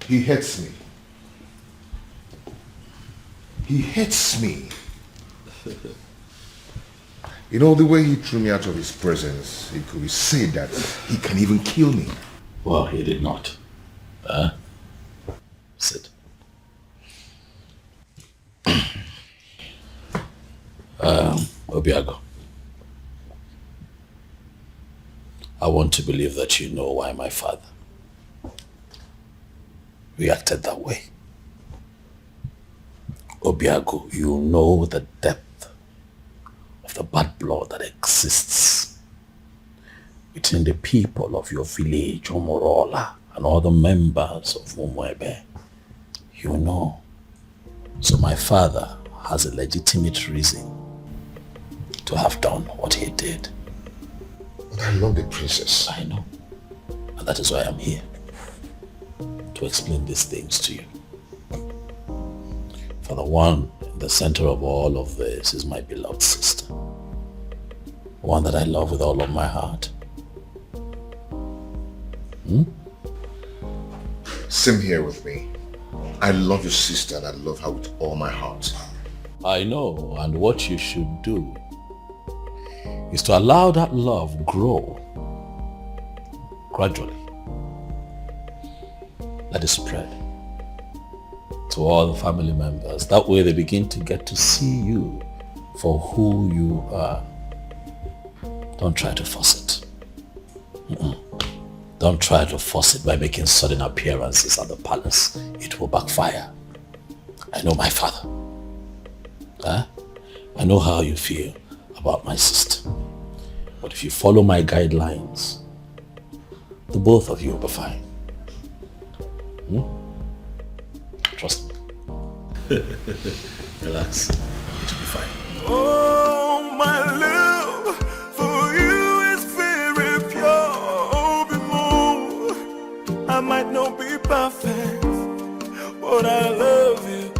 He hates me. He hates me. You know, the way he threw me out of his presence, it could be said that he can even kill me. Well, he did not. Sit. Obiago, I want to believe that you know why my father reacted that way. Obiago, you know the depth of the bad blood that exists between the people of your village, Omorola, and all the members of Umwebe. You know. So my father has a legitimate reason to have done what he did. But I love the princess. I know. And that is why I'm here. To explain these things to you. For the one in the center of all of this is my beloved sister. One that I love with all of my heart. Same here with me. I love your sister and I love her with all my heart. I know, and what you should do is to allow that love grow gradually. Let it spread to all the family members. That way they begin to get to see you for who you are. Don't try to force it. Don't try to force it by making sudden appearances at the palace. It will backfire. I know my father. I know how you feel about my sister. But if you follow my guidelines, the both of you will be fine. Trust me. Relax. It will be fine. Oh, my love for you is very pure. Be more. I might not be perfect, but I love you.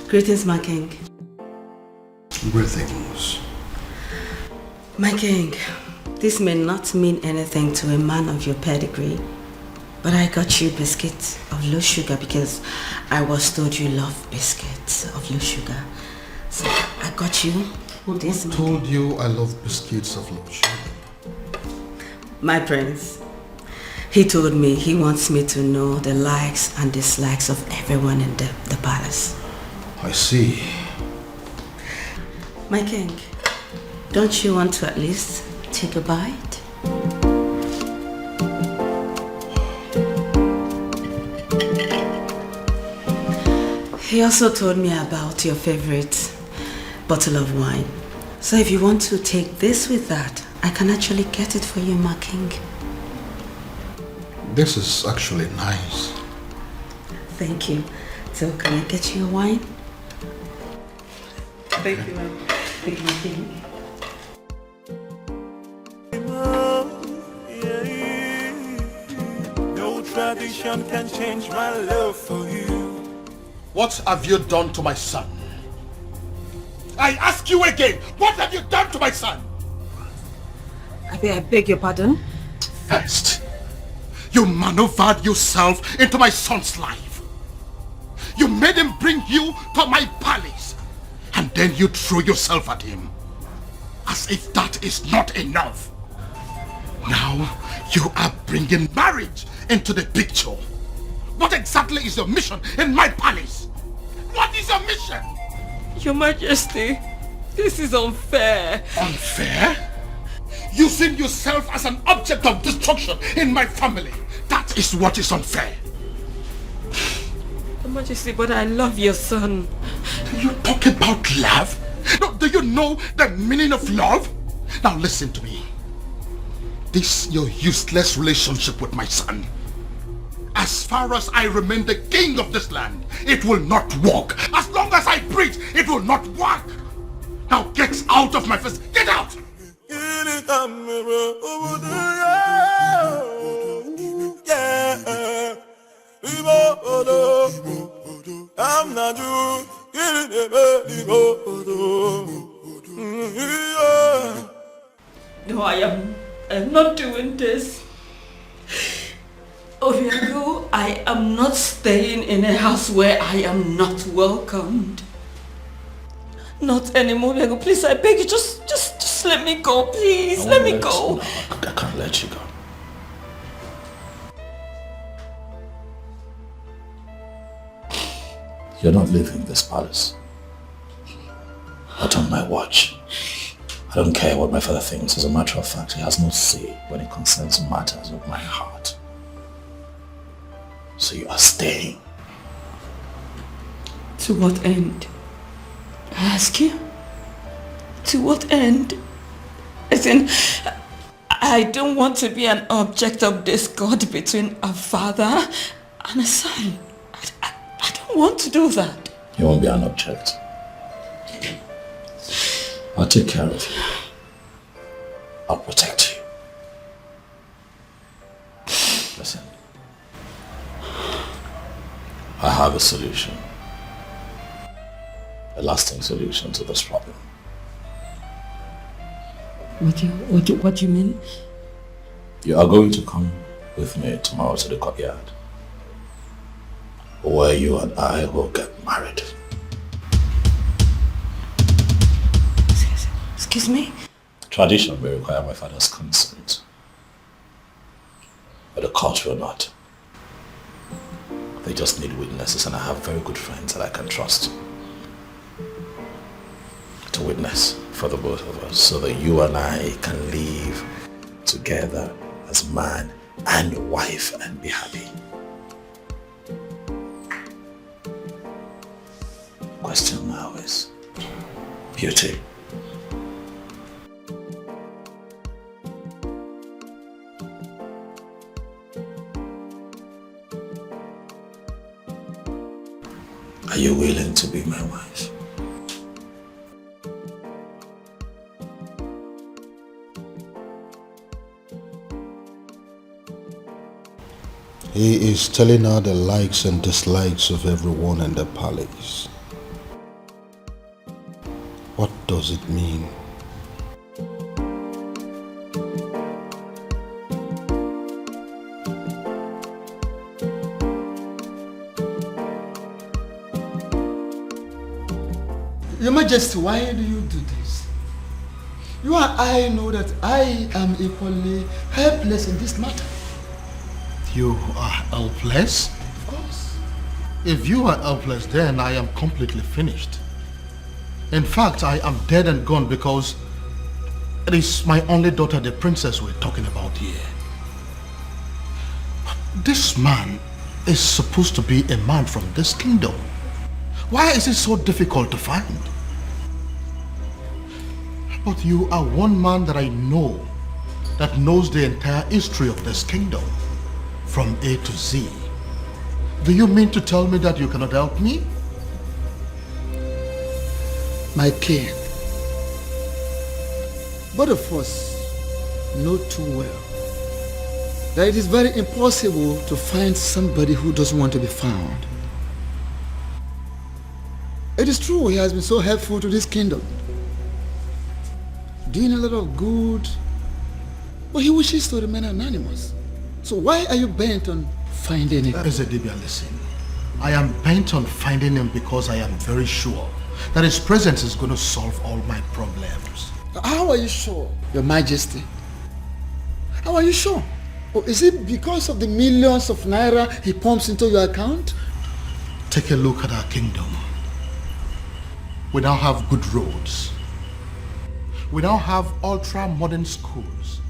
Greetings, my king. Greetings. My king, this may not mean anything to a man of your pedigree, but I got you biscuits of low sugar because I was told you love biscuits of low sugar. So I got you this. Who told you I love biscuits of low sugar? My prince. He told me he wants me to know the likes and dislikes of everyone in the palace. I see. My king, don't you want to at least take a bite? He also told me about your favorite bottle of wine. So if you want to take this with that, I can actually get it for you, my king. This is actually nice. Thank you. So can I get you a wine? Thank you, ma'am. Thank you, king. No tradition can change my love for you. What have you done to my son? I ask you again, what have you done to my son? I beg your pardon? First, you maneuvered yourself into my son's life. You made him bring you to my palace. And then you threw yourself at him. As if that is not enough. Now, you are bringing marriage into the picture. What exactly is your mission in my palace? What is your mission? Your Majesty, this is unfair. Unfair? Using yourself as an object of destruction in my family. That is what is unfair. Your Majesty, but I love your son. You talk about love? No, do you know the meaning of love? Now listen to me. This your useless relationship with my son. As far as I remain the king of this land, it will not work. As long as I breathe, it will not work. Now get out of my face. Get out! No, I am not doing this. Obiago, I am not staying in a house where I am not welcomed. Not anymore, Obiago. Please, I beg you, just let me go, please. Let me go. No, I can't let you go. You're not leaving this palace. Not on my watch. I don't care what my father thinks. As a matter of fact, he has no say when it concerns matters of my heart. So you are staying. To what end? I ask you. To what end? As in, I don't want to be an object of discord between a father and a son. I don't want to do that. You won't be an object. I'll take care of you. I'll protect you. Listen. I have a solution. A lasting solution to this problem. What do you mean? You are going to come with me tomorrow to the courtyard, where you and I will get married. Excuse me? Tradition will require my father's consent, but the court will not. They just need witnesses, and I have very good friends that I can trust to witness for the both of us, so that you and I can live together as man and wife and be happy. Question now is beauty. Are you willing to be my wife? He is telling her the likes and dislikes of everyone in the palace. What does it mean? Your Majesty, why do you do this? You and I know that I am equally helpless in this matter. You are helpless? Of course. If you are helpless, then I am completely finished. In fact, I am dead and gone because it is my only daughter, the princess, we're talking about here. This man is supposed to be a man from this kingdom. Why is it so difficult to find? But you are one man that I know that knows the entire history of this kingdom, from A to Z. Do you mean to tell me that you cannot help me? My king, both of us know too well that it is very impossible to find somebody who doesn't want to be found. It is true he has been so helpful to this kingdom, doing a lot of good, but he wishes to remain anonymous. So why are you bent on finding him? Ezedibia, listen. I am bent on finding him because I am very sure that his presence is going to solve all my problems. How are you sure, Your Majesty? How are you sure? Or is it because of the millions of naira he pumps into your account? Take a look at our kingdom. We now have good roads. We now have ultra-modern schools.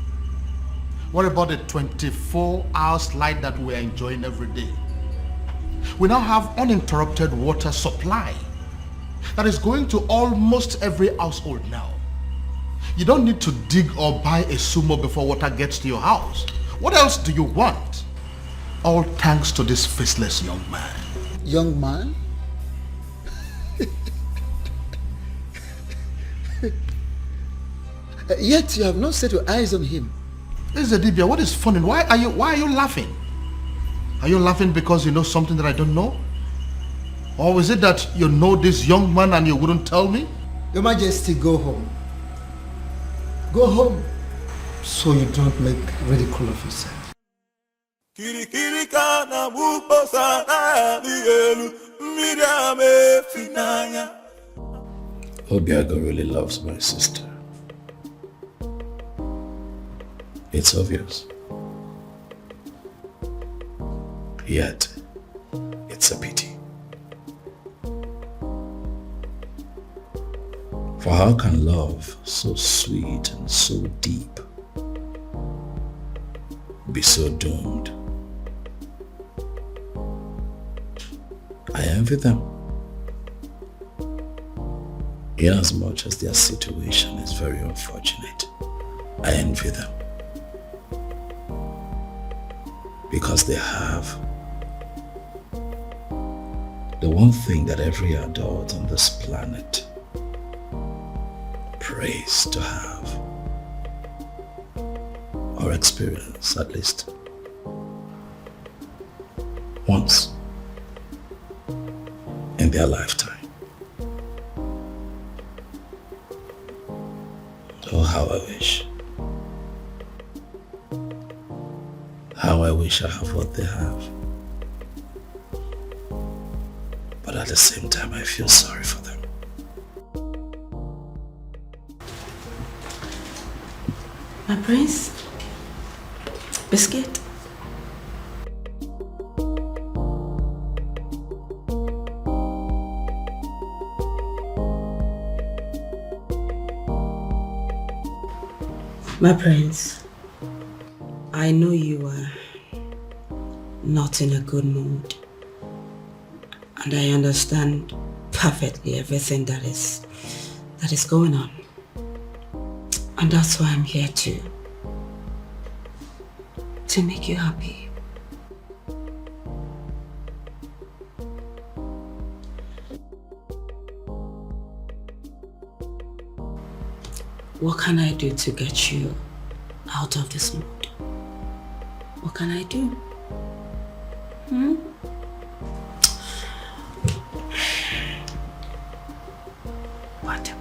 What about the 24-hour light that we are enjoying every day? We now have uninterrupted water supply that is going to almost every household now. You don't need to dig or buy a sumo before water gets to your house. What else do you want? All thanks to this faceless young man. Young man? Yet you have not set your eyes on him. Ezedibia, what is funny? Why are you laughing? Are you laughing because you know something that I don't know? Or is it that you know this young man and you wouldn't tell me? Your Majesty, go home. Go home so you don't make ridicule of yourself. Obiago really loves my sister. It's obvious. Yet, it's a pity. For how can love so sweet and so deep be so doomed? I envy them. Inasmuch as their situation is very unfortunate, I envy them. Because they have the one thing that every adult on this planet prays to have, or experience at least once in their lifetime. Oh, how I wish. How I wish I have what they have. But at the same time, I feel sorry for them. My prince? Biscuit? My prince, I know you are not in a good mood, and I understand perfectly everything that is going on, and that's why I'm here to make you happy. What can I do to get you out of this mood? What can I do? What?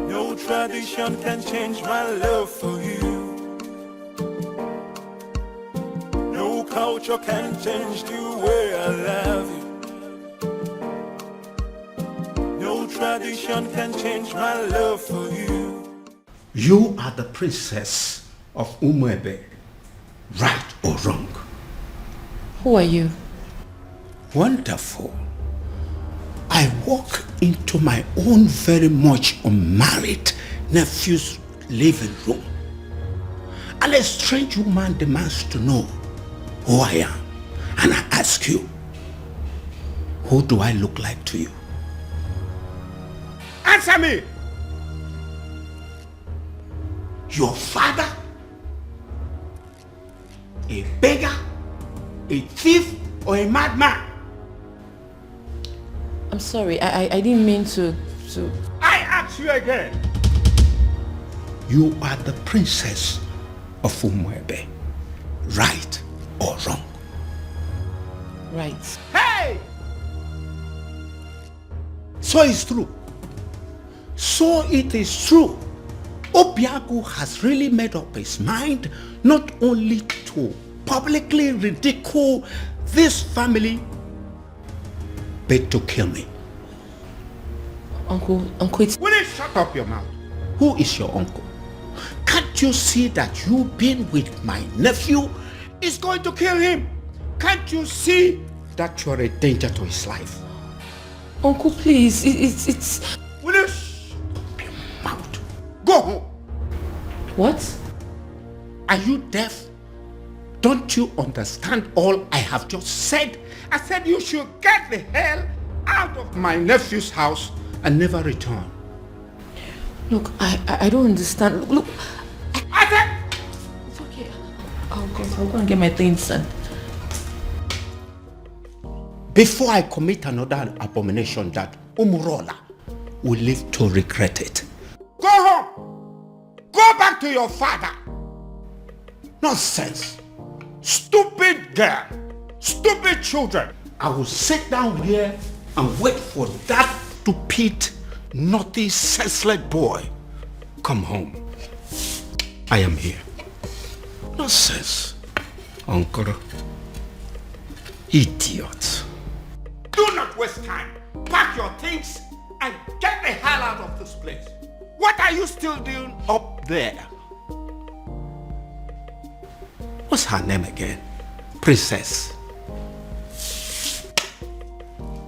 No tradition can change my love for you. No culture can change the way I love you. No tradition can change my love for you. You are the princess of Umwebe, right or wrong? Who are you? Wonderful. I walk into my own very much unmarried nephew's living room, and a strange woman demands to know who I am. And I ask you, who do I look like to you? Answer me! Your father? A beggar? A thief? Or a madman? I'm sorry, I didn't mean to... I ask you again. You are the princess of Umwebe, right or wrong? Right. Hey! So it's true. So it is true. Obiago has really made up his mind not only to publicly ridicule this family, but to kill me. Uncle, it's... Will you shut up your mouth? Who is your uncle? Can't you see that you being with my nephew is going to kill him? Can't you see that you're a danger to his life? Uncle, please, it's... Will you shut up your mouth? Go home. What? Are you deaf? Don't you understand all I have just said? I said you should get the hell out of my nephew's house and never return. Look, I don't understand. Look, I said... It's okay. I'll go and get my things done. before I commit another abomination that Umurola will live to regret it. Go home! Go back to your father! Nonsense! Stupid girl! Stupid children! I will sit down here and wait for that stupid, naughty, senseless boy. Come home. I am here. Nonsense. Uncle. Idiot. Do not waste time. Pack your things and get the hell out of this place. What are you still doing up there? What's her name again? Princess.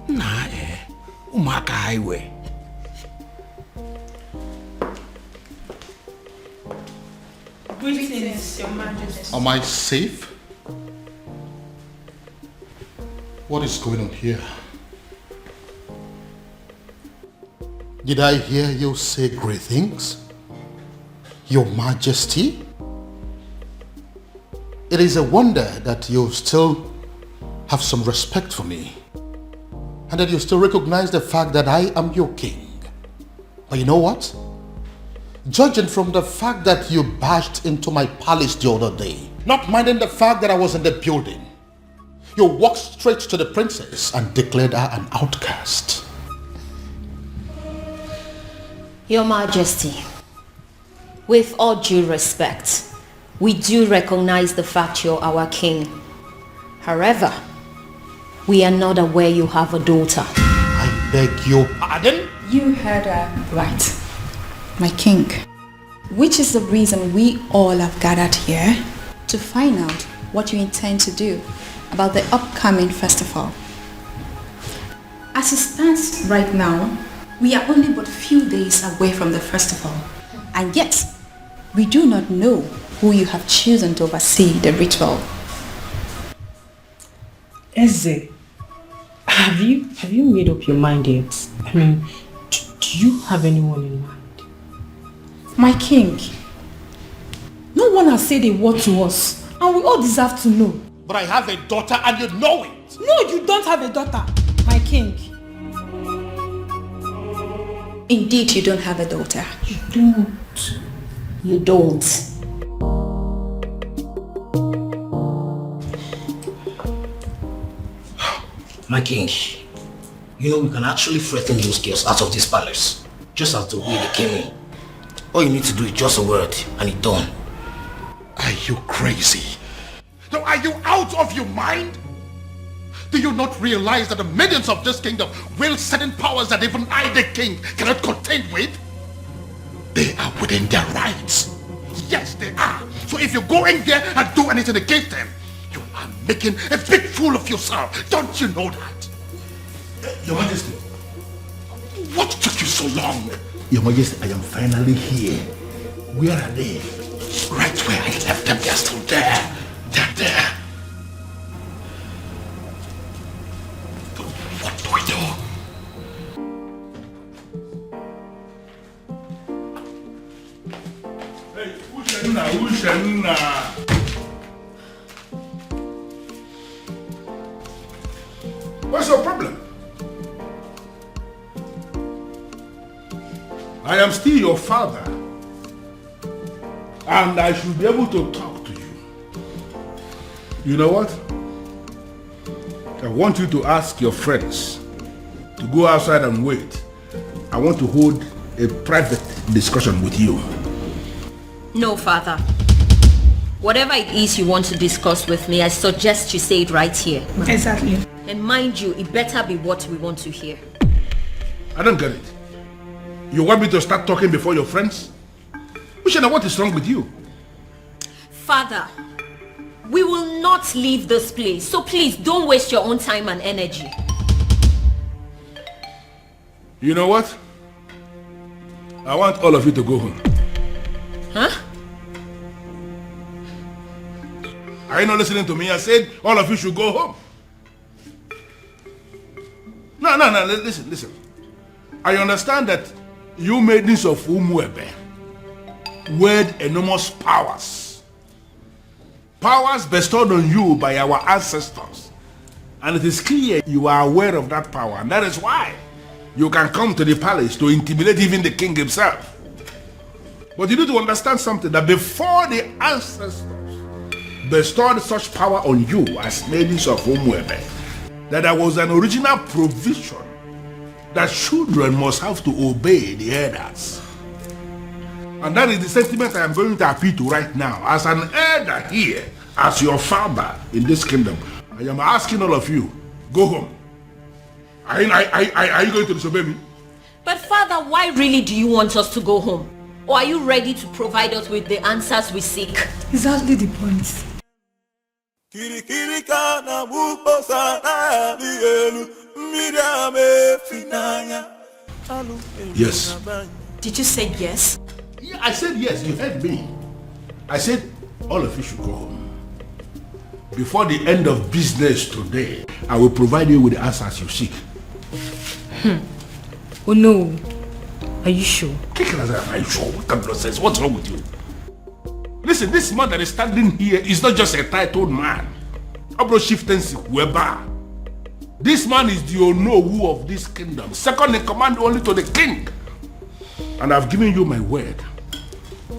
Nah, Umaka Highway. Greetings, Your Majesty. Am I safe? What is going on here? Did I hear you say great things? Your Majesty? It is a wonder that you still have some respect for me, and that you still recognize the fact that I am your king. But you know what? Judging from the fact that you barged into my palace the other day, not minding the fact that I was in the building, you walked straight to the princess and declared her an outcast. Your Majesty, with all due respect, we do recognize the fact you're our king. However, we are not aware you have a daughter. I beg your pardon? You heard her right, my king. Which is the reason we all have gathered here to find out what you intend to do about the upcoming festival. As it stands right now, we are only but few days away from the festival, and yet we do not know who you have chosen to oversee the ritual. Eze, have you made up your mind yet? I mean, do you have anyone in mind? My king, no one has said a word to us, and we all deserve to know. But I have a daughter and you know it. No, you don't have a daughter, my king. Indeed, you don't have a daughter. You don't. You don't. My king, you know we can actually threaten those girls out of this palace, just as the way they came in. All you need to do is just a word and it's done. Are you crazy? No, are you out of your mind? Do you not realize that the millions of this kingdom wield certain powers that even I, the king, cannot contend with? They are within their rights. Yes, they are. So if you go in there and do anything against them, you are making a big fool of yourself. Don't you know that? Your Majesty. What took you so long? Your Majesty, I am finally here. Where are they? Right where I left them, they're still there. They're there. What do we do? Hey, Ushenna. What's your problem? I am still your father, and I should be able to talk to you. You know what? I want you to ask your friends to go outside and wait. I want to hold a private discussion with you. No, father. Whatever it is you want to discuss with me, I suggest you say it right here. Exactly. And mind you, it better be what we want to hear. I don't get it. You want me to start talking before your friends? Ushena, what is wrong with you? Father, we will not leave this place, so please don't waste your own time and energy. You know what? I want all of you to go home. Huh? Are you not listening to me? I said all of you should go home. No, listen. I understand that you maidens of Umuebe wield enormous powers. Powers bestowed on you by our ancestors. And it is clear you are aware of that power, and that is why you can come to the palace to intimidate even the king himself. But you need to understand something, that before the ancestors bestowed such power on you as ladies of Umuebe, that there was an original provision that children must have to obey the elders. And that is the sentiment I am going to appeal to right now. As an elder here, as your father in this kingdom, I am asking all of you, go home. Are you going to disobey me? But father, why really do you want us to go home? Or are you ready to provide us with the answers we seek? Exactly the point. Yes. Did you say yes? Yeah, I said yes, you heard me. I said all of you should go home. Before the end of business today, I will provide you with the answers you seek. Oh no. Are you sure? Am I sure? What kind of nonsense? What's wrong with you? Listen, this man that is standing here is not just a titled man. This man is the Onowu of this kingdom, second in command only to the king. And I've given you my word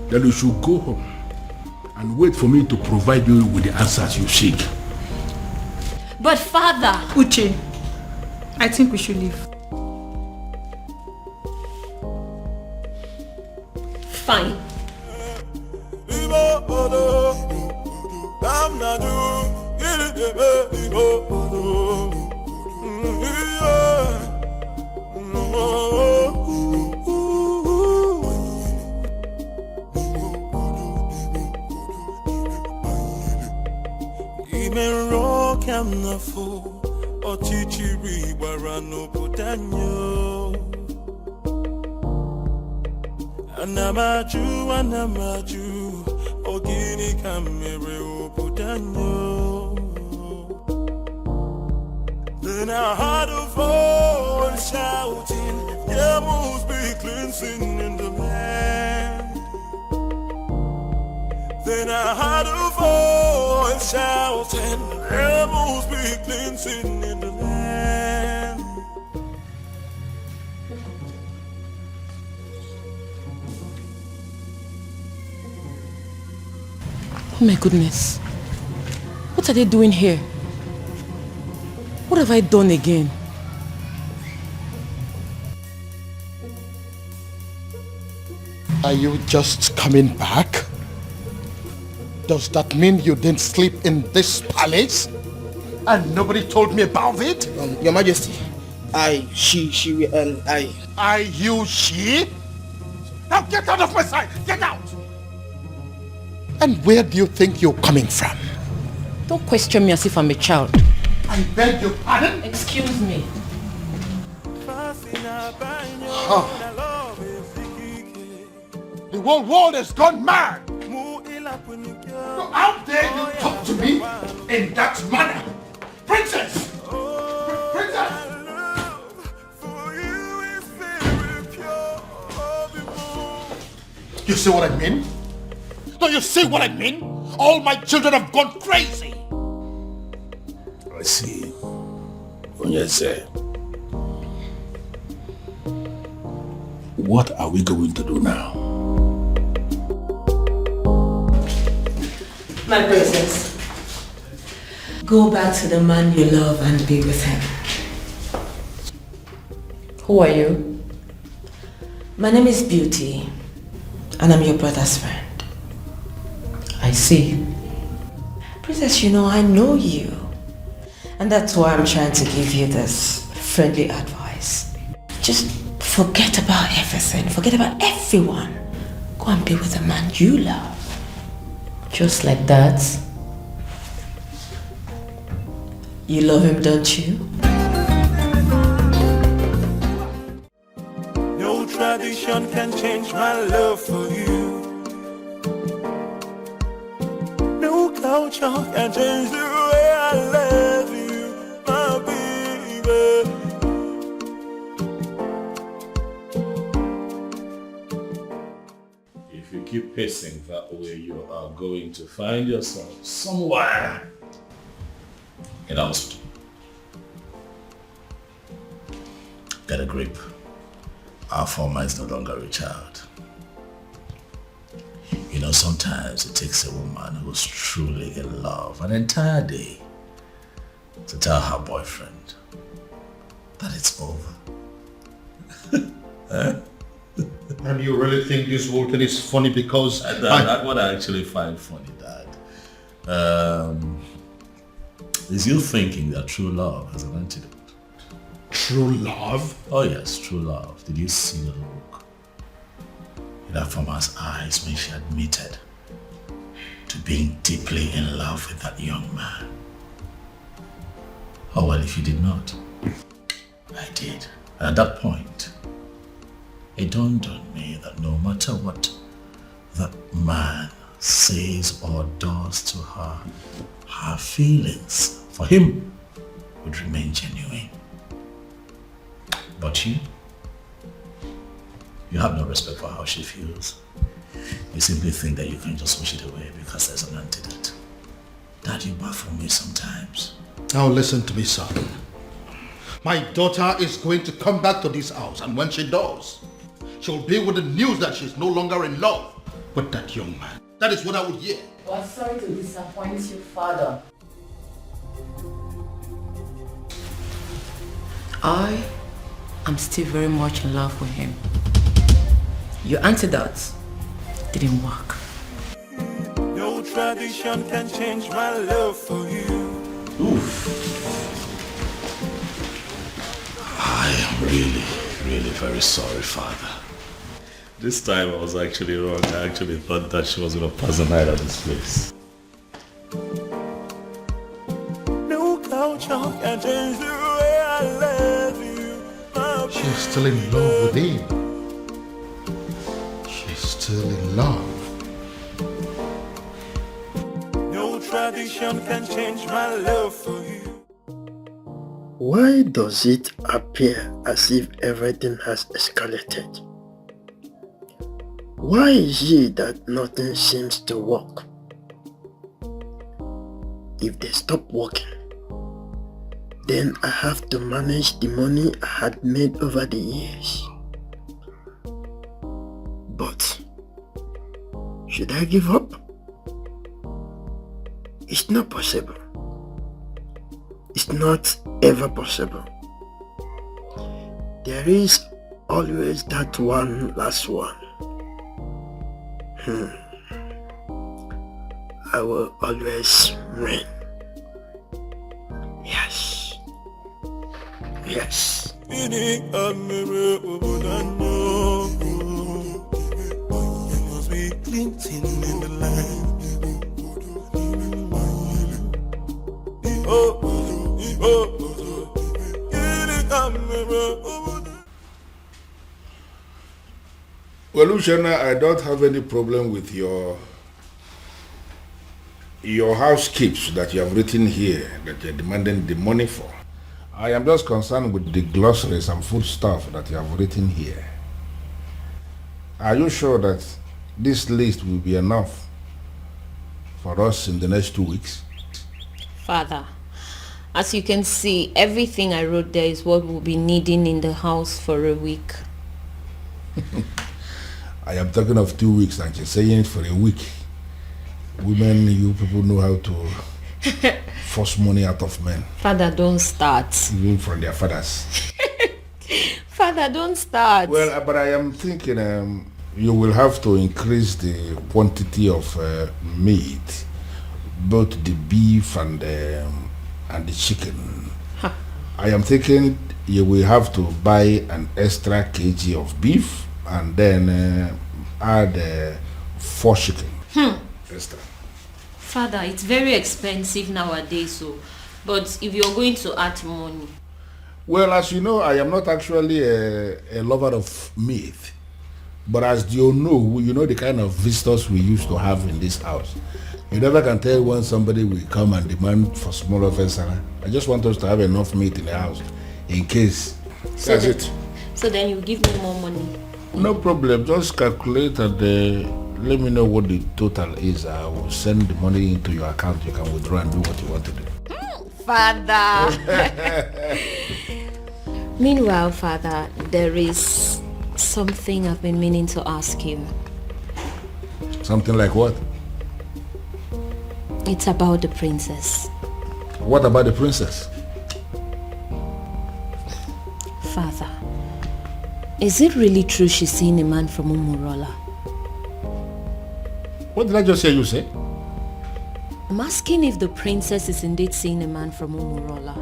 that you should go home and wait for me to provide you with the answers you seek. But father... Uche, I think we should leave. Fine. Anamaju, ogini kamere obudanyo. Then I heard a voice shouting, there must be cleansing in the land. Then I heard a voice shouting, there must be cleansing in the land. Oh my goodness. What are they doing here? What have I done again? Are you just coming back? Does that mean you didn't sleep in this palace? And nobody told me about it? Your Majesty, she, she? Now get out of my sight! Get out! And where do you think you're coming from? Don't question me as if I'm a child. I beg your pardon? Excuse me. Huh. The whole world has gone mad! How dare you talk to me in that manner? Princess! Princess! You see what I mean? Don't you see what I mean? All my children have gone crazy! I see. Onyeze. What are we going to do now? My princess, go back to the man you love and be with him. Who are you? My name is Beauty, and I'm your brother's friend. I see. Princess, you know I know you. And that's why I'm trying to give you this friendly advice. Just forget about everything. Forget about everyone. Go and be with the man you love. Just like that? You love him, don't you? No tradition can change my love for you. No culture can change the way I love you, my baby. If you keep pacing that way, you are going to find yourself somewhere in the hospital. Get a grip. Our former is no longer a child. You know, sometimes it takes a woman who's truly in love an entire day to tell her boyfriend that it's over. And you really think this whole thing is funny because... That's what I actually find funny, Dad. Is you thinking that true love has an antidote? True love? Oh yes, true love. Did you see the look in that former's eyes when she admitted to being deeply in love with that young man? Oh well, if you did not, I did. And at that point, it dawned on me that no matter what that man says or does to her, her feelings for him would remain genuine. But you have no respect for how she feels. You simply think that you can just wish it away because there's an antidote. Dad, you baffle me sometimes. Now listen to me, son. My daughter is going to come back to this house, and when she does, she'll be with the news that she's no longer in love with that young man. That is what I would hear. We're sorry to disappoint you, Father. I am still very much in love with him. Your antidote didn't work. No tradition can change my love for you. Oof. I am really very sorry, Father. This time I was actually wrong. I actually thought that she was going to pass the night at this place. No culture can change the way I love you. She's still in love with him. She's still in love. No tradition can change my love for you. Why does it appear as if everything has escalated? Why is it that nothing seems to work? If they stop working, then I have to manage the money I had made over the years. But should I give up? It's not possible. It's not ever possible. There is always that one last one. I will always win. Yes. Yes. Well, Luciana, I don't have any problem with your housekeeps that you have written here that you're demanding the money for. I am just concerned with the glossaries and food stuff that you have written here. Are you sure that this list will be enough for us in the next 2 weeks? Father, as you can see, everything I wrote there is what we'll be needing in the house for a week. I am talking of 2 weeks and you're saying it for a week. Women, you people know how to force money out of men. Father, don't start. Even from their fathers. Father, don't start. Well, but I am thinking you will have to increase the quantity of meat, both the beef and the chicken. Huh. I am thinking you will have to buy an extra kg of beef and then add 4 chicken. Extra. Father, it's very expensive nowadays, but if you're going to add money. Well, as you know, I am not actually a lover of meat. But as you know the kind of visitors we used to have in this house. You never can tell when somebody will come and demand for small offense. I just want us to have enough meat in the house in case. That's it. So then you give me more money. No problem. Just calculate and let me know what the total is. I will send the money into your account. You can withdraw and do what you want to do. Father. Meanwhile, Father, there is something I've been meaning to ask you. Something like what? It's about the princess. What about the princess? Father, is it really true she's seeing a man from Umurola? What did I just hear you say? I'm asking if the princess is indeed seeing a man from Umurola.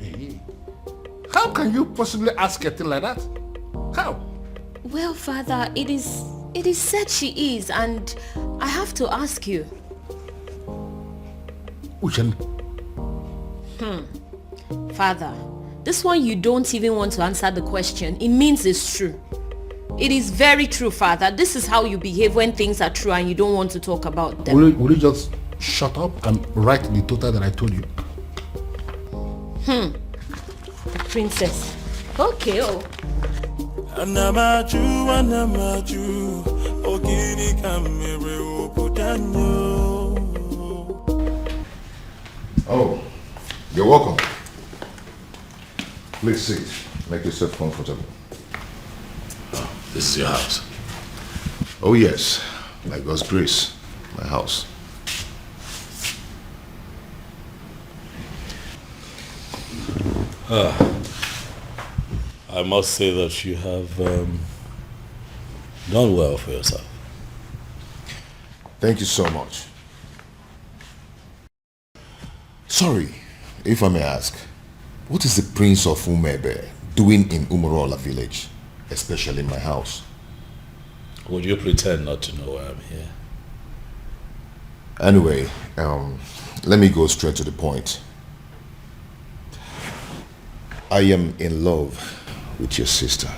Hey, how can you possibly ask a thing like that? How? Well, Father, it is said she is, and I have to ask you. Uchendu. Father, this one you don't even want to answer the question. It means it's true. It is very true, Father. This is how you behave when things are true and you don't want to talk about them. Will you just shut up and write the total that I told you? The princess. Okay, oh. Anamaju, ogini kamere opudanyo. Oh, you're welcome. Please sit. Make yourself comfortable. This is your house. Oh yes, by God's grace, my house. I must say that you have done well for yourself. Thank you so much. Sorry, if I may ask, what is the Prince of Umebe doing in Umurola village, especially in my house? Would you pretend not to know why I'm here? Anyway, let me go straight to the point. I am in love with your sister.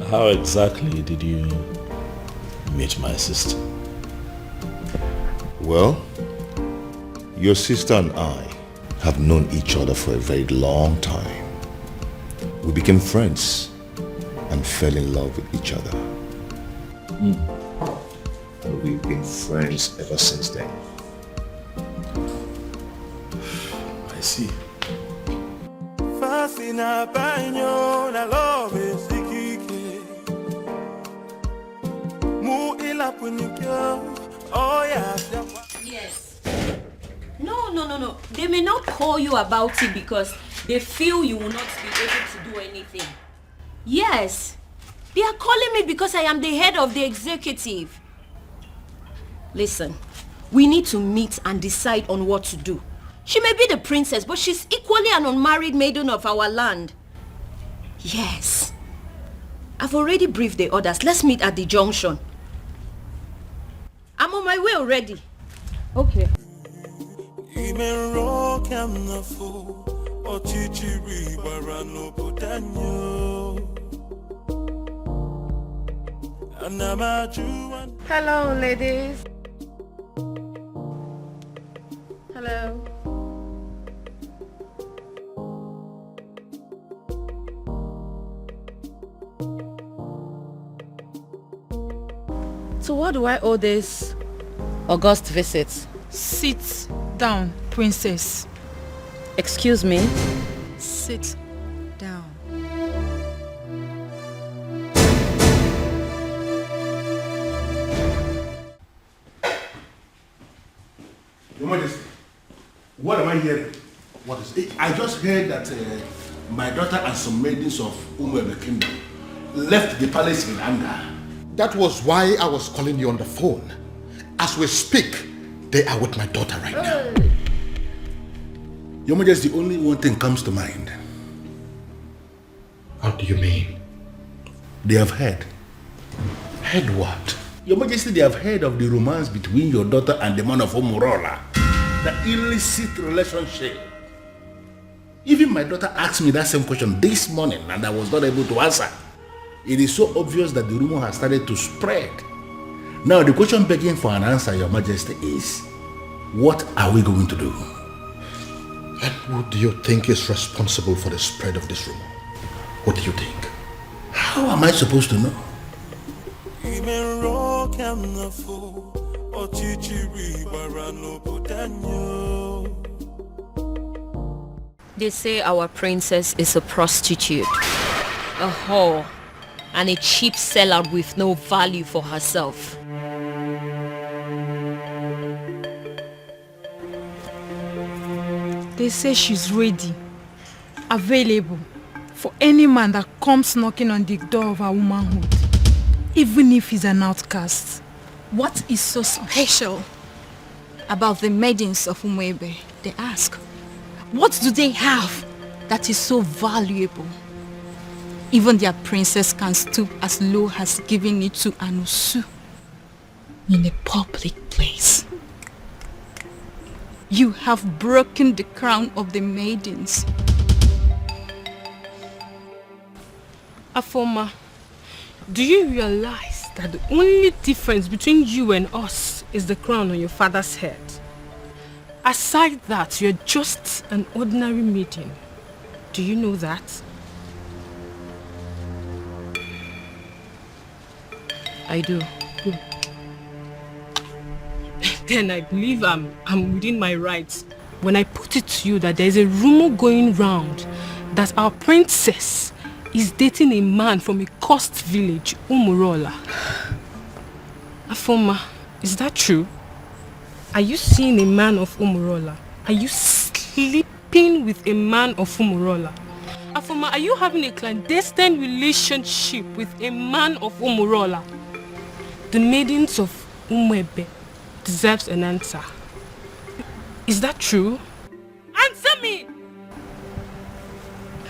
How exactly did you meet my sister? Well, your sister and I have known each other for a very long time. We became friends and fell in love with each other. And we've been friends ever since then. I see. Fascina baño na love sikike. Mu ila punikyo. Oh Yes. No. They may not call you about it because they feel you will not be able to do anything. Yes. They are calling me because I am the head of the executive. Listen, we need to meet and decide on what to do. She may be the princess, but she's equally an unmarried maiden of our land. Yes. I've already briefed the others. Let's meet at the junction. I'm on my way already. Okay. Hello, ladies. Hello. So what do I owe this august visit? Sit down, princess. Excuse me? Sit down. Your Majesty, what am I hearing? What is it? I just heard that my daughter and some maidens of Umebe Kingdom left the palace in anger. That was why I was calling you on the phone. As we speak, they are with my daughter right now. Your Majesty, only one thing comes to mind. What do you mean? They have heard. Heard what? Your Majesty, they have heard of the romance between your daughter and the man of Umurola. The illicit relationship. Even my daughter asked me that same question this morning and I was not able to answer. It is so obvious that the rumor has started to spread. Now the question begging for an answer, Your Majesty, is what are we going to do? And who do you think is responsible for the spread of this rumor? What do you think? How am I supposed to know? They say our princess is a prostitute, a whore, and a cheap sellout with no value for herself. They say she's ready, available for any man that comes knocking on the door of her womanhood, even if he's an outcast. What is so special about the maidens of Umwebe? They ask. What do they have that is so valuable? Even their princess can stoop as low as giving it to Anusu in a public place. You have broken the crown of the maidens. Afoma, do you realize that the only difference between you and us is the crown on your father's head? Aside that, you're just an ordinary maiden. Do you know that? I do. Then I believe I'm within my rights when I put it to you that there's a rumor going round that our princess is dating a man from a coast village, Umurola. Afoma, is that true? Are you seeing a man of Umurola? Are you sleeping with a man of Umurola? Afoma, are you having a clandestine relationship with a man of Umurola? The maidens of Umwebe deserves an answer. Is that true? Answer me!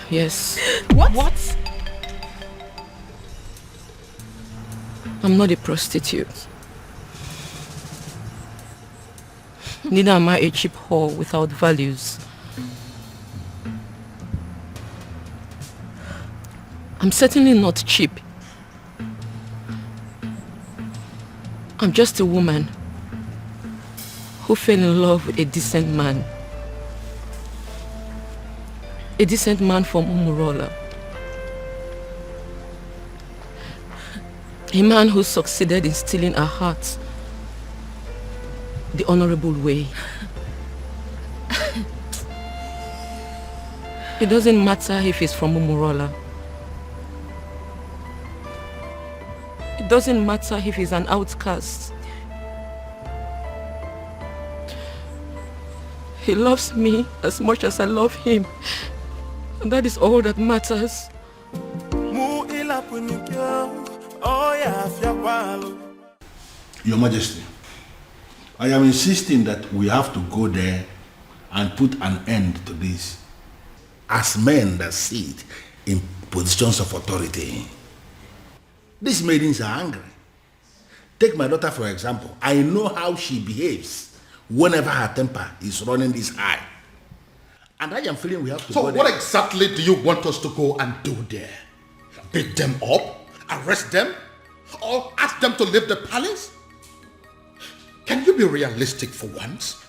Yes. What? I'm not a prostitute. Neither am I a cheap whore without values. I'm certainly not cheap. I'm just a woman who fell in love with a decent man. A decent man from Umurola. A man who succeeded in stealing her heart the honorable way. It doesn't matter if he's from Umurola. It doesn't matter if he's an outcast. He loves me as much as I love him. And that is all that matters. Your Majesty, I am insisting that we have to go there and put an end to this as men that sit in positions of authority. These maidens are angry. Take my daughter for example. I know how she behaves whenever her temper is running this high. And I am feeling we have to go there. So what exactly do you want us to go and do there? Beat them up? Arrest them? Or ask them to leave the palace? Can you be realistic for once?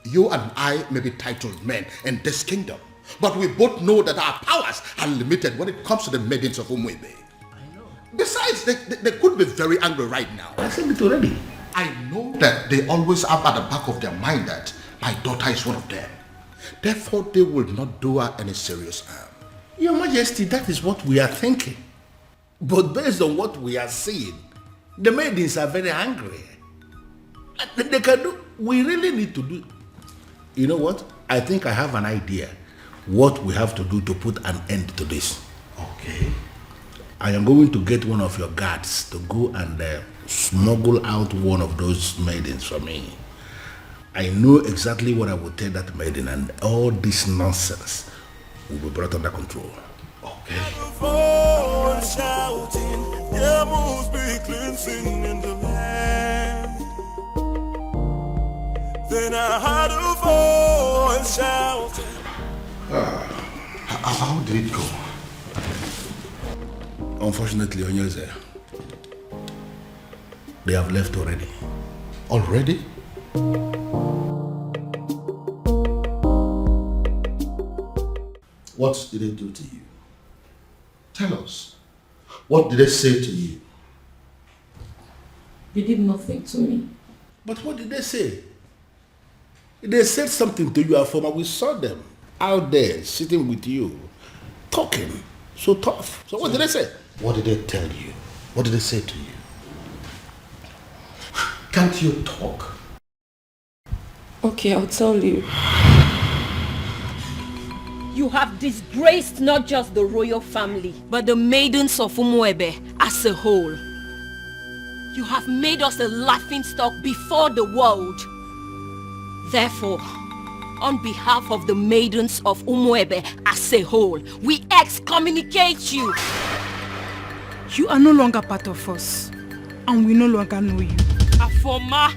You and I may be titled men in this kingdom, but we both know that our powers are limited when it comes to the maidens of Umwebe. I know. Besides, they could be very angry right now. I said it already. I know that they always have at the back of their mind that my daughter is one of them. Therefore, they will not do her any serious harm. Your Majesty, that is what we are thinking. But based on what we are seeing, the maidens are very angry. They can do, we really need to do. You know what? I think I have an idea what we have to do to put an end to this. Okay. I am going to get one of your guards to go and smuggle out one of those maidens for me. I know exactly what I will tell that maiden, and all this nonsense will be brought under control. Okay. Then I heard a voice shouting. How did it go? Unfortunately, Onyeze, they have left already. Already? What did they do to you? Tell us. What did they say to you? You did nothing to me. But what did they say? They said something to you, Afoma. We saw them out there sitting with you, talking so tough. So what did they say? What did they tell you? What did they say to you? Can't you talk? Okay, I'll tell you. You have disgraced not just the royal family, but the maidens of Umuebe as a whole. You have made us a laughingstock before the world. Therefore, on behalf of the maidens of Umuebe as a whole, we excommunicate you. You are no longer part of us, and we no longer know you. Afoma,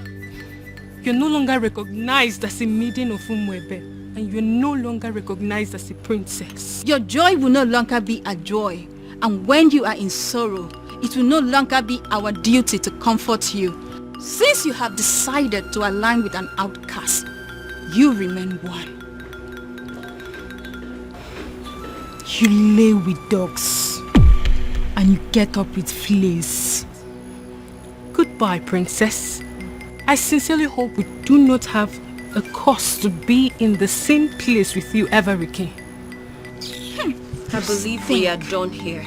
you're no longer recognized as a maiden of Umuebe. And you're no longer recognized as a princess. Your joy will no longer be a joy. And when you are in sorrow, it will no longer be our duty to comfort you. Since you have decided to align with an outcast, you remain one. You lay with dogs, and you get up with fleas. Goodbye, princess. I sincerely hope we do not have a cause to be in the same place with you ever again. I believe we are done here.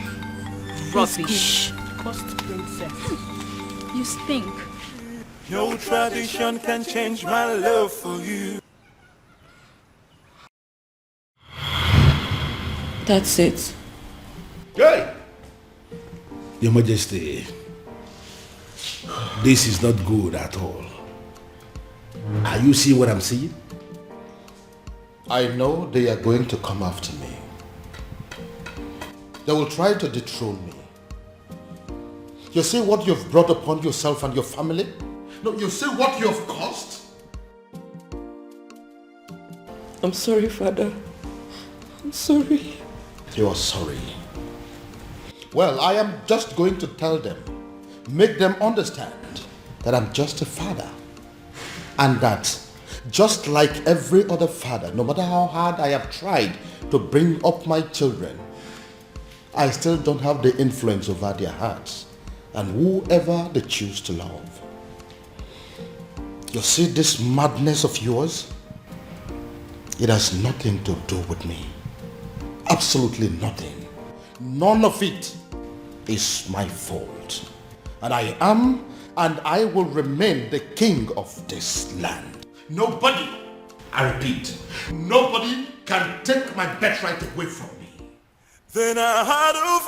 Rubbish. Cost princess. You stink. No tradition can change my love for you. That's it. Hey! Your Majesty, this is not good at all. Are you seeing what I'm seeing? I know they are going to come after me. They will try to dethrone me. You see what you've brought upon yourself and your family? No, you see what you've caused? I'm sorry, Father. I'm sorry. You are sorry. Well, I am just going to tell them, make them understand that I'm just a father. And that, just like every other father, no matter how hard I have tried to bring up my children, I still don't have the influence over their hearts and whoever they choose to love. You see this madness of yours? It has nothing to do with me. Absolutely nothing. None of it is my fault. And I am and I will remain the king of this land. Nobody, I repeat, nobody can take my birthright away from me. Then I heard a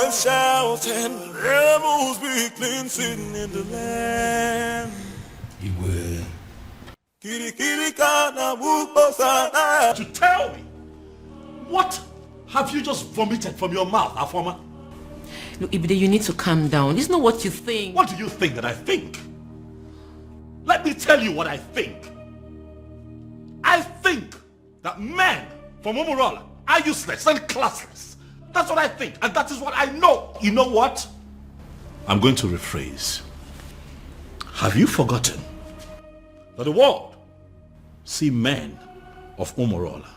voice shouting, rebels be cleansing in the land. You were. To tell me, what have you just vomited from your mouth, Afoma? Look, Ibide, you need to calm down. This is not what you think. What do you think that I think? Let me tell you what I think. I think that men from Umurola are useless and classless. That's what I think, and that is what I know. You know what? I'm going to rephrase. Have you forgotten that the world see men of Umurola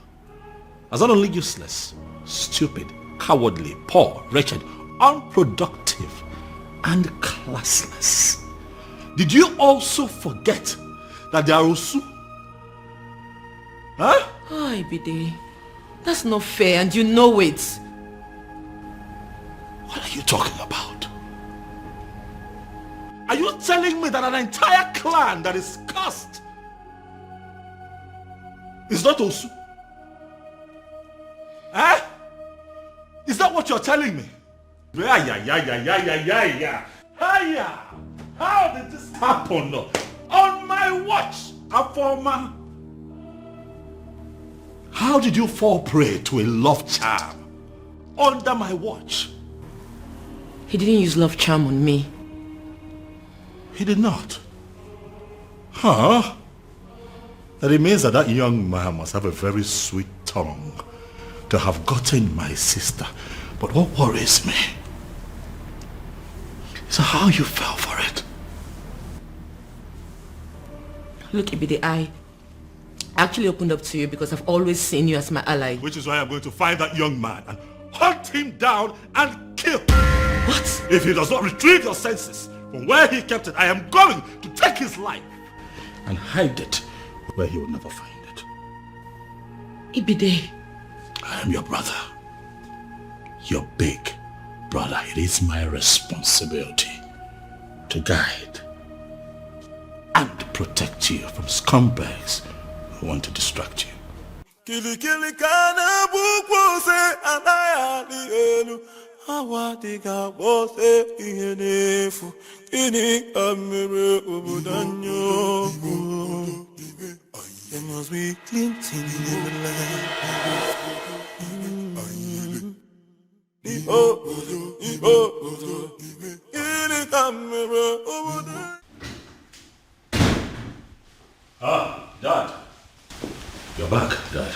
as not only useless, stupid, cowardly, poor, wretched, unproductive, and classless? Did you also forget that they are Osu? Huh? Oh, Ibide, that's not fair, and you know it. What are you talking about? Are you telling me that an entire clan that is cursed is not Osu? Eh? Is that what you're telling me? How did this happen? On my watch, Afoma. How did you fall prey to a love charm under my watch? He didn't use love charm on me. He did not. Huh? That it means that that young man must have a very sweet tongue to have gotten my sister. But what worries me is how you fell for it. Look, Ibide, I actually opened up to you because I've always seen you as my ally. Which is why I'm going to find that young man and hunt him down and kill. What? If he does not retrieve your senses From where he kept it, I am going to take his life and hide it where he will never find it. Ibide. I am your brother. Your big brother. It is my responsibility to guide and protect you from scumbags who want to distract you. Kili kili kana bukwo se anaya li elu awadiga bose ihenefu ini amere obudanyo. There must be glinting in the land. Ah, Dad. You're back, Dad.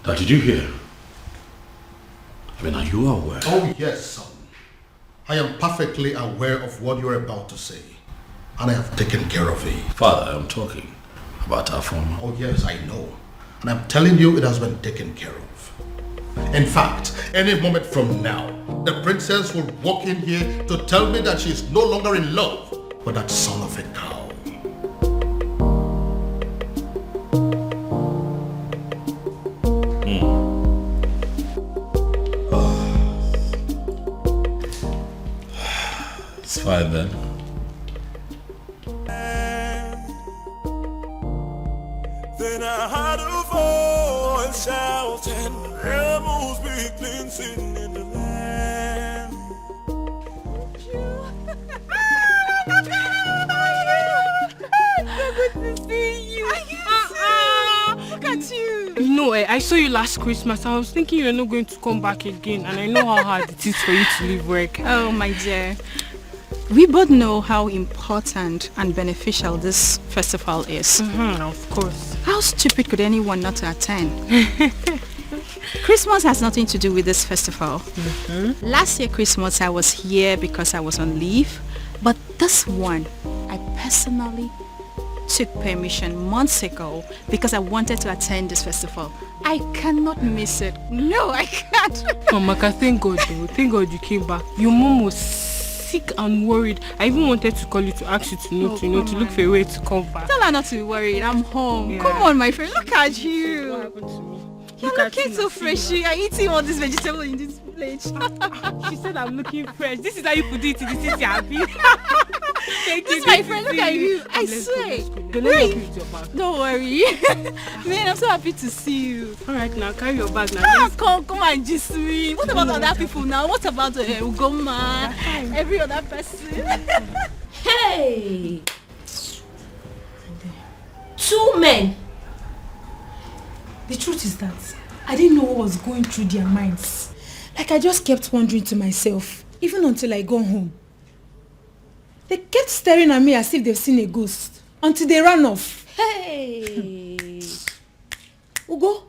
Dad, did you hear? I mean, are you aware? Oh yes, son. I am perfectly aware of what you're about to say. And I have taken care of it. Father, I'm talking about our former. Oh yes, I know. And I'm telling you it has been taken care of. In fact, any moment from now, the princess will walk in here to tell me that she is no longer in love with that son of a cow. It's fine then. Then I heard a voice shouting, rebels be cleansing in the land. So good to see you. Look at you. No, I saw you last Christmas. I was thinking you're not going to come back again, and I know how hard it is for you to leave work. Oh, my dear. We both know how important and beneficial this festival is. Of course. How stupid could anyone not to attend? Christmas has nothing to do with this festival. Last year Christmas I was here because I was on leave, but this one I personally took permission months ago because I wanted to attend this festival. I cannot miss it. No, I can't. Oh, Maka, thank God though. Thank God you came back. Your mom was sick and worried. I even wanted to call you to ask you to look for a way to come back. Tell her not to be worried. I'm home. Yeah. Come on, my friend. Look at you. What happened to me? You're looking so fresh. You're eating all this vegetable in this plate. She said I'm looking fresh. This is how you put it in the city, Abby. Thank This you. is my friend. Look at you. I swear. Don't worry. Man, I'm so happy to see you. Alright, now carry your bag now. Come and just me. What about other people now? What about Ugoma? Every other person? Hey! 2 men. The truth is that I didn't know what was going through their minds. Like I just kept wondering to myself, even until I got home. They kept staring at me as if they've seen a ghost, until they ran off. Hey! Ugo,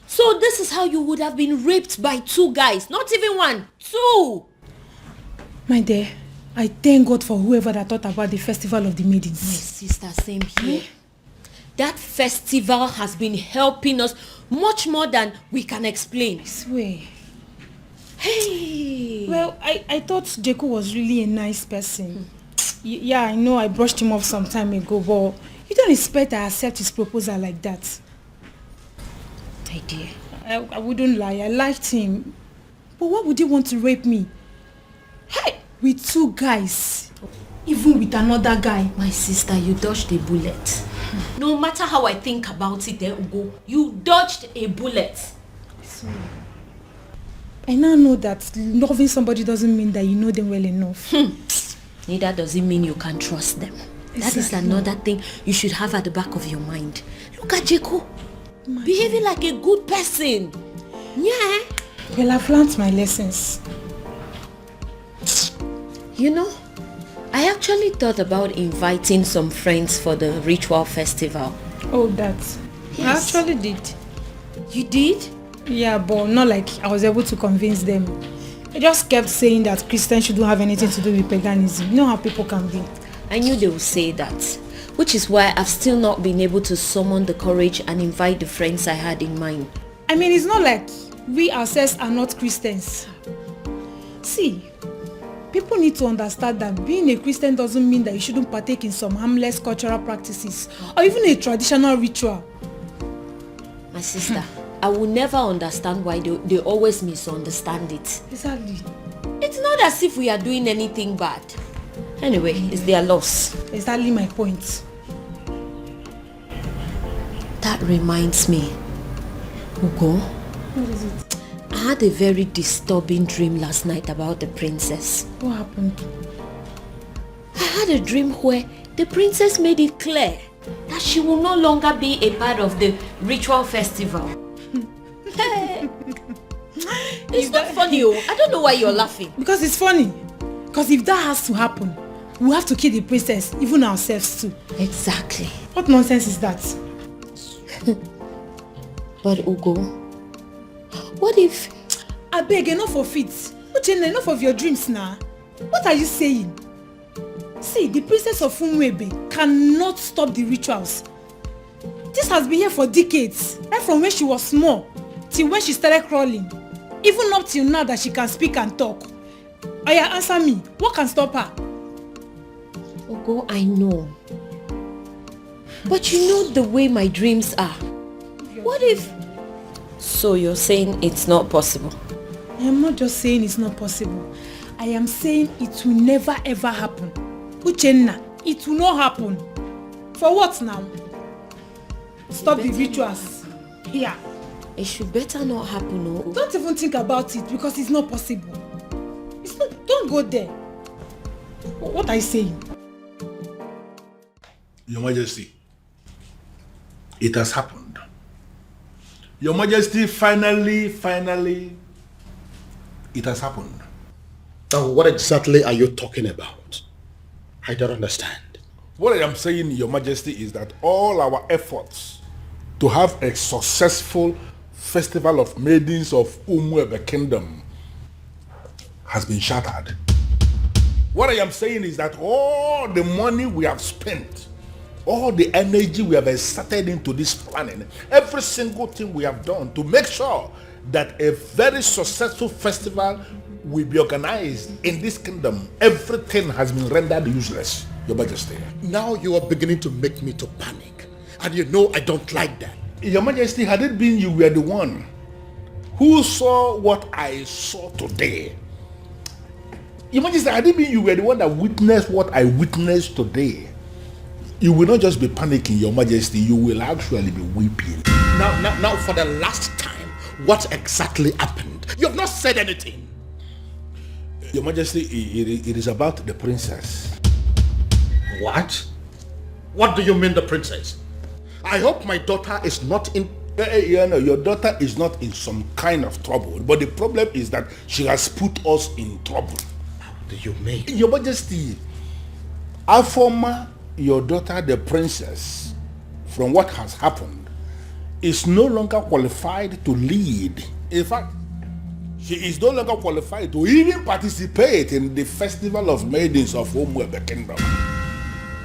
so this is how you would have been raped by 2 guys, not even 1, 2! My dear, I thank God for whoever that thought about the Festival of the Maidens. My sister, same here. That festival has been helping us much more than we can explain. I swear. Hey! Well, I thought Jeku was really a nice person. Yeah, I know I brushed him off some time ago, but you don't expect I accept his proposal like that. My dear. I wouldn't lie, I liked him. But why would he want to rape me? Hey! With 2 guys. Even with another guy. My sister, you dodged a bullet. No matter how I think about it, Ugo, you dodged a bullet. I now know that loving somebody doesn't mean that you know them well enough. Neither does it mean you can trust them. That is another thing you should have at the back of your mind. Look at Jeku. Behaving like a good person. Yeah. Well, I've learned my lessons. You know, I actually thought about inviting some friends for the ritual festival. Oh, that. Yes. I actually did. You did? Yeah, but not like I was able to convince them. I just kept saying that Christians shouldn't have anything to do with paganism. You know how people can be. I knew they would say that, which is why I've still not been able to summon the courage and invite the friends I had in mind. I mean, it's not like we ourselves are not Christians. See, People need to understand that being a Christian doesn't mean that you shouldn't partake in some harmless cultural practices or even a traditional ritual. My sister, I will never understand why they always misunderstand it. Exactly. It's not as if we are doing anything bad. Anyway, it's their loss. Exactly my point. That reminds me. Ugo? What is it? I had a very disturbing dream last night about the princess. What happened? I had a dream where the princess made it clear that she will no longer be a part of the ritual festival. It's not funny, oh. I don't know why you're laughing. Because it's funny. Because if that has to happen, we have to kill the princess, even ourselves too. Exactly. What nonsense is that? But Ugo, what if... I beg, enough of it. Uchenna, enough of your dreams now. What are you saying? See, the princess of Umwebe cannot stop the rituals. This has been here for decades, right from when she was small till when she started crawling. Even up till now that she can speak and talk. Aya, answer me. What can stop her? Ugo, I know. But you know the way my dreams are. What if... So you're saying it's not possible? I am not just saying it's not possible. I am saying it will never ever happen. Uchenna, it will not happen. For what now? Stop the rituals. Here. It should better not happen, no? Don't even think about it because it's not possible. It's not, don't go there. What are you saying? Your Majesty, it has happened. Your Majesty, finally, it has happened. Now, what exactly are you talking about? I don't understand. What I am saying, Your Majesty, is that all our efforts to have a successful festival of maidens of Umwebe Kingdom has been shattered. What I am saying is that all the money we have spent, all the energy we have exerted into this planning, every single thing we have done to make sure that a very successful festival will be organized in this kingdom, everything has been rendered useless, Your Majesty. Now you are beginning to make me to panic. And you know I don't like that. Your Majesty, had it been you were the one who saw what I saw today, Your Majesty, had it been you were the one that witnessed what I witnessed today, you will not just be panicking, Your Majesty, you will actually be weeping. Now, for the last time, what exactly happened? You have not said anything. Your Majesty, it is about the princess. What? What do you mean, the princess? I hope my daughter is not in... Your daughter is not in some kind of trouble, but the problem is that she has put us in trouble. How do you mean? Your Majesty, Afoma, your daughter, the princess, from what has happened, is no longer qualified to lead. In fact, she is no longer qualified to even participate in the festival of maidens of Umwebe Kingdom.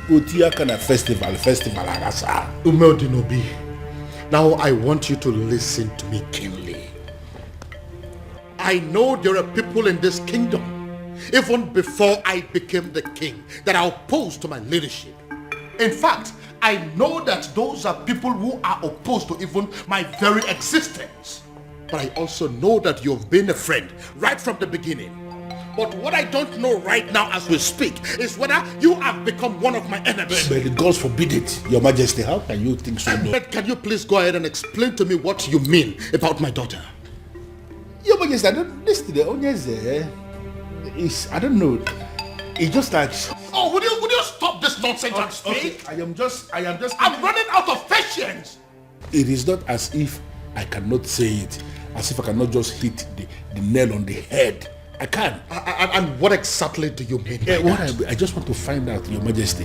Utiakana festival agasa. Umeodinobi, now I want you to listen to me keenly. I know there are people in this kingdom, even before I became the king, that are opposed to my leadership. In fact, I know that those are people who are opposed to even my very existence. But I also know that you've been a friend right from the beginning. But what I don't know right now as we speak is whether you have become one of my enemies. But the gods forbid it, Your Majesty. How can you think so? But can you please go ahead and explain to me what you mean about my daughter? Your Majesty, I don't listen. The onions is, I don't know. It's just like... Oh, would you stop this nonsense and speak? Okay. I am just... I'm running out of patience. It is not as if I cannot say it, as if I cannot just hit the nail on the head. I can. And what exactly do you mean? I just want to find out, Your Majesty,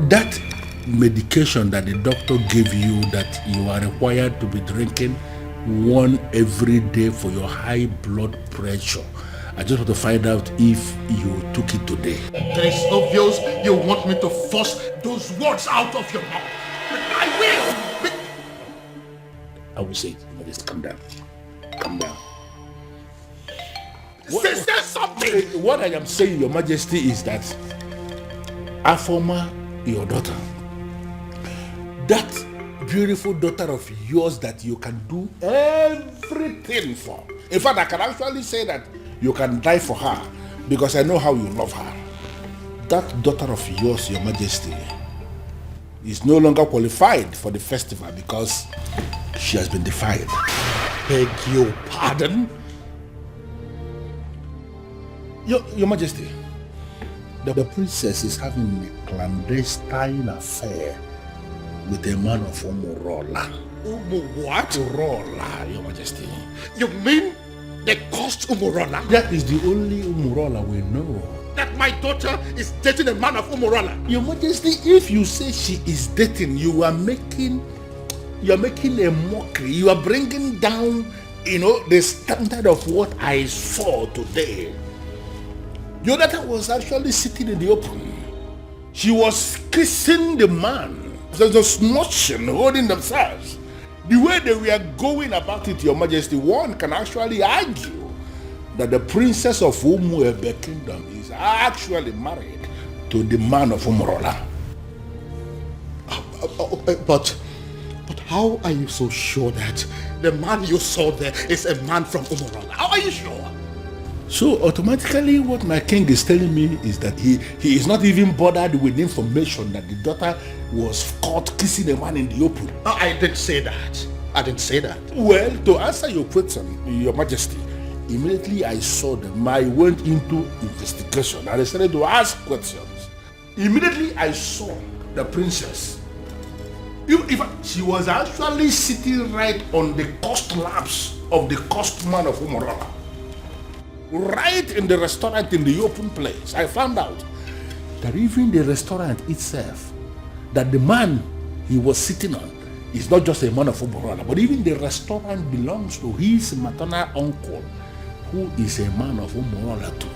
that medication that the doctor gave you that you are required to be drinking one every day for your high blood pressure, I just want to find out if you took it today. It is obvious you want me to force those words out of your mouth. I will. I will say it. Just calm down. Calm down. Say something! What I am saying, Your Majesty, is that Afoma, your daughter, that beautiful daughter of yours that you can do everything for. In fact, I can actually say that you can die for her because I know how you love her. That daughter of yours, Your Majesty, is no longer qualified for the festival because she has been defied. Beg your pardon? Your Majesty, the princess is having a clandestine affair with a man of Umurola. What? Umurola, Your Majesty. You mean they caused Umurola? That is the only Umurola we know. That my daughter is dating a man of Umurola? Your Majesty, if you say she is dating, you are making a mockery. You are bringing down, the standard of what I saw today. Your daughter was actually sitting in the open. She was kissing the man. There's a smooching, holding themselves. The way they were going about it, Your Majesty, one can actually argue that the princess of Umuebe Kingdom is actually married to the man of Umurola. But how are you so sure that the man you saw there is a man from Umurola? How are you sure? So automatically what my king is telling me is that he is not even bothered with the information that the daughter was caught kissing a man in the open. I didn't say that. I didn't say that. Well, to answer your question, Your Majesty, immediately I saw them, I went into investigation and I started to ask questions. Immediately I saw the princess. She was actually sitting right on the cost laps of the cost man of Umurola. Right in the restaurant in the open place, I found out that even the restaurant itself, that the man he was sitting on is not just a man of Umurola, but even the restaurant belongs to his maternal uncle, who is a man of Umurola too.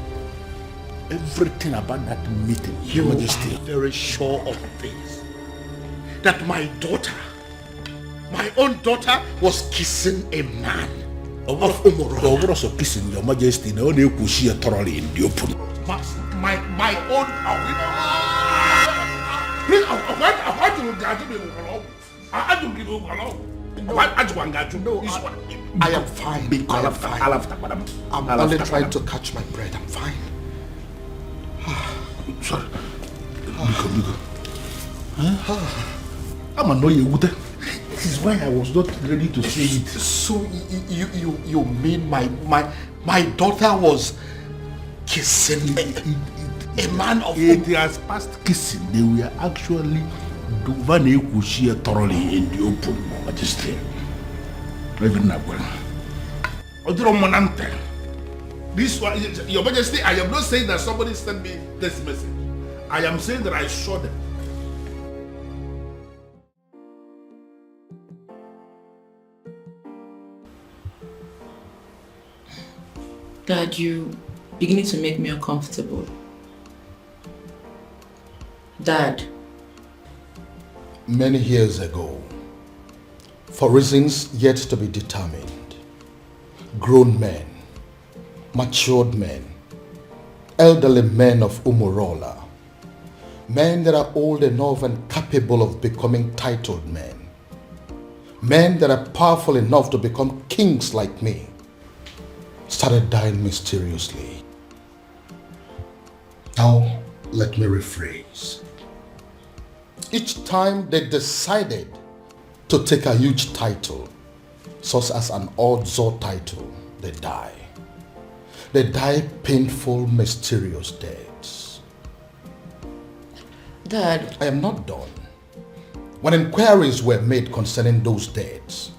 Everything about that meeting, Your Majesty. Are very sure of this? That my daughter, my own daughter, was kissing a man of Umurola. Over us kissing, Your Majesty, no one could see thoroughly in the open. My own. Please, I am fine. I'm only trying to catch my breath. I'm fine. Sorry. I'm annoyed. This is why I was not ready to say it. So you mean my daughter was kissing a man of... It has passed kissing. They were actually doing thoroughly in the open, Majesty. This one, Your Majesty, I am not saying that somebody sent me this message. I am saying that I saw them. Dad, you beginning to make me uncomfortable. Dad. Many years ago, for reasons yet to be determined, grown men, matured men, elderly men of Umurola, men that are old enough and capable of becoming titled men, men that are powerful enough to become kings like me, started dying mysteriously. Now, let me rephrase. Each time they decided to take a huge title, such as an Odzo title, they die. They die painful, mysterious deaths. Dad. I am not done. When inquiries were made concerning those deaths,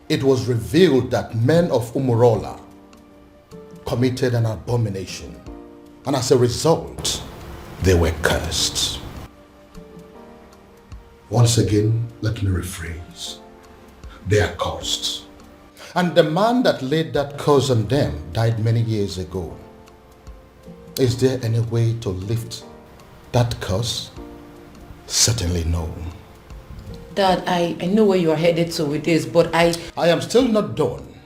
it was revealed that men of Umurola committed an abomination, and as a result, they were cursed. Once again, let me rephrase. They are cursed. And the man that laid that curse on them died many years ago. Is there any way to lift that curse? Certainly no. Dad, I know where you are headed to with this, but I am still not done.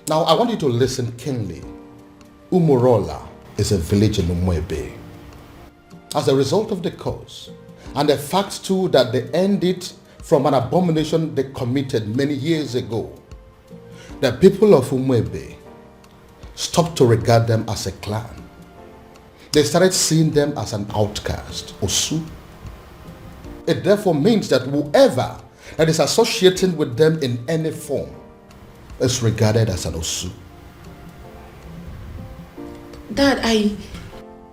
Now, I want you to listen keenly. Umurola is a village in Umwebe. As a result of the cause, and the fact too that they ended from an abomination they committed many years ago, the people of Umwebe stopped to regard them as a clan. They started seeing them as an outcast, Osu. It therefore means that whoever that is associating with them in any form is regarded as an Osu. Dad,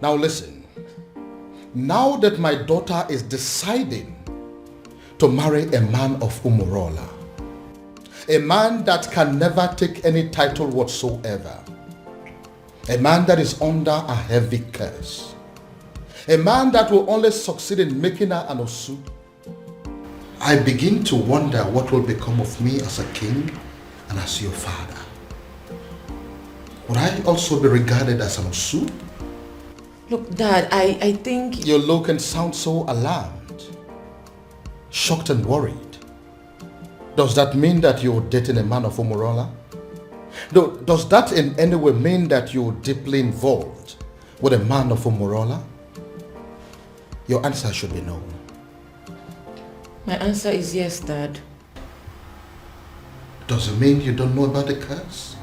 Now listen. Now that my daughter is deciding to marry a man of Umurola, a man that can never take any title whatsoever, a man that is under a heavy curse, a man that will only succeed in making her an Osu, I begin to wonder what will become of me as a king and as your father. Would I also be regarded as an Osu? look, Dad, I think... You look and sound so alarmed, shocked and worried. Does that mean that you're dating a man of Umurola? Does that in any way mean that you're deeply involved with a man of Umurola? Your answer should be no. My answer is yes, Dad. Does it mean you don't know about the curse?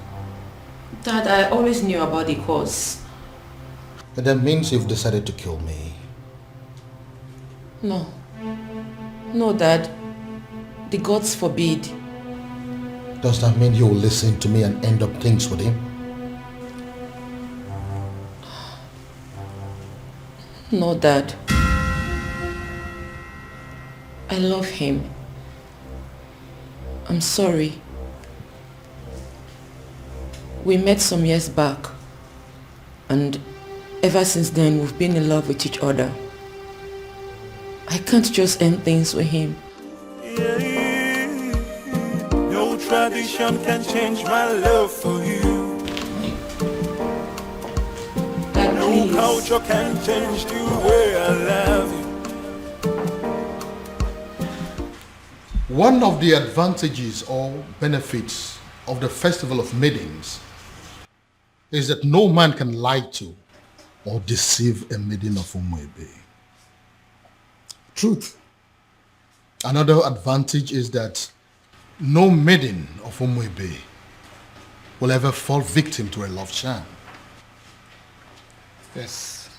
Dad, I always knew about the cause. That means you've decided to kill me. No. No, Dad. The gods forbid. Does that mean you'll listen to me and end up things with him? No, Dad. I love him. I'm sorry. We met some years back, and ever since then we've been in love with each other. I can't just end things with him. No tradition can change my love for you. No culture can change the way I love you. One of the advantages or benefits of the Festival of Maidens is that no man can lie to or deceive a maiden of Umwebe. Truth. Another advantage is that no maiden of Umwebe will ever fall victim to a love charm. Yes,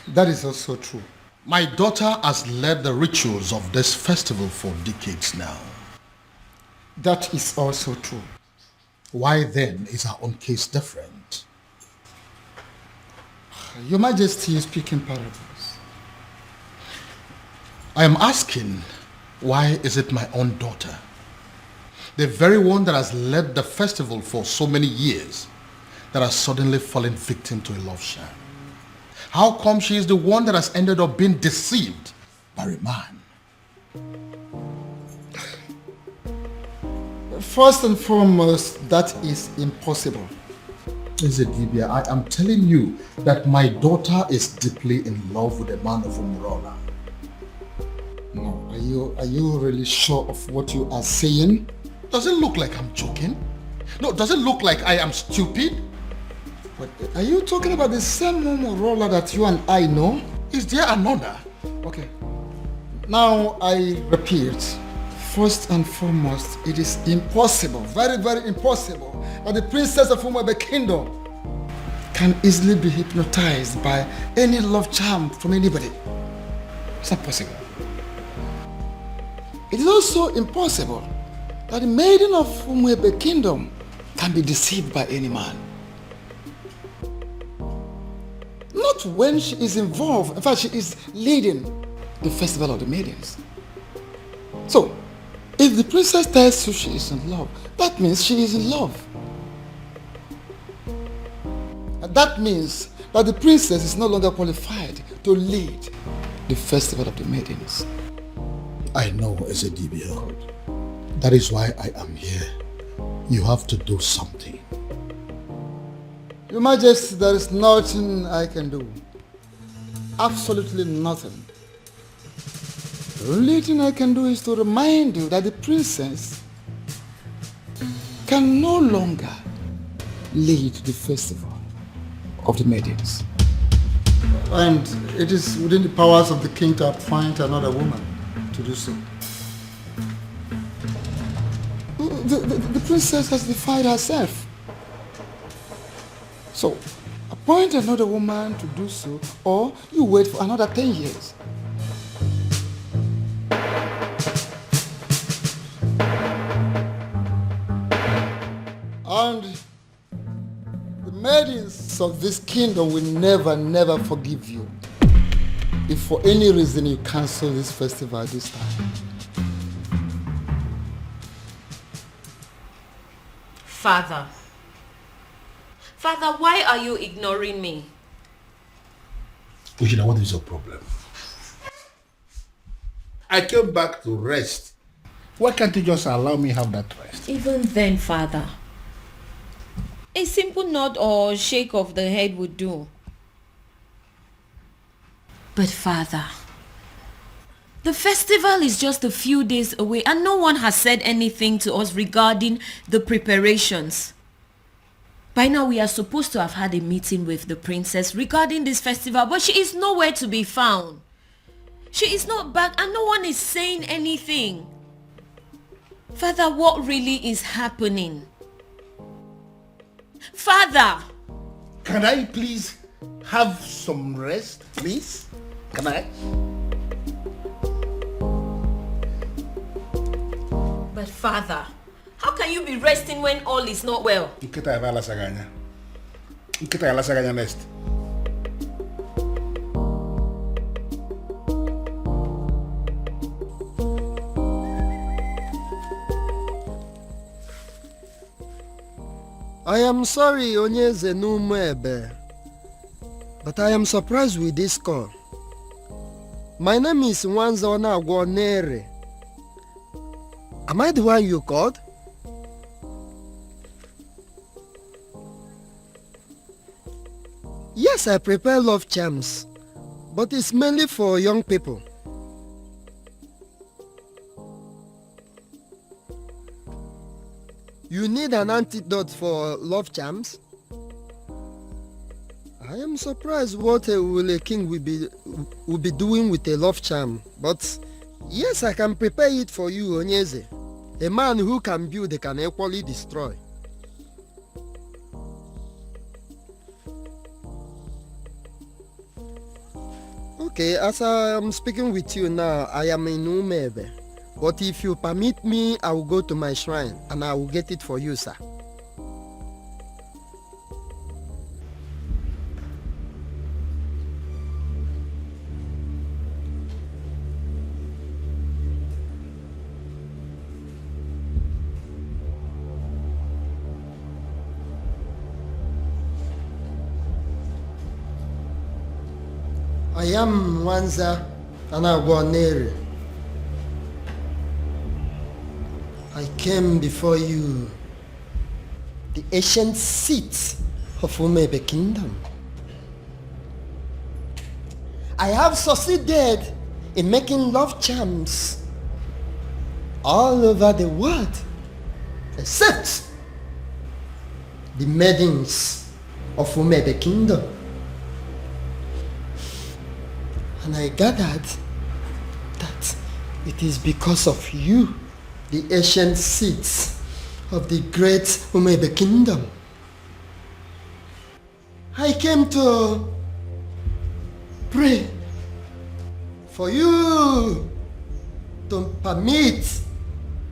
that is also true. My daughter has led the rituals of this festival for decades now. That is also true. Why then is our own case different? Your Majesty is speaking parables. I am asking, why is it my own daughter, the very one that has led the festival for so many years, that has suddenly fallen victim to a love charm? How come she is the one that has ended up being deceived by a man? First and foremost, that is impossible. Ezedibia, I am telling you that my daughter is deeply in love with a man of Umurola. No, are you really sure of what you are saying? Does it look like I'm joking? No, does it look like I am stupid? But are you talking about the same Umurola that you and I know? Is there another? Okay. Now I repeat, first and foremost, it is impossible, very, very impossible, that the princess of Umwebe Kingdom can easily be hypnotized by any love charm from anybody. It's not possible. It is also impossible that the maiden of Umwebe Kingdom can be deceived by any man. Not when she is involved, in fact she is leading the festival of the maidens. So, if the princess tells you she is in love, that means she is in love. And that means that the princess is no longer qualified to lead the festival of the maidens. I know, Ezedibia. That is why I am here. You have to do something. Your Majesty, there is nothing I can do. Absolutely nothing. The only thing I can do is to remind you that the princess can no longer lead the festival. of the maidens. And it is within the powers of the king to appoint another woman to do so. The princess has defied herself. So, appoint another woman to do so, or you wait for another 10 years. And the maidens of this kingdom will never forgive you if for any reason you cancel this festival this time. Father, why are you ignoring me? Ushina, what is your problem? I came back to rest. Why can't you just allow me have that rest? Even then, Father, a simple nod or shake of the head would do. But Father, the festival is just a few days away and no one has said anything to us regarding the preparations. By now we are supposed to have had a meeting with the princess regarding this festival, but she is nowhere to be found. She is not back and no one is saying anything. Father, what really is happening? Father! Can I please have some rest, please? Can I? But Father, how can you be resting when all is not well? Nkita ya lasaganya. Nkita ya lasaganya next. I am sorry, Onyeze Numebe, but I am surprised with this call. My name is Wanzona Gwonere. Am I the one you called? Yes, I prepare love charms, but it's mainly for young people. You need an antidote for love charms? I am surprised what a king will be doing with a love charm, but yes, I can prepare it for you, Onyeze. A man who can build can equally destroy. Okay, as I am speaking with you now, I am in Umebe. But if you permit me, I will go to my shrine and I will get it for you, sir. I am Wanza Anagwanere. I came before you, the ancient seat of Umebe Kingdom. I have succeeded in making love charms all over the world, except the maidens of Umebe Kingdom. And I gathered that it is because of you, the ancient seats of the great Umebe Kingdom. I came to pray for you to permit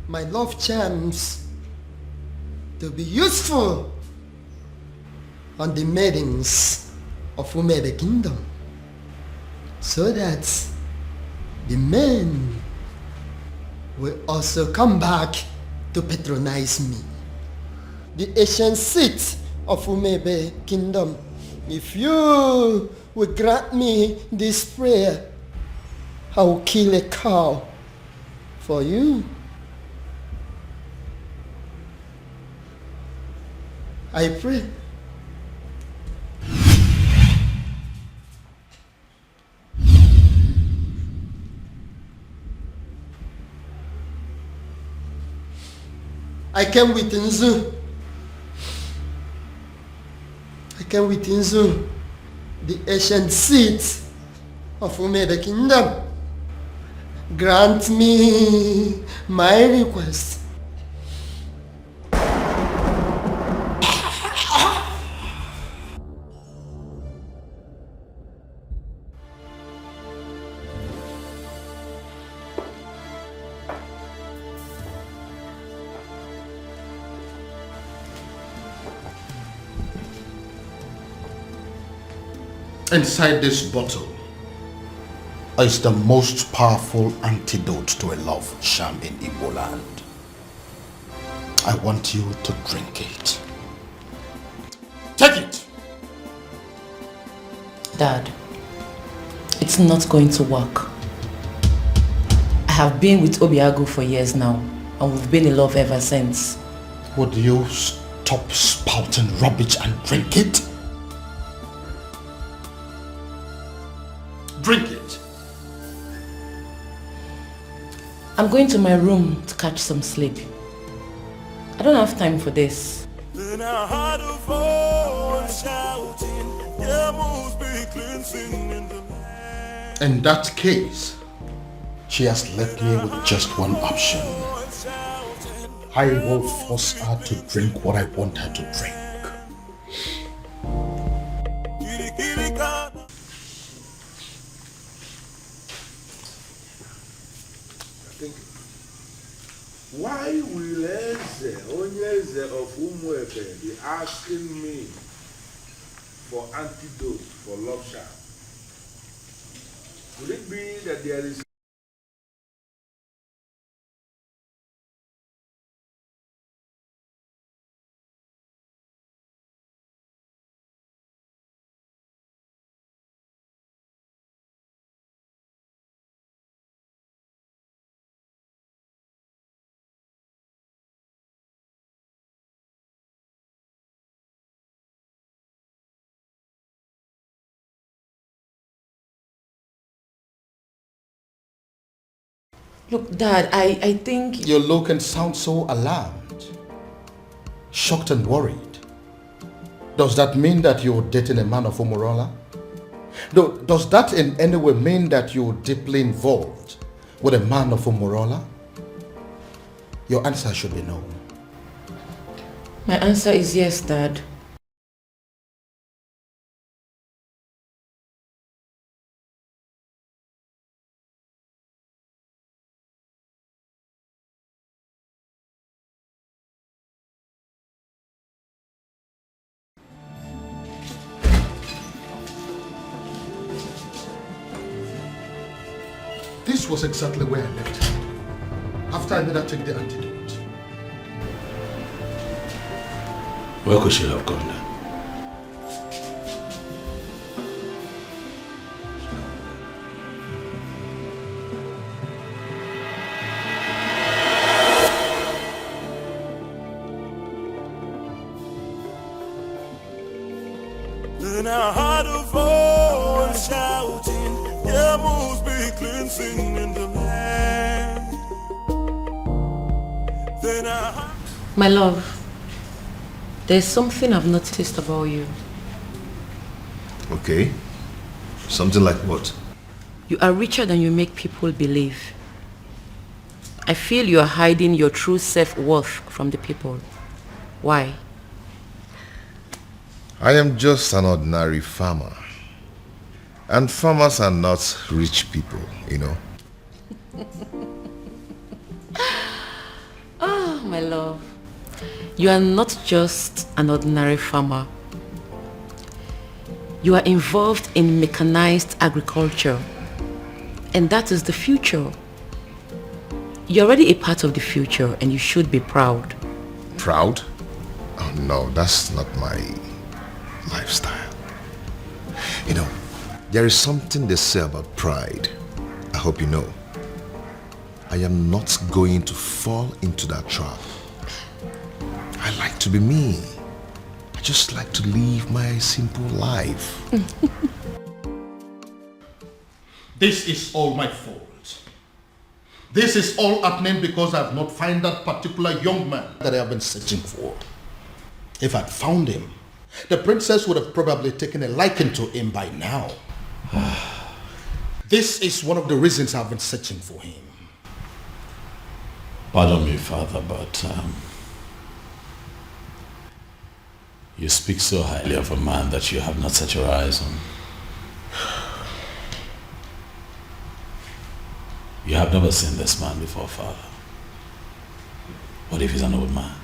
my love charms to be useful on the maidens of Umebe Kingdom, so that the men will also come back to patronize me. The ancient seat of Umebe Kingdom, if you will grant me this prayer, I will kill a cow for you. I pray. I came with Nzu. I came with Inzu, the ancient seat of Umebe Kingdom. Grant me my request. Inside this bottle is the most powerful antidote to a love sham in Igbo land. I want you to drink it. Take it! Dad, it's not going to work. I have been with Obiago for years now, and we've been in love ever since. Would you stop spouting rubbish and drink it? Drink it. I'm going to my room to catch some sleep. I don't have time for this. Then I heard a voice shouting, there must be cleansing in the land. In that case, she has left me with just one option. I will force her to drink what I want her to drink. Why will Eze, Onyeze of Umuebe, be asking me for antidote for love sham? Could it be that there is Look, Dad, I think... You look and sound so alarmed, shocked and worried. Does that mean that you're dating a man of Umurola? Does that in any way mean that you're deeply involved with a man of Umurola? Your answer should be no. My answer is yes, Dad. This was exactly where I left her, after I made her take the antidote. Where could she have gone then? Then I heard a voice shouting, there must be cleansing in the land. Then I heard... My love, there's something I've noticed about you. Okay. Something like what? You are richer than you make people believe. I feel you are hiding your true self-worth from the people. Why? I am just an ordinary farmer. And farmers are not rich people, you know. Oh, my love. You are not just an ordinary farmer. You are involved in mechanized agriculture. And that is the future. You're already a part of the future and you should be proud. Proud? Oh no, that's not my lifestyle. You know, there is something they say about pride. I hope you know. I am not going to fall into that trap. I like to be me. I just like to live my simple life. This is all my fault. This is all happening because I have not found that particular young man that I have been searching for. If I'd found him, the princess would have probably taken a liking to him by now. This is one of the reasons I've been searching for him. Pardon me, Father, but you speak so highly of a man that you have not set your eyes on. You have never seen this man before, Father. What if he's an old man?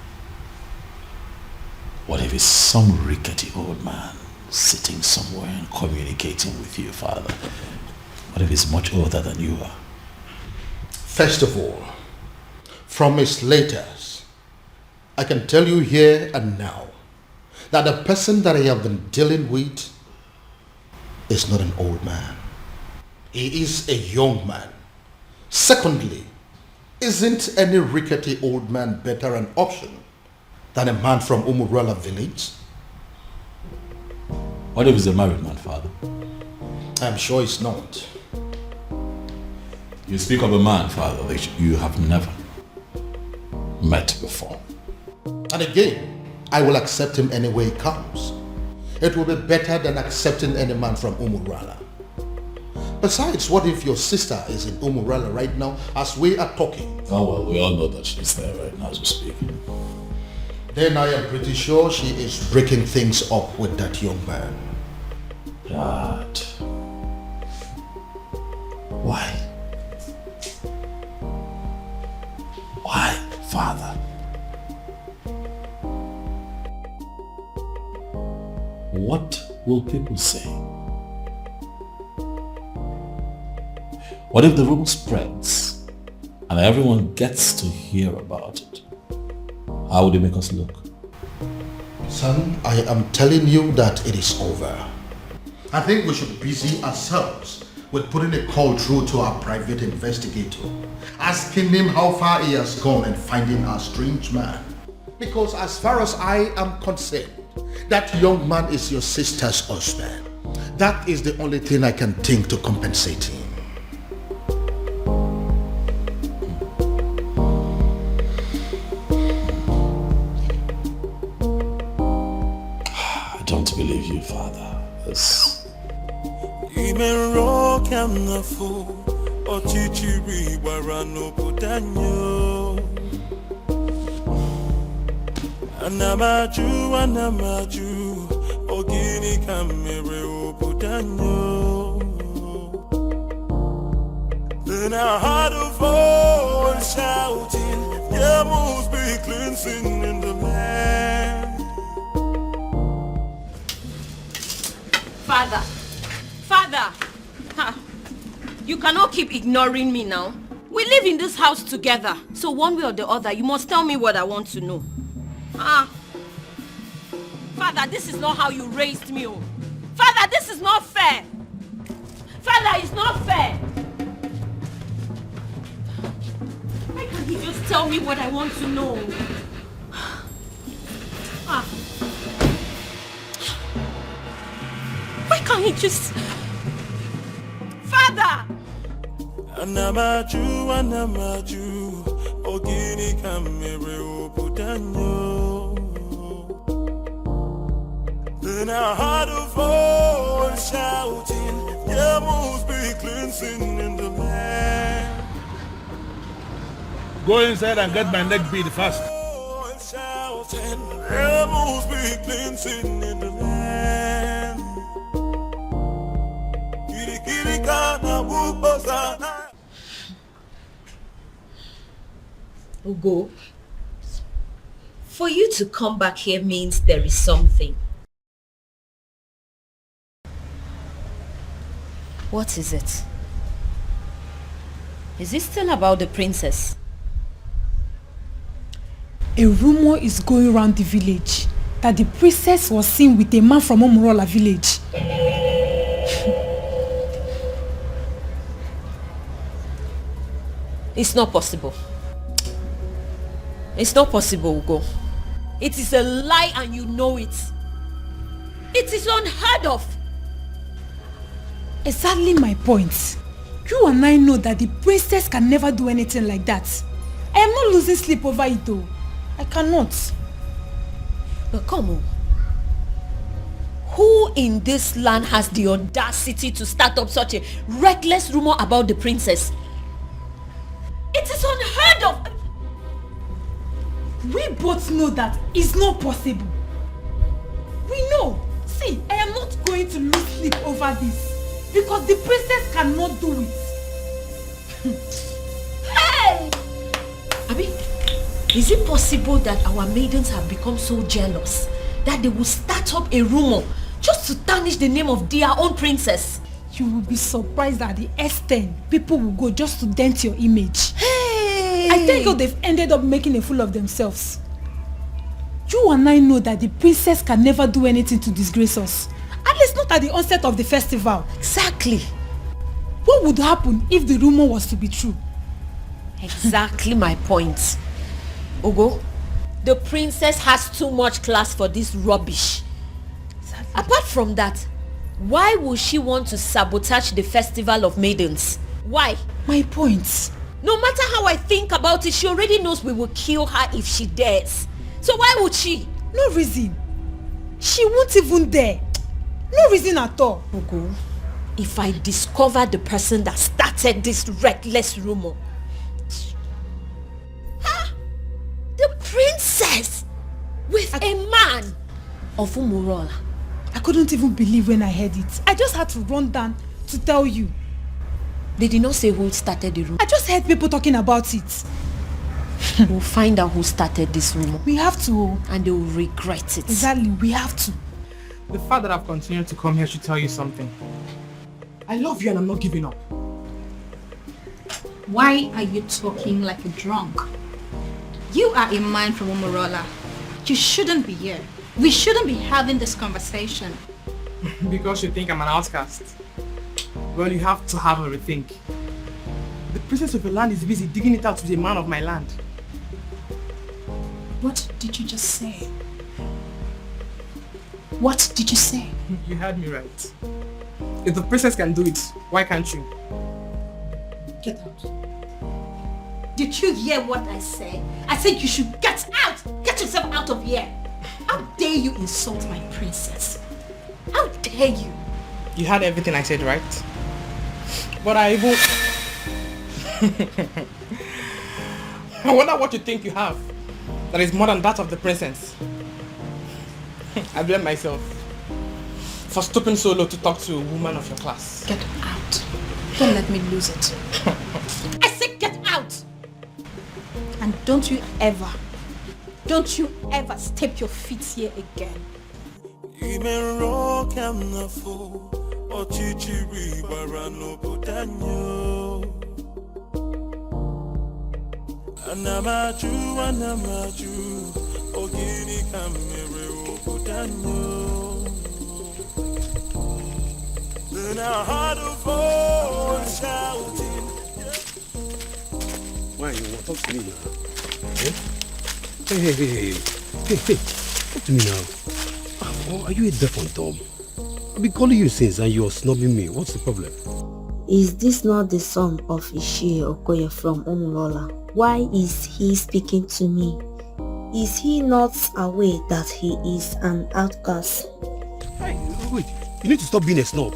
What if he's some rickety old man sitting somewhere and communicating with you, Father? What if he's much older than you are? First of all, from his letters, I can tell you here and now that the person that I have been dealing with is not an old man. He is a young man. Secondly, isn't any rickety old man better an option than a man from Umurola village? What if he's a married man, Father? I'm sure he's not. You speak of a man, Father, that you have never met before. And again, I will accept him any way he comes. It will be better than accepting any man from Umurola. Besides, what if your sister is in Umurola right now as we are talking? Oh well, we all know that she's there right now as we speak. Then I am pretty sure she is breaking things up with that young man. Dad. Why? Why, Father? What will people say? What if the rumor spreads and everyone gets to hear about it? How would it make us look? Son, I am telling you that it is over. I think we should busy ourselves with putting a call through to our private investigator, asking him how far he has gone in finding our strange man. Because as far as I am concerned, that young man is your sister's husband. That is the only thing I can think to compensate him. I don't believe you, Father. Anamaju, ogini kamere obudanyo. Then I heard a voice shouting, there must be cleansing in the land. Father, you cannot keep ignoring me now. We live in this house together, so one way or the other, you must tell me what I want to know. Father, this is not how you raised me. Oh. Father, this is not fair. Father, it's not fair. Why can't he just tell me what I want to know? Why can't he just... Father! Anamaju, ogini kamere obudanyo. Then I heard a voice shouting, there must be cleansing in the land. Go inside and get my neck beat fast. Shouting, there must be cleansing in the land. Ugo, for you to come back here means there is something. What is it? Is it still about the princess? A rumor is going around the village that the princess was seen with a man from Umurola village. It's not possible. It's not possible, Ugo. It is a lie and you know it. It is unheard of. Exactly my point. You and I know that the princess can never do anything like that. I am not losing sleep over it though. I cannot. But come on. Who in this land has the audacity to start up such a reckless rumor about the princess? It is unheard of. We both know that it's not possible. We know. See, I am not going to lose sleep over this because the princess cannot do it. Hey! Abi, is it possible that our maidens have become so jealous that they will start up a rumor just to tarnish the name of their own princess? You will be surprised at the extent people will go just to dent your image. Hey! I tell you, they've ended up making a fool of themselves. You and I know that the princess can never do anything to disgrace us. At least not at the onset of the festival. Exactly. What would happen if the rumor was to be true? Exactly my point. Ogo, the princess has too much class for this rubbish. Exactly. Apart from that, why would she want to sabotage the festival of maidens? Why? My point. No matter how I think about it, she already knows we will kill her if she dares. So why would she? No reason. She won't even dare. No reason at all. Ogo, if I discover the person that started this reckless rumor, the princess with a man of Umurola. I couldn't even believe when I heard it. I just had to run down to tell you. They did not say who started the rumor. I just heard people talking about it. We'll find out who started this rumor. We have to. And they will regret it. Exactly, we have to. The fact that I've continued to come here should tell you something. I love you and I'm not giving up. Why are you talking like a drunk? You are a man from Umurola. You shouldn't be here. We shouldn't be having this conversation. Because you think I'm an outcast. Well, you have to have a rethink. The princess of your land is busy digging it out with a man of my land. What did you just say? What did you say? You heard me right. If the princess can do it, why can't you? Get out. Did you hear what I said? I said you should get out! Get yourself out of here! How dare you insult my princess? How dare you? You heard everything I said, right? But I even... I wonder what you think you have that is more than that of the princess. I blame myself for stooping so low to talk to a woman of your class. Get out. Don't let me lose it. I said get out! And don't you ever step your feet here again. Anamaju, ogini kamere obudanyo. Then I heard a voice shouting. Why you want to talk to me now? Hey, talk to me now. Oh, are you a deaf and dumb? I've been calling you since and you're snubbing me. What's the problem? Is this not the son of Ishie Okoye from Umurola? Why is he speaking to me? Is he not aware that he is an outcast? Hey, wait, you need to stop being a snob.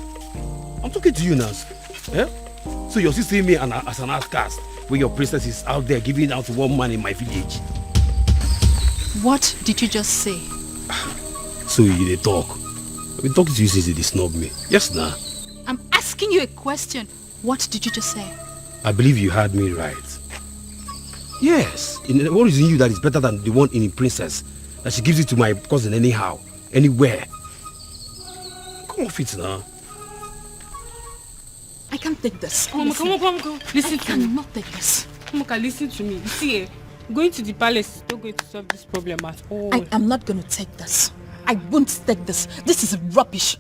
I'm talking to you now. Eh? So you're still seeing me as an outcast when your princess is out there giving out to one man in my village. What did you just say? So you dey talk. I've been talking to you since you snub me. Yes, nah. I'm asking you a question. What did you just say? I believe you heard me right. Yes. What is in you that is better than the one in the princess? That she gives it to my cousin anyhow, anywhere. Come off it now. I can't take this. Mama, come on. Listen to me. I cannot take this. Mama, listen to me. You see, going to the palace is not going to solve this problem at all. I am not going to take this. I won't take this. This is rubbish.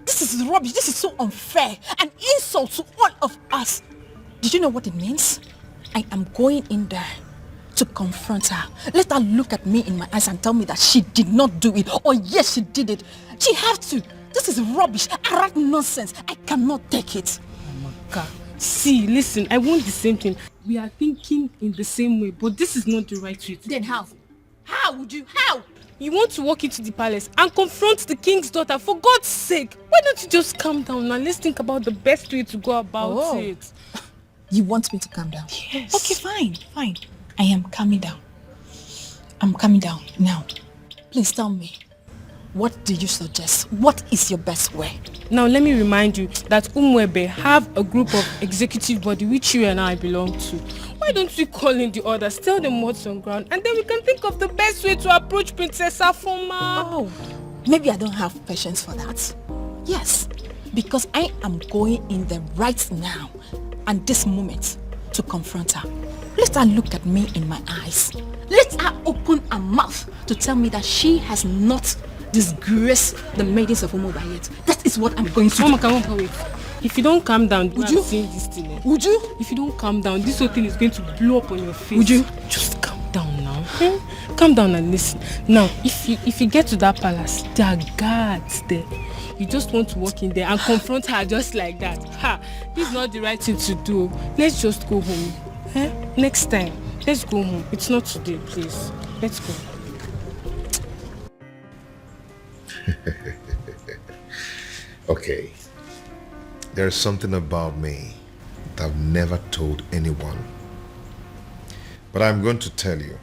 This is rubbish. This is so unfair. An insult to all of us. Did you know what it means? I am going in there to confront her. Let her look at me in my eyes and tell me that she did not do it. Or yes, she did it. She have to. This is rubbish. Arrant nonsense. I cannot take it. Amaka, see, listen, I want the same thing. We are thinking in the same way, but this is not the right way. Then how? How would you? How? You want to walk into the palace and confront the king's daughter, for God's sake. Why don't you just calm down and let's think about the best way to go about it. You want me to calm down? Yes. Okay, fine. I am calming down. I'm calming down now. Please tell me, what do you suggest? What is your best way? Now let me remind you that Umwebe have a group of executive body which you and I belong to. Why don't we call in the others, tell them what's on ground, and then we can think of the best way to approach Princess Afoma. Oh, maybe I don't have patience for that. Yes, because I am going in there right now and this moment to confront her. Let her look at me in my eyes. Let her open her mouth to tell me that she has not disgraced the maidens of Umuoba yet. That is what I'm going to do. Mama, wait. If you don't calm down, would you? This thing, would you? If you don't calm down, this whole thing is going to blow up on your face. Would you? Just calm down now. Calm down and listen. Now, if you get to that palace, there are guards there. You just want to walk in there and confront her just like that. This is not the right thing to do. Let's just go home. Next time, let's go home. It's not today, please. Let's go. Okay. There's something about me that I've never told anyone. But I'm going to tell you.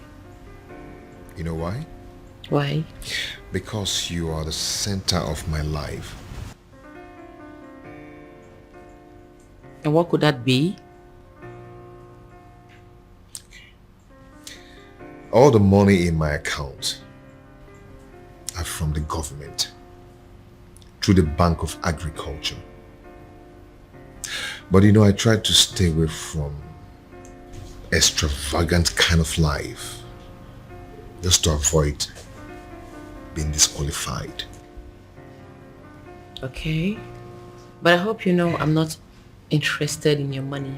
You know why? Why? Because you are the center of my life. And what could that be? All the money in my account are from the government through the Bank of Agriculture. But you know, I try to stay away from extravagant kind of life just to avoid being disqualified. Okay. But I hope you know I'm not interested in your money.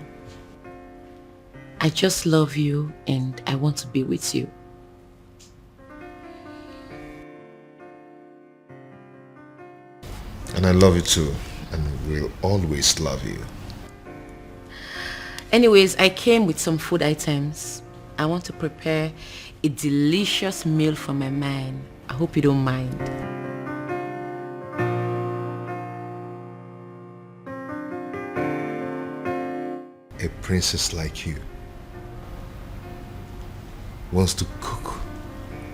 I just love you and I want to be with you. And I love you too, and will always love you. Anyways, I came with some food items. I want to prepare a delicious meal for my man. I hope you don't mind. A princess like you wants to cook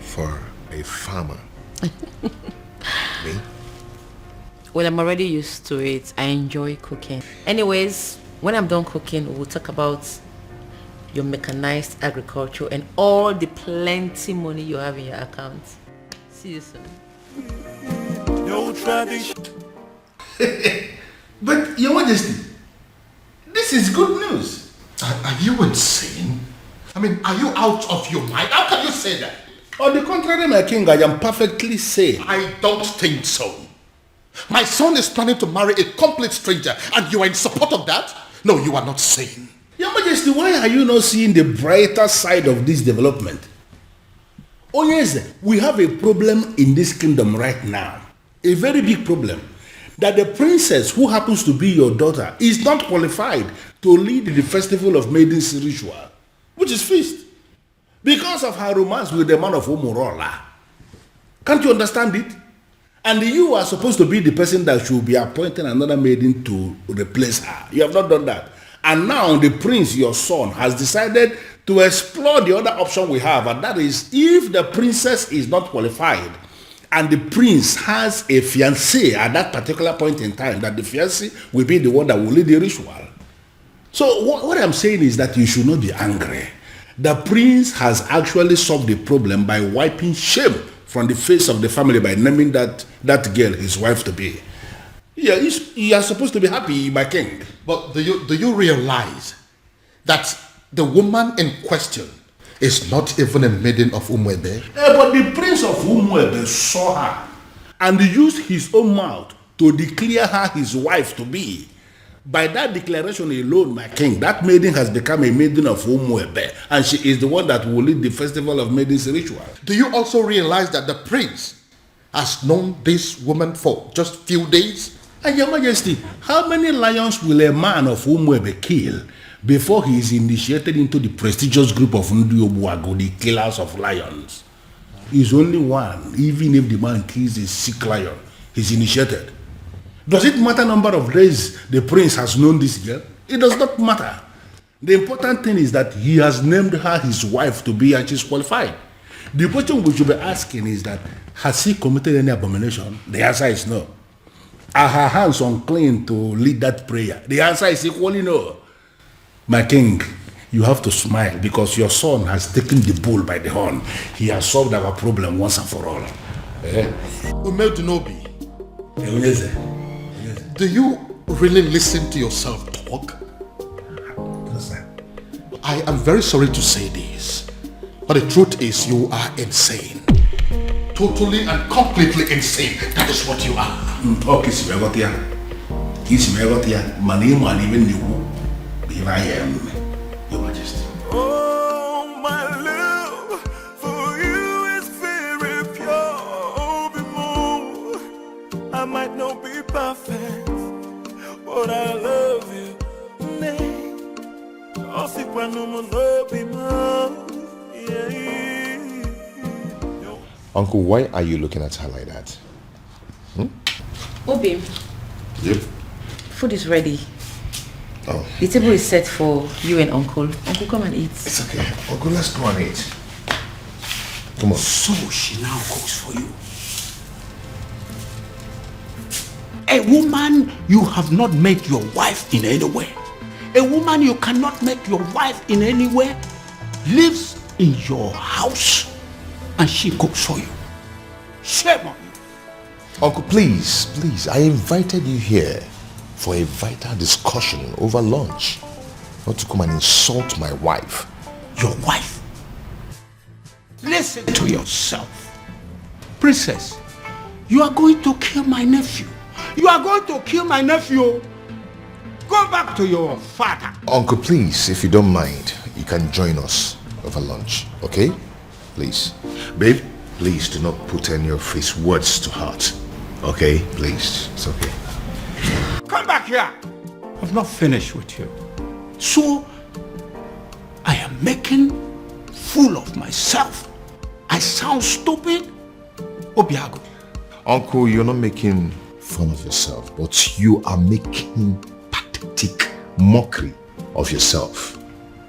for a farmer. Me? Well, I'm already used to it. I enjoy cooking. Anyways, when I'm done cooking, we'll talk about your mechanized agriculture and all the plenty money you have in your account. See you soon. No tradition. But, Your Majesty, this is good news. Are you insane? I mean, are you out of your mind? How can you say that? On the contrary, my king, I am perfectly sane. I don't think so. My son is planning to marry a complete stranger, and you are in support of that? No, you are not sane. Your Majesty, why are you not seeing the brighter side of this development? Oh yes, we have a problem in this kingdom right now. A very big problem. That the princess who happens to be your daughter is not qualified to lead the festival of maidens ritual, which is feast, because of her romance with the man of Umurola. Can't you understand it? And you are supposed to be the person that should be appointing another maiden to replace her. You have not done that. And now the prince, your son, has decided to explore the other option we have, and that is if the princess is not qualified and the prince has a fiancé at that particular point in time, that the fiancé will be the one that will lead the ritual. So what I'm saying is that you should not be angry. The prince has actually solved the problem by wiping shame from the face of the family by naming that girl his wife to be. Yeah, you are supposed to be happy, my king. But do you realize that the woman in question is not even a maiden of Umuebe? But the prince of Umuebe saw her and used his own mouth to declare her his wife to be. By that declaration alone, my king, that maiden has become a maiden of Umuebe, and she is the one that will lead the festival of maidens ritual. Do you also realize that the prince has known this woman for just few days? And Your Majesty, how many lions will a man of Umuebe kill before he is initiated into the prestigious group of Ndiobuago, the killers of lions? is only one. Even if the man kills a sick lion, he's initiated. Does it matter number of days the prince has known this girl? It does not matter. The important thing is that he has named her his wife to be and she's qualified. The question we should be asking is that, has he committed any abomination? The answer is no. Are her hands unclean to lead that prayer? The answer is equally no. My king, you have to smile because your son has taken the bull by the horn. He has solved our problem once and for all. Umedunobi, do you really listen to yourself talk? I am very sorry to say this, but the truth is you are insane. Totally and completely insane. That is what you are. Okay, I am, Your Majesty. Oh, my love for you is very pure. I might not be perfect, but I love you. Uncle, why are you looking at her like that? Obi. Yep. Food is ready. Oh. The table is set for you and Uncle. Uncle, come and eat. It's okay. Uncle, let's go and eat. Come on. So she now cooks for you. A woman you have not met your wife in any way. A woman you cannot meet your wife in any way lives in your house and she cooks for you. Shame on you. Uncle, please, I invited you here for a vital discussion over lunch, not to come and insult my wife. Your wife? Listen to yourself. Princess, you are going to kill my nephew. You are going to kill my nephew. Go back to your father. Uncle, please, if you don't mind, you can join us over lunch, okay? Please. Babe, please do not put any of his words to heart. Okay? Please. It's okay. Come back here. I've not finished with you. So, I am making fool of myself. I sound stupid? Obiago. Uncle, you're not making fun of yourself, but you are making pathetic mockery of yourself.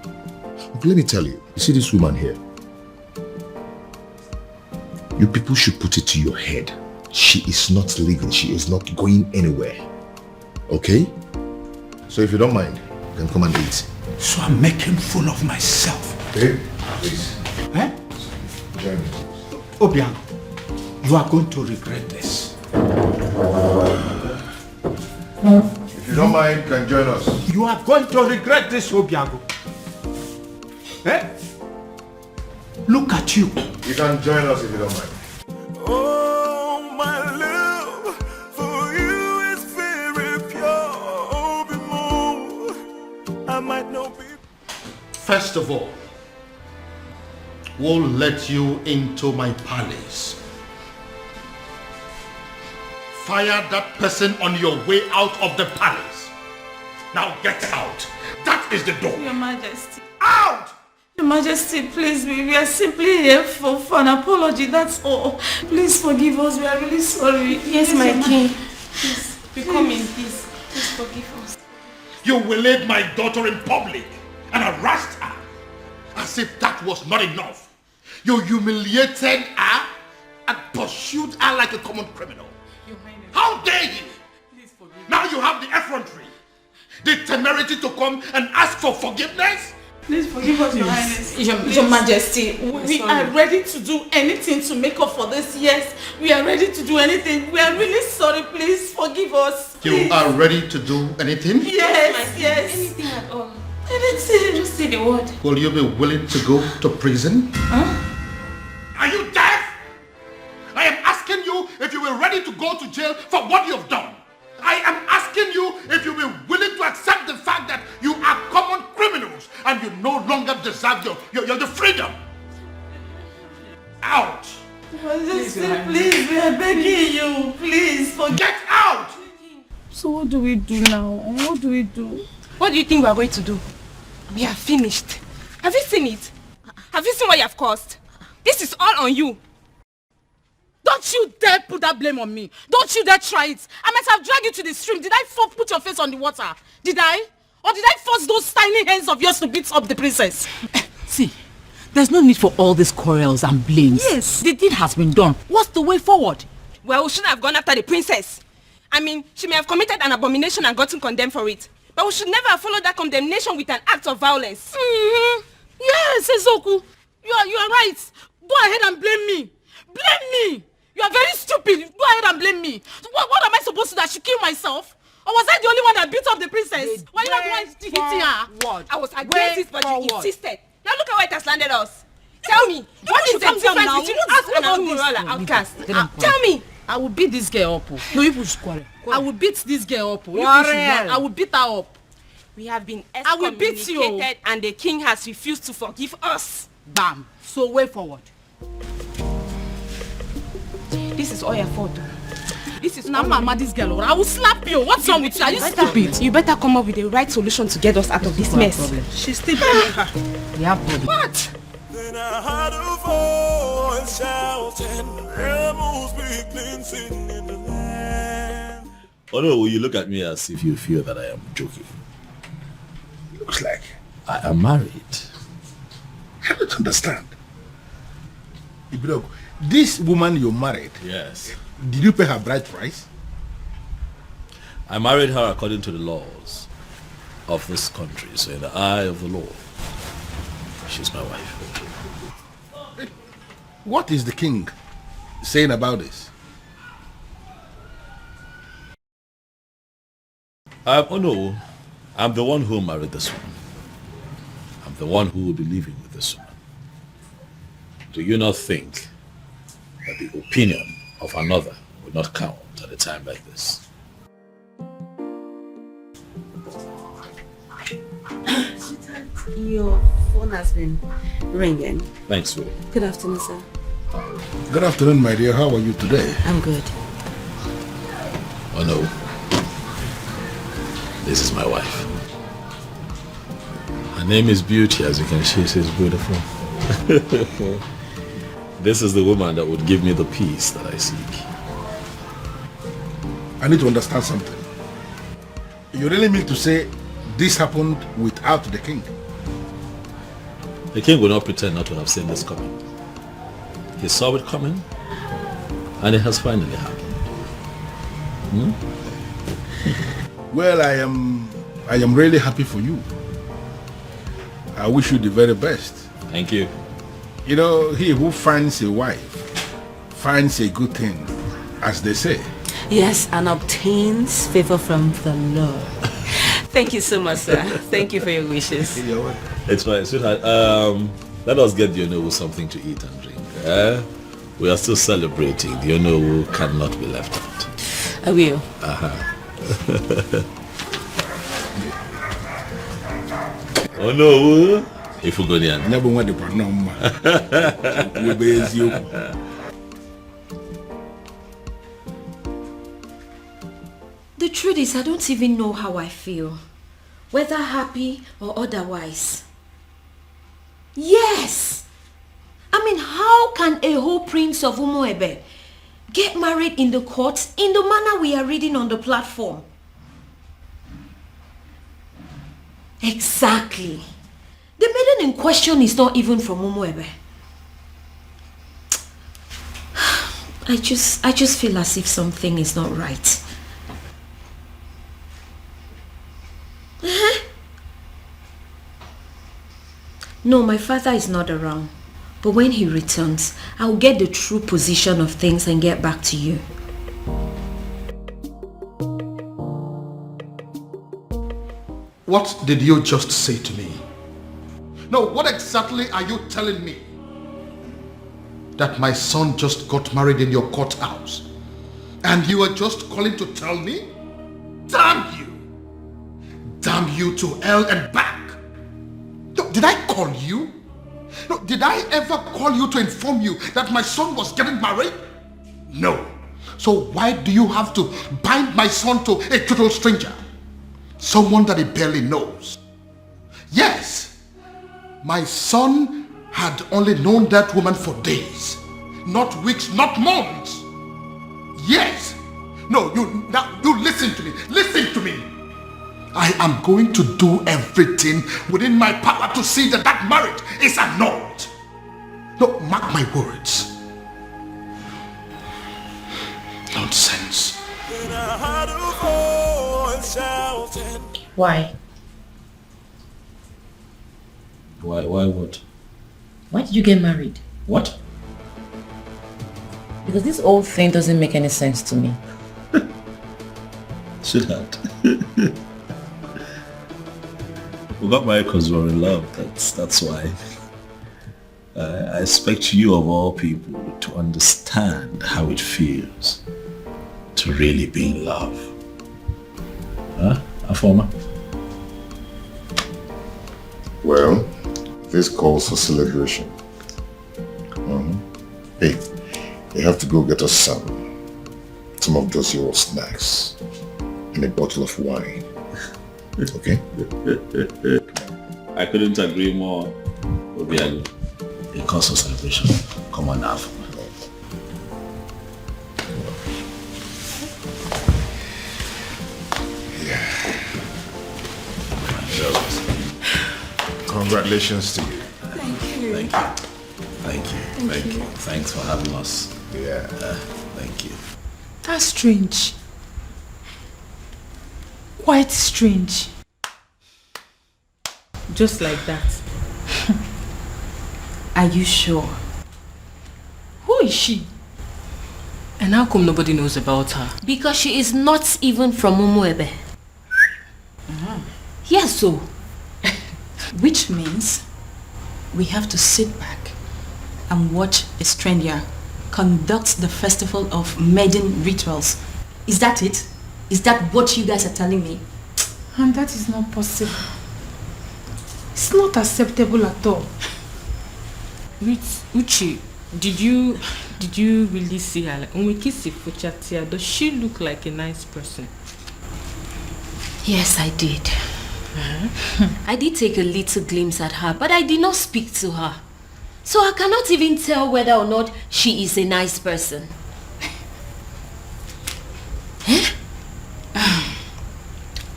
Uncle, let me tell you, you see this woman here? You people should put it to your head. She is not leaving. She is not going anywhere. Okay? So if you don't mind, you can come and eat. So I'm making fool of myself. Okay? Please. Eh? Join me. Obiago, you are going to regret this. If you don't mind, you can join us. You are going to regret this, Obiago. Eh? Look at you. You can join us if you don't mind. Oh, my love for you is very pure. I might not be. First of all, we'll let you into my palace. Fire that person on your way out of the palace. Now get out. That is the door. Your Majesty. Out! Your Majesty, please, we are simply here for an apology, that's all. Please forgive us, we are really sorry. Yes, my king. Please, we come in peace. Please forgive us. You waylaid my daughter in public and harassed her. As if that was not enough. You humiliated her and pursued her like a common criminal. How dare you? Now you have the effrontery, the temerity to come and ask for forgiveness? Please forgive us, Your Highness. Your Majesty, we are ready to do anything to make up for this. Yes, we are ready to do anything. We are really sorry. Please forgive us. You are ready to do anything? Yes, yes. Anything at all. Anything. Just say the word. Will you be willing to go to prison? Huh? Are you deaf? I am asking you if you were ready to go to jail for what you have done. I am asking you if you were willing to accept the fact that you are common criminals and you no longer deserve your freedom. Out! Please, we are begging you. Please, get out! So what do we do now? What do we do? What do you think we are going to do? We are finished. Have you seen it? Have you seen what you have caused? This is all on you. Don't you dare put that blame on me. Don't you dare try it. I might have dragged you to the stream. Did I put your face on the water? Did I? Or did I force those tiny hands of yours to beat up the princess? See, there's no need for all these quarrels and blames. Yes. The deed has been done. What's the way forward? Well, we shouldn't have gone after the princess. I mean, she may have committed an abomination and gotten condemned for it. But we should never have followed that condemnation with an act of violence. Mm-hmm. Yes, Ezoku. You are right. Go ahead and blame me. Blame me. You are very stupid. Go ahead and blame me. So what am I supposed to do? I should kill myself? Or was I the only one that beat up the princess? Why you not the one hitting her? What? I was against it, but you insisted. Now look at where it has landed us. Tell me, what is the difference between us and our Umurola outcast? Tell me. I will beat this girl up. No, you push quarrel. I will beat this girl up. I will beat her up. We have been I will beat you. excommunicated and the king has refused to forgive us. Bam. So way forward. This is all your fault. This is Mama, this girl. I will slap you. What's wrong with you? Are you stupid? You better come up with the right solution to get us out of this mess. She's still blaming her. We have problem. What? Then I heard a voice shouting, rebels begin singing in the land. Oh no, will you look at me as if you feel that I am joking? Looks like. I am married. I don't understand. Ibrogo, this woman you married. Yes. Did you pay her bride price? I married her according to the laws of this country, so in the eye of the law, she's my wife. What is the king saying about this? Oh no, I'm the one who married this woman. I'm the one who will be living with this woman. Do you not think that the opinion of another would not count at a time like this? Your phone has been ringing. Thanks, sweetie. Good afternoon, sir. Good afternoon, my dear. How are you today? I'm good. Oh no. This is my wife. Her name is Beauty, as you can see, she's beautiful. This is the woman that would give me the peace that I seek. I need to understand something. You really mean to say this happened without the king? The king will not pretend not to have seen this coming. He saw it coming, and it has finally happened. Well, I am really happy for you. I wish you the very best. Thank you. You know, he who finds a wife finds a good thing, as they say. Yes, and obtains favor from the Lord. Thank you so much, sir. Thank you for your wishes. It's fine, sweetheart. Let us get Yonowu something to eat and drink. We are still celebrating. Yonowu cannot be left out. I will. Oh no! If you go there, never want to put no more. We base you. The truth is, I don't even know how I feel, whether happy or otherwise. Yes! I mean, how can a whole prince of Umuebe get married in the courts in the manner we are reading on the platform? Exactly. The maiden in question is not even from Umuebe. I just feel as if something is not right. No, my father is not around. But when he returns, I'll get the true position of things and get back to you. What did you just say to me? No, what exactly are you telling me? That my son just got married in your courthouse and you are just calling to tell me? Damn you! Damn you to hell and back! No, did I call you? No, did I ever call you to inform you that my son was getting married? No. So why do you have to bind my son to a total stranger? Someone that he barely knows. Yes, my son had only known that woman for days. not weeks, not months. Yes. No, you listen to me. Listen to me. I am going to do everything within my power to see that that marriage is annulled. No, mark my words. Nonsense. Why? Why what? Why did you get married? What? Because this whole thing doesn't make any sense to me. Sweetheart. We got married because we were in love. That's why. I expect you of all people to understand how it feels to really be in love. Huh, Afoma? Well, this calls for celebration. Hey, you have to go get us some of those your snacks and a bottle of wine. Okay? I couldn't agree more. Obiago. It calls for celebration. Come on now. Congratulations to you. Thank you. Thank you. Thank you. Thank you. Thanks for having us. Yeah. Thank you. That's strange. Quite strange. Just like that. Are you sure? Who is she? And how come nobody knows about her? Because she is not even from Umuebe. Yes, so. Which means we have to sit back and watch a stranger conduct the festival of maiden rituals. Is that it? Is that what you guys are telling me? And that is not possible. It's not acceptable at all. Uchi, did you really see her? Does she look like a nice person? Yes, I did. I did take a little glimpse at her, but I did not speak to her. So I cannot even tell whether or not she is a nice person.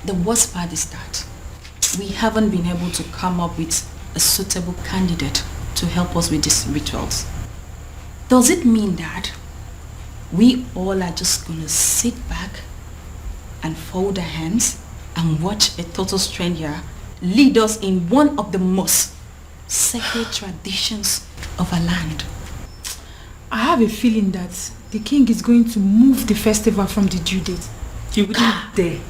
The worst part is that we haven't been able to come up with a suitable candidate to help us with these rituals. Does it mean that we all are just going to sit back and fold our hands and watch a total stranger lead us in one of the most sacred traditions of our land? I have a feeling that the king is going to move the festival from the due date. He wouldn't dare.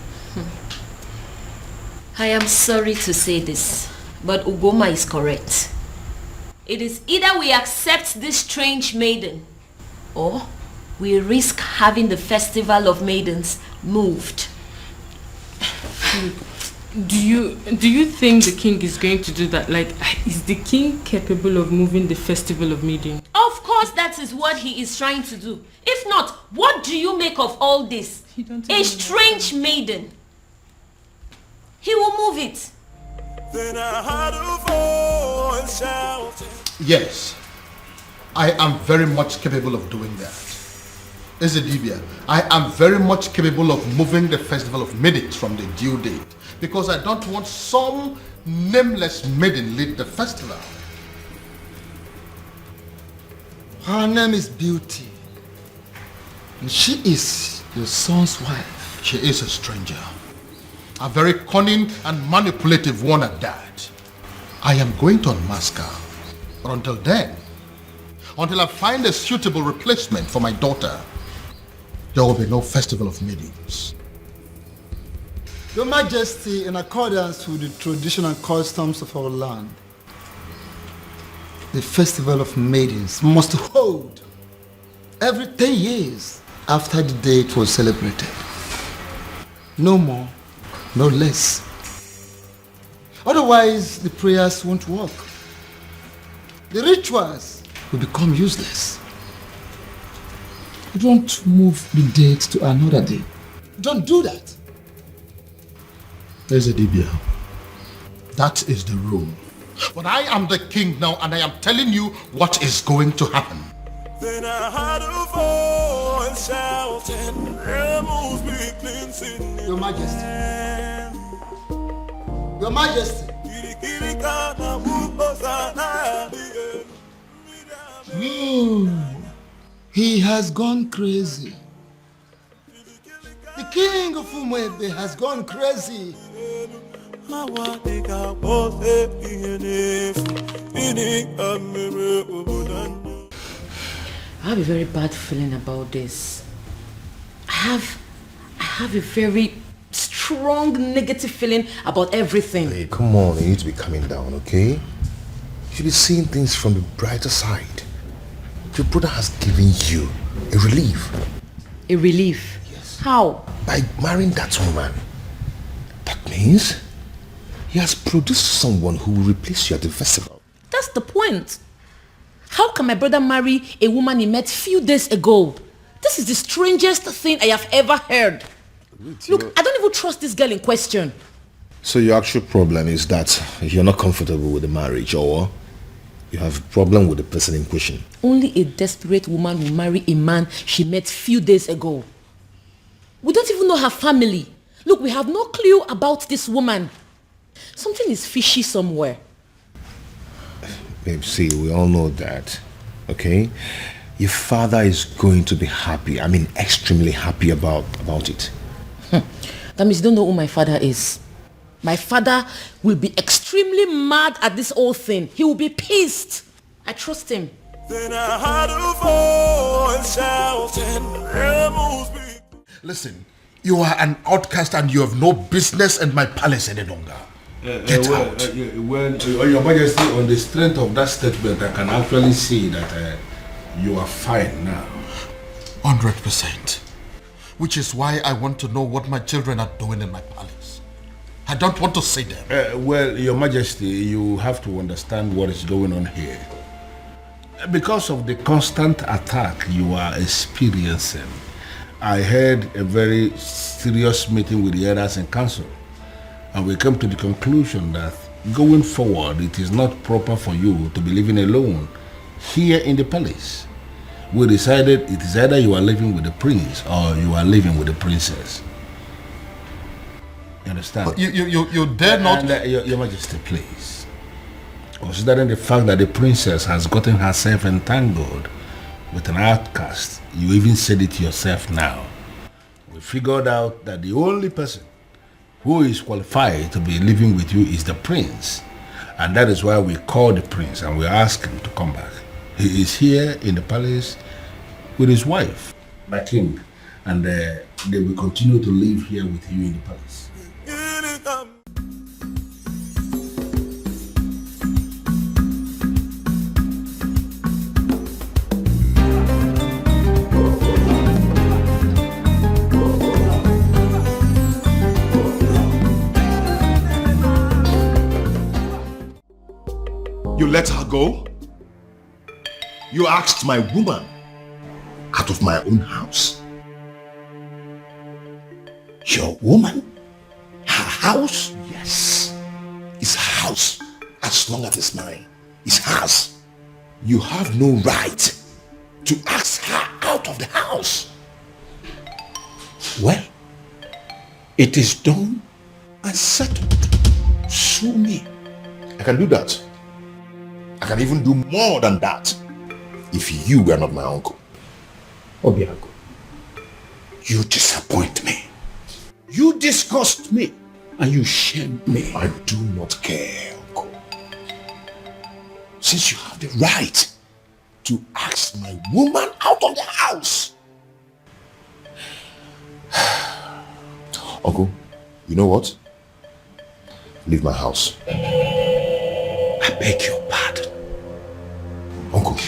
I am sorry to say this, but Ugoma is correct. It is either we accept this strange maiden, or we risk having the festival of maidens moved. Do you think the king is going to do that? Like, is the king capable of moving the festival of maiden? Of course that is what he is trying to do. If not, what do you make of all this? A strange maiden. He will move it. Then I heard a voice shouting. Yes, I am very much capable of doing that. Ezedibia, I am very much capable of moving the festival of maidens from the due date, because I don't want some nameless maiden lead the festival. Her name is Beauty. And she is your son's wife. She is a stranger. A very cunning and manipulative one at that. I am going to unmask her. But until then, until I find a suitable replacement for my daughter, there will be no festival of maidens. Your Majesty, in accordance with the traditional customs of our land, the festival of maidens must hold every 10 years after the date was celebrated. No more, no less. Otherwise, the prayers won't work. The rituals will become useless. Don't move the date to another day. Don't do that. Ezedibia, that is the rule. But I am the king now, and I am telling you what is going to happen. Then I heard a voice shouting, Rebels be cleansing. Your Majesty. Your Majesty. Oh, he has gone crazy. The king of Umwebe has gone crazy. I have a very bad feeling about this. I have a very strong negative feeling about everything. Hey, come on, you need to be coming down, okay? You should be seeing things from the brighter side. Your brother has given you a relief. A relief? Yes. How? By marrying that woman. That means he has produced someone who will replace you at the festival. That's the point. How can my brother marry a woman he met few days ago? This is the strangest thing I have ever heard. Look, I don't even trust this girl in question. So your actual problem is that you're not comfortable with the marriage, or you have a problem with the person in question? Only a desperate woman will marry a man she met few days ago. We don't even know her family. Look, we have no clue about this woman. Something is fishy somewhere. Babe, see, we all know that, okay? Your father is going to be happy. I mean, extremely happy about it. That means you don't know who my father is. My father will be extremely mad at this whole thing. He will be pissed. I trust him. Then I heard a voice shouting, Rebels be. Listen, you are an outcast and you have no business in my palace any longer. Get out. Your Majesty, on the strength of that statement, I can actually see that you are fine now. 100%. Which is why I want to know what my children are doing in my palace. I don't want to see them. Well, Your Majesty, you have to understand what is going on here. Because of the constant attack you are experiencing, I had a very serious meeting with the elders in council. And we came to the conclusion that going forward, it is not proper for you to be living alone here in the palace. We decided it is either you are living with the prince or you are living with the princess. You understand? But you dare not... And, Your Majesty, please. Considering the fact that the princess has gotten herself entangled with an outcast, you even said it yourself now. We figured out that the only person who is qualified to be living with you is the prince. And that is why we called the prince and we asked him to come back. He is here in the palace with his wife, my king, and they will continue to live here with you in the palace. You let her go? You asked my woman out of my own house? Your woman? Her house? Yes. It's her house. As long as it's mine. It's hers. You have no right to ask her out of the house. Well, it is done and settled. Sue me. I can do that. I can even do more than that if you were not my uncle. Obiago, you disappoint me. You disgust me. And you shame me. I do not care, uncle. Since you have the right to ask my woman out of the house. Uncle, you know what? Leave my house. I beg your pardon. Uncle,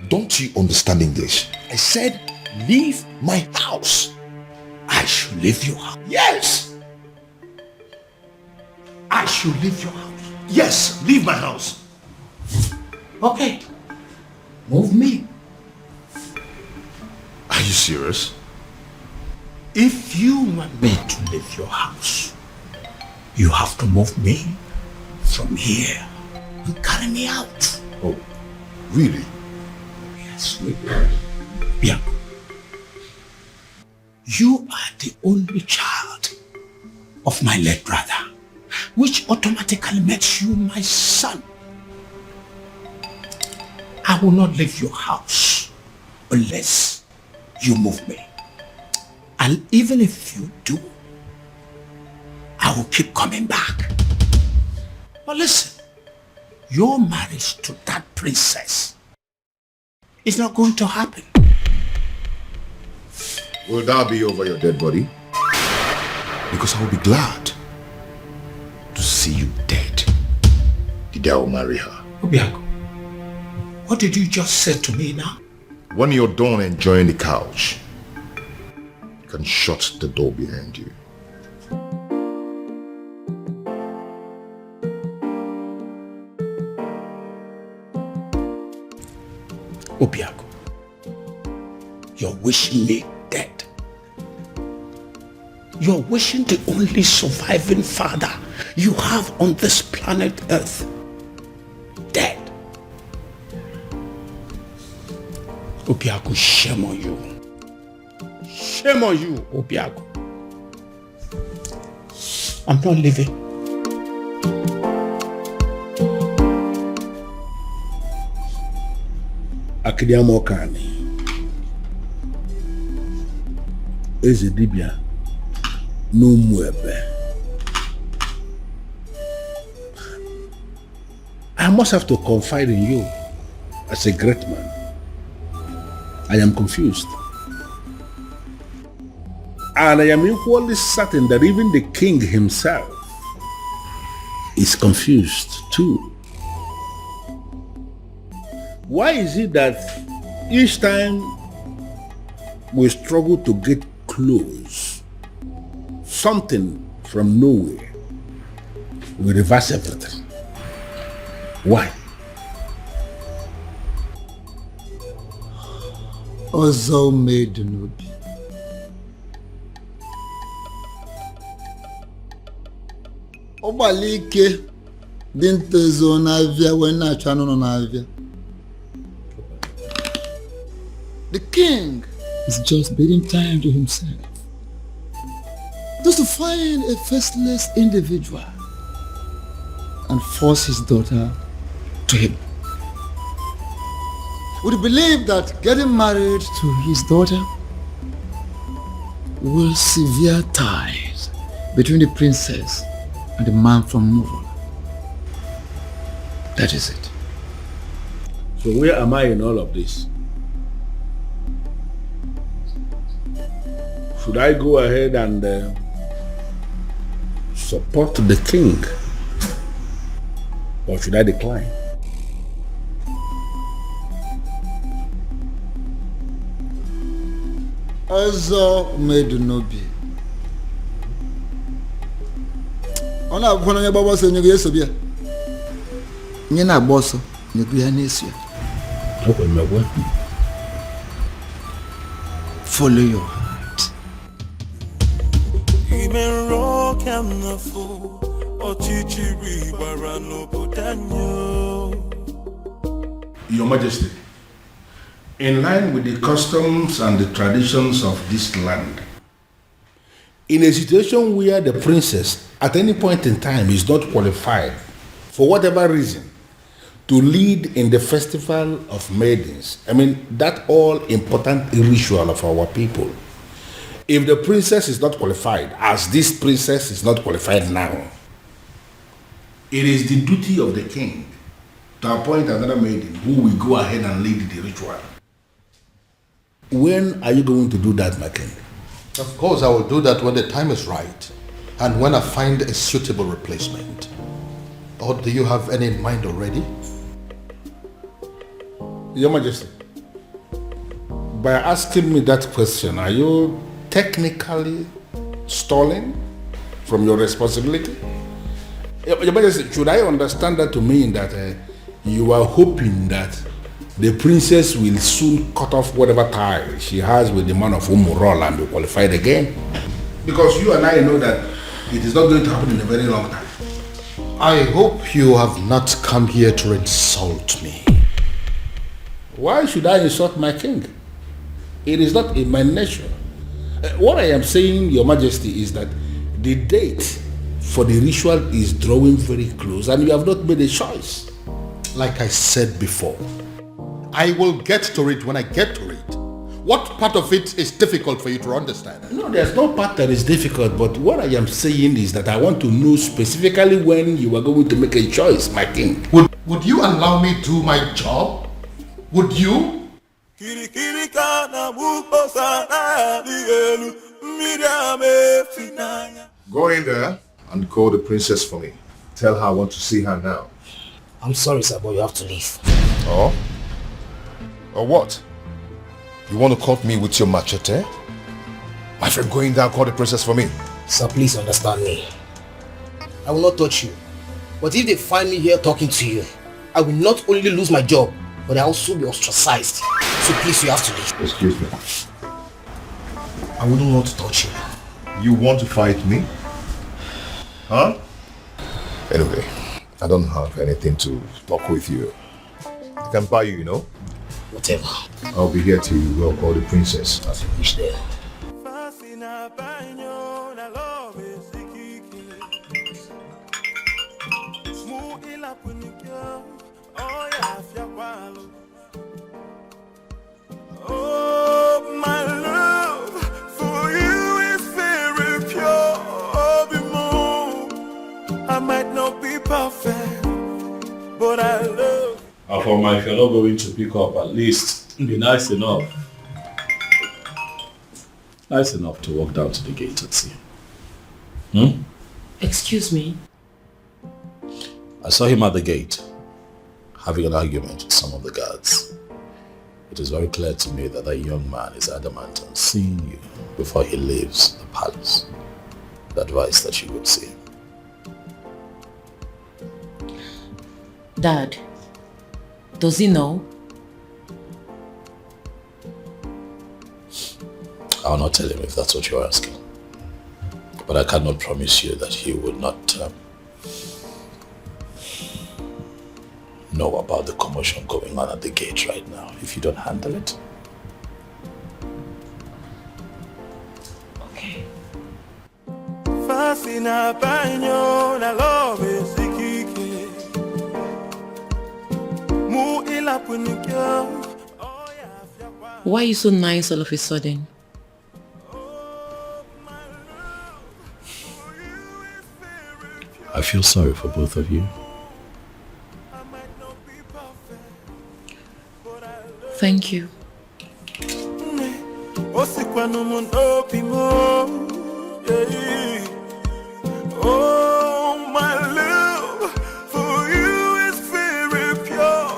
don't you understand English? I said, leave my house. I should leave your house. Yes! I should leave your house. Yes, leave my house. Okay. Move me. Are you serious? If you want me to leave your house, you have to move me from here and carry me out. Oh, really? Yeah. You are the only child of my late brother, which automatically makes you my son. I will not leave your house unless you move me. And even if you do, I will keep coming back. But listen, your marriage to that princess is not going to happen. Will that be over your dead body? Because I will be glad to see you dead. The devil marry her. Obiago, what did you just say to me now? When you're done enjoying the couch, you can shut the door behind you. Obiago, you're wishing me dead. You're wishing the only surviving father you have on this planet Earth dead. Obiago, shame on you. Shame on you, Obiago. I'm not leaving. Akidiamo Kani. Eze dibia n'Umuebe. I must have to confide in you as a great man. I am confused. And I am equally certain that even the king himself is confused too. Why is it that each time we struggle to get close, something from nowhere will reverse everything? Why? Ọzọ made n'obi. Ọgbalị ike dị ntozo n'avịa wee na-achọ anụ nọ n'avịa. The king is just biding time to himself, just to find a faceless individual and force his daughter to him. Would you believe that getting married to his daughter will sever ties between the princess and the man from Nollywood? That is it. So where am I in all of this? Should I go ahead and support the king? Or should I decline? Ọzọ made n'obi. Ọ na-abụkwa na onye gbaba ọsọ nyego ya eso bịa. Nye na-agba ọsọ nyego ya na-eso ya. Follow your heart. Your Majesty, in line with the customs and the traditions of this land, in a situation where the princess at any point in time is not qualified, for whatever reason, to lead in the festival of maidens, I mean, that all important ritual of our people, if the princess is not qualified, as this princess is not qualified now, it is the duty of the king to appoint another maiden who will go ahead and lead the ritual. When are you going to do that, my king? Of course, I will do that when the time is right and when I find a suitable replacement. Or do you have any in mind already? Your Majesty, by asking me that question, are you technically stalling from your responsibility? Your Majesty, should I understand that to mean that you are hoping that the princess will soon cut off whatever tie she has with the man of Umurola and be qualified again? Because you and I know that it is not going to happen in a very long time. I hope you have not come here to insult me. Why should I insult my king? It is not in my nature. What I am saying, Your Majesty, is that the date for the ritual is drawing very close and you have not made a choice. Like I said before, I will get to it when I get to it. What part of it is difficult for you to understand? No, there's no part that is difficult, but what I am saying is that I want to know specifically when you are going to make a choice, my king. Would you allow me to do my job? Would you? Go in there and call the princess for me. Tell her I want to see her now. I'm sorry, sir, but you have to leave. Oh? Or what? You want to cut me with your machete? My friend, go in there and call the princess for me. Sir, please understand me. I will not touch you. But if they find me here talking to you, I will not only lose my job, but I will also be ostracized. So please, you have to leave. Excuse me. I wouldn't want to touch you. You want to fight me? Huh? Anyway, I don't have anything to talk with you. I can buy you, you know? Whatever. I'll be here till you go call the princess. As you wish there. Oh, my love for you is very pure. I might not be perfect, but I love. Afoma, if you're not going to pick up, at least be nice enough. Nice enough to walk down to the gate and see. Excuse me? I saw him at the gate, having an argument with some of the guards. It is very clear to me that young man is adamant on seeing you before he leaves the palace. The advice that you would see him. Dad, does he know? I'll not tell him if that's what you're asking. But I cannot promise you that he would not know about the commotion going on at the gate right now if you don't handle it. Okay. Why are you so nice all of a sudden? I feel sorry for both of you. Thank you. Oh, my love for you is very pure.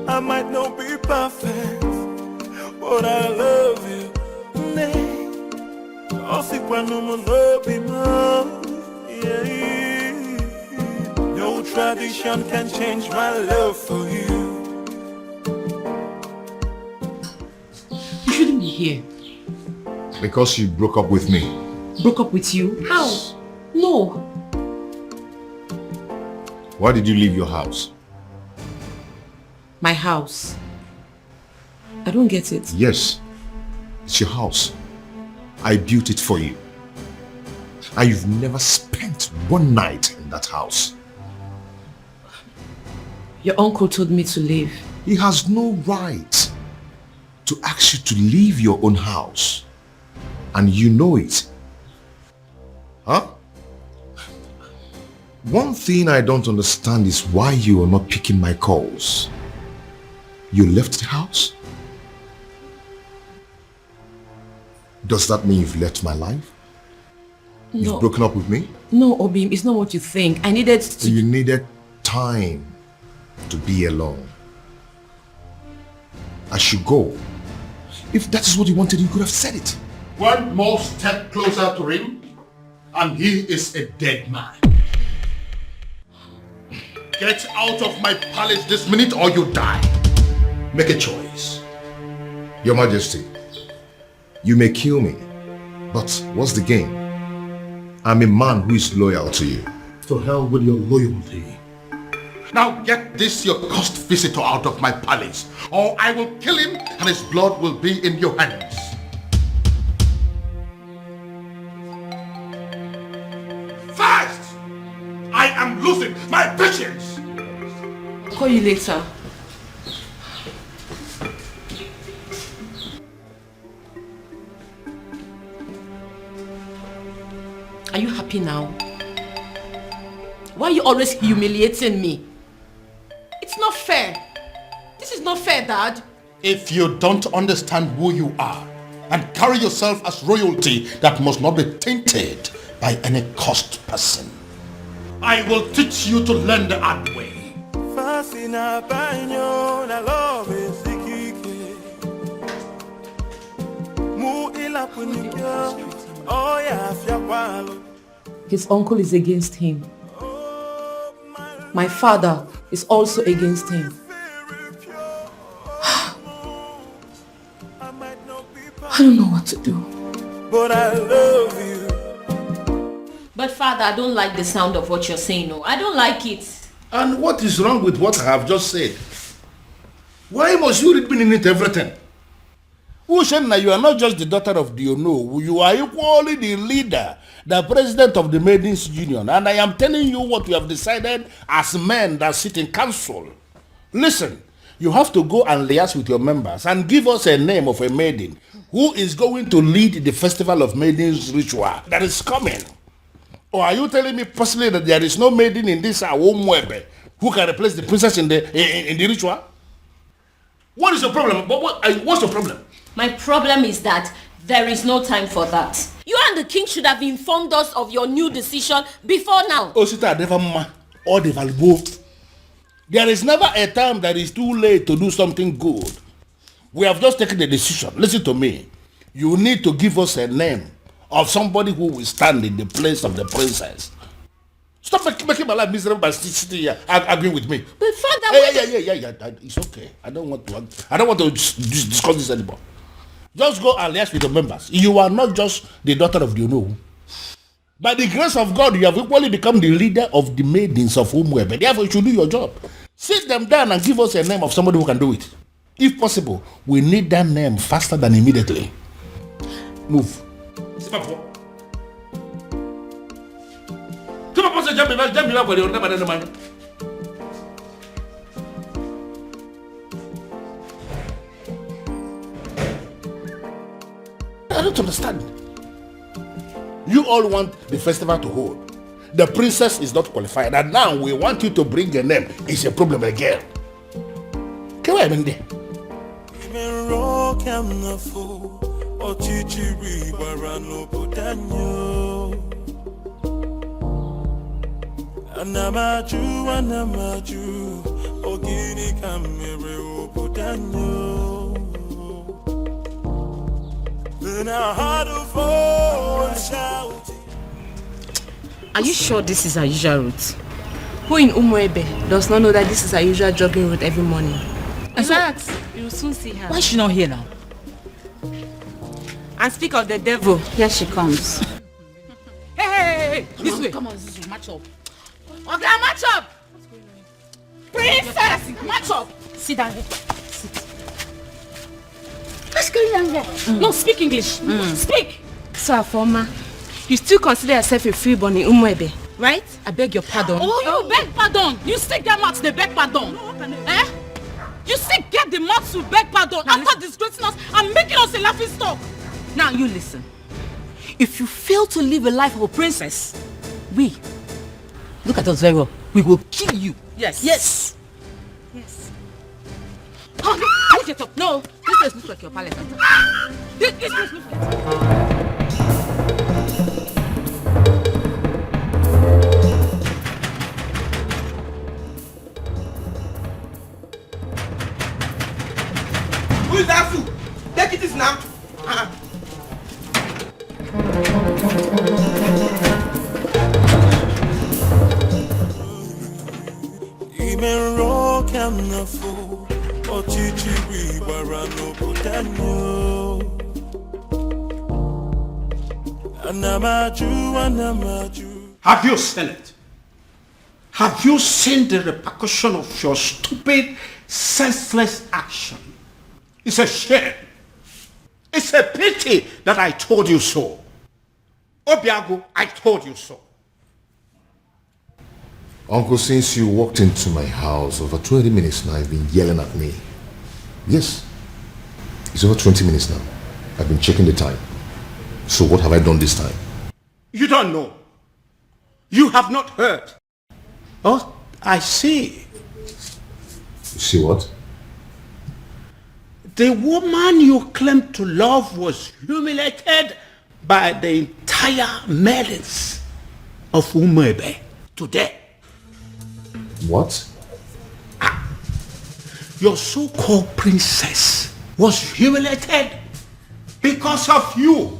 I might not be perfect, but I love you. No tradition can change my love for you. You shouldn't be here. Because you broke up with me. Broke up with you? How? No. Why did you leave your house? My house. I don't get it. Yes, it's your house. I built it for you. And you've never spent one night in that house. Your uncle told me to leave. He has no right to ask you to leave your own house. And you know it. Huh? One thing I don't understand is why you are not picking my calls. You left the house? Does that mean you've left my life? No. You've broken up with me? No, Obim, it's not what you think. I needed to... You needed time to be alone. I should go. If that is what you wanted, you could have said it. One more step closer to him, and he is a dead man. Get out of my palace this minute or you die. Make a choice. Your Majesty, you may kill me, but what's the gain? I'm a man who is loyal to you. To hell with your loyalty. Now get this your cursed visitor out of my palace, or I will kill him and his blood will be in your hands. Fast! I am losing my patience! I'll call you later. Are you happy now? Why are you always humiliating me? It's not fair. This is not fair, Dad. If you don't understand who you are and carry yourself as royalty that must not be tainted by any cursed person, I will teach you to learn the hard way. His uncle is against him. My father is also against him. I don't know what to do. But I love you. But Father, I don't like the sound of what you're saying. No, I don't like it. And what is wrong with what I have just said? Why must you read meaning into everything? Ushenna, you are not just the daughter of the Ono. You are equally the leader, the president of the Maidens Union. And I am telling you what we have decided as men that sit in council. Listen, you have to go and liaise with your members and give us a name of a maiden who is going to lead the Festival of Maidens ritual that is coming. Or are you telling me personally that there is no maiden in this Awomwebe who can replace the princess in the ritual? What is your problem? What's your problem? My problem is that there is no time for that. You and the king should have informed us of your new decision before now. There is never a time that is too late to do something good. We have just taken the decision. Listen to me. You need to give us a name of somebody who will stand in the place of the princess. Stop making my life miserable by sitting here arguing with me. But Father, yeah. It's okay. I don't want to discuss this anymore. Just go and liaise with the members. You are not just the daughter of the Ono. By the grace of God, you have equally become the leader of the maidens of Umwebe. Therefore, you should do your job. Sit them down and give us a name of somebody who can do it. If possible, we need that name faster than immediately. Move. I don't understand. You all want the festival to hold. The princess is not qualified, and now we want you to bring a name. It's a problem again. Can I mean there? Anamaju, ogini kamere obudanyo. Are you sure this is our usual route? Who in Umwebe does not know that this is our usual jogging route every morning? And so, you will soon see her. Why is she not here now? And speak of the devil, here she comes. Hey, this way. Come on, this way, match up. Okay, match up! Princess, match up! Sit down here. Sit. What's going on here? No, speak English. Speak! So, Afoma, you still consider yourself a freeborn in Umwebe, right? I beg your pardon. Oh, you beg pardon? You still get mouth to beg pardon? Eh? You still get the mouth to beg pardon after disgracing us and making us a laughing stock? Now you listen. If you fail to live a life of a princess, look at us very well, we will kill you. Yes. Yes. Yes. Lift it up. No, this place looks like your palace. This place looks like... Who is that fool? Take it is now. Even rock and the fool, or chichi we barano putanyo. Anamaju. Have you seen it? Have you seen the repercussion of your stupid, senseless action? It's a shame. It's a pity that I told you so. Obiago, I told you so. Uncle, since you walked into my house over 20 minutes now, you've been yelling at me. Yes. It's over 20 minutes now. I've been checking the time. So what have I done this time? You don't know. You have not heard. Oh, I see. You see what? The woman you claim to love was humiliated by the entire maidens of Umebe today. What? Your so-called princess was humiliated because of you.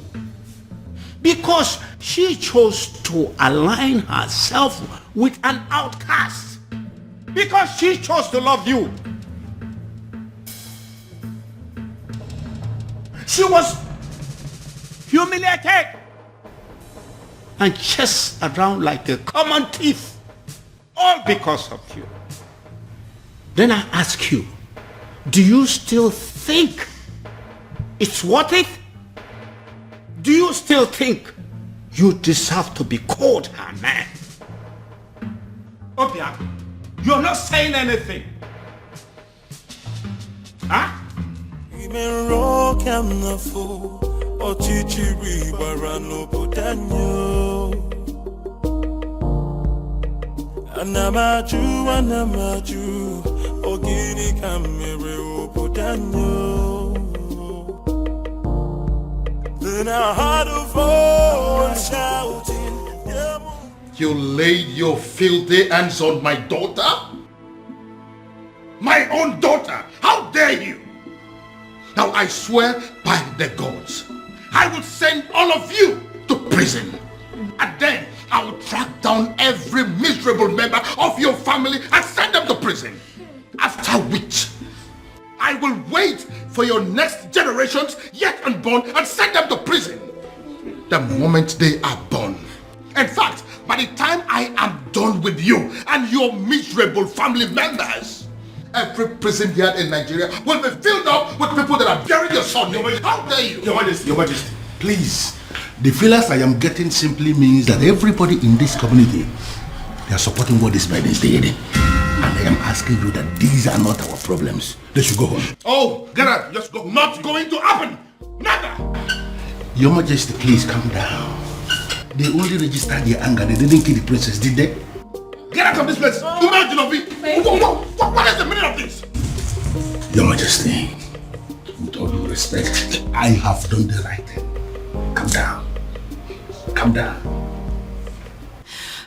Because she chose to align herself with an outcast. Because she chose to love you. She was humiliated and chased around like a common thief. All because of you. Then I ask you, do you still think it's worth it? Do you still think you deserve to be called her man? Obiago, you're not saying anything. Huh? Anamaju, ogini kamere obodanyo. Then I heard a voice shouting, You laid your filthy hands on my daughter? My own daughter! How dare you! Now I swear by the gods, I will send all of you to prison. And then I will track down every miserable member of your family and send them to prison. After which, I will wait for your next generations yet unborn and send them to prison. The moment they are born. In fact, by the time I am done with you and your miserable family members, every prison yard in Nigeria will be filled up with people that are burying your son. How dare you? Your Majesty, please. The feelers I am getting simply means that everybody in this community, they are supporting what this man is doing. And I am asking you that these are not our problems. They should go home. Oh, get out. Just go. Not going to happen. Never. Your Majesty, please calm down. They only registered their anger. They didn't kill the princess, did they? Get out of this place. What is the meaning of this? Your Majesty, with all due respect, I have done the right thing. Calm down. Calm down.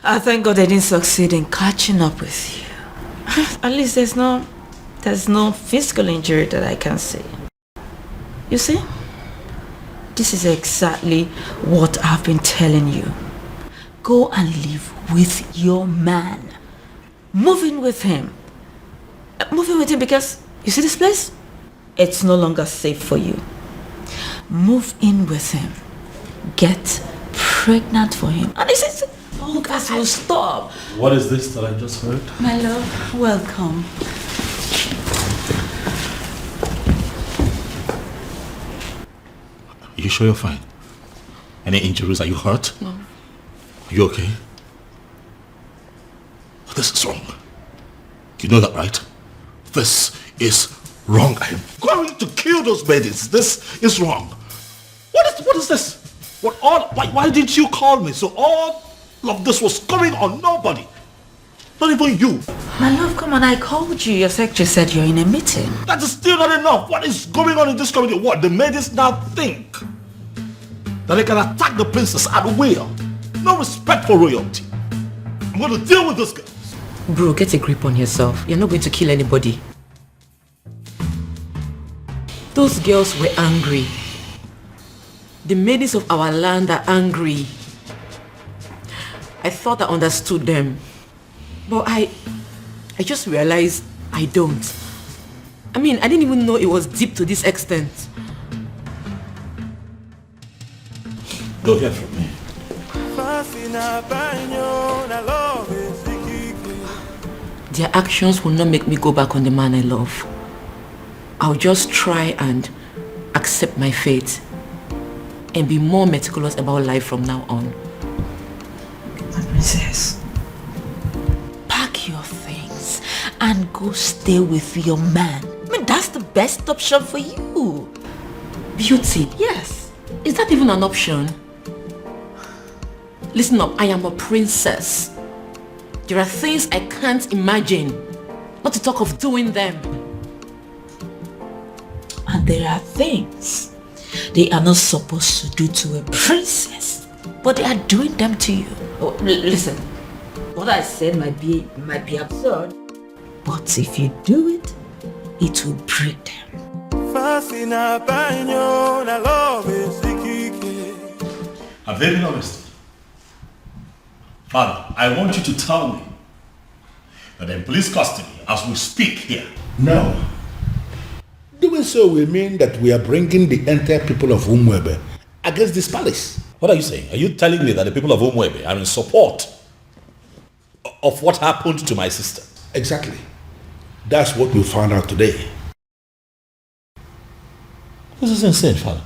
I thank God I didn't succeed in catching up with you. At least there's no physical injury that I can see. You see? This is exactly what I've been telling you. Go and live with your man. Move in with him. Move in with him because, you see this place? It's no longer safe for you. Move in with him. Get pregnant for him. And this is all this will stop. What is this that I just heard? My love, welcome. Are you sure you're fine? Any injuries? Are you hurt? No. Are you okay? This is wrong. You know that, right? This is wrong. I am going to kill those babies. This is wrong. What is this? Why didn't you call me? So all of this was coming on nobody. Not even you. My love, come on, I called you. Your secretary said you're in a meeting. That is still not enough. What is going on in this community? What? The maidens now think that they can attack the princess at will. No respect for royalty. I'm going to deal with this girl. Bro, get a grip on yourself. You're not going to kill anybody. Those girls were angry. The maidens of our land are angry. I thought I understood them. But I just realized I don't. I mean, I didn't even know it was deep to this extent. Go hear from me. their actions will not make me go back on the man I love. I'll just try and accept my fate and be more meticulous about life from now on. My princess, pack your things and go stay with your man. I mean, that's the best option for you. Beauty? Yes. Is that even an option? Listen up, I am a princess. There are things I can't imagine, not to talk of doing them. And there are things they are not supposed to do to a princess, but they are doing them to you. Oh, listen, what I said might be absurd, but if you do it, it will break them. Have they been arrested? Father, I want you to tell me that they're in police custody as we speak here. No. Doing so will mean that we are bringing the entire people of Umwebe against this palace. What are you saying? Are you telling me that the people of Umwebe are in support of what happened to my sister? Exactly. That's what we found out today. This is insane, Father.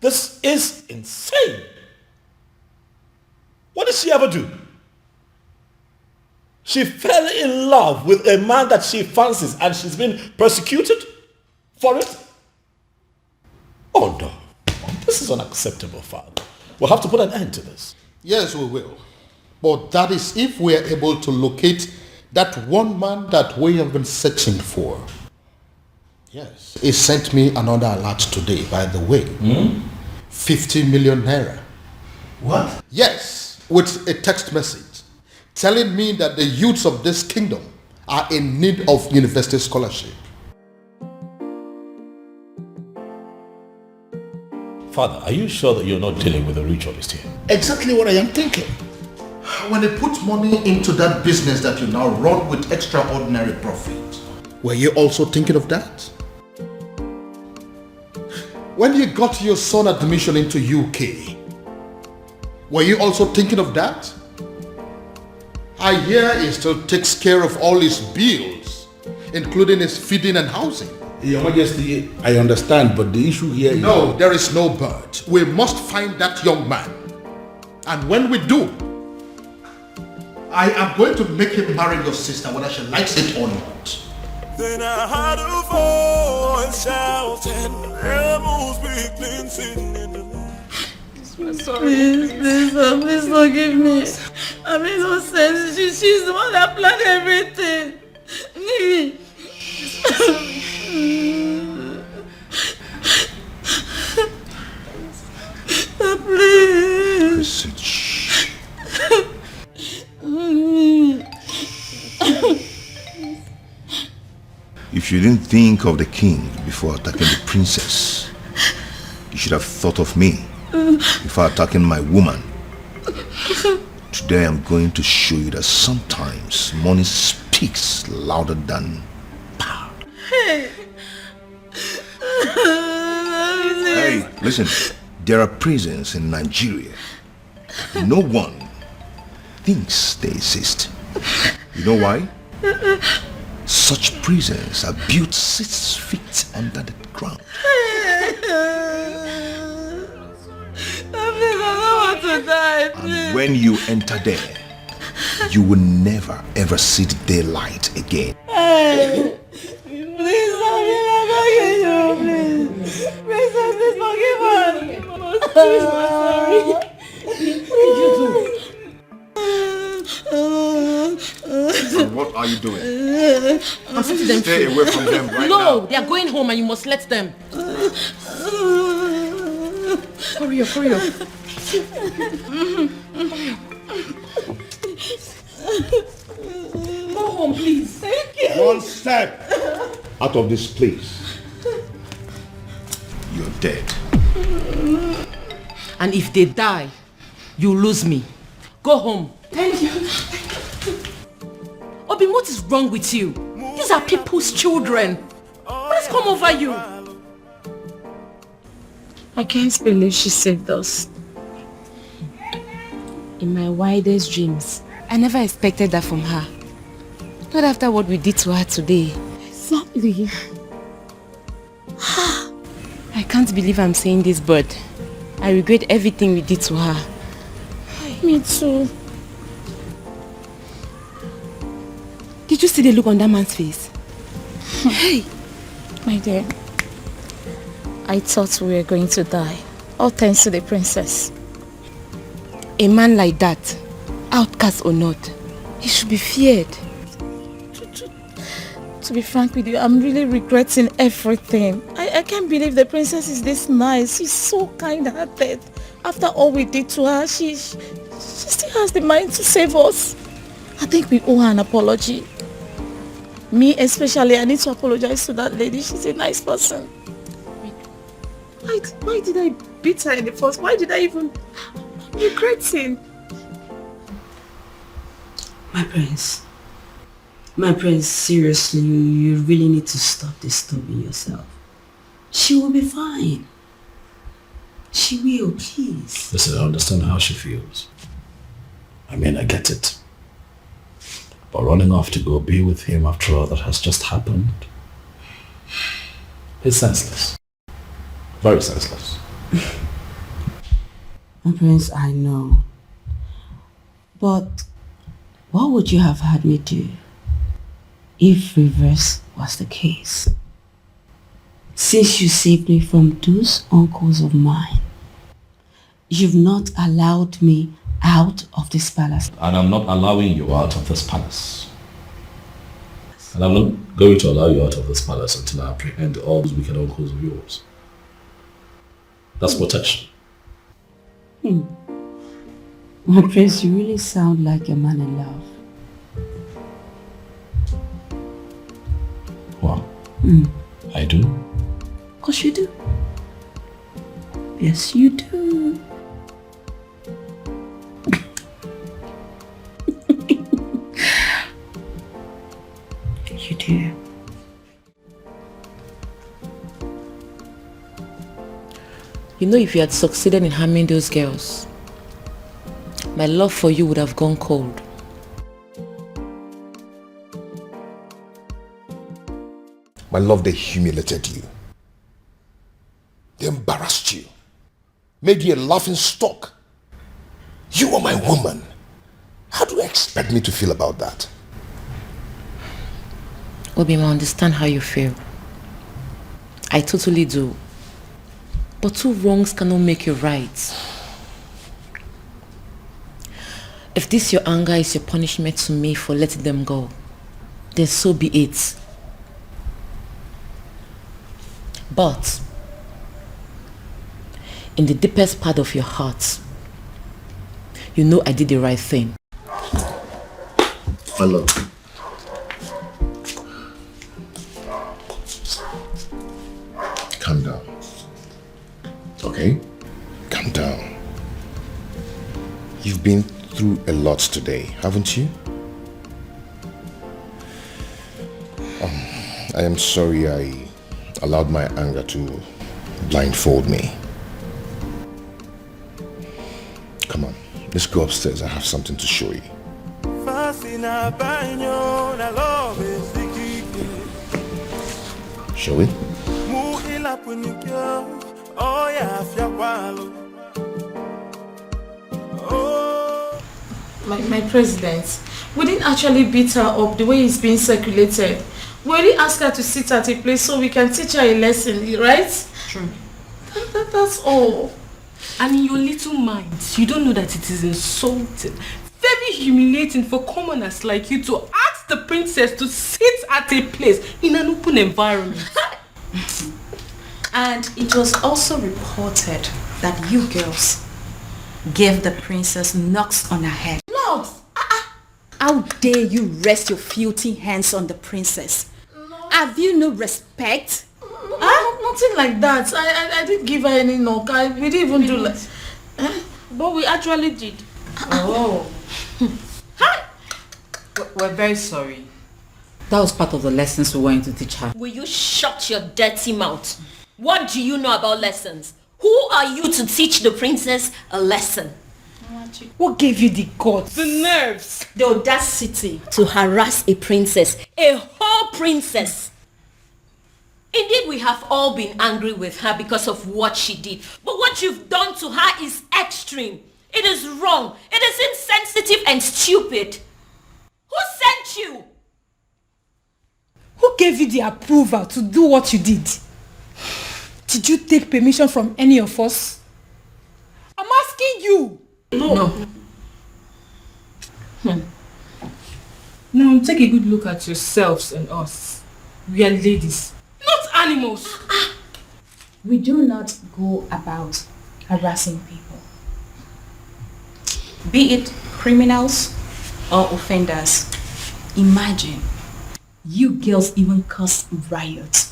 This is insane. What did she ever do? She fell in love with a man that she fancies and she's been persecuted for it? Oh no. This is unacceptable, Father. We'll have to put an end to this. Yes, we will. But that is if we are able to locate that one man that we have been searching for. Yes. He sent me another alert today, by the way. 50 million naira. What? Yes, with a text message telling me that the youths of this kingdom are in need of university scholarship. Father, are you sure that you're not dealing with a ritualist here? Exactly what I am thinking. When they put money into that business that you now run with extraordinary profit, were you also thinking of that? When you got your son admission into UK, were you also thinking of that? I hear he still takes care of all his bills, including his feeding and housing. Your Majesty, I understand, but the issue here is... No, there is no but. We must find that young man. And when we do, I am going to make him marry your sister, whether she likes it or not. Then I heard a voice shouting, rebels begin singing in the night. Please forgive me. I made no sense. She's the one that planned everything. Nini. Please. If you didn't think of the king before attacking the princess, you should have thought of me before attacking my woman. Today I'm going to show you that sometimes money speaks louder than power. Hey, listen, there are prisons in Nigeria. No one thinks they exist. You know why? Such prisons are built 6 feet under the ground. And when you enter there, you will never ever see the daylight again. Please, I'm begging you, please. Princess, please forgive us. I'm sorry. What did you do? And what are you doing? I'm setting them Stay free. away from them right now. No, they are going home and you must let them. Hurry up, hurry up. Go home, please. Thank you. One step out of this place. You're dead. And if they die, you lose me. Go home. Thank you. Obi, what is wrong with you? These are people's children. What has come over you? I can't believe she saved us. In my wildest dreams, I never expected that from her. Not after what we did to her today. Exactly. I can't believe I'm saying this, but I regret everything we did to her. Me too. Did you see the look on that man's face? Hey, my dear. I thought we were going to die. All thanks to the princess. A man like that, outcast or not, he should be feared. To be frank with you, I'm really regretting everything. I can't believe the princess is this nice. She's so kind-hearted. After all we did to her, she still has the mind to save us. I think we owe her an apology. Me especially, I need to apologize to that lady. She's a nice person. Why did I beat her in the first? Why did I even... I'm regretting. My prince, seriously, you really need to stop disturbing yourself. She will be fine. She will, please. Listen, I understand how she feels. I mean, I get it. But running off to go be with him after all that has just happened is senseless. Very senseless. My prince, I know. But what would you have had me do if reverse was the case? Since you saved me from those uncles of mine, you've not allowed me out of this palace. And I'm not allowing you out of this palace. And I'm not going to allow you out of this palace until I apprehend all those wicked uncles of yours. That's protection. My prince, you really sound like a man in love. Wow. I do? Of course you do. Yes, you do. You do. You know, if you had succeeded in harming those girls, my love for you would have gone cold. My love, they humiliated you. They embarrassed you. Made you a laughing stock. You are my woman. How do you expect me to feel about that? Obima, I understand how you feel. I totally do. But two wrongs cannot make you right. If this your anger is your punishment to me for letting them go, then so be it. But in the deepest part of your heart, you know I did the right thing. My love. Calm down. Okay? Calm down. You've been through a lot today, haven't you? I am sorry I allowed my anger to blindfold me. Come on, let's go upstairs. I have something to show you. Shall we? My president, we didn't actually beat her up the way it's being circulated. We only asked her to sit at a place so we can teach her a lesson, right? True. That's all. And in your little minds, you don't know that it is insulting, very humiliating for commoners like you to ask the princess to sit at a place in an open environment. And it was also reported that you girls gave the princess knocks on her head. Knocks? How dare you rest your filthy hands on the princess? Have you no respect? Nothing like that. I didn't give her any knock. We didn't even do like... But we actually did. Oh. We're very sorry. That was part of the lessons we wanted to teach her. Will you shut your dirty mouth? What do you know about lessons? Who are you to teach the princess a lesson? What gave you the guts? The nerves. The audacity to harass a princess. A whole princess. Indeed, we have all been angry with her because of what she did. But what you've done to her is extreme. It is wrong. It is insensitive and stupid. Who sent you? Who gave you the approval to do what you did? Did you take permission from any of us? I'm asking you. No. Now take a good look at yourselves and us. We are ladies, not animals. We do not go about harassing people, be it criminals or offenders. Imagine, you girls even cause riots.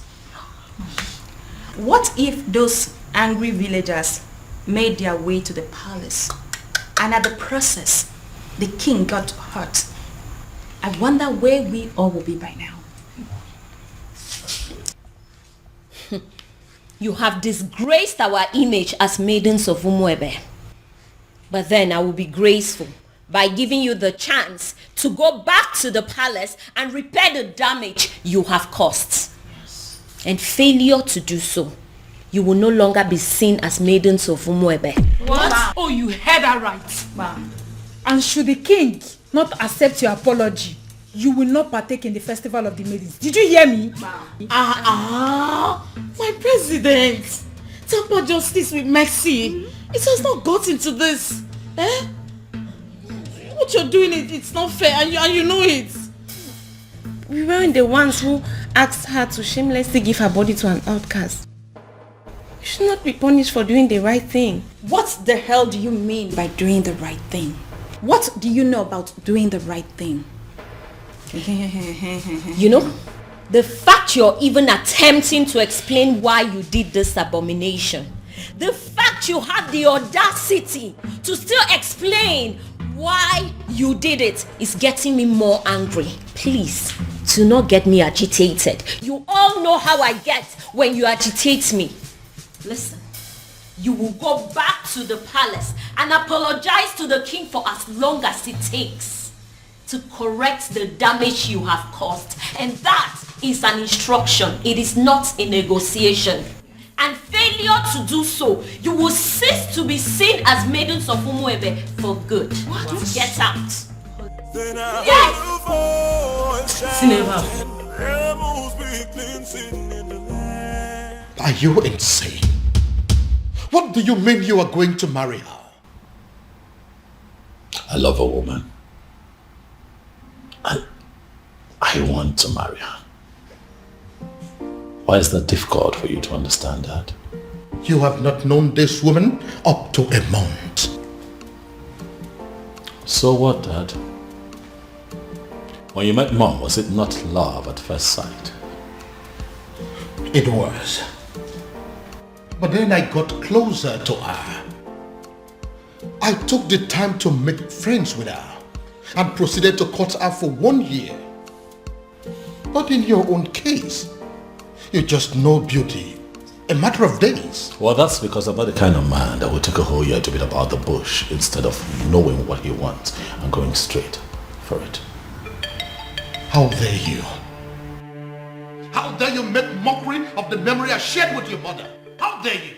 What if those angry villagers made their way to the palace and at the process the king got hurt? I wonder where we all will be by now. You have disgraced our image as maidens of Umuebe. But then I will be graceful by giving you the chance to go back to the palace and repair the damage you have caused. And failure to do so, you will no longer be seen as maidens of Umuebe. What? Oh, you heard her right. Ma'am. And should the king not accept your apology, you will not partake in the festival of the maidens. Did you hear me? My president. Temper justice with mercy. It has not got into this. What you're doing, it's not fair, and you know it. We weren't the ones who asked her to shamelessly give her body to an outcast. You should not be punished for doing the right thing. What the hell do you mean by doing the right thing? What do you know about doing the right thing? You know, the fact you're even attempting to explain why you did this abomination, the fact you had the audacity to still explain why you did it is getting me more angry. Please, do not get me agitated. You all know how I get when you agitate me. Listen, you will go back to the palace and apologize to the king for as long as it takes to correct the damage you have caused. And that is an instruction. It is not a negotiation. And failure to do so, you will cease to be seen as maidens of Umuebe for good. What? Get out. Yes! Are you insane? What do you mean you are going to marry her? I love a woman. I want to marry her. Why is that difficult for you to understand that? You have not known this woman up to a month. So what, Dad? When you met Mom, was it not love at first sight? It was. But then I got closer to her. I took the time to make friends with her and proceeded to court her for 1 year. But in your own case, you just know beauty. A matter of days. Well, that's because I'm not the kind of man that will take a whole year to beat about the bush instead of knowing what he wants and going straight for it. How dare you? How dare you make mockery of the memory I shared with your mother? How dare you?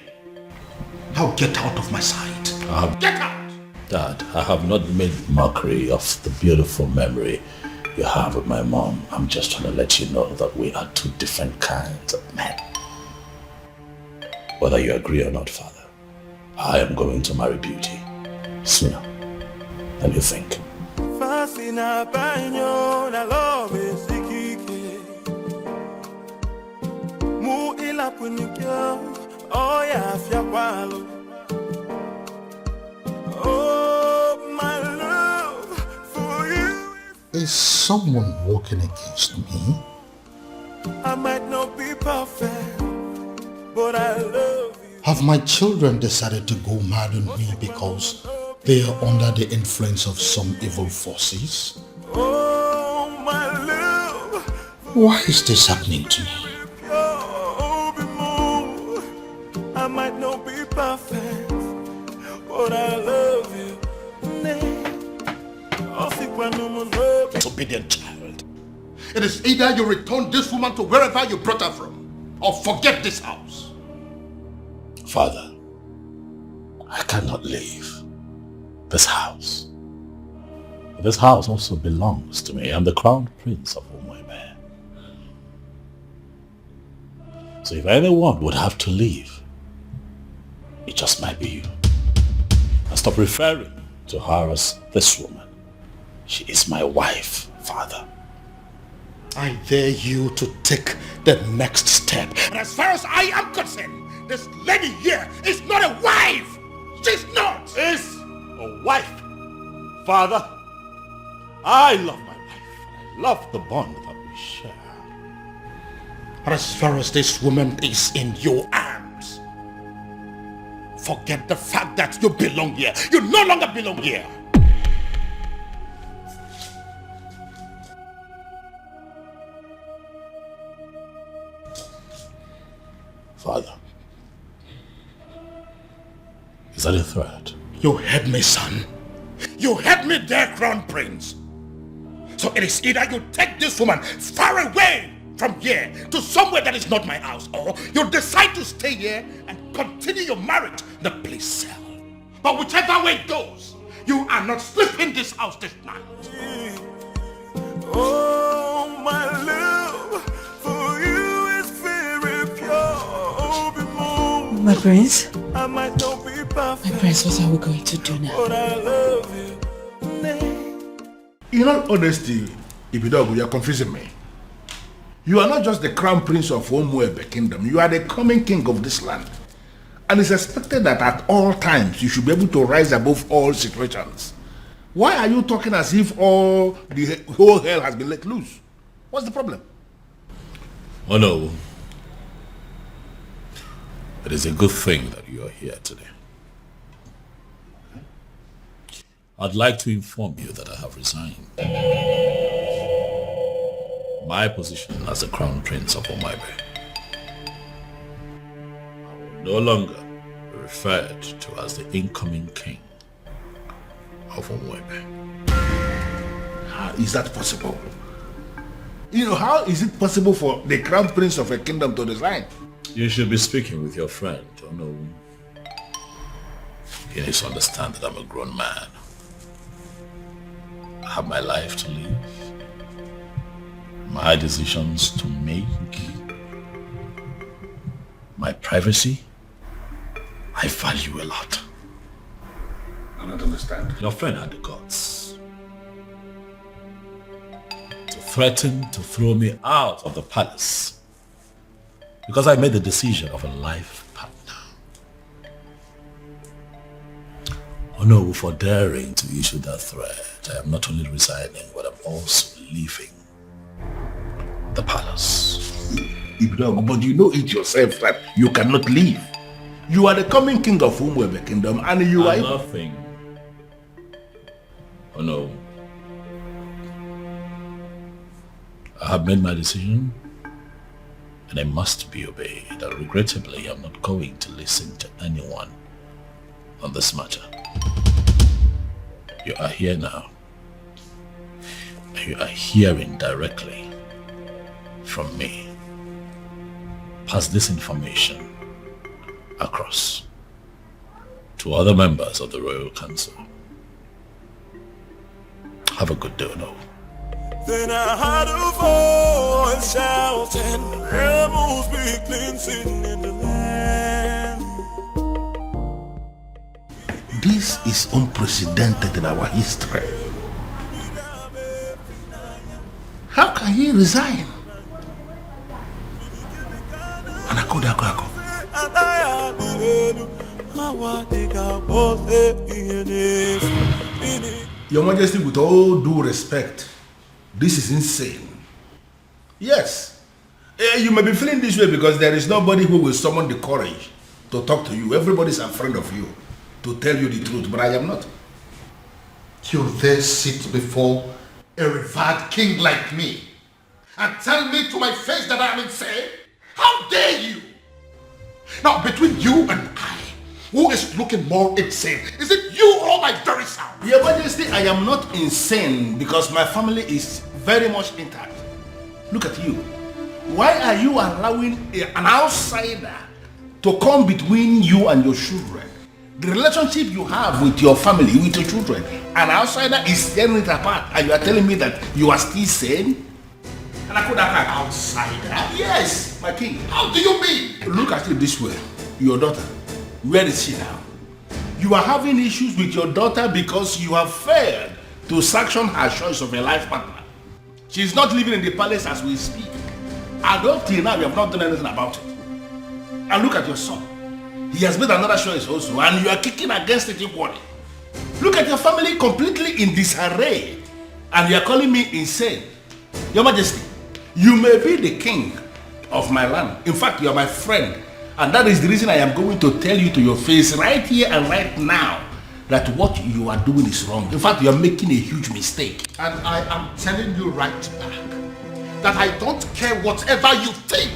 Now get out of my sight. Get out! Dad, I have not made mockery of the beautiful memory you have with my mom. I'm just trying to let you know that we are two different kinds of men. Whether you agree or not, Father, I am going to marry Beauty sooner than you think. Oh, my love for you. Is someone working against me? I might not be perfect, but I love you. Have my children decided to go mad on me because they are under the influence of some evil forces? Oh, my love. Why is this happening to me? I might not be perfect, but I love you. disobedient child. It is either you return this woman to wherever you brought her from, or forget this house. Father, I cannot leave this house. This house also belongs to me. I'm the crown prince of Umuebe. So if anyone would have to leave, it just might be you. And stop referring to her as this woman. She is my wife, Father. I dare you to take the next step. And as far as I am concerned, this lady here is not a wife. She's not. Is a wife. Father, I love my wife. I love the bond that we share. But as far as this woman is in your arms, forget the fact that you belong here. You no longer belong here. Father, is that a threat? You heard me, son. You heard me there, Crown Prince. So it is either you take this woman far away from here to somewhere that is not my house, or you decide to stay here and continue your marriage in the place cell. But whichever way it goes, you are not sleeping in this house this night. Oh, my love for you is very pure. Be more. My prince? I might not be perfect. My prince, what are we going to do now? But I love you. In all honesty, Ibidogu, you are confusing me. You are not just the crown prince of Umuebe kingdom. You are the coming king of this land. And it's expected that at all times you should be able to rise above all situations. Why are you talking as if all the whole hell has been let loose? What's the problem? Oh no. It is a good thing that you are here today. I'd like to inform you that I have resigned. My position as the Crown Prince of Umuebe. I will no longer be referred to as the incoming king of Umuebe. How is that possible? You know, how is it possible for the Crown Prince of a kingdom to resign? You should be speaking with your friend, oh no. You need to understand that I'm a grown man. I have my life to live, my decisions to make, my privacy. I value a lot. I don't understand. Your friend had the guts to threaten to throw me out of the palace because I made the decision of a life partner. Oh no, for daring to issue that threat, I am not only resigning, but I'm also leaving the palace. But you know it yourself that you cannot leave. You are the coming king of Umuebe kingdom and you are... Nothing. Oh no. I have made my decision and I must be obeyed. And regrettably, I'm not going to listen to anyone on this matter. You are here now. And you are hearing directly from me. Pass this information across to other members of the Royal Council. Have a good day, no. Then I heard a voice shouting, rebels be cleansing in the land. This is unprecedented in our history. How can he resign? Your Majesty, with all due respect, this is insane. Yes, you may be feeling this way because there is nobody who will summon the courage to talk to you. Everybody is afraid of you to tell you the truth, but I am not. You dare sit before a revered king like me and tell me to my face that I am insane? How dare you? Now, between you and I, who is looking more insane? Is it you or my very self? Your Majesty, I am not insane because my family is very much intact. Look at you. Why are you allowing an outsider to come between you and your children? The relationship you have with your family, with your children, an outsider is tearing it apart, and you are telling me that you are still sane? And I could have an outsider? Yes, my king. How do you mean? Look at it this way. Your daughter, where is she now? You are having issues with your daughter because you have failed to sanction her choice of a life partner. She is not living in the palace as we speak. And up till now, you have not done anything about it. And look at your son. He has made another choice also, and you are kicking against it equally. Look at your family completely in disarray, and you are calling me insane. Your Majesty, you may be the king of my land. In fact, you are my friend. And that is the reason I am going to tell you to your face right here and right now that what you are doing is wrong. In fact, you are making a huge mistake. And I am telling you right back that I don't care whatever you think.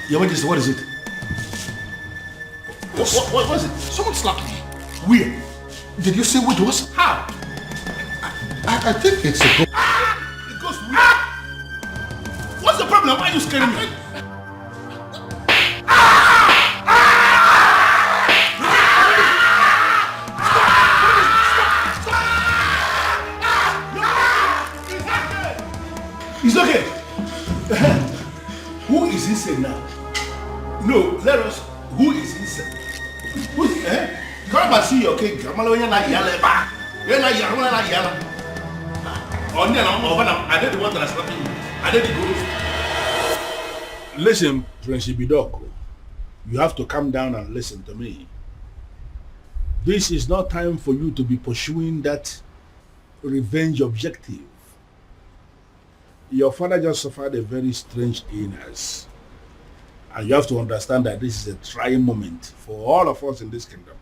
Your Majesty, what is it? What was it? Someone slapped me. Where? Did you say what it was? How? I think it's a ghost. It goes where? What's the problem? Why are you scaring me? It's okay. Who is insane now? No, let us. Who is insane? Who's come and see your king. Come on, you're not yelling back. You're not yelling. I did the one that is slapping you. I did the ghost. Listen, Prince Ibidoko. You have to calm down and listen to me. This is not time for you to be pursuing that revenge objective. Your father just suffered a very strange illness. And you have to understand that this is a trying moment for all of us in this kingdom.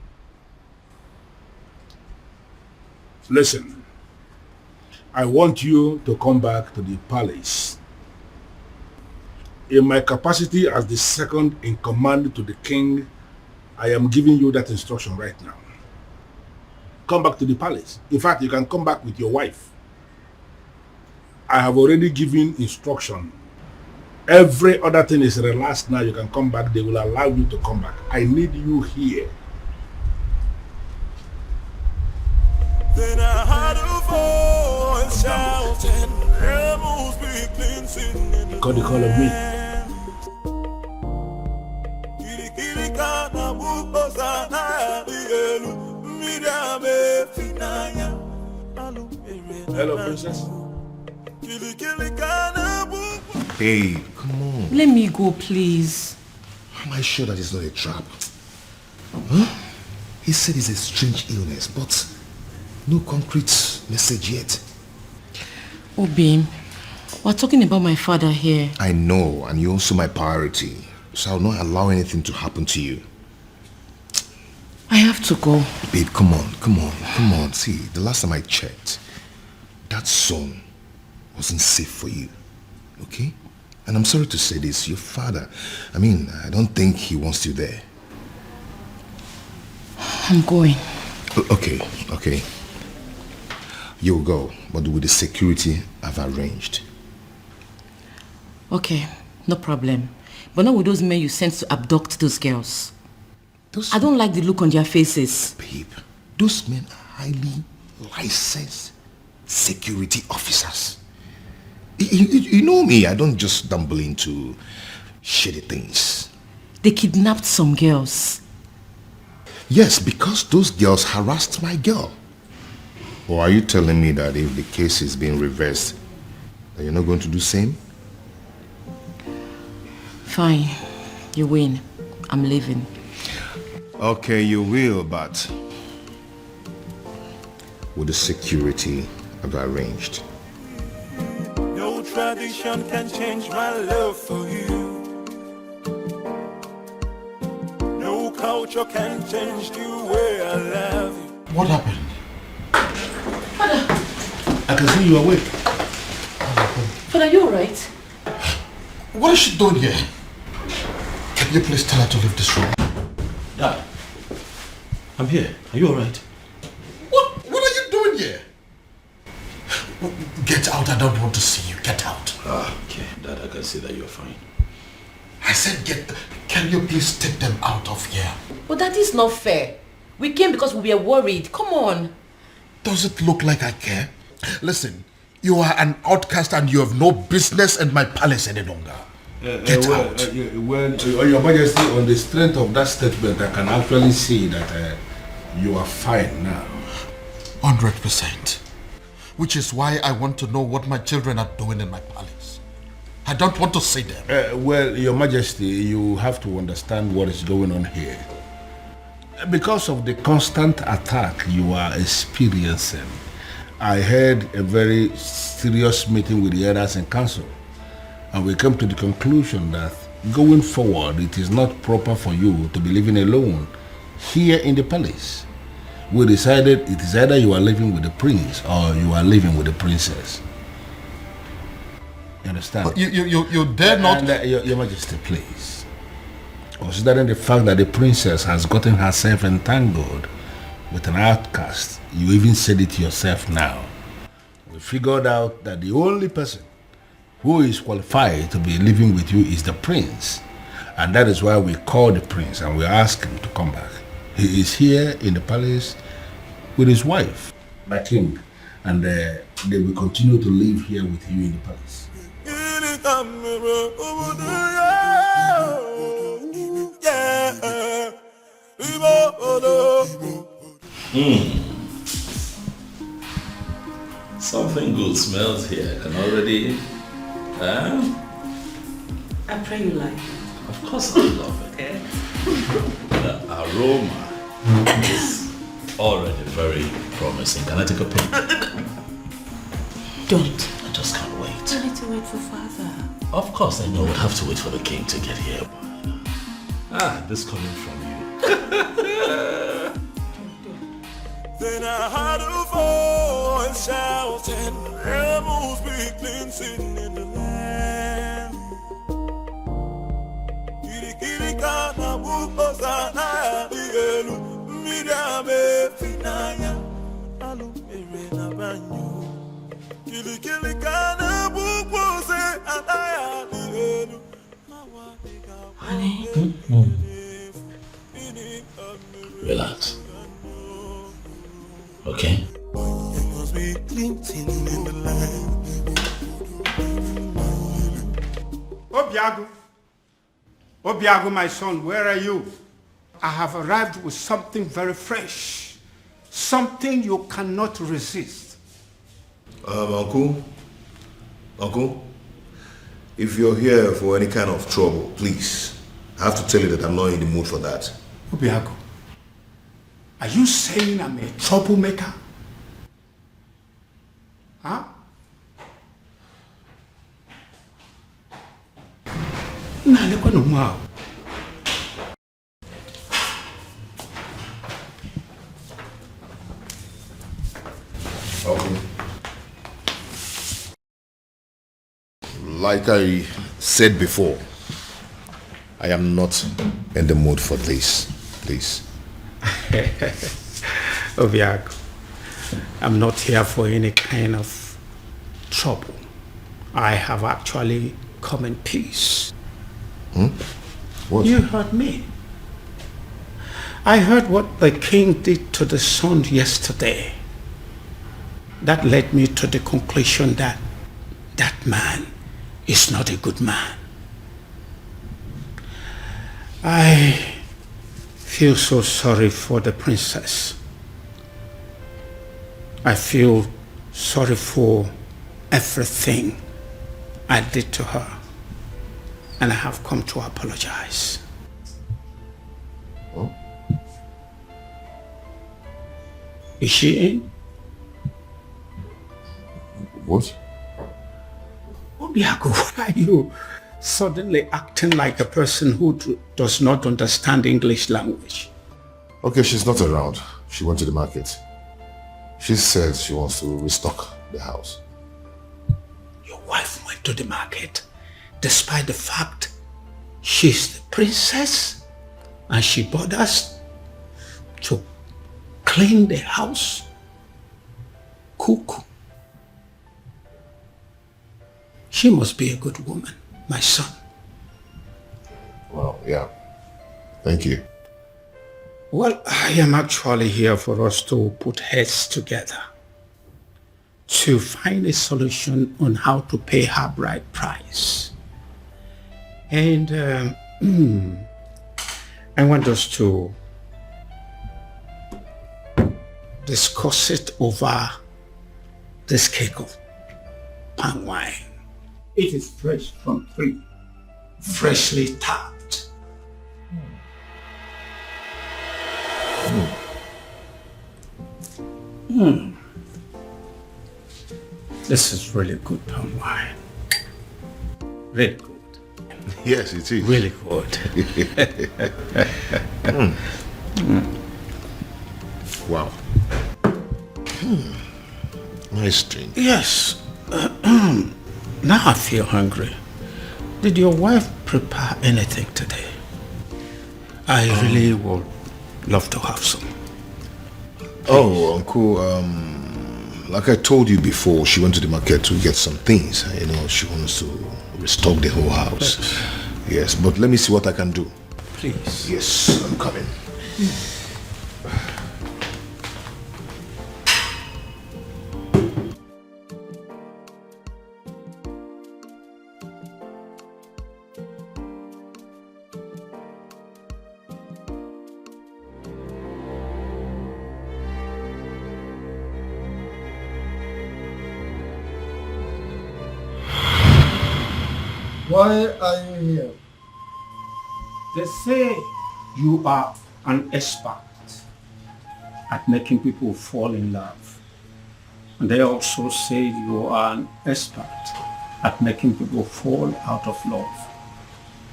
Listen, I want you to come back to the palace. In my capacity as the second in command to the king, I am giving you that instruction right now. Come back to the palace. In fact, you can come back with your wife. I have already given instruction. Every other thing is relaxed now. You can come back. They will allow you to come back. I need you here. Then I heard a voice shouting, rebels weeping, singing. You got the call of me. Hello, princess. Babe, come on. Let me go, please. Am I sure that it's not a trap? Huh? He said it's a strange illness, but no concrete message yet. Oh, babe, we're talking about my father here. I know, and you're also my priority, so I'll not allow anything to happen to you. I have to go. Babe, come on. See, the last time I checked, that son wasn't safe for you, okay? And I'm sorry to say this, your father, I don't think he wants you there. I'm going. Okay. You'll go, but with the security I've arranged. Okay, no problem. But not with those men you sent to abduct those girls. I don't like the look on their faces. Babe, those men are highly licensed security officers. You know me, I don't just stumble into shitty things. They kidnapped some girls. Yes, because those girls harassed my girl. Or are you telling me that if the case is being reversed, that you're not going to do the same? Fine, you win. I'm leaving. Okay, you will, but with the security I've arranged. No tradition can change my love for you. No culture can change the way I love you. What happened? Father! I can see you awake. Father, are you alright? What is she doing here? Can you please tell her to leave this room? Dad, I'm here. Are you alright? What here. Get out, I don't want to see you. Get out. Okay, Dad, I can see that you're fine. I said can you please take them out of here? But that is not fair. We came because we were worried. Come on. Does it look like I care? Listen, you are an outcast and you have no business in my palace any longer. Get out. Your Majesty, on the strength of that statement, I can actually see that you are fine now. 100%. Which is why I want to know what my children are doing in my palace. I don't want to see them. Well, Your Majesty, you have to understand what is going on here. Because of the constant attack you are experiencing, I had a very serious meeting with the elders in council, and we came to the conclusion that going forward, it is not proper for you to be living alone here in the palace. We decided it is either you are living with the prince or you are living with the princess. You understand? But you dare not... Your Majesty, please. Considering the fact that the princess has gotten herself entangled with an outcast, you even said it yourself now. We figured out that the only person who is qualified to be living with you is the prince. And that is why we called the prince and we asked him to come back. He is here in the palace with his wife, my king, and they will continue to live here with you in the palace. Something good smells here. I can already... I pray you like it. Of course I love it. The aroma is already very promising. Can I take a peek? Don't. I just can't wait. I need to wait for father. Of course, I know we'll have to wait for the king to get here. This coming from you. Then I heard a voice shouting, rebels be cleansing in the land. Kirikana bukosana digelu midame finaya alu erena banyu. Kirikana bukose anaya digelu. Honey. Relax. Okay? Obiago, my son, where are you? I have arrived with something very fresh. Something you cannot resist. Uncle, if you're here for any kind of trouble, please, I have to tell you that I'm not in the mood for that. Obiago, are you saying I'm a troublemaker? Huh? Okay. Like I said before, I am not in the mood for this, please. Obiago, I'm not here for any kind of trouble. I have actually come in peace. What? You heard me. I heard what the king did to the son yesterday. That led me to the conclusion that that man is not a good man. I feel so sorry for the princess. I feel sorry for everything I did to her. And I have come to apologize. Oh? Is she in? What? Obiago, why are you suddenly acting like a person who does not understand English language? Okay, she's not around. She went to the market. She said she wants to restock the house. Your wife went to the market despite the fact she's the princess and she bought us to clean the house? cook. She must be a good woman, my son. Well, yeah. Thank you. Well, I am actually here for us to put heads together to find a solution on how to pay her bride price. And I want us to discuss it over this cake of palm wine. It is fresh from tree, freshly tapped. This is really good palm wine. Really good. Yes, it is. Really good. Wow. Nice drink. Yes. Now I feel hungry. Did your wife prepare anything today? I really would love to have some. Oh, Uncle, like I told you before, she went to the market to get some things. You know, she wants to restock the whole house. Yes, but let me see what I can do. Please. Yes, I'm coming. Why are you here? They say you are an expert at making people fall in love. And they also say you are an expert at making people fall out of love.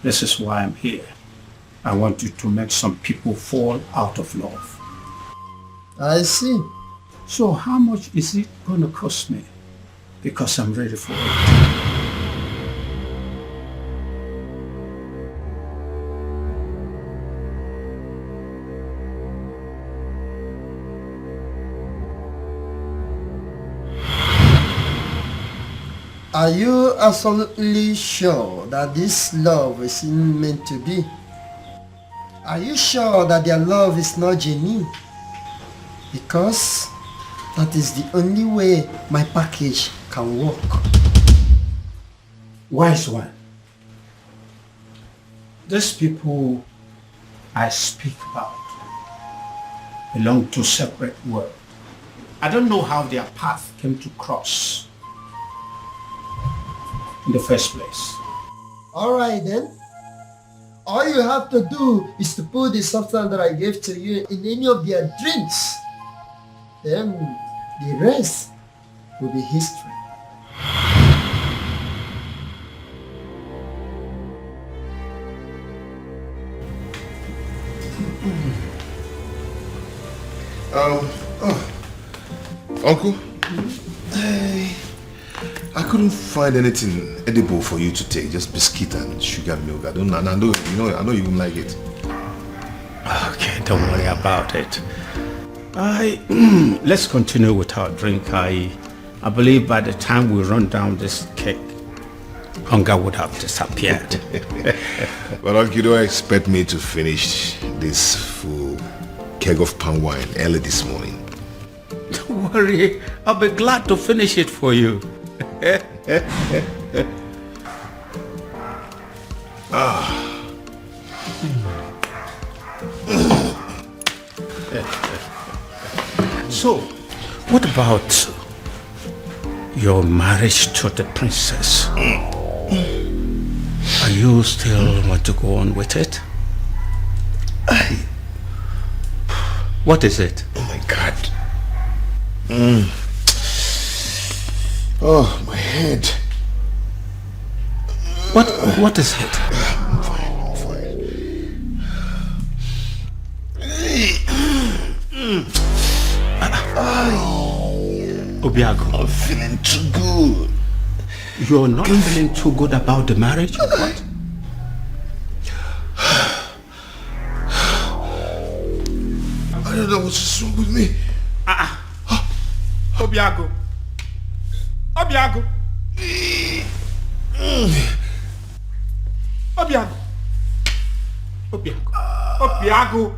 This is why I'm here. I want you to make some people fall out of love. I see. So how much is it going to cost me? Because I'm ready for it. Are you absolutely sure that this love is meant to be? Are you sure that their love is not genuine? Because that is the only way my package can work. Wise one. These people I speak about belong to separate worlds. I don't know how their path came to cross in the first place. Alright then. All you have to do is to put the substance that I gave to you in any of their drinks. Then the rest will be history. Uncle, I couldn't find anything edible for you to take, just biscuit and sugar milk. I know you won't like it. Okay, don't worry about it. Let's continue with our drink. I believe by the time we run down this cake, hunger would have disappeared. But Uncle, you don't expect me to finish this full keg of palm wine early this morning. Don't worry, I'll be glad to finish it for you. So, what about your marriage to the princess? Are you still want to go on with it? What is it? Oh my God. Oh, my head. What is it? I'm fine. Obiago, I'm feeling too good. You're not feeling too good about the marriage, or what? I don't know what's wrong with me. Obiago, Obiago. Obiago. Obiago. Obiago.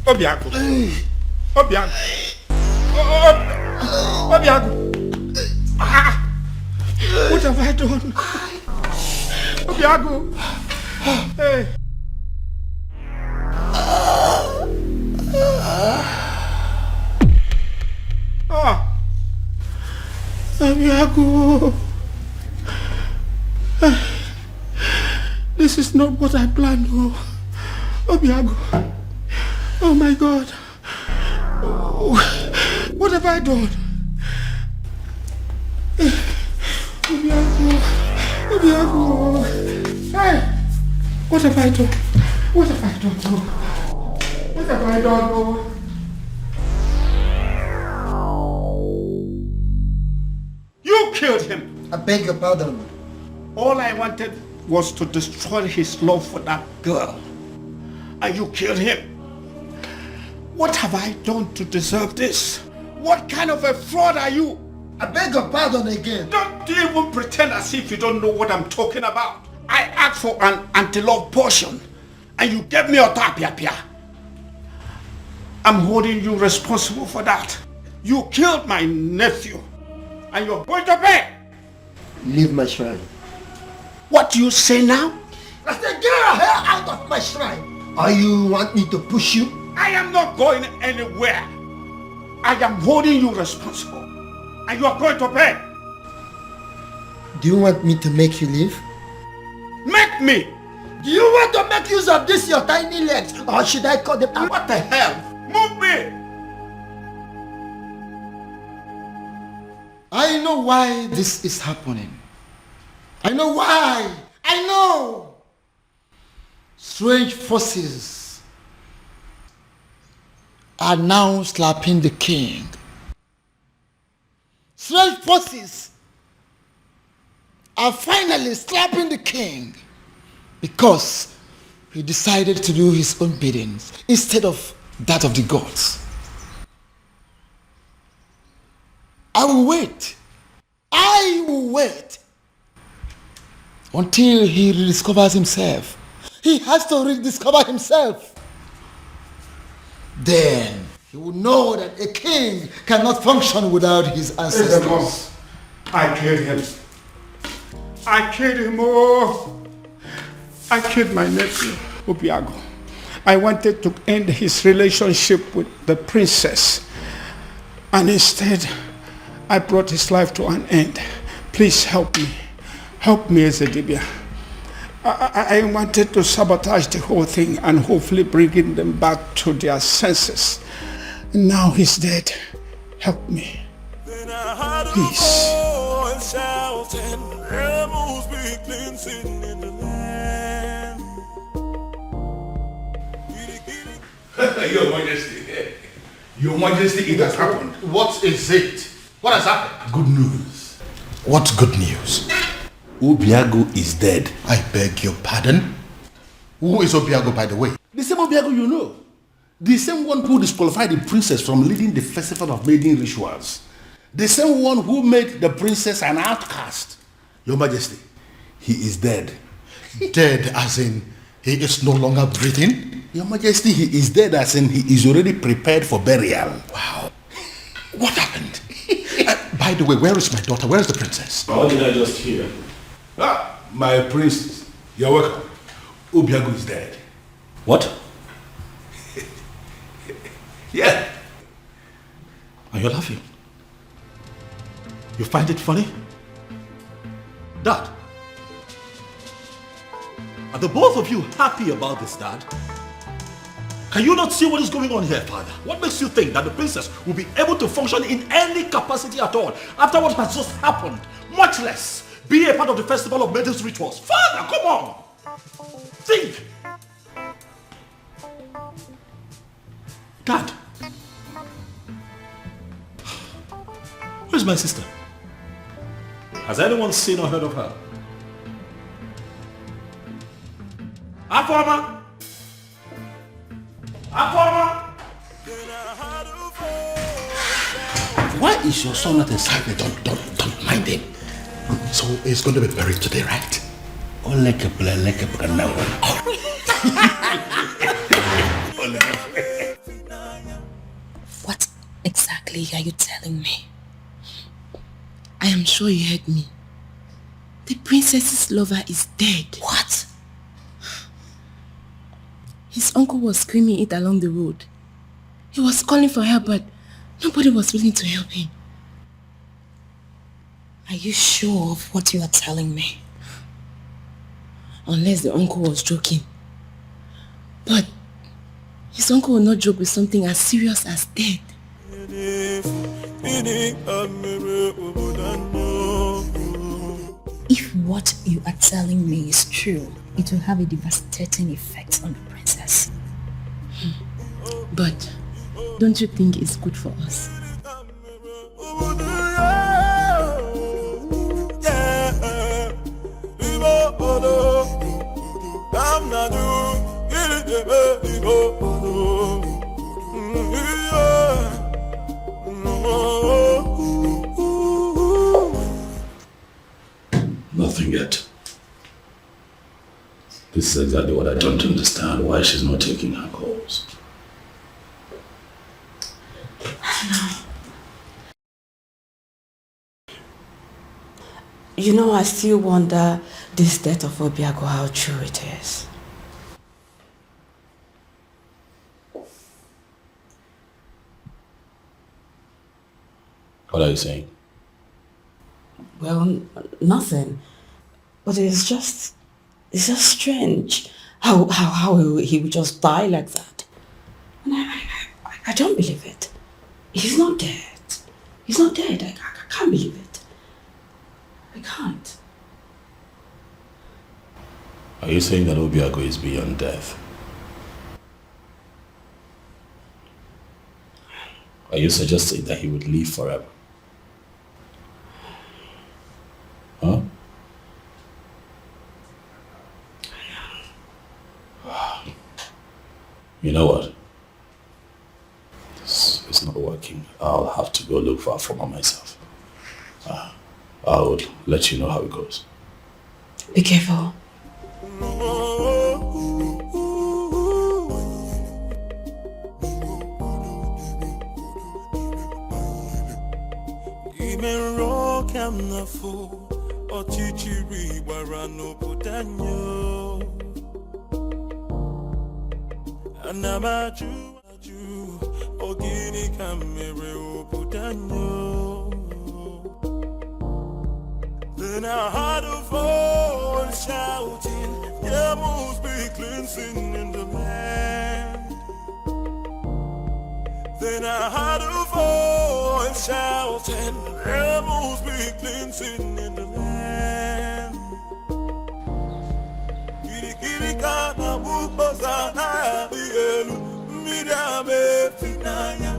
Obiago. Obiago. Obiago. What have I done? Obiago. Hey. Obiago. This is not what I planned. Oh, Obiago. Oh my God. Oh, what have I done? Obiago. Obiago. Hey. What have I done? What have I done? Oh. What have I done? Oh. You killed him. I beg your pardon. All I wanted was to destroy his love for that girl. And you killed him. What have I done to deserve this? What kind of a fraud are you? I beg your pardon again. Don't even pretend as if you don't know what I'm talking about. I asked for an anti-love potion and you gave me a tapia. I'm holding you responsible for that. You killed my nephew and you're going to pay. Leave my shrine. What do you say now? I said, get your hair out of my shrine. Or you want me to push you? I am not going anywhere. I am holding you responsible. And you are going to pay. Do you want me to make you leave? Make me! Do you want to make use of this, your tiny legs? Or should I cut them out? What the hell? Move me! I know why this is happening. I know why. I know. Strange forces are now slapping the king. Strange forces are finally slapping the king because he decided to do his own biddings instead of that of the gods. I will wait. I will wait until he rediscovers himself. He has to rediscover himself. Then he will know that a king cannot function without his ancestors. I killed him. I killed him. Oh, I killed my nephew, Obiago. I wanted to end his relationship with the princess. And instead, I brought his life to an end. Please help me. Help me, Ezedibia. I wanted to sabotage the whole thing and hopefully bringing them back to their senses. Now he's dead. Help me. Please. Your Majesty. Your Majesty, it has happened. What is it? What has happened? Good news. What good news? Obiago is dead. I beg your pardon? Who is Obiago, by the way? The same Obiago you know. The same one who disqualified the princess from leading the festival of maiden rituals. The same one who made the princess an outcast. Your Majesty, he is dead. Dead as in he is no longer breathing? Your Majesty, he is dead as in he is already prepared for burial. Wow. What happened? By the way, where is my daughter? Where is the princess? How did I just hear? My princess. You're welcome. Obiago is dead. What? Yeah. And you're laughing? You find it funny? Dad? Are the both of you happy about this, Dad? Can you not see what is going on here, Father? What makes you think that the princess will be able to function in any capacity at all after what has just happened? Much less be a part of the festival of maidens rituals. Father, come on! Think! Dad! Where's my sister? Has anyone seen or heard of her? Afoma! Afoma! Why is your son not excited? Don't mind him. So he's going to be buried today, right? What exactly are you telling me? I am sure you heard me. The princess's lover is dead. What? His uncle was screaming it along the road. He was calling for help, but nobody was willing to help him. Are you sure of what you are telling me? Unless the uncle was joking. But his uncle will not joke with something as serious as death. If what you are telling me is true, it will have a devastating effect on the princess. But don't you think it's good for us? Nothing yet. This is exactly what I don't understand, why she's not taking her calls. You know, I still wonder this death of Obiago, how true it is. What are you saying? Well, nothing. But it's just strange how he would just die like that. And I don't believe it. He's not dead. He's not dead. I can't believe it. I can't. Are you saying that Obiago is beyond death? Are you suggesting that he would live forever? Huh? You know what? This is not working. I'll have to go look for Afoma myself. I would let you know how it goes. Be careful. Then I heard a voice shouting, there must be cleansing in the land. Then I heard a voice shouting, there must be cleansing in the land. Kirikana mubazana dielu midame finaya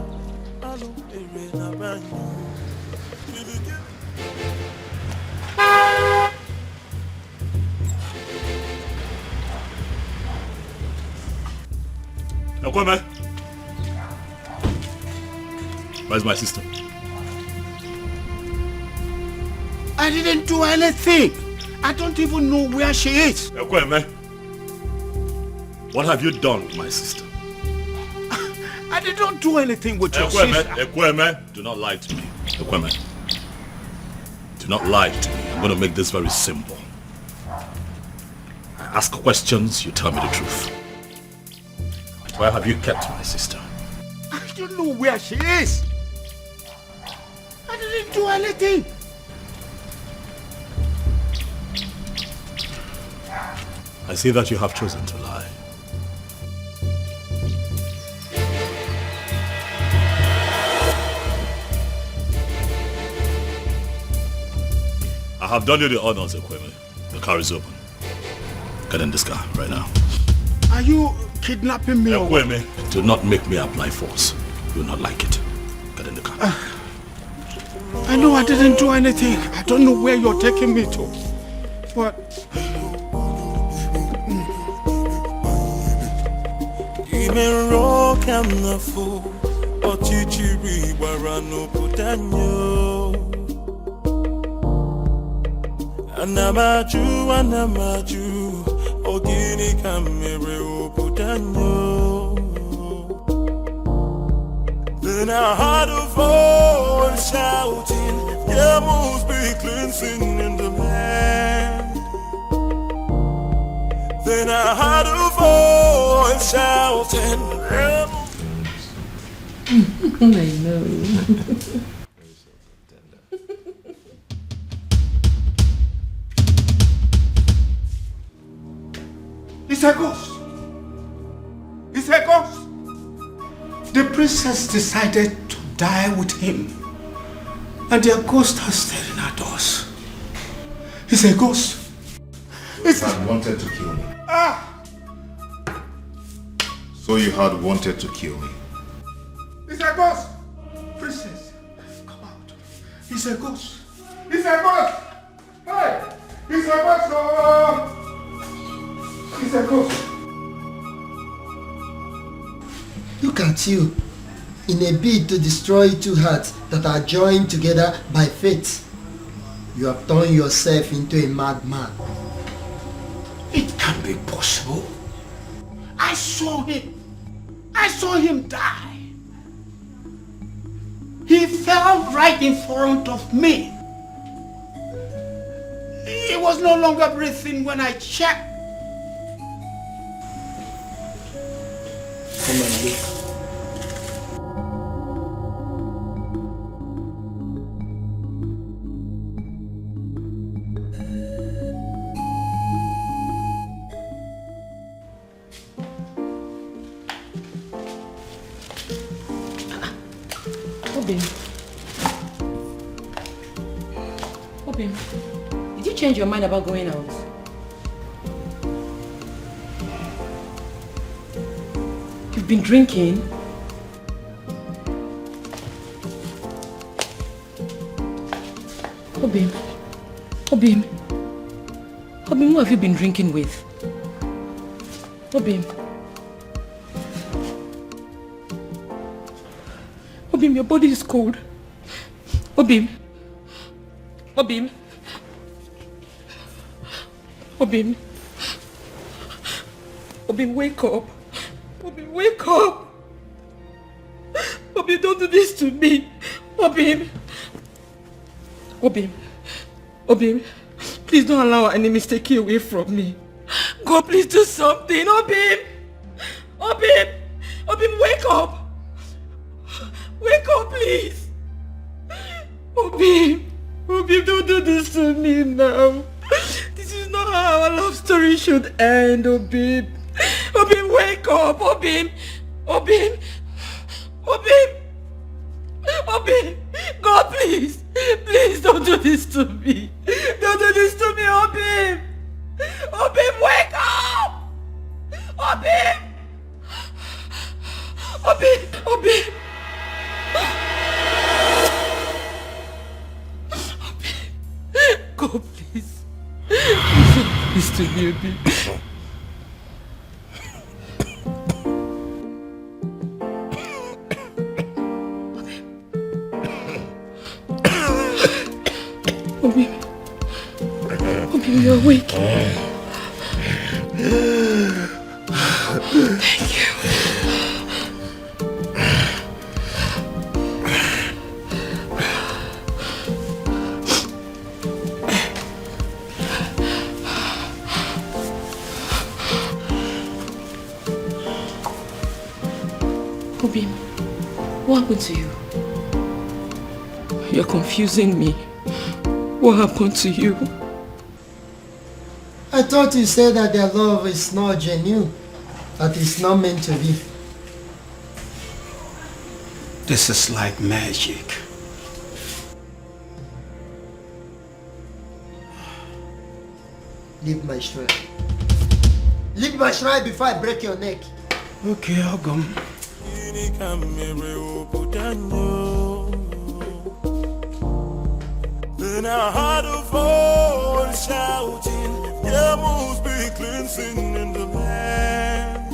alu erena banyu. Ekweme, where's my sister? I didn't do anything. I don't even know where she is. Ekweme, what have you done with my sister? I didn't do anything with your sister. Ekweme, do not lie to me. Ekweme, do not lie to me. I'm going to make this very simple. I ask questions, you tell me the truth. Where have you kept my sister? I don't know where she is. I didn't do anything. I see that you have chosen to lie. I have done you the honors, Ekweme. The car is open. Get in this car right now. Are you kidnapping me? Ekweme, do not make me apply force. You will not like it. Get in the car. I know I didn't do anything. I don't know where you're taking me to. But... Ochichiri warano putanyo. Anamaju, ogini kamere putanyo. Then I heard a voice shouting, there must be cleansing in the land. Then I heard a voice shouting, there I know. It's a ghost. It's a ghost. The princess decided to die with him, and their ghost are staring at us. It's a ghost. It's had wanted to kill me. So you had wanted to kill me. It's a ghost. Princess, come out. It's a ghost. It's a ghost. Hey, it's a ghost. Oh. It's a ghost. Look at you, in a bid to destroy two hearts that are joined together by fate. You have turned yourself into a madman. It can't be possible. I saw him. I saw him die. He fell right in front of me. He was no longer breathing when I checked. Come and look. Obim, did you change your mind about going out? You've been drinking? Obim, who have you been drinking with? Obim, your body is cold. Obim, wake up. Obim, wake up. Obim, don't do this to me. Obim, please don't allow our enemies take you away from me. God, please do something. Obim, wake up. Wake up, please. Obim, don't do this to me now. This is not how our love story should end, Obim. Wake up, Obim. God, please don't do this to me. Don't do this to me, Obim. Wake up. Obim. God, please. Please to me, Obim. Obim, you're awake. Thank you. Obim, what happened to you? You're confusing me. What happened to you? I thought you said that their love is not genuine, that it's not meant to be. This is like magic. Leave my shrine. Leave my shrine before I break your neck. Okay, I'll go. Then I heard a voice shouting, there must be cleansing in the land.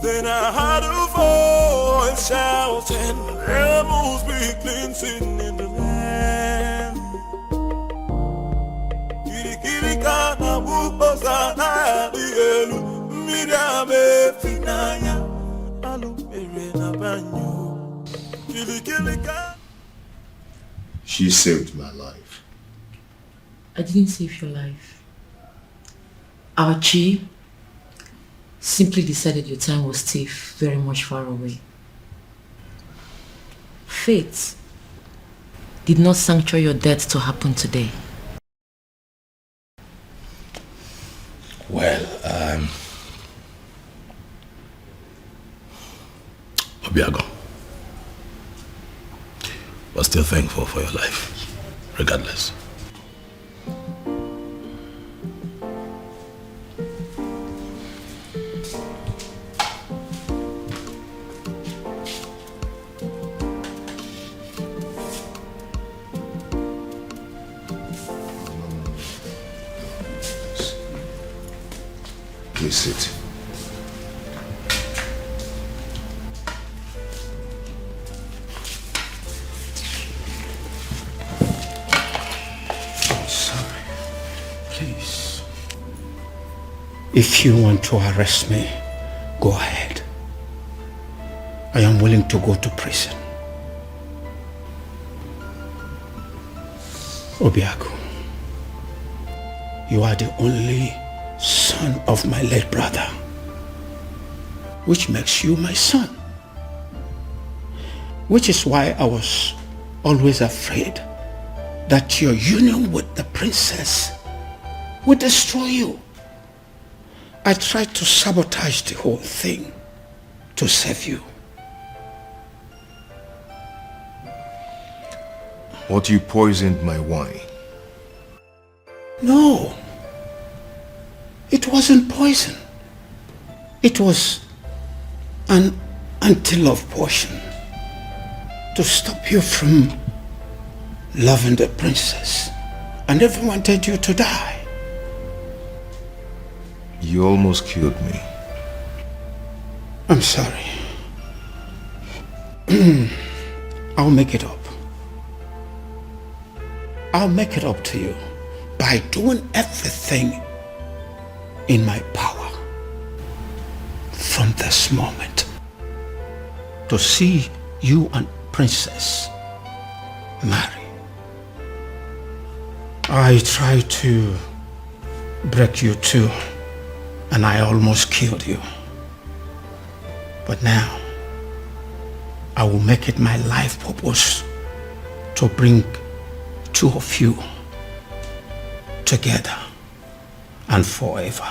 Then I heard a voice boys shouting, rebels be cleansing in the land. Kirikiri kana buko sana dielu, midame finaya, alu na banyo. Kirikiri kana. She saved my life. I didn't save your life. Our chief simply decided your time was still very much far away. Fate did not sanctuary your death to happen today. Well, Obiago, we're still thankful for your life, regardless. Please sit. Sorry. Please. If you want to arrest me, go ahead. I am willing to go to prison. Obiago, you are the only son of my late brother, which makes you my son. Which is why I was always afraid that your union with the princess would destroy you. I tried to sabotage the whole thing to save you. What, you poisoned my wine? No. It wasn't poison. It was an anti-love potion to stop you from loving the princess. I never wanted you to die. You almost killed me. I'm sorry. I'll make it up. I'll make it up to you by doing everything in my power from this moment to see you and Princess marry. I tried to break you too, and I almost killed you. But now, I will make it my life purpose to bring two of you together and forever.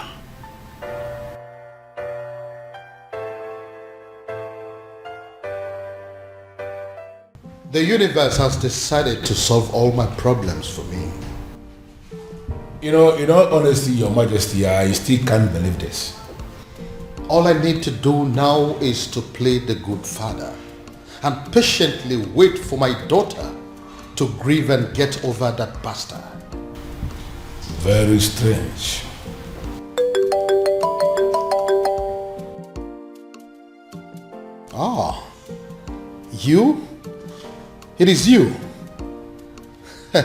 The universe has decided to solve all my problems for me. You know, in all honesty, Your Majesty, I still can't believe this. All I need to do now is to play the good father and patiently wait for my daughter to grieve and get over that bastard. Very strange. Ah, you? It is you. Your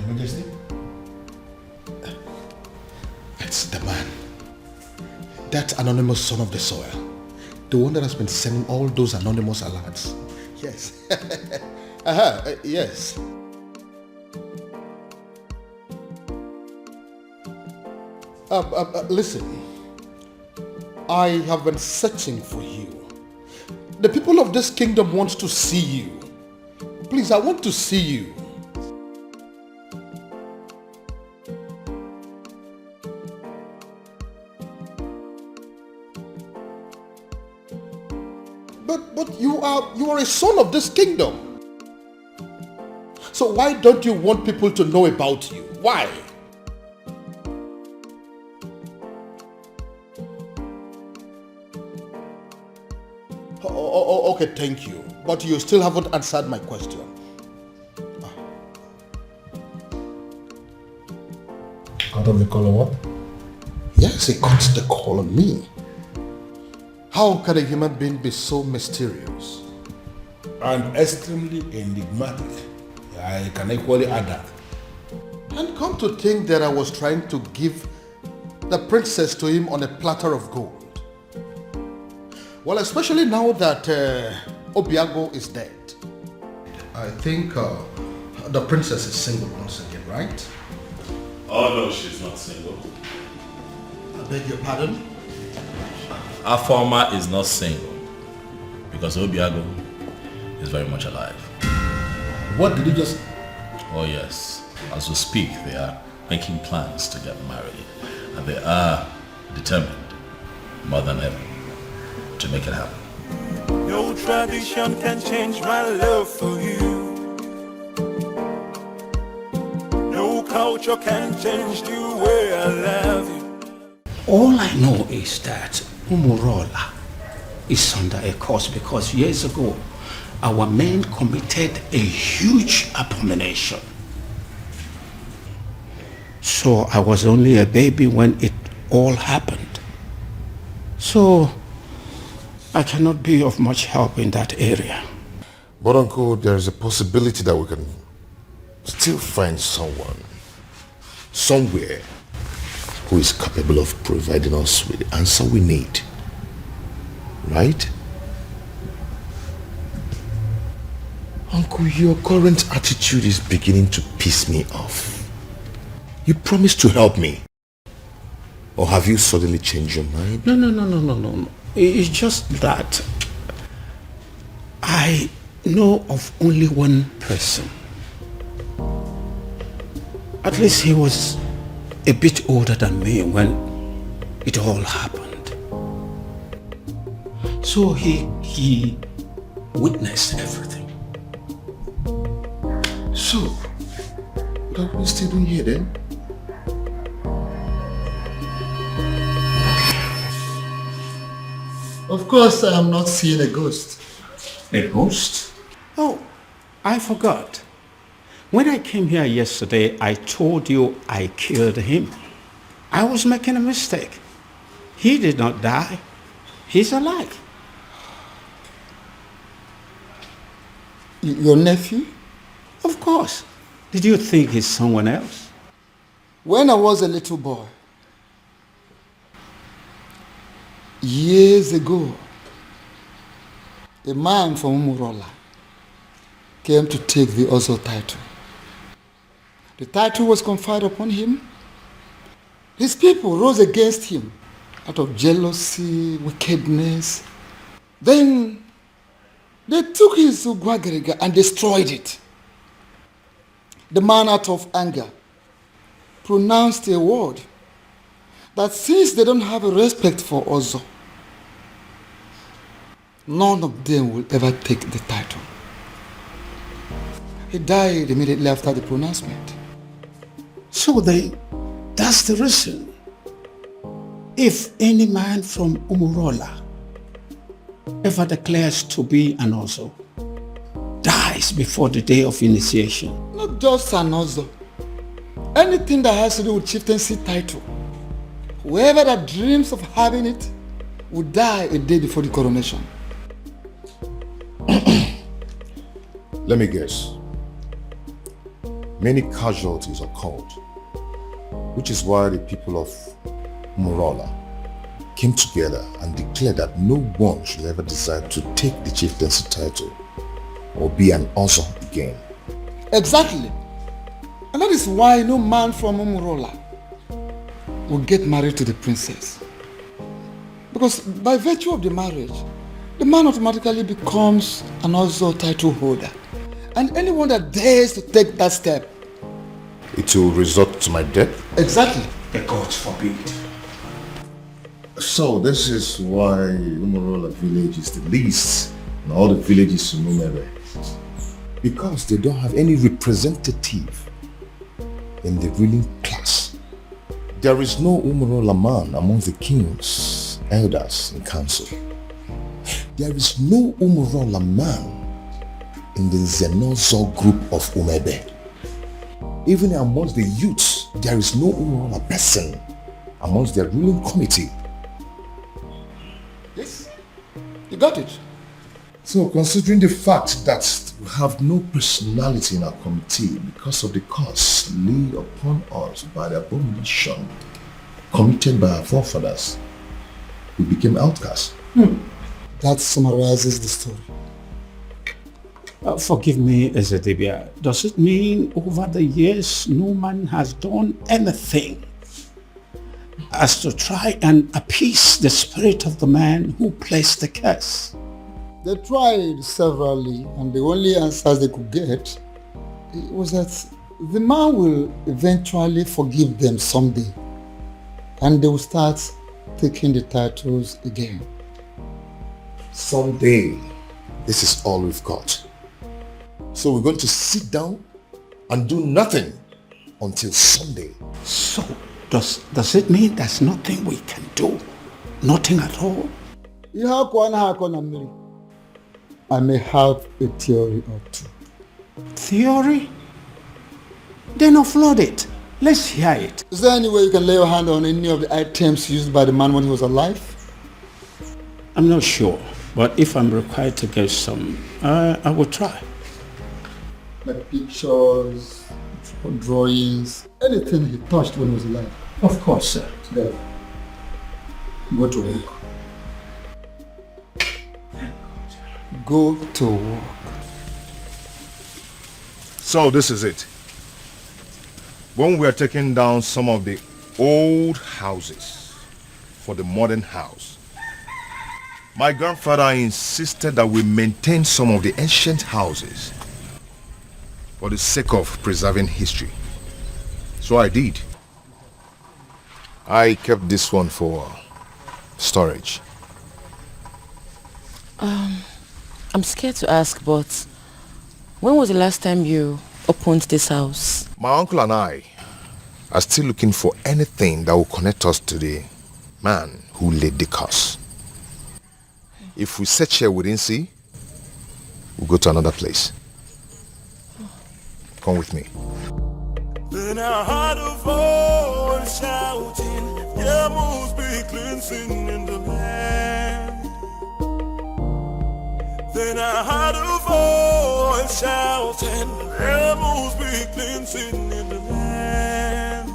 Majesty? It's the man. That anonymous son of the soil. The one that has been sending all those anonymous alerts. Yes. Yes. Listen. I have been searching for you. The people of this kingdom want to see you. Please, I want to see you. But you are a son of this kingdom. So why don't you want people to know about you? Why? Okay, thank you. But you still haven't answered my question. Cut off the call on what? Yes, he cuts the call on me. How can a human being be so mysterious? And extremely enigmatic. I can equally add that. And come to think that I was trying to give the princess to him on a platter of gold. Well, especially now that Obiago is dead. I think the princess is single once again, right? Oh no, she's not single. I beg your pardon? Our farmer is not single because Obiago is very much alive. What did you just... Oh yes, as we speak they are making plans to get married and they are determined more than ever to make it happen. No tradition can change my love for you. No culture can change the way I love you. All I know is that Umurola is under a curse because years ago our men committed a huge abomination. So I was only a baby when it all happened. So I cannot be of much help in that area. But Uncle, there is a possibility that we can still find someone, somewhere, who is capable of providing us with the answer we need. Right? Uncle, your current attitude is beginning to piss me off. You promised to help me. Or have you suddenly changed your mind? No. It's just that I know of only one person. At least he was a bit older than me when it all happened. So he witnessed everything. So, what are we still doing here then? Of course, I am not seeing a ghost. A ghost? Oh, I forgot. When I came here yesterday, I told you I killed him. I was making a mistake. He did not die. He's alive. Your nephew? Of course. Did you think he's someone else? When I was a little boy, years ago, a man from Umurola came to take the Ozo title. The title was conferred upon him. His people rose against him out of jealousy, wickedness. Then they took his Ugwagariga and destroyed it. The man, out of anger, pronounced a word that since they don't have a respect for Ozo, none of them will ever take the title. He died immediately after the pronouncement. So that's the reason. If any man from Umurola ever declares to be an Ozo, dies before the day of initiation. Not just an Ozo. Anything that has to do with chieftaincy title. Whoever that dreams of having it will die a day before the coronation. Let me guess. Many casualties occurred, which is why the people of Umurola came together and declared that no one should ever decide to take the chieftaincy title or be an Ozo again. Exactly. And that is why no man from Umurola will get married to the princess. Because by virtue of the marriage, the man automatically becomes an Ozo title holder. And anyone that dares to take that step, it will result to my death? Exactly. The gods forbid. So this is why Umurola village is the least in all the villages in Umere. Because they don't have any representative in the ruling class. There is no Umurola man among the kings, elders, and council. There is no Umurola man in the Zenozo group of Umebe. Even amongst the youths, there is no Umurola person amongst their ruling committee. Yes, You got it? So, considering the fact that we have no personality in our committee because of the curse laid upon us by the abomination committed by our forefathers, we became outcasts. That summarizes the story. Forgive me, Ezedibia. Does it mean over the years no man has done anything as to try and appease the spirit of the man who placed the curse? They tried severally, and the only answers they could get was that the man will eventually forgive them someday, and they will start taking the titles again. Someday, this is all we've got. So we're going to sit down and do nothing until Sunday. So, does it mean there's nothing we can do? Nothing at all? I may have a theory or two. Theory? Then offload it. Let's hear it. Is there any way you can lay your hand on any of the items used by the man when he was alive? I'm not sure, but if I'm required to get some, I will try. Like pictures, drawings, anything he touched when he was alive. Of course, sir. There. Go to work. Go to work. So this is it. When we are taking down some of the old houses for the modern house, my grandfather insisted that we maintain some of the ancient houses for the sake of preserving history. So I did. I kept this one for storage. I'm scared to ask, but when was the last time you opened this house? My uncle and I are still looking for anything that will connect us to the man who laid the curse. If we search here we didn't see, we'll go to another place. Come with me. Then I heard a voice shouting, there must be cleansing in the land. Then I heard a voice shouting, there must be cleansing in the land.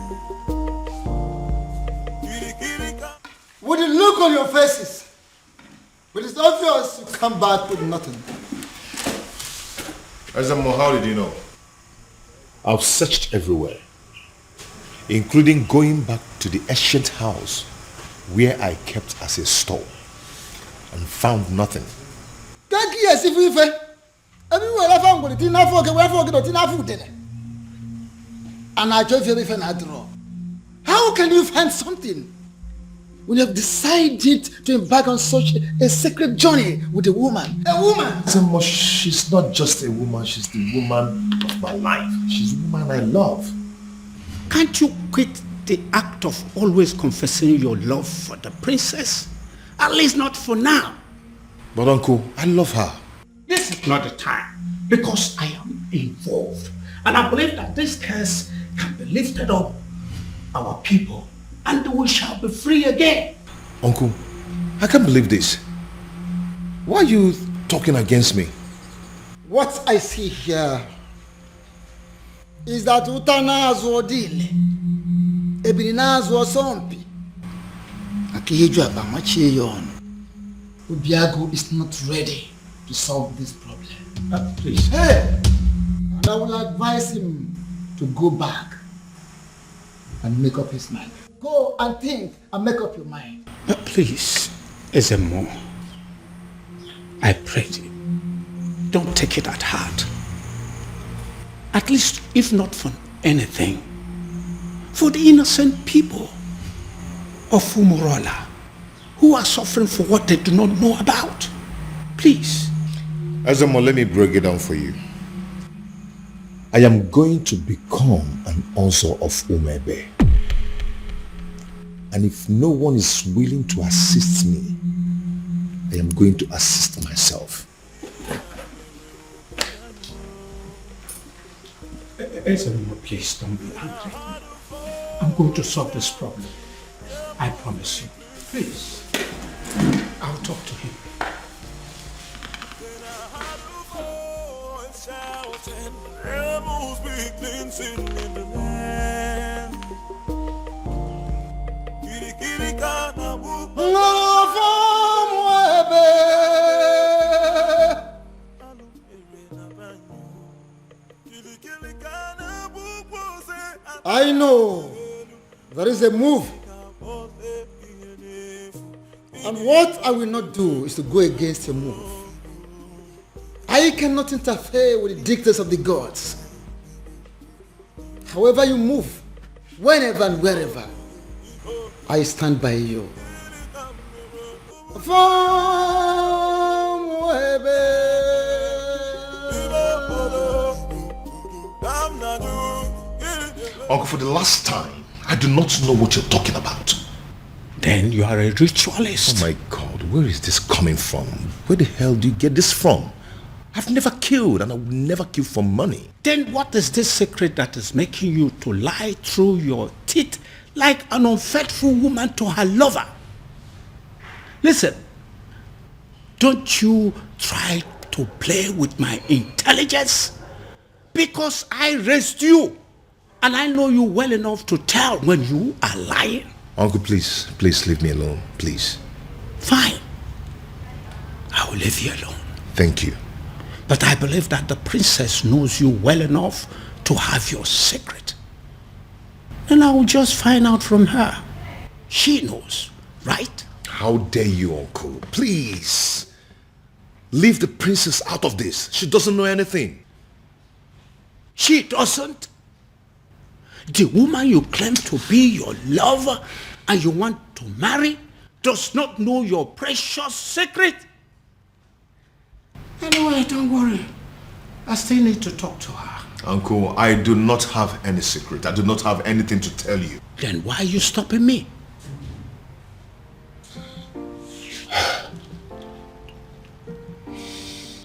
With the look on your faces, but it's obvious you come back with nothing. Azamo, how did you know? I've searched everywhere, including going back to the ancient house where I kept as a store and found nothing. How can you find something when you have decided to embark on such a sacred journey with a woman? A woman! Azamo, she's not just a woman, she's the woman of my life. She's the woman I love. Can't you quit the act of always confessing your love for the princess? At least not for now. But uncle, I love her. This is not the time, because I am involved. And I believe that this curse can be lifted up our people, and we shall be free again. Uncle, I can't believe this. Why are you talking against me? What I see here is that Utanazo Dile, Ebinazo Sompi, Akiyeju Abamachiyon, Ubiago is not ready to solve this problem. Please. Hey! And I will advise him to go back and make up his mind. Go and think and make up your mind. Please, Ezemo, I pray you, don't take it at heart. At least, if not for anything, for the innocent people of Umurola who are suffering for what they do not know about. Please. Ezemo, let me break it down for you. I am going to become an Ozo of Umebe. And if no one is willing to assist me, I am going to assist myself. Ezemo, please don't be angry. I'm going to solve this problem. I promise you. Please. I'll talk to him. Rebels begin singing the land. Kiri kiri kana bubu. I know there is a move. And what I will not do is to go against a move. I cannot interfere with the dictates of the gods. However you move, whenever and wherever, I stand by you. Uncle, for the last time, I do not know what you're talking about. Then you are a ritualist. Oh my God, where is this coming from? Where the hell do you get this from? I've never killed and I will never kill for money. Then what is this secret that is making you to lie through your teeth like an unfaithful woman to her lover? Listen, don't you try to play with my intelligence, because I raised you and I know you well enough to tell when you are lying. Uncle, please leave me alone, please. Fine. I will leave you alone. Thank you. But I believe that the princess knows you well enough to have your secret. And I will just find out from her. She knows, right? How dare you, Uncle? Please. Leave the princess out of this. She doesn't know anything. She doesn't? The woman you claim to be your lover and you want to marry does not know your precious secret? Anyway, don't worry. I still need to talk to her. Uncle, I do not have any secret. I do not have anything to tell you. Then why are you stopping me?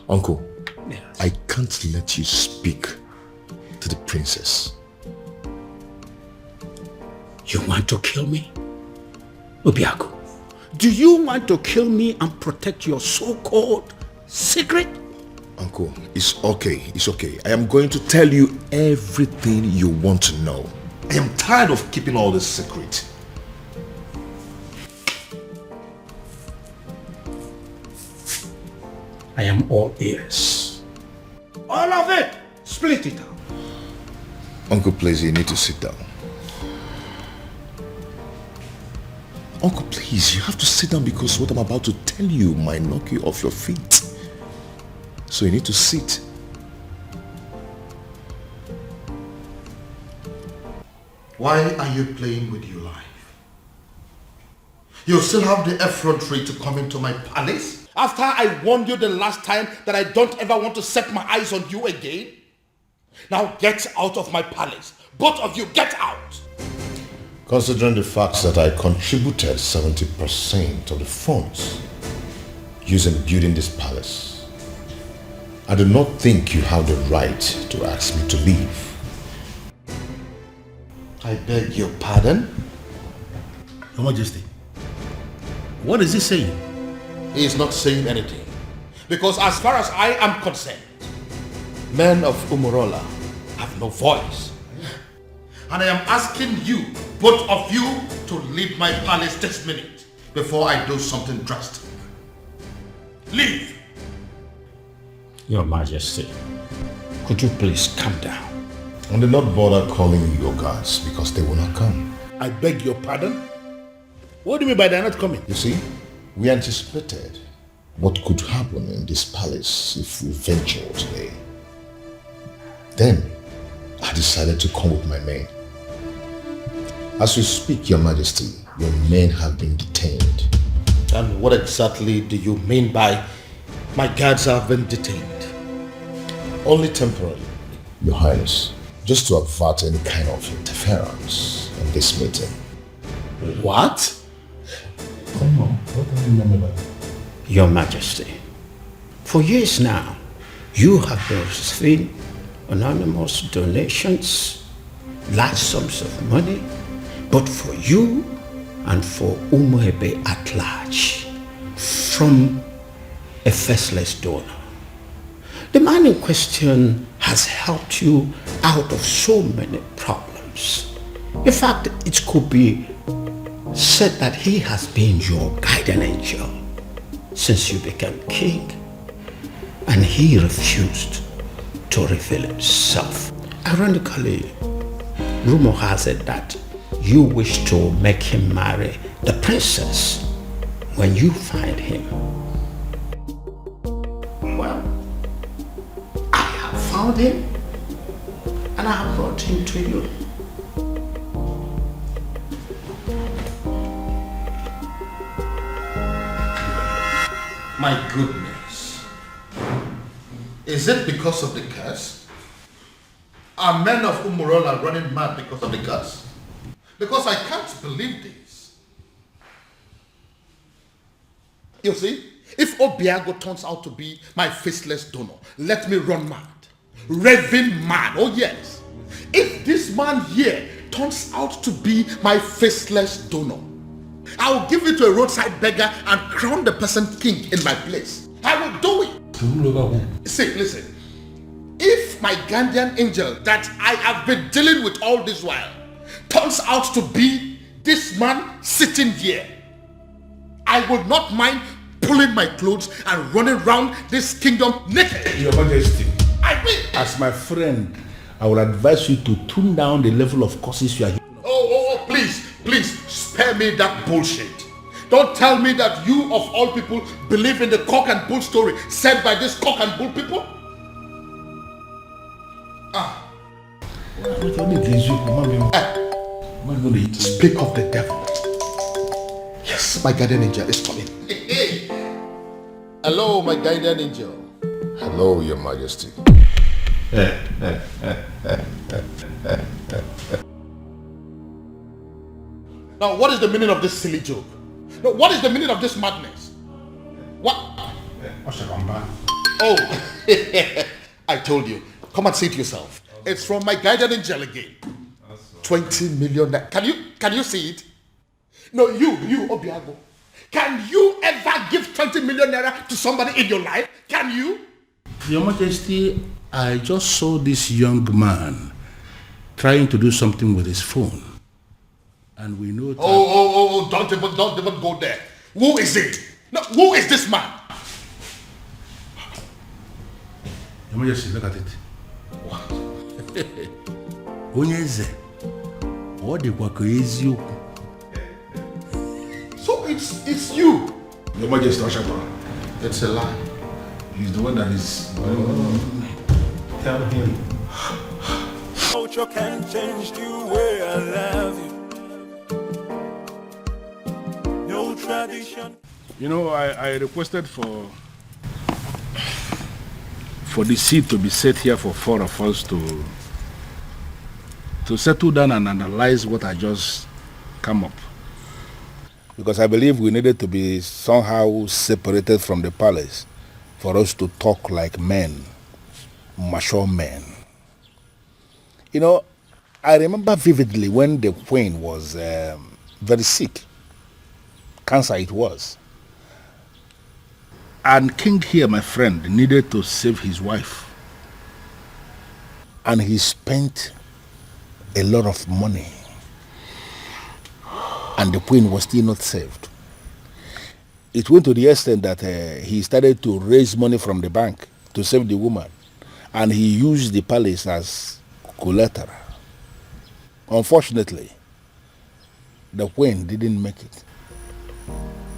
Uncle, yes. I can't let you speak to the princess. You want to kill me? Obiago, do you want to kill me and protect your so-called secret? Uncle, it's okay. It's okay. I am going to tell you everything you want to know. I am tired of keeping all this secret. I am all ears. All of it! Split it out. Uncle, please, you need to sit down. Uncle, please, you have to sit down because what I'm about to tell you might knock you off your feet. So you need to sit. Why are you playing with your life? You still have the effrontery to come into my palace? After I warned you the last time that I don't ever want to set my eyes on you again? Now get out of my palace. Both of you, get out! Considering the fact that I contributed 70% of the funds used in building this palace, I do not think you have the right to ask me to leave. I beg your pardon? Your Majesty, what is he saying? He is not saying anything. Because as far as I am concerned, men of Umurola have no voice. And I am asking you, both of you, to leave my palace this minute before I do something drastic. Leave! Your Majesty, could you please calm down? And do not bother calling your guards because they will not come. I beg your pardon? What do you mean by they're not coming? You see, we anticipated what could happen in this palace if we venture today. Then, I decided to come with my men. As we speak, Your Majesty, your men have been detained. And what exactly do you mean by my guards have been detained? Only temporarily, Your Highness, just to avert any kind of interference in this meeting. What? Come on, what do you mean by that? Your Majesty, for years now, you have been receiving anonymous donations, large sums of money, but for you and for Umuebe at large, from a faceless donor. The man in question has helped you out of so many problems. In fact, it could be said that he has been your guardian angel since you became king, and he refused to reveal himself. Ironically, rumor has it that you wish to make him marry the princess when you find him. Well, I have found him and I have brought him to you. My goodness. Is it because of the curse? Are men of Umurola running mad because of the curse? Because I can't believe this. You see, if Obiago turns out to be my faceless donor, let me run mad. Raving mad, oh yes. If this man here turns out to be my faceless donor, I'll give it to a roadside beggar and crown the person king in my place. I will do it. See, listen. If my guardian angel that I have been dealing with all this while turns out to be this man sitting here, I will not mind pulling my clothes and running around this kingdom naked. Your Majesty, I will. as my friend, I will advise you to tune down the level of curses you are hearing. Oh, please, spare me that bullshit. Don't tell me that you of all people believe in the cock and bull story said by this cock and bull people. Speak of the devil. Yes, my guardian angel is coming. Hey. Hello, my guardian angel. Hello, Your Majesty. Now, what is the meaning of this silly joke? No, what is the meaning of this madness? What? Oh, I told you. Come and see it yourself. It's from my guardian angel again. 20 million. Can you see it? No, you, Obiago. Can you ever give 20 million naira to somebody in your life? Can you? Your Majesty, I just saw this young man trying to do something with his phone. And we know that... Oh, don't even go there. Who is it? No, who is this man? Your Majesty, look at it. What? So it's you. Your Majesty, Oshapa. It's a lie. He's the one that is... Tell him. Culture can change the way I love you. No tradition. You know, I requested for the seat to be set here for four of us to settle down and analyze what I just come up. Because I believe we needed to be somehow separated from the palace for us to talk like men, mature men. You know, I remember vividly when the queen was very sick. Cancer it was. And King here, my friend, needed to save his wife. And he spent a lot of money. And the queen was still not saved. It went to the extent that he started to raise money from the bank to save the woman. And he used the palace as collateral. Unfortunately, the queen didn't make it.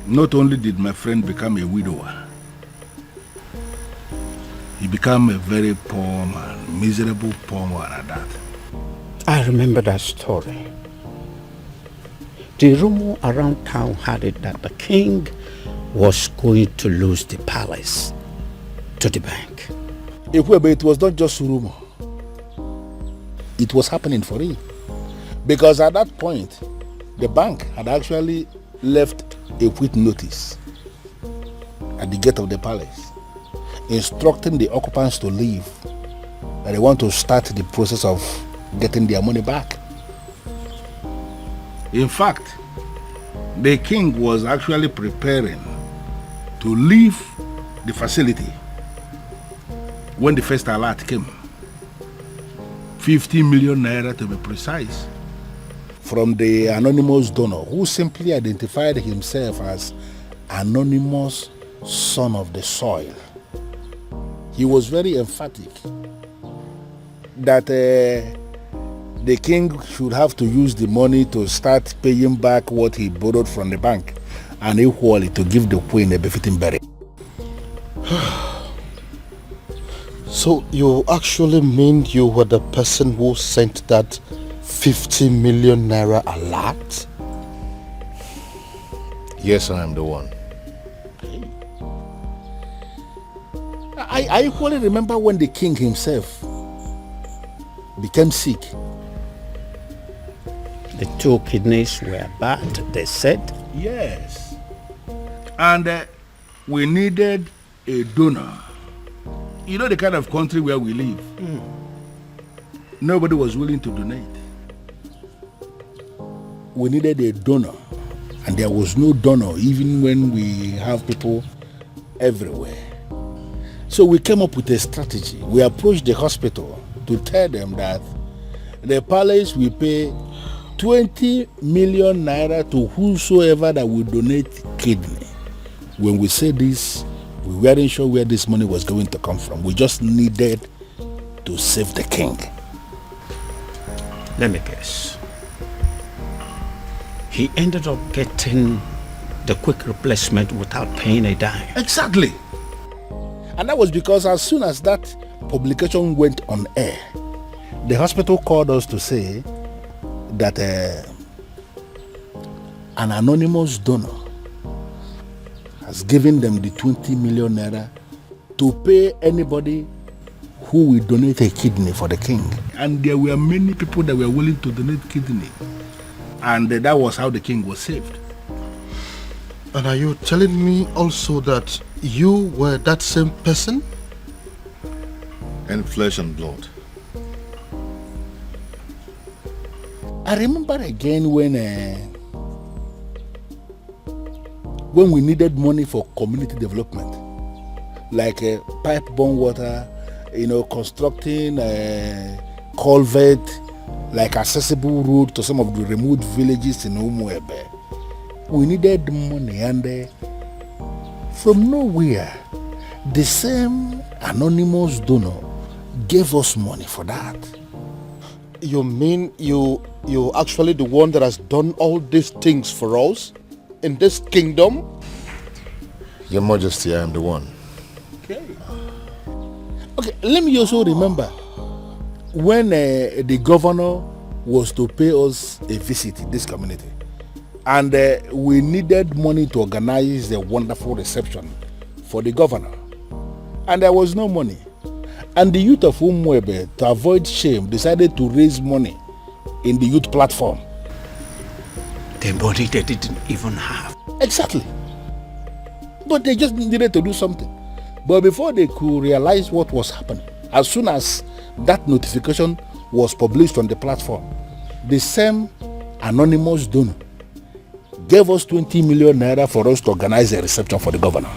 Not only did my friend become a widower, he became a very poor man, miserable poor man at that. I remember that story. The rumor around town had it that the king was going to lose the palace to the bank. But it was not just rumor. It was happening for real. Because at that point, the bank had actually left a quit notice at the gate of the palace, instructing the occupants to leave, that they want to start the process of getting their money back. In fact, the king was actually preparing to leave the facility when the first alert came. 50 million naira to be precise. From the anonymous donor who simply identified himself as anonymous son of the soil. He was very emphatic that the king should have to use the money to start paying back what he borrowed from the bank and equally to give the queen a befitting burial. So you actually mean you were the person who sent that 50 million naira alert? Yes, I am the one. I equally remember when the king himself became sick. The 2 kidneys were bad, they said. Yes. And we needed a donor. You know the kind of country where we live. Nobody was willing to donate. We needed a donor. And there was no donor even when we have people everywhere. So we came up with a strategy. We approached the hospital to tell them that the palace will pay 20 million naira to whosoever that will donate kidney. When we said this, we weren't sure where this money was going to come from. We just needed to save the king. Let me guess. He ended up getting the quick replacement without paying a dime. Exactly. And that was because as soon as that publication went on air, the hospital called us to say that an anonymous donor has given them the 20 million naira to pay anybody who will donate a kidney for the king. And there were many people that were willing to donate kidney. And that was how the king was saved. And are you telling me also that you were that same person? And flesh and blood. I remember again when we needed money for community development, like pipe-borne water, constructing a culvert, like accessible road to some of the remote villages in Umuebe. We needed money, and from nowhere, the same anonymous donor gave us money for that. You mean you're actually the one that has done all these things for us in this kingdom? Your Majesty, I am the one. Okay, let me also remember when the governor was to pay us a visit in this community, and we needed money to organize a wonderful reception for the governor, and there was no money. And the youth of Umuebe, to avoid shame, decided to raise money in the youth platform. The money they didn't even have. Exactly. But they just needed to do something. But before they could realize what was happening, as soon as that notification was published on the platform, the same anonymous donor gave us 20 million naira for us to organize a reception for the governor.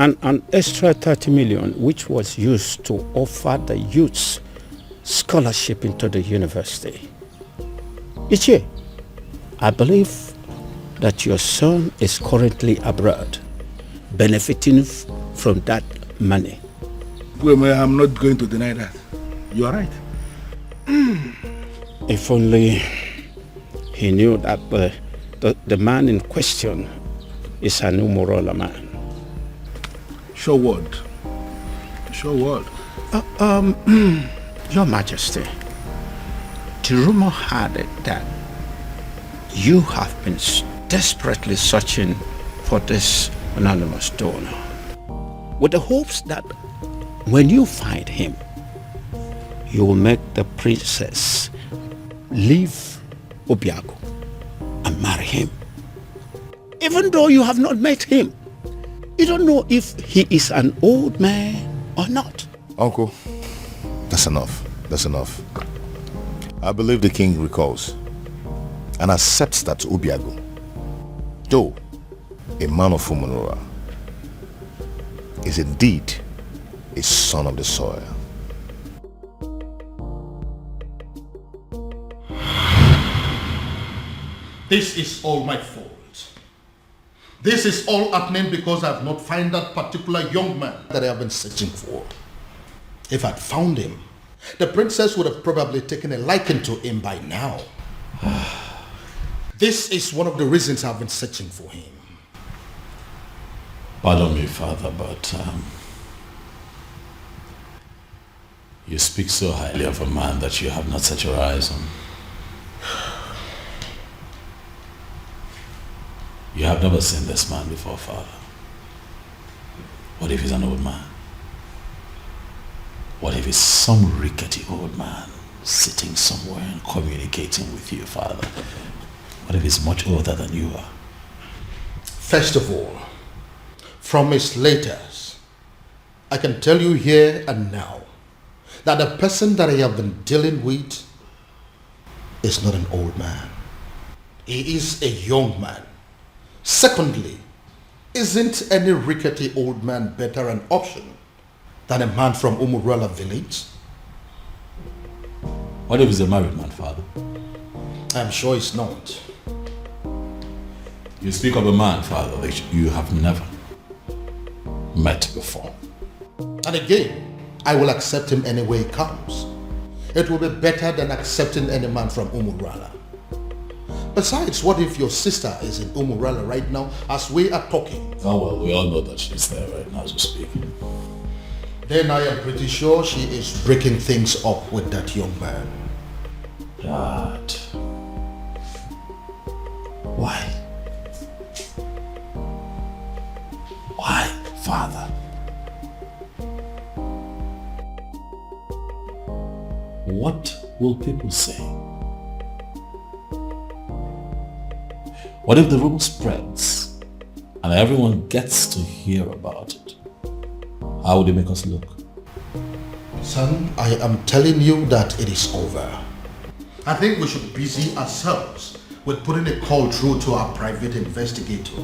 And an extra 30 million, which was used to offer the youths scholarship into the university. Ichie, I believe that your son is currently abroad, benefiting from that money. Well, I'm not going to deny that. You are right. If only he knew that the man in question is an Umorola man. Sure word. Sure word. Your Majesty, the rumor had it that you have been desperately searching for this anonymous donor, with the hopes that when you find him, you will make the princess leave Obiago and marry him. Even though you have not met him, you don't know if he is an old man or not. Uncle, that's enough. That's enough. I believe the king recalls and accepts that Obiago, though a man of Umunura, is indeed a son of the soil. This is all my fault. This is all happening because I have not found that particular young man that I have been searching for. If I'd found him, the princess would have probably taken a liking to him by now. This is one of the reasons I've been searching for him. Pardon me, Father, but you speak so highly of a man that you have not set your eyes on. You have never seen this man before, Father. What if he's an old man? What if he's some rickety old man sitting somewhere and communicating with you, Father? What if he's much older than you are? First of all, from his letters, I can tell you here and now that the person that I have been dealing with is not an old man. He is a young man. Secondly, isn't any rickety old man better an option than a man from Umuruala village? What if he's a married man, Father? I'm sure he's not. You speak of a man, Father, that you have never met before. And again, I will accept him any way he comes. It will be better than accepting any man from Umuruala. Besides, what if your sister is in Umuruala right now as we are talking? Oh well, we all know that she's there right now as we speak. Then I am pretty sure she is breaking things up with that young man. Dad. Why? Why, Father? What will people say? What if the rumor spreads and everyone gets to hear about it? How would it make us look? Son, I am telling you that it is over. I think we should busy ourselves with putting a call through to our private investigator,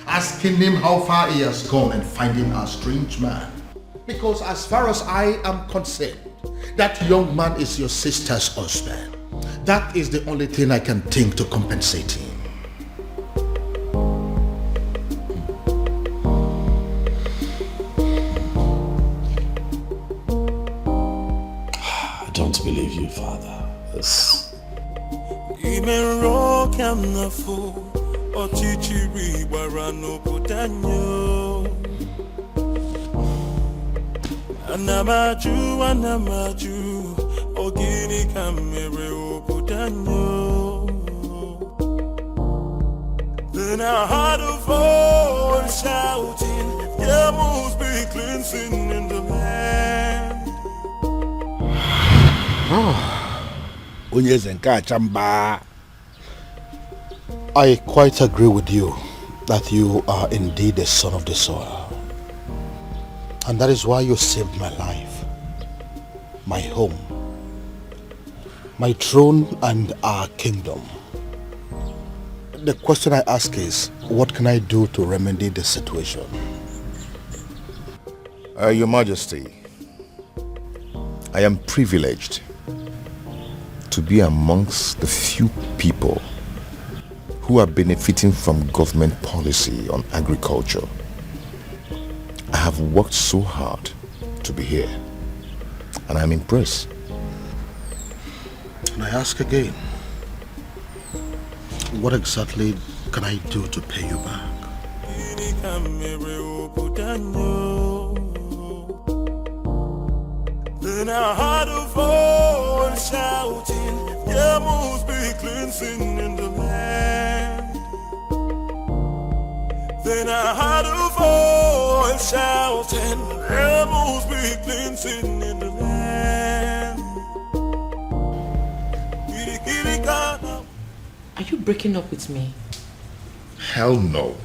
asking him how far he has gone in finding our strange man. Because as far as I am concerned, that young man is your sister's husband. That is the only thing I can think to compensate him. I don't believe you, Father. Anamaju, ogini kamere obudanyo. Then I heard a voice shouting, there must be cleansing in the land. I quite agree with you that you are indeed the son of the soil. And that is why you saved my life, my home, my throne and our kingdom. The question I ask is, what can I do to remedy the situation? Your Majesty, I am privileged to be amongst the few people who are benefiting from government policy on agriculture. I have worked so hard to be here, and I'm impressed. And I ask again, what exactly can I do to pay you back? Then I heard a voice shouting, there must be cleansing in the land. Then I heard a voice shouting, there must be cleansing in the land. Are you breaking up with me? Hell no.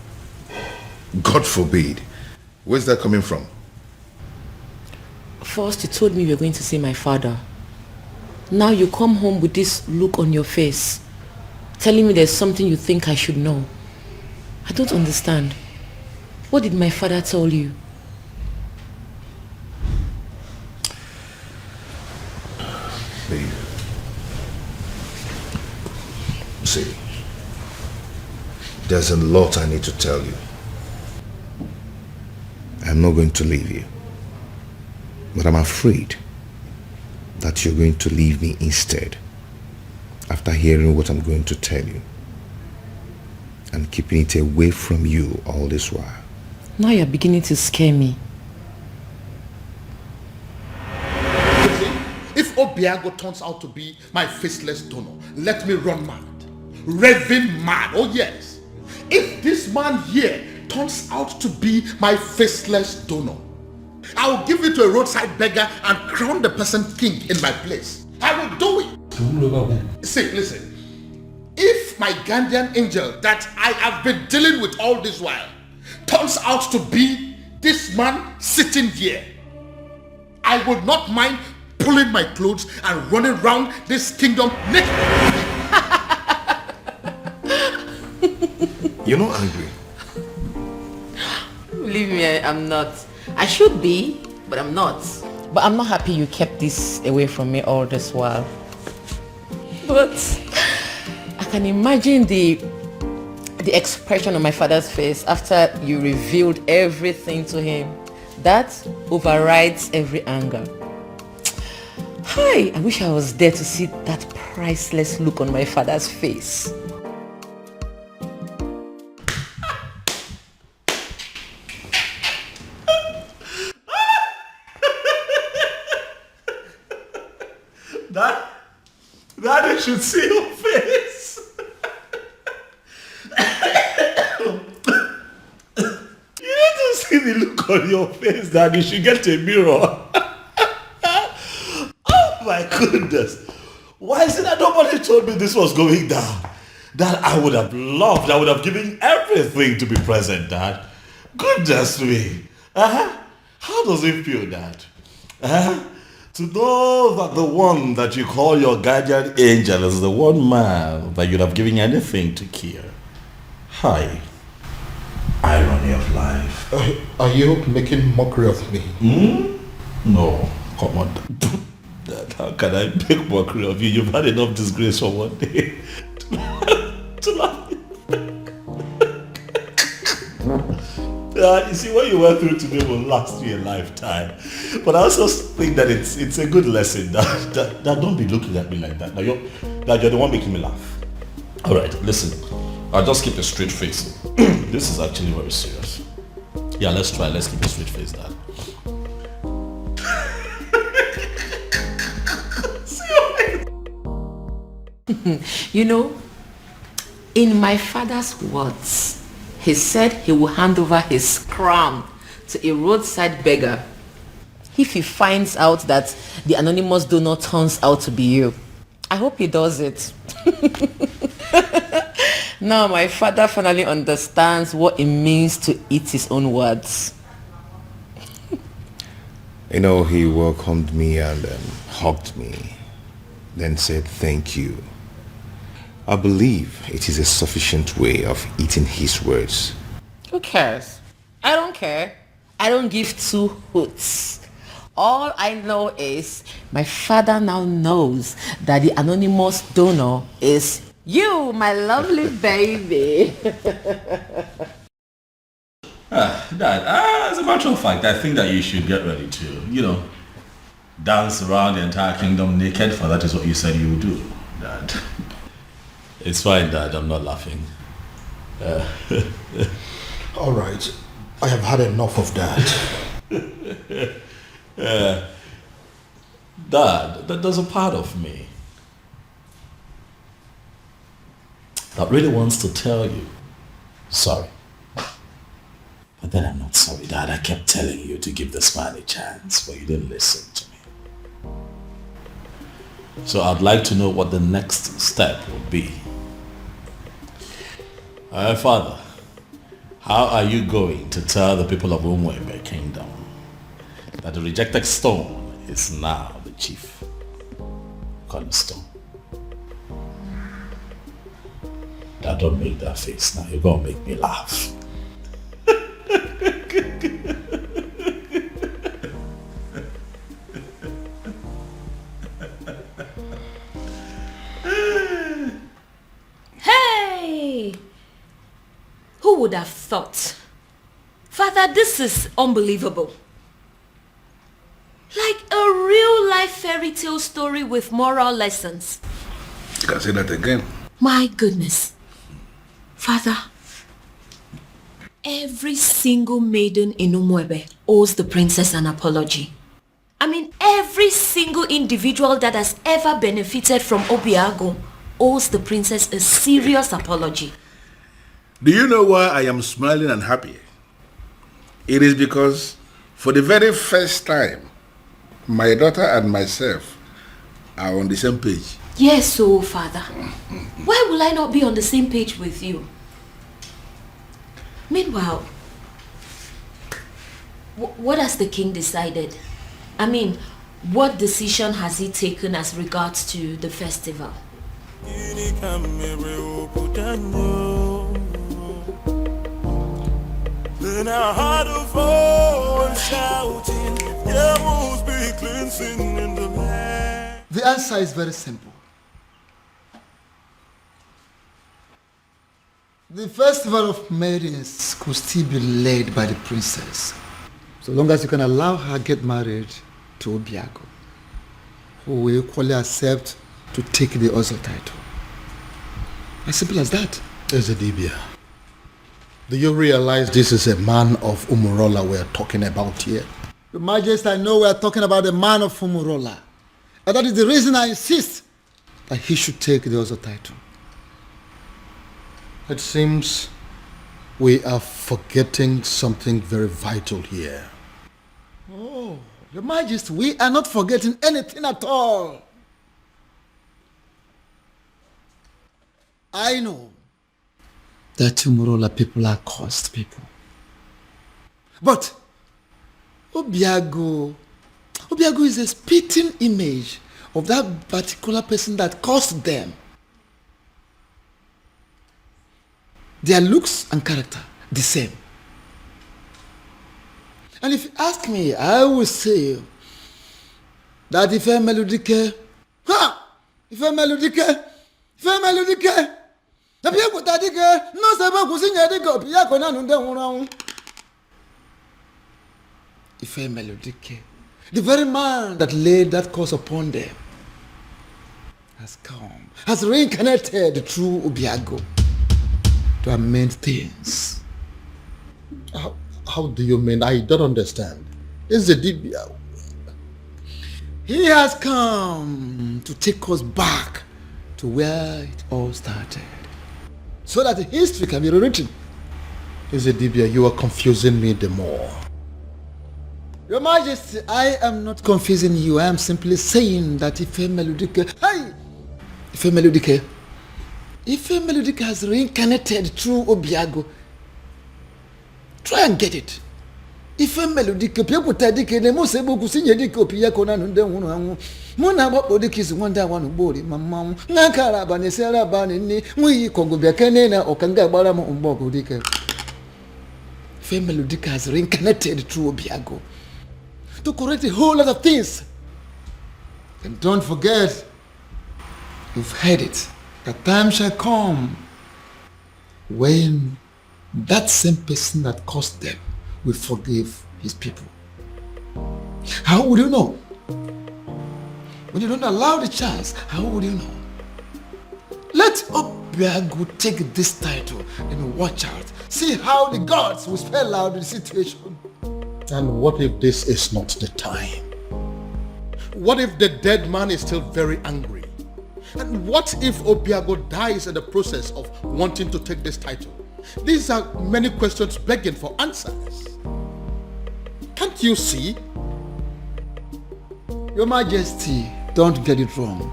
God forbid. Where's that coming from? First, you told me you were going to see my father. Now you come home with this look on your face, telling me there's something you think I should know. I don't understand. What did my father tell you? Babe. See, There's a lot I need to tell you. I'm not going to leave you. But I'm afraid that you're going to leave me instead after hearing what I'm going to tell you and keeping it away from you all this while. Now you're beginning to scare me. If Obiago turns out to be my faceless donor, let me run mad. Raving mad, oh yes. If this man here turns out to be my faceless donor, I'll give it to a roadside beggar and crown the person king in my place. I will do it. See, listen. If my guardian angel that I have been dealing with all this while turns out to be this man sitting here, I would not mind pulling my clothes and running around this kingdom naked. You're not angry. Believe me, I'm not. I should be, but I'm not. But I'm not happy you kept this away from me all this while. But I can imagine the expression on my father's face after you revealed everything to him. That overrides every anger. Hi, I wish I was there to see that priceless look on my father's face. Daddy should see your face. You need to see the look on your face, Daddy. You should get a mirror. Oh my goodness. Why is it that nobody told me this was going down? That I would have loved. I would have given everything to be present, Dad. Goodness me. How does it feel, Dad? To know that the one that you call your guardian angel is the one man that you'd have given anything to kill. Hi. Irony of life. Are you making mockery of me? No, come on. Dad, how can I make mockery of you? You've had enough disgrace for one day to laugh. You see, what you went through today will last you a lifetime. But I also think that it's a good lesson that don't be looking at me like that. Now you're the one making me laugh. Alright, listen. I'll just keep a straight face. This is actually very serious. Yeah, let's try. Let's keep a straight face, Dad. You know, in my father's words, he said he will hand over his crown to a roadside beggar if he finds out that the anonymous donor turns out to be you. I hope he does it. Now my father finally understands what it means to eat his own words. You know, he welcomed me and hugged me, then said thank you. I believe it is a sufficient way of eating his words. Who cares? I don't care. I don't give two hoots. All I know is my father now knows that the anonymous donor is you, my lovely baby. Dad, as a matter of fact, I think that you should get ready to, dance around the entire kingdom naked, for that is what you said you would do, Dad. It's fine, Dad. I'm not laughing. All right. I have had enough of that. Dad, there's a part of me that really wants to tell you sorry. But then I'm not sorry, Dad. I kept telling you to give this man a chance, but you didn't listen to me. So I'd like to know what the next step would be. Father, how are you going to tell the people of Umwebe Kingdom that the rejected stone is now the chief cornerstone? Dad, don't make that face now. You're going to make me laugh. Hey! Who would have thought? Father, this is unbelievable. Like a real-life fairy tale story with moral lessons. You can say that again. My goodness. Father, every single maiden in Umuebe owes the princess an apology. I mean, every single individual that has ever benefited from Obiago owes the princess a serious apology. Do you know why I am smiling and happy? It is because for the very first time, my daughter and myself are on the same page. Yes, so Father, why will I not be on the same page with you? Meanwhile, what has the king decided? I mean, what decision has he taken as regards to the festival? Then I heard a voice shouting, there must be cleansing in the land. The answer is very simple. The festival of maidens could still be led by the princess, so long as you can allow her get married to Obiago, who will equally accept to take the Ozo title. As simple as that. Ezedibia, do you realize this is a man of Umurola we're talking about here? Your Majesty, I know we are talking about the man of Umurola, and that is the reason I insist that he should take the Ozo title. It seems we are forgetting something very vital here. Oh, Your Majesty, we are not forgetting anything at all. I know that Umurola people are cursed people. But Obiago is a spitting image of that particular person that caused them. Their looks and character, the same. And if you ask me, I will say that if a melodique, the very man that laid that curse upon them has come, has reincarnated through Obiago to amend things. How do you mean? I don't understand. Ezedibia. He has come to take us back to where it all started, so that history can be rewritten. Ezedibia, you are confusing me the more. Your Majesty, I am not confusing you. I am simply saying that Ife Melodique has reincarnated through Obiago. Try and get it. Ife Melodique, people tadike ne mo sebo kusinye dike opiya kona nunde hunu hangu. Muna babo dike is wanda wanu bori mamamu. Ngankara bane sera bane ni mwi kongo biakene na okanga bara mo umbogo dike. Ife Melodique has reincarnated through Obiago to correct a whole lot of things. And don't forget, you've heard it, the time shall come when that same person that caused them will forgive his people. How would you know? When you don't allow the chance, how would you know? Let Obiago take this title and watch out. See how the gods will spell out the situation. And what if this is not the time? What if the dead man is still very angry? And what if Obiago dies in the process of wanting to take this title? These are many questions begging for answers. Can't you see? Your Majesty, don't get it wrong.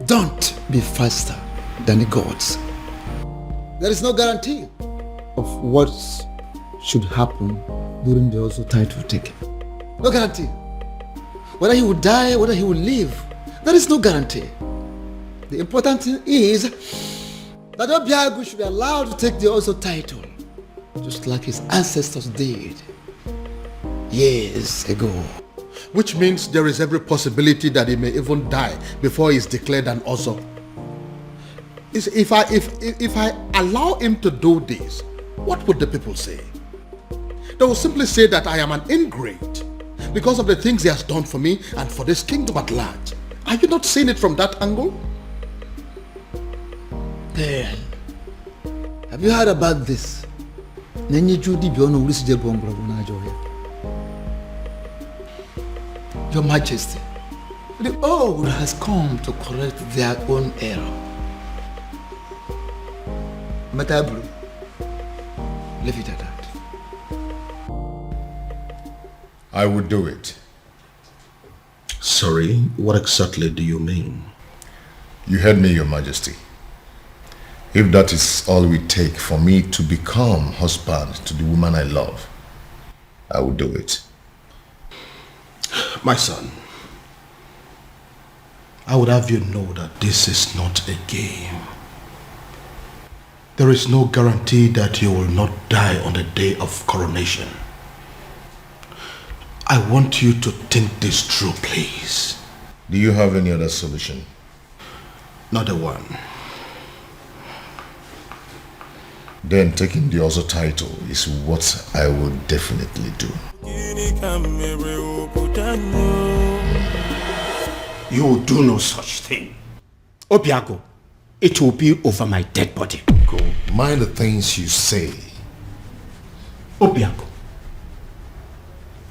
Don't be faster than the gods. There is no guarantee of what should happen during the Ozo title taking. No guarantee. Whether he will die, whether he will live, there is no guarantee. The important thing is that Obiago should be allowed to take the Ozo title, just like his ancestors did years ago. Which means there is every possibility that he may even die before he is declared an Ozo. if I allow him to do this, what would the people say? They will simply say that I am an ingrate because of the things he has done for me and for this kingdom at large. Are you not seeing it from that angle? Then, have you heard about this? Your Majesty, the old has come to correct their own error. Matabru, leave it at that. I would do it. Sorry, what exactly do you mean? You heard me, Your Majesty. If that is all we take for me to become husband to the woman I love, I will do it. My son, I would have you know that this is not a game. There is no guarantee that you will not die on the day of coronation. I want you to think this through, please. Do you have any other solution? Not a one. Then taking the other title is what I will definitely do. You will do no such thing. Obiago, it will be over my dead body. Go. Mind the things you say. Obiago,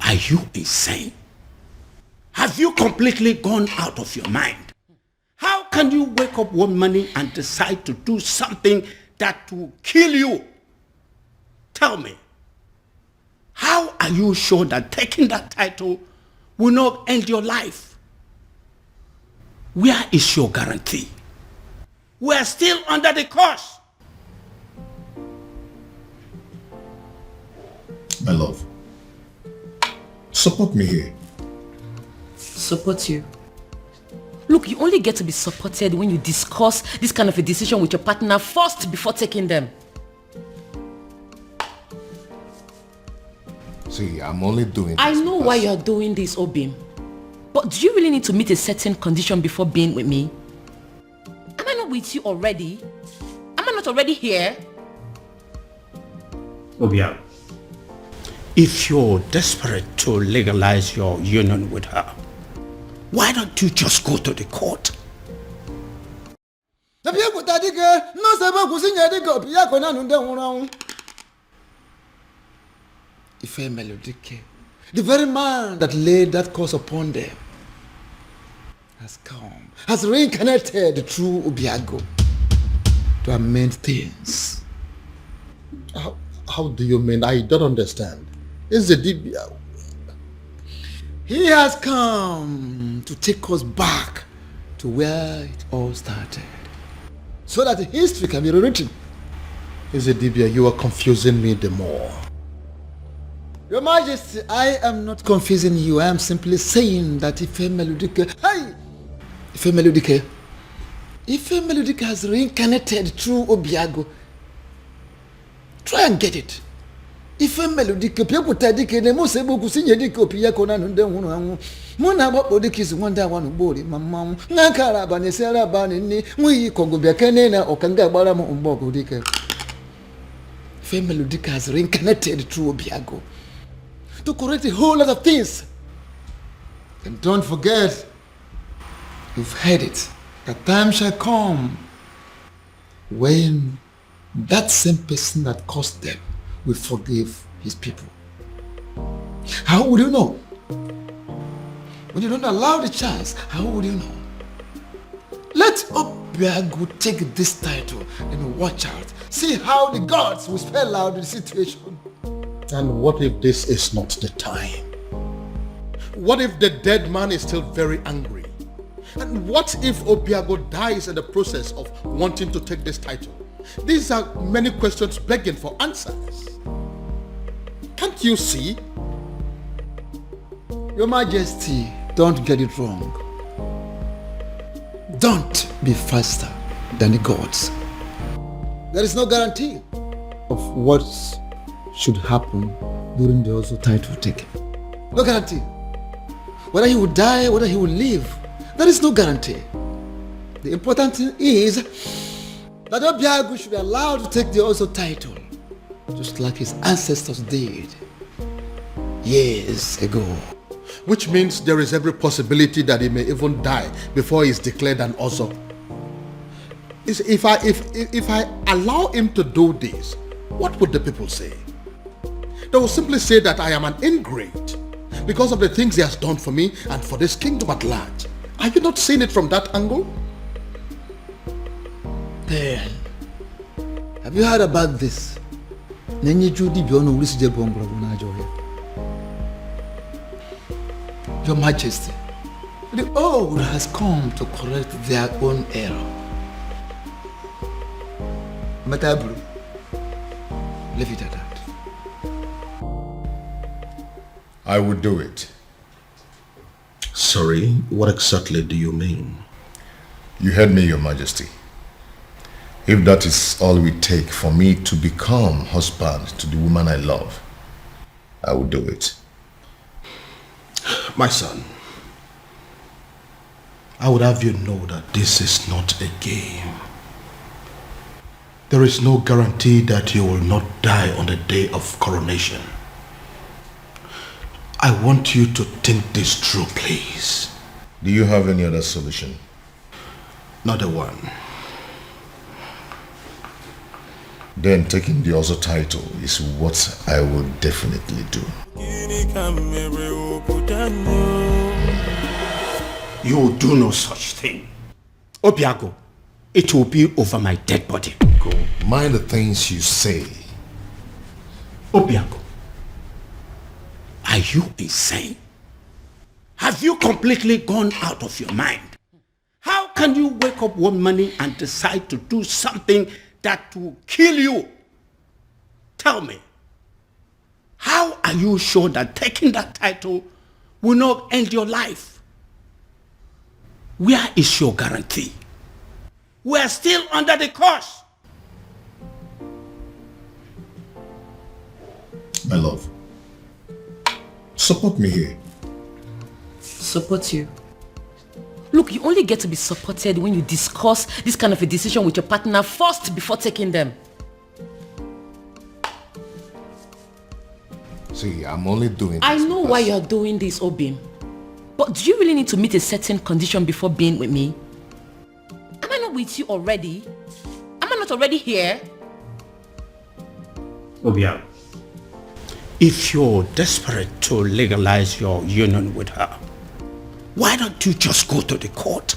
are you insane? Have you completely gone out of your mind? How can you wake up one morning and decide to do something that will kill you? Tell me, how are you sure that taking that title will not end your life? Where is your guarantee? We are still under the curse. My love, support me here. Support you? Look, you only get to be supported when you discuss this kind of a decision with your partner first before taking them. See, I'm only doing this. I know why you're doing this, Obim. But do you really need to meet a certain condition before being with me? Am I not with you already? Am I not already here? Obia, if you're desperate to legalize your union with her, why don't you just go to the court? Ife Melodike, the very man that laid that curse upon them, has come, has reincarnated through Obiago to amend things. How do you mean? I don't understand. Is the Dibia? He has come to take us back to where it all started, so that history can be rewritten. Is it Dibia? You are confusing me the more. Your Majesty, I am not confusing you. I am simply saying that Ife Melodike, Ife Melodike has reincarnated through Obiago. Try and get it. Ife Melodike, people tadike ne mo sebo kusinye dike Obiago na nde hunu anwu. Muna babo dike is wonder one body mama. Ngankara bane sera bane ni mwi kongo biakene na okanga bara mo umbogo dike. Ife Melodike has reincarnated through Obiago to correct a whole lot of things. And don't forget, you've heard it, that time shall come when that same person that caused them will forgive his people. How would you know? When you don't allow the chance, how would you know? Let Obiago take this title and watch out. See how the gods will spell out the situation. And what if this is not the time? What if the dead man is still very angry? And what if Obiago dies in the process of wanting to take this title? These are many questions begging for answers. Can't you see? Your Majesty, don't get it wrong. Don't be faster than the gods. There is no guarantee of what should happen during the Ozo title taking. No guarantee. Whether he will die, whether he will live, there is no guarantee. The important thing is that Obiago should be allowed to take the Ozo title, just like his ancestors did years ago. Which means there is every possibility that he may even die before he's declared an Ozo. If I allow him to do this, what would the people say? They will simply say that I am an ingrate because of the things he has done for me and for this kingdom at large. Are you not seeing it from that angle? Then, have you heard about this? Your Majesty, the old has come to correct their own error. Matabru, leave it at that. I would do it. Sorry, what exactly do you mean? You heard me, Your Majesty. If that is all we take for me to become husband to the woman I love, I will do it. My son, I would have you know that this is not a game. There is no guarantee that you will not die on the day of coronation. I want you to think this through, please. Do you have any other solution? Not a one. Then taking the Ozo title is what I will definitely do. You will do no such thing. Obiago, it will be over my dead body. Go. Mind the things you say. Obiago, are you insane? Have you completely gone out of your mind? How can you wake up one morning and decide to do something that will kill you? Tell me, how are you sure that taking that title will not end your life? Where is your guarantee? We are still under the curse. My love, support me here. Support you? Look, you only get to be supported when you discuss this kind of a decision with your partner first before taking them. See, I'm only doing this. I know why you're doing this, Obim. But do you really need to meet a certain condition before being with me? Am I not with you already? Am I not already here? Obia, if you're desperate to legalize your union with her, why don't you just go to the court?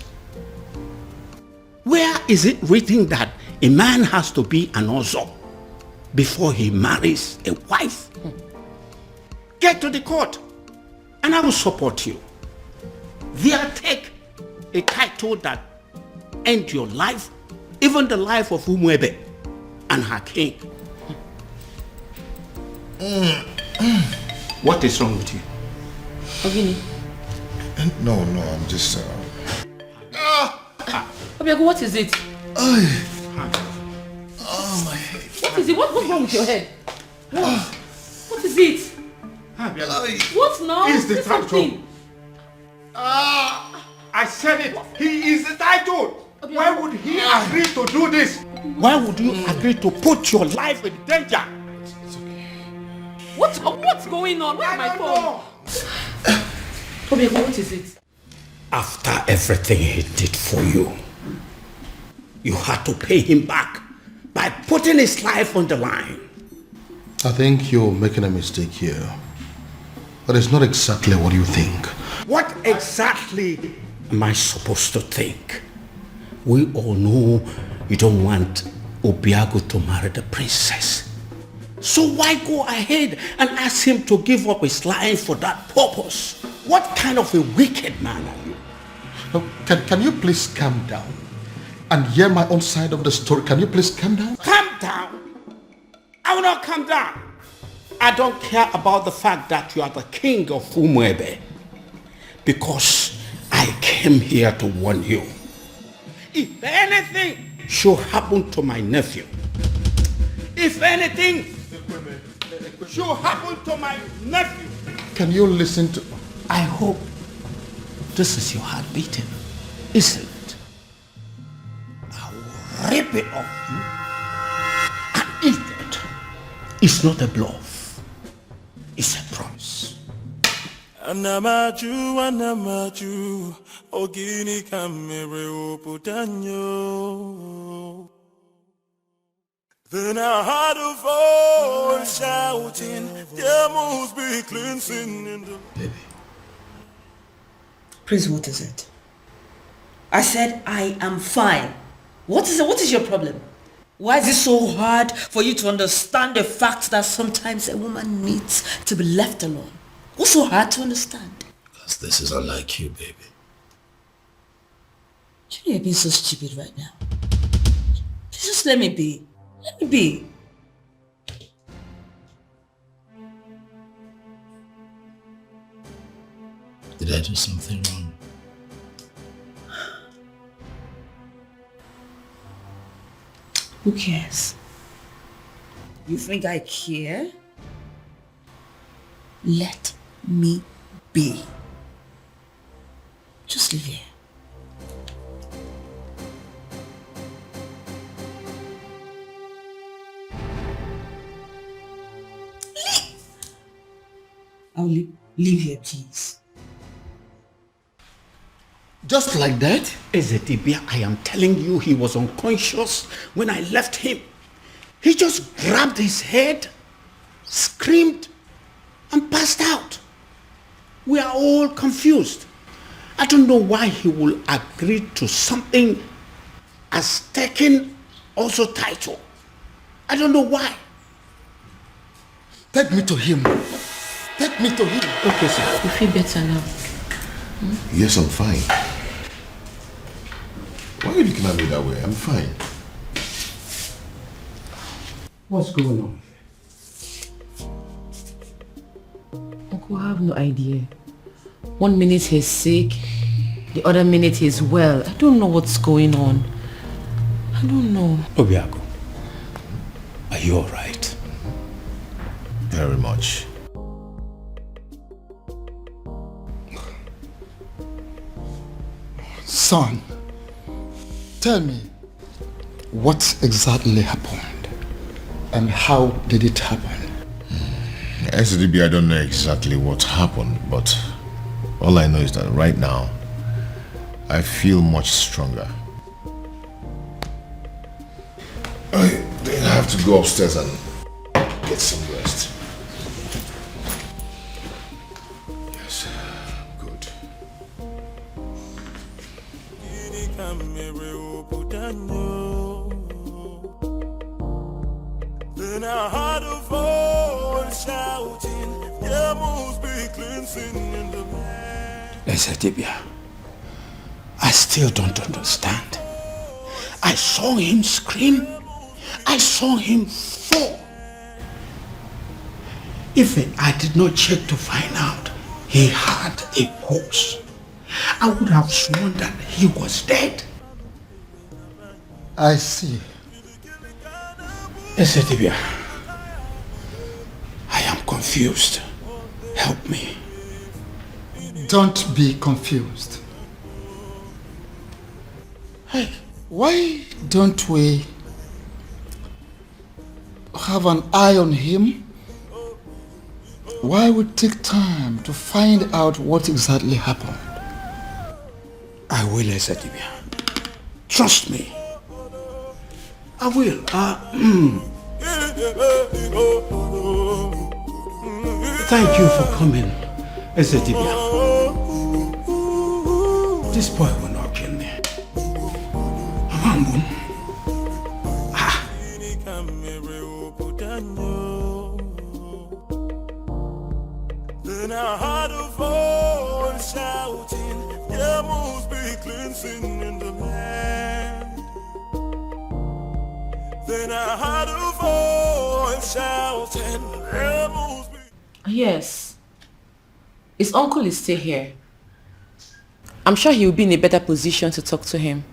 Where is it written that a man has to be an Ozo before he marries a wife? Get to the court and I will support you. There, take a title that ends your life, even the life of Umwebe and her king. What is wrong with you? Ogini. No, I'm just... Obiago, what is it? Oh, my head. What is it? What's wrong with your head? What is it? What now? He's the title. I said it. He is the title. Why would he agree to do this? Why would you agree to put your life in danger? What's going on? Where's my phone? Obiago, what is it? After everything he did for you, you had to pay him back by putting his life on the line. I think you're making a mistake here. But it's not exactly what you think. What exactly am I supposed to think? We all know you don't want Obiago to marry the princess. So why go ahead and ask him to give up his life for that purpose? What kind of a wicked man are you? Can you please calm down and hear my own side of the story? Can you please calm down? Calm down? I will not calm down. I don't care about the fact that you are the king of Umwebe, because I came here to warn you. If anything should happen to my nephew, if anything should happen to my nephew, can you listen to... I hope this is your heart beating, isn't it? I will rip take the oath. And if that is not a bluff, it's a promise. Anamaju, ogini kamere oputanyo. Then I heard a voice shouting, there must be cleansing in the... Baby. Prince, what is it? I said I am fine. What is it? What is your problem? Why is it so hard for you to understand the fact that sometimes a woman needs to be left alone? What's so hard to understand? Because this is unlike you, baby. Junior, you're being so stupid right now. Just let me be. Let me be. Did I do something wrong? Who cares? You think I care? Let me be. Just live here. I'll leave here, please. Just like that? Ezedibia, I am telling you, he was unconscious when I left him. He just grabbed his head, screamed, and passed out. We are all confused. I don't know why he will agree to something as taking also title. I don't know why. Take me to him. Take me to him. Okay, sir. You feel better now? Yes, I'm fine. Why are you looking at me that way? I'm fine. What's going on? Uncle, I have no idea. 1 minute he's sick, the other minute he's well. I don't know what's going on. I don't know. Obiago, are you alright? Very much. Son, tell me, what exactly happened? And how did it happen? SDB, I don't know exactly what happened, but all I know is that right now, I feel much stronger. I think I have to go upstairs and get some rest. Yes, good. Then I heard a voice shouting, there must be cleansing in the land. Ezedibia, I still don't understand. I saw him scream. I saw him fall. If I did not check to find out he had a pulse, I would have sworn that he was dead. I see. Ezedibia, I am confused. Help me. Don't be confused. Hey, why don't we have an eye on him? Why would take time to find out what exactly happened? I will, Ezedibia. Trust me. I will. Thank you for coming, Ezedibia. This boy will not kill me. Then I heard a voice shouting, there must be cleansing in the land. Then I heard a voice shouting, there must be... Yes. His uncle is still here. I'm sure he will be in a better position to talk to him.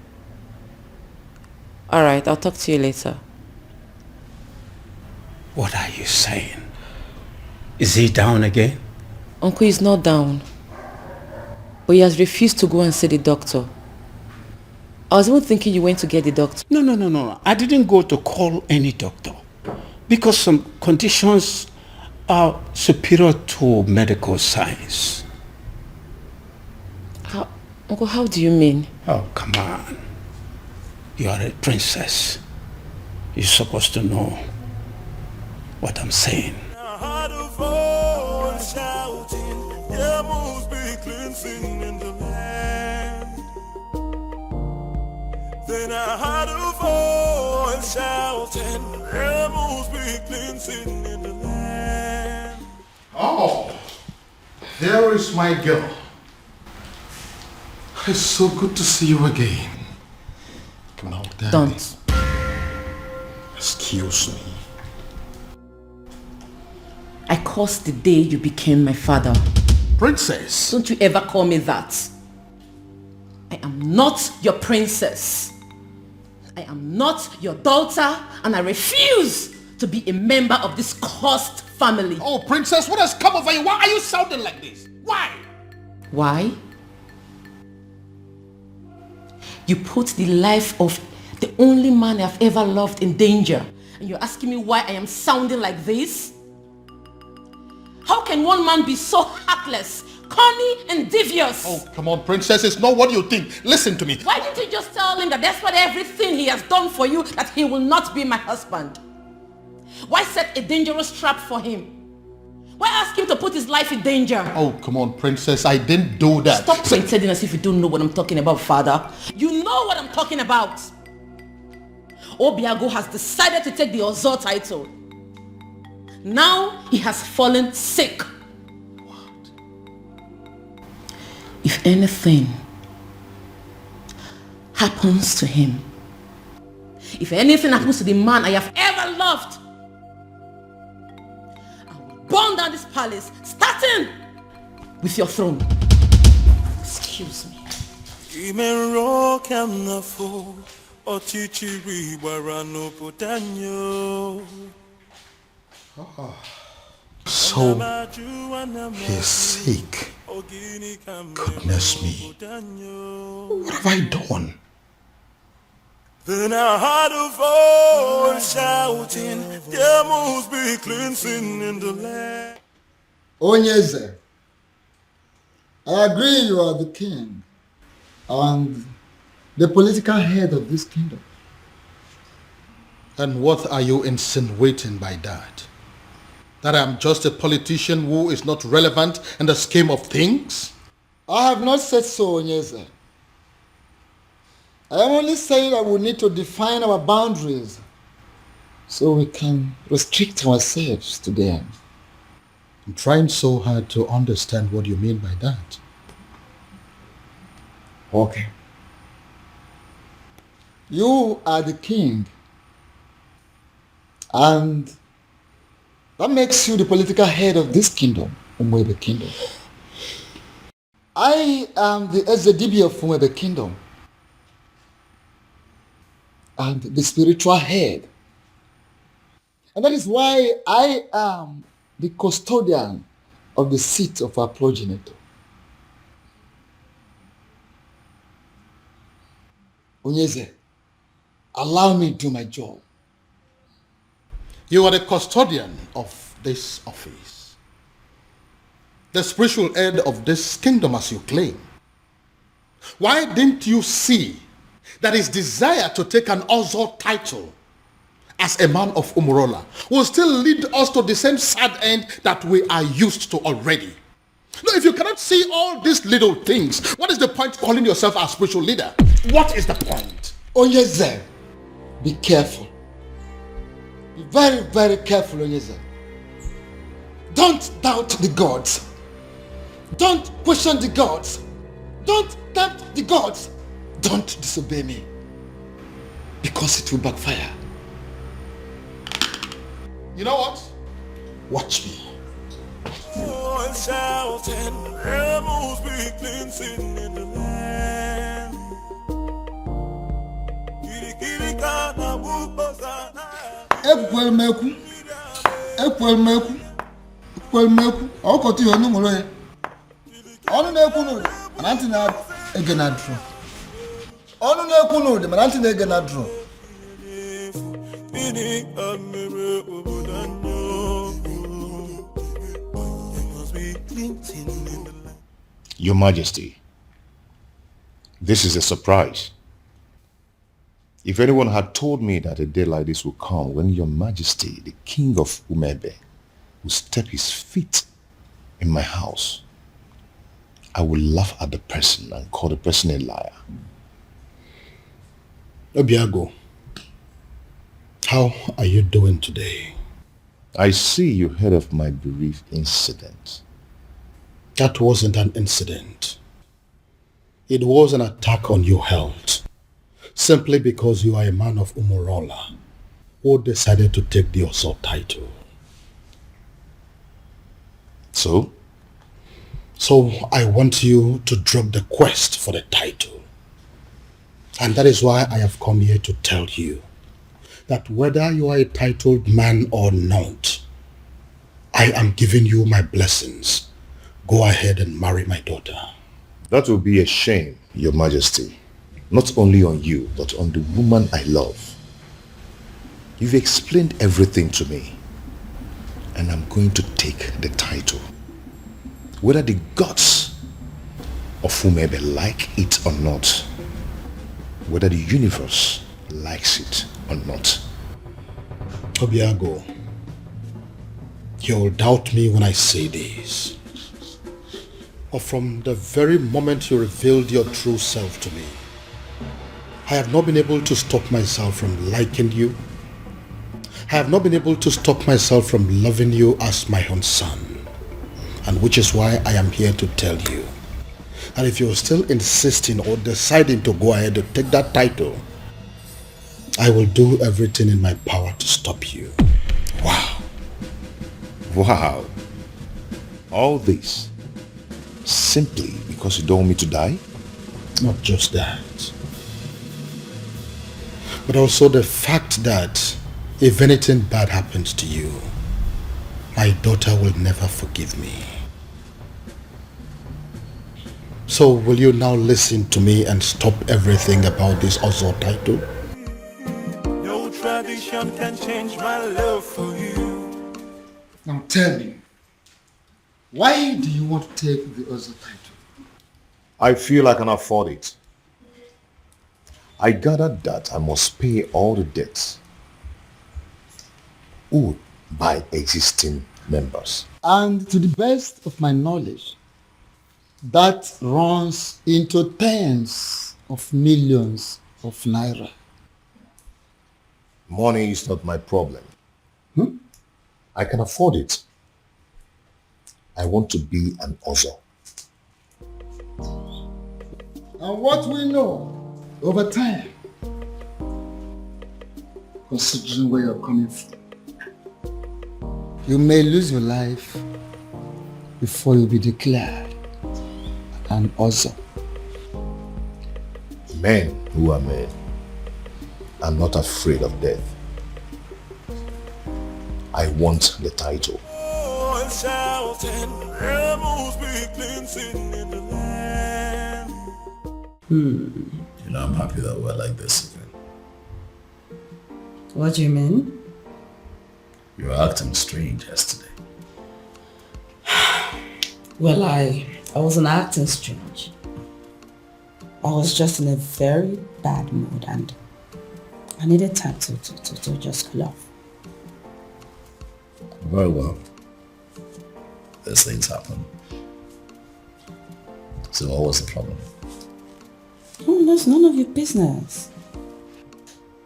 Alright, I'll talk to you later. What are you saying? Is he down again? Uncle is not down. But he has refused to go and see the doctor. I was even thinking you went to get the doctor. No. I didn't go to call any doctor. Because some conditions are superior to medical science. Uncle, how do you mean? Oh, come on. You are a princess. You're supposed to know what I'm saying. Then I heard a voice shouting, there must be cleansing in the land. Oh, there is my girl. It's so good to see you again. Come on, Daddy. Don't. Excuse me. I cursed the day you became my father. Princess. Don't you ever call me that. I am not your princess. I am not your daughter, and I refuse to be a member of this cursed family. Oh, princess, what has come over you? Why are you sounding like this? Why? Why? You put the life of the only man I've ever loved in danger, and you're asking me why I am sounding like this? How can one man be so heartless, corny and devious? Oh, come on, princess. It's not what you think. Listen to me. Why didn't you just tell him that despite everything he has done for you, that he will not be my husband? Why set a dangerous trap for him? Why ask him to put his life in danger? Oh, come on, princess. I didn't do that. Stop pretending as if you don't know what I'm talking about, father. You know what I'm talking about. Obiago has decided to take the Ozo title. Now he has fallen sick. What? If anything happens to him, if anything happens to the man I have ever loved, I will burn down this palace, starting with your throne. Excuse me. So, he's sick. Goodness me. What have I done? Then I heard a voice shouting, there must be cleansing in the land. Onyeze, I agree you are the king and the political head of this kingdom. And what are you insinuating by that? That I'm just a politician who is not relevant in the scheme of things? I have not said so, Onyeze. I am only saying that we need to define our boundaries so we can restrict ourselves to them. I'm trying so hard to understand what you mean by that. Okay. You are the king, and that makes you the political head of this kingdom, Umwebe Kingdom. I am the Ezedibi of Umwebe Kingdom, and the spiritual head. And that is why I am the custodian of the seat of our progenitor. Onyeze, allow me to do my job. You are the custodian of this office, the spiritual head of this kingdom as you claim. Why didn't you see that his desire to take an Ozo title as a man of Umurola will still lead us to the same sad end that we are used to already? No, if you cannot see all these little things, what is the point calling yourself a spiritual leader? What is the point? Onyeze, be careful. Be very, very careful, Onyeze. Don't doubt the gods. Don't question the gods. Don't tempt the gods. Don't disobey me, because it will backfire. You know what? Watch me. Shouting, there must be cleansing in the land. Ekwelmeku, ọkọtụ ihe ọnụ mụrụ ya. Ọnụ na-ekwu n'ụlọ, anantị na-ege na-adụrụ. ọnụ na-ekwu n'ụdị mana ntị na-ege na drum. Your Majesty, this is a surprise. If anyone had told me that a day like this would come when Your Majesty, the King of Umebe, will step his feet in my house, I would laugh at the person and call the person a liar. Obiago, how are you doing today? I see you heard of my bereaved incident. That wasn't an incident. It was an attack on your health, simply because you are a man of Umurola who decided to take the Oso title. So? So I want you to drop the quest for the title. And that is why I have come here to tell you that whether you are a titled man or not, I am giving you my blessings. Go ahead and marry my daughter. That will be a shame, Your Majesty. Not only on you, but on the woman I love. You've explained everything to me, and I'm going to take the title. Whether the gods of Umebe like it or not, whether the universe likes it or not. Obiago, you'll doubt me when I say this. But from the very moment you revealed your true self to me, I have not been able to stop myself from liking you. I have not been able to stop myself from loving you as my own son. And which is why I am here to tell you. And if you're still insisting or deciding to go ahead to take that title, I will do everything in my power to stop you. Wow. Wow. All this simply because you don't want me to die? Not just that, but also the fact that if anything bad happens to you, my daughter will never forgive me. So will you now listen to me and stop everything about this Ozo title? No tradition can change my love for you. Now tell me, why do you want to take the Ozo title? I feel I can afford it. I gathered that I must pay all the debts owed by existing members. And to the best of my knowledge, that runs into tens of millions of naira. Money is not my problem. I can afford it. I want to be an Ozo. And what we know over time, considering where you're coming from, you may lose your life before you be declared an Ozo. Men who are men are not afraid of death. I want the title. You know, I'm happy that we're like this again. What do you mean? You were acting strange yesterday. Well, I wasn't acting strange. I was just in a very bad mood and I needed time to just cool off. Very well. These things happen. So what was the problem? Oh, that's none of your business.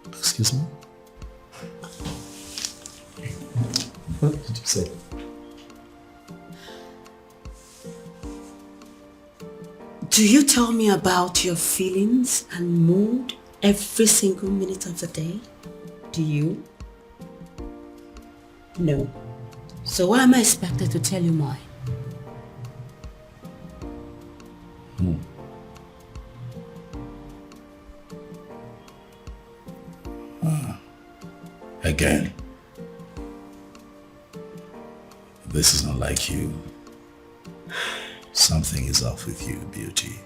Excuse me? What did you say? Do you tell me about your feelings and mood every single minute of the day? Do you? No. So why am I expected to tell you mine? Again. This is not like you. Something is off with you, beauty.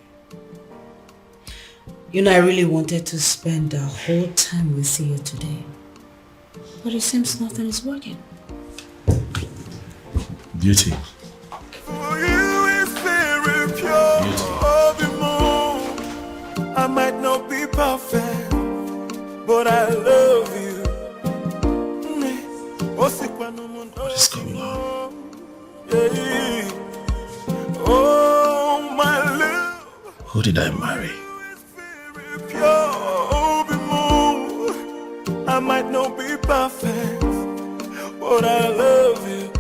You know, I really wanted to spend the whole time with you today. But it seems nothing is working. Beauty. For you is very pure. I might not be perfect, but I love you. What is going on? Oh, my love. Who did I marry? I might not be perfect, but I love you.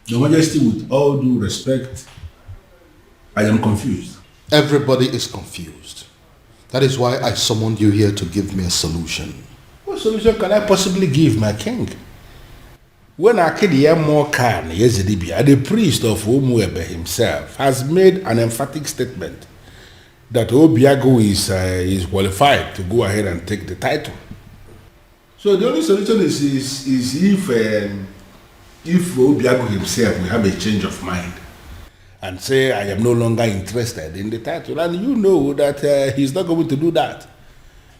Your Majesty, with all due respect, I am confused. Everybody is confused. That is why I summoned you here to give me a solution. What solution can I possibly give, my king? When Akediya Yezidibia, the priest of Umuebe himself, has made an emphatic statement that Obiago is qualified to go ahead and take the title. So the only solution is if Obiago himself will have a change of mind and say, I am no longer interested in the title. And you know that he's not going to do that.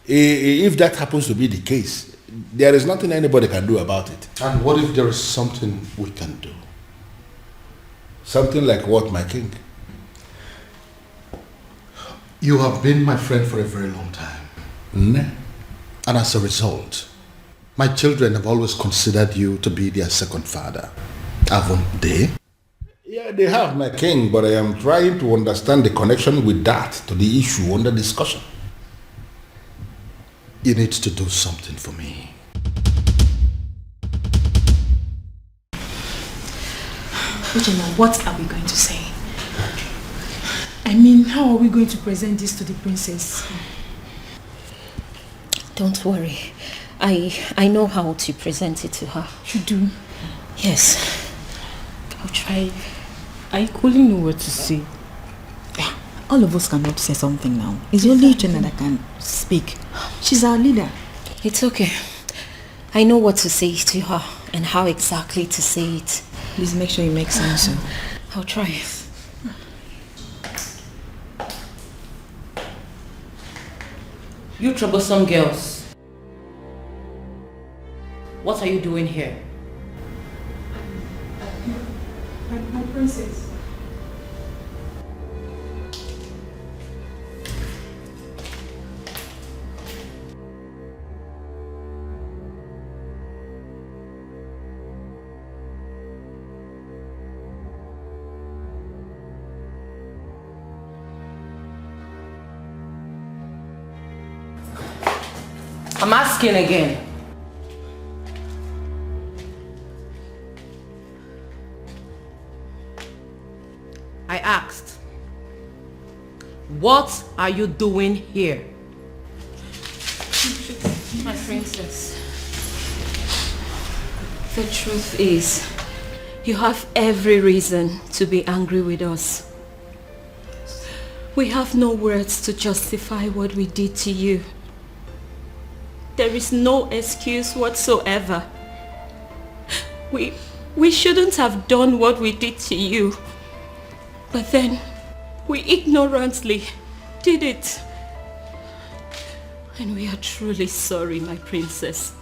If that happens to be the case, there is nothing anybody can do about it. And what if there is something we can do? Something like what, my king? You have been my friend for a very long time. And as a result, my children have always considered you to be their second father. Haven't they? Yeah, they have, my king, but I am trying to understand the connection with that to the issue under discussion. You need to do something for me. Ujima, what are we going to say? I mean, how are we going to present this to the princess? Don't worry. I know how to present it to her. You do? Yes. I'll try. I couldn't know what to say. Yeah, all of us cannot say something now. It's only Uchenna that can speak. She's our leader. It's okay. I know what to say to her and how exactly to say it. Please make sure you make sense. I'll try. You troublesome girls. What are you doing here? My princess. I'm asking again. I asked, what are you doing here? My princess, the truth is, you have every reason to be angry with us. We have no words to justify what we did to you. There is no excuse whatsoever. We shouldn't have done what we did to you. But then, we ignorantly did it. And we are truly sorry, my princess.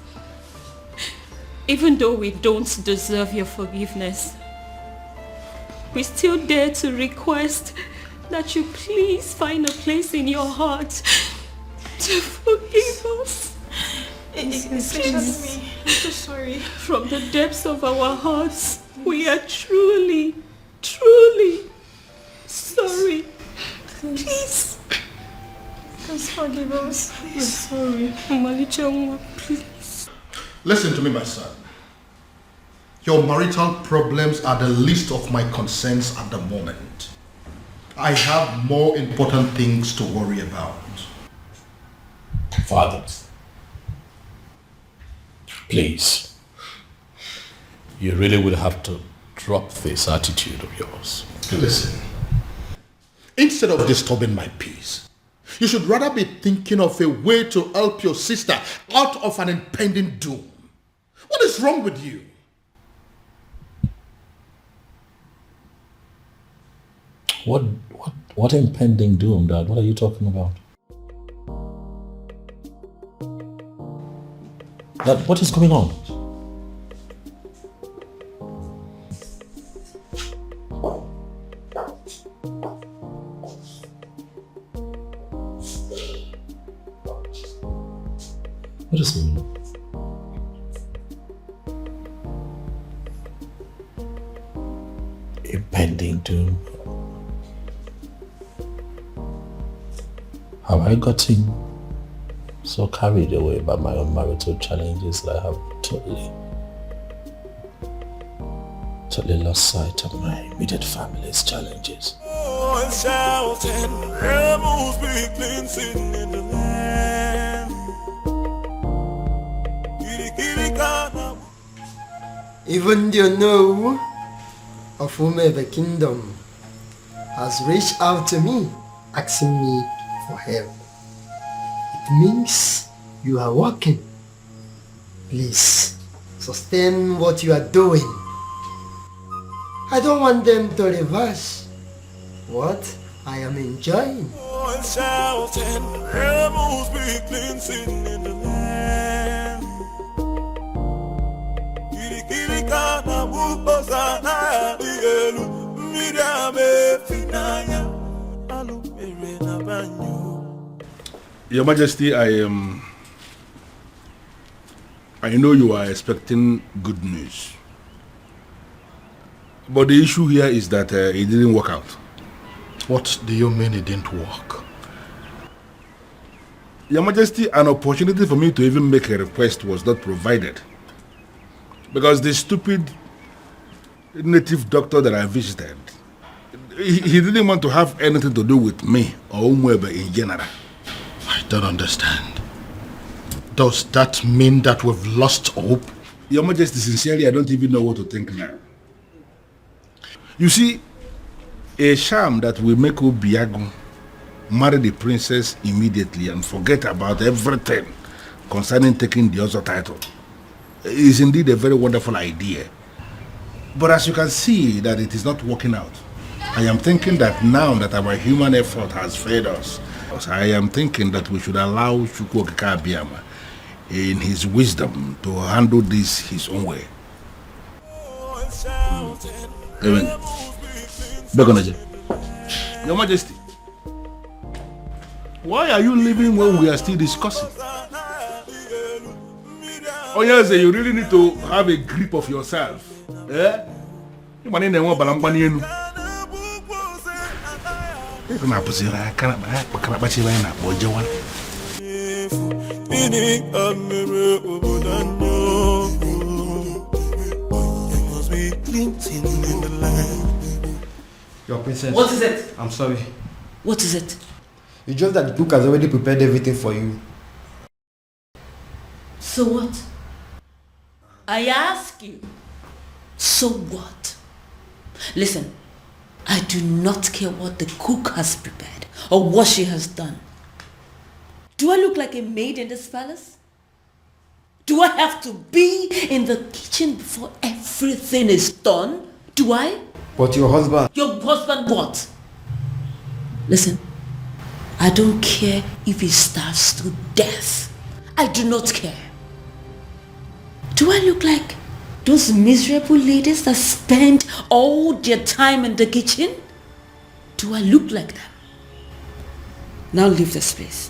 Even though we don't deserve your forgiveness, we still dare to request that you please find a place in your heart to forgive us. Excuse me. I'm so sorry. From the depths of our hearts, we are truly, truly sorry. Please. Please forgive us. We're sorry. Malicha, please. Listen to me, my son. Your marital problems are the least of my concerns at the moment. I have more important things to worry about. Father, please, you really will have to drop this attitude of yours. Listen, instead of disturbing my peace, you should rather be thinking of a way to help your sister out of an impending doom. What is wrong with you? What impending doom, Dad? What are you talking about? Dad, what is going on? What is going on? Impending doom. Have I gotten so carried away by my own marital challenges that I have totally lost sight of my immediate family's challenges? Even the know of whomever kingdom has reached out to me, asking me for help. It means you are working. Please, sustain what you are doing. I don't want them to reverse what I am enjoying. Your Majesty, I know you are expecting good news. But the issue here is that it didn't work out. What do you mean it didn't work? Your Majesty, an opportunity for me to even make a request was not provided. Because the stupid native doctor that I visited, he didn't want to have anything to do with me or Umwebe in general. I don't understand. Does that mean that we've lost hope? Your Majesty, sincerely, I don't even know what to think now. You see, a sham that will make Obiago marry the princess immediately and forget about everything concerning taking the other title is indeed a very wonderful idea. But as you can see that it is not working out, I am thinking that now that our human effort has failed us, I am thinking that we should allow Chukwu Okike Abiyama in his wisdom to handle this his own way. Amen. Your Majesty, why are you leaving when we are still discussing? Oh yes, you really need to have a grip of yourself. Eh? You want to balambani. Your princess. What is it? I'm sorry. What is it? It's just that the cook has already prepared everything for you. So what? I ask you. So what? Listen, I do not care what the cook has prepared or what she has done. Do I look like a maid in this palace? Do I have to be in the kitchen before everything is done? Do I? But your husband... Your husband what? Listen, I don't care if he starves to death. I do not care. Do I look like those miserable ladies that spend all their time in the kitchen? Do I look like them? Now leave this place.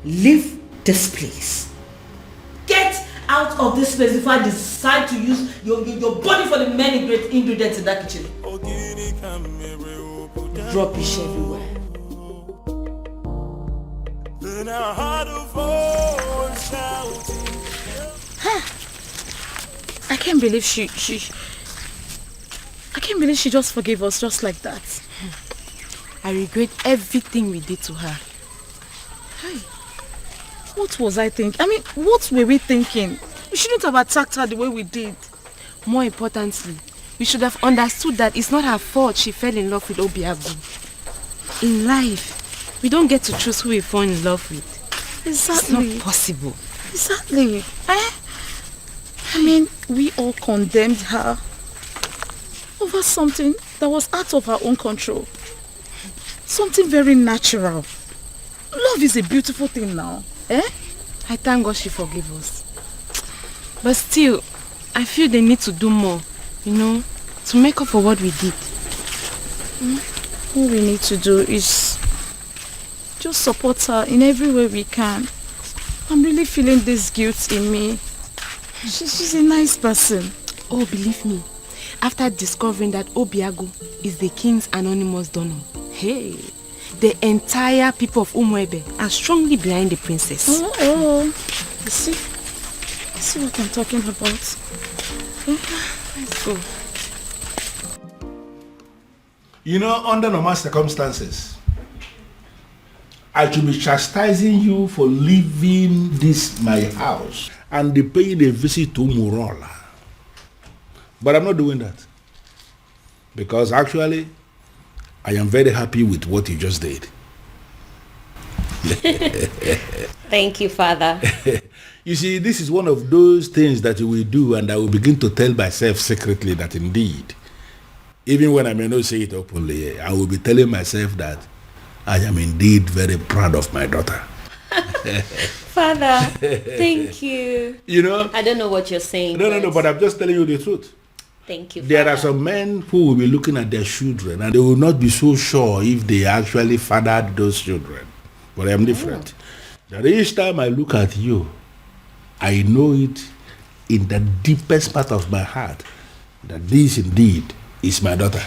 Leave this place. Get out of this place before I decide to use your body for the many great ingredients in that kitchen. Rubbish everywhere. I can't believe she just forgave us just like that. I regret everything we did to her. Hey, what was I thinking? I mean, what were we thinking? We shouldn't have attacked her the way we did. More importantly, we should have understood that it's not her fault she fell in love with Obiago. In life, we don't get to choose who we fall in love with. Exactly. It's not possible. Exactly. Eh? I mean, we all condemned her. over something that was out of our own control. Something very natural. Love is a beautiful thing now. Eh? I thank God she forgave us. But still, I feel they need to do more, to make up for what we did. All we need to do is just support her in every way we can. I'm really feeling this guilt in me. She's a nice person. Oh, believe me, after discovering that Obiago is the king's anonymous donor, hey, the entire people of Umuebe are strongly behind the princess. Oh. You see what I'm talking about? Let's go. Under normal circumstances, I should be chastising you for leaving this my house and paying a visit to Umurola. But I'm not doing that. Because actually, I am very happy with what you just did. Thank you, Father. You see, this is one of those things that you will do, and I will begin to tell myself secretly that indeed, even when I may not say it openly, I will be telling myself that I am indeed very proud of my daughter. Father, thank you. I don't know what you're saying. No, but I'm just telling you the truth. Thank you, There Father. are some men who will be looking at their children and they will not be so sure if they actually fathered those children. But I am different. That each time I look at you, I know it in the deepest part of my heart that this indeed is my daughter.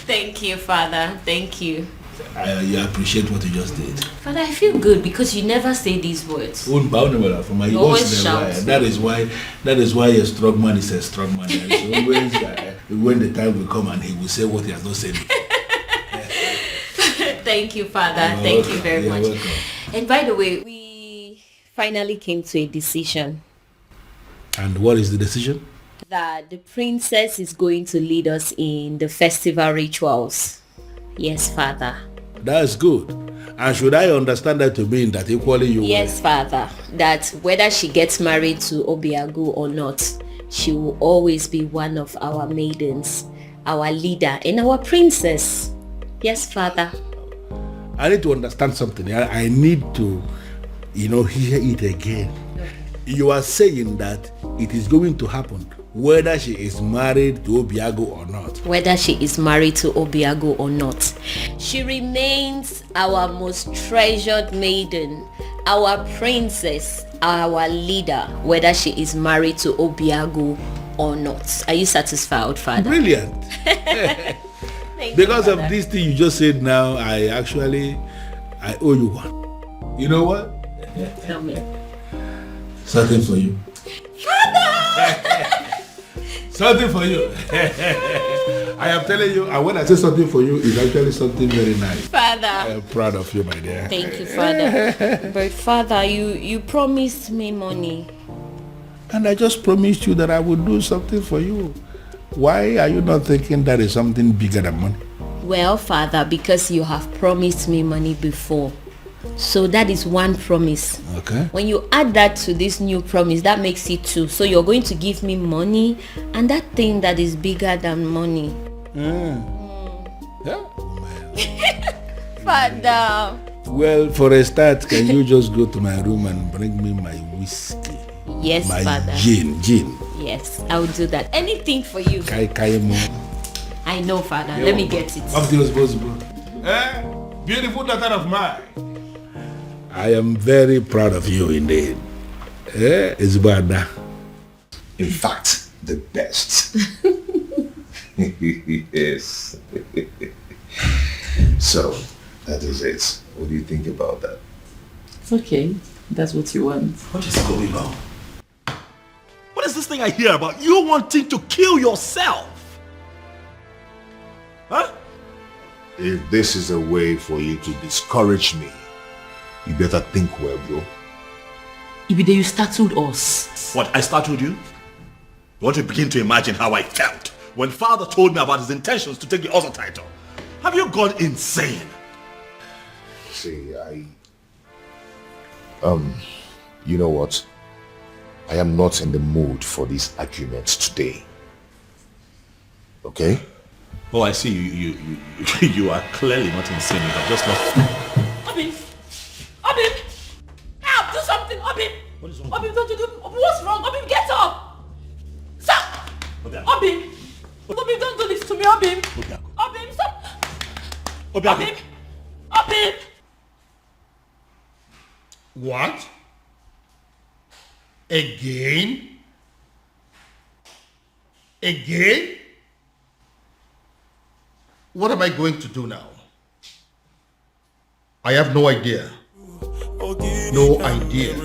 Thank you, Father. Thank you. I appreciate what you just did. Father, I feel good because you never say these words. You always shout. That is why a strong man is a strong man. Always, when the time will come and he will say what he has not said. Thank you, Father. Thank you very much. Welcome. And by the way, we finally came to a decision. And what is the decision? That the princess is going to lead us in the festival rituals. Yes, Father. That's good. And should I understand that to mean that equally you Yes, Father. That whether she gets married to Obiagu or not, she will always be one of our maidens, our leader, and our princess. Yes, Father. I need to understand something. I need to, hear it again. You are saying that it is going to happen whether she is married to Obiago or not. Whether she is married to Obiago or not, she remains our most treasured maiden, our princess, our leader, whether she is married to Obiago or not. Are you satisfied, Father? Brilliant. Because of this thing you just said now, I owe you one. You know what? Tell me. Something for you. Father! Something for you. I am telling you, and when I say something for you, it's actually something very nice. Father. I am proud of you, my dear. Thank you, Father. But Father, you promised me money. And I just promised you that I would do something for you. Why are you not thinking that is something bigger than money? Well, Father, because you have promised me money before. So that is one promise. Okay. When you add that to this new promise, that makes it two. So you're going to give me money and that thing that is bigger than money. Yeah. Father. Well, for a start, can you just go to my room and bring me my whiskey? Yes, my Father. Gin. Yes, I will do that. Anything for you. I know, Father. Let me get it. Up to responsible. Beautiful daughter of mine. I am very proud of you indeed. It's bad. In fact, the best. Yes. So, that is it. What do you think about that? It's okay. That's what you want. What is going on? What is this thing I hear about you wanting to kill yourself? Huh? If this is a way for you to discourage me, you better think well, bro. Ibide, you startled us. What, I startled you? You want to begin to imagine how I felt when Father told me about his intentions to take the other title. Have you gone insane? See, you know what? I am not in the mood for these arguments today. Okay? Oh, I see. You are clearly not insane. You have just lost. Obim! Obim! Help! Do something! Obim! What is wrong? Obim, don't you do... What's wrong? Obim, get up! Stop! Obim! Obim, don't do this to me, Obim! Obim, stop! Obim! Obim! What? Again? Again? What am I going to do now? I have no idea. No idea.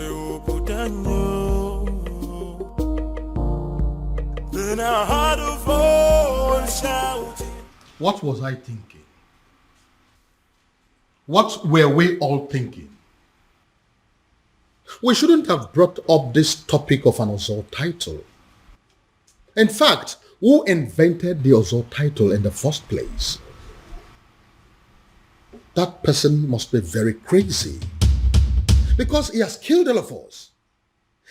What was I thinking? What were we all thinking? We shouldn't have brought up this topic of an Ozor title. In fact, who invented the Ozor title in the first place? That person must be very crazy. Because he has killed all of us.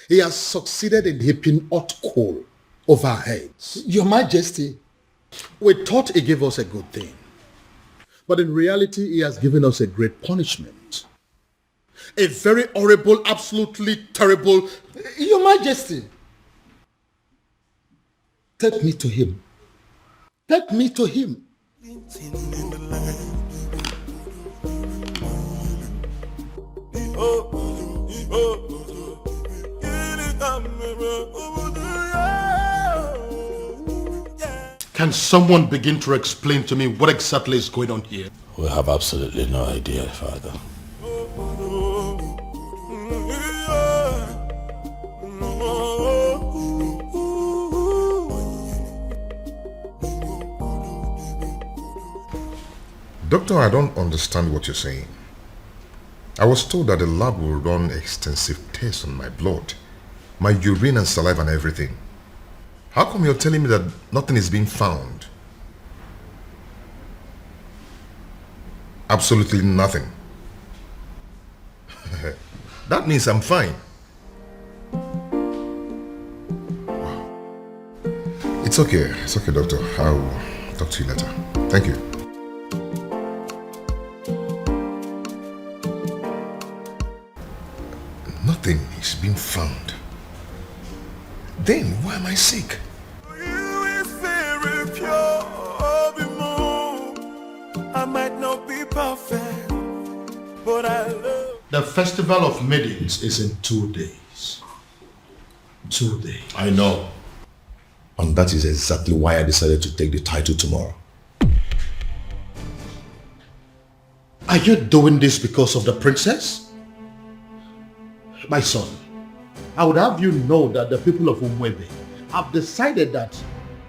He has succeeded in heaping hot coal over our heads. Your Majesty. We thought he gave us a good thing. But in reality, he has given us a great punishment. A very horrible, absolutely terrible... Your Majesty. Take me to him. Take me to him. Can someone begin to explain to me what exactly is going on here? We have absolutely no idea, Father. Doctor, I don't understand what you're saying. I was told that the lab will run extensive tests on my blood, my urine and saliva and everything. How come you're telling me that nothing is being found? Absolutely nothing. That means I'm fine. It's okay, doctor. I'll talk to you later. Thank you. Nothing is being found. Then why am I sick? I might not be perfect, but I love. The festival of maidens is in 2 days. 2 days. I know. And that is exactly why I decided to take the title tomorrow. Are you doing this because of the princess? My son, I would have you know that the people of Umwebe have decided that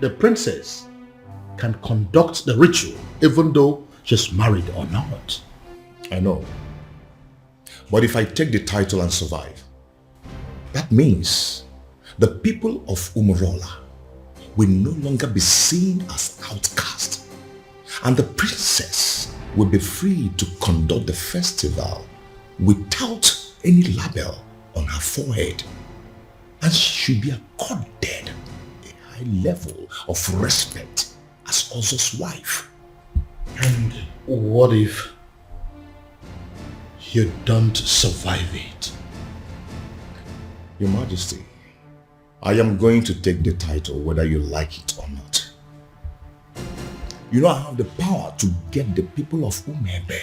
the princess can conduct the ritual even though she's married or not. I know. But if I take the title and survive, that means the people of Umurola will no longer be seen as outcast, and the princess will be free to conduct the festival without any label on her forehead, and she should be accorded a high level of respect as Ozo's wife. And what if you don't survive it? Your Majesty, I am going to take the title whether you like it or not. You know, I have the power to get the people of Umebe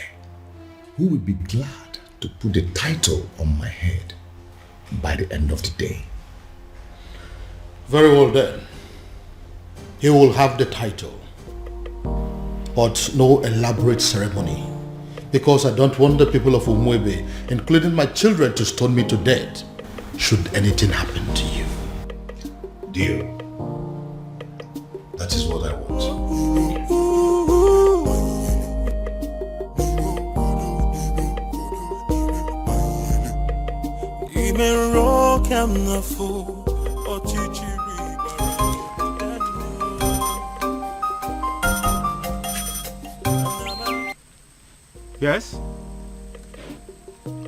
who will be glad to put the title on my head by the end of the day. Very well then. He will have the title, but no elaborate ceremony, because I don't want the people of Umwebe, including my children, to stone me to death should anything happen to you. Deal. That is what I want. Yes?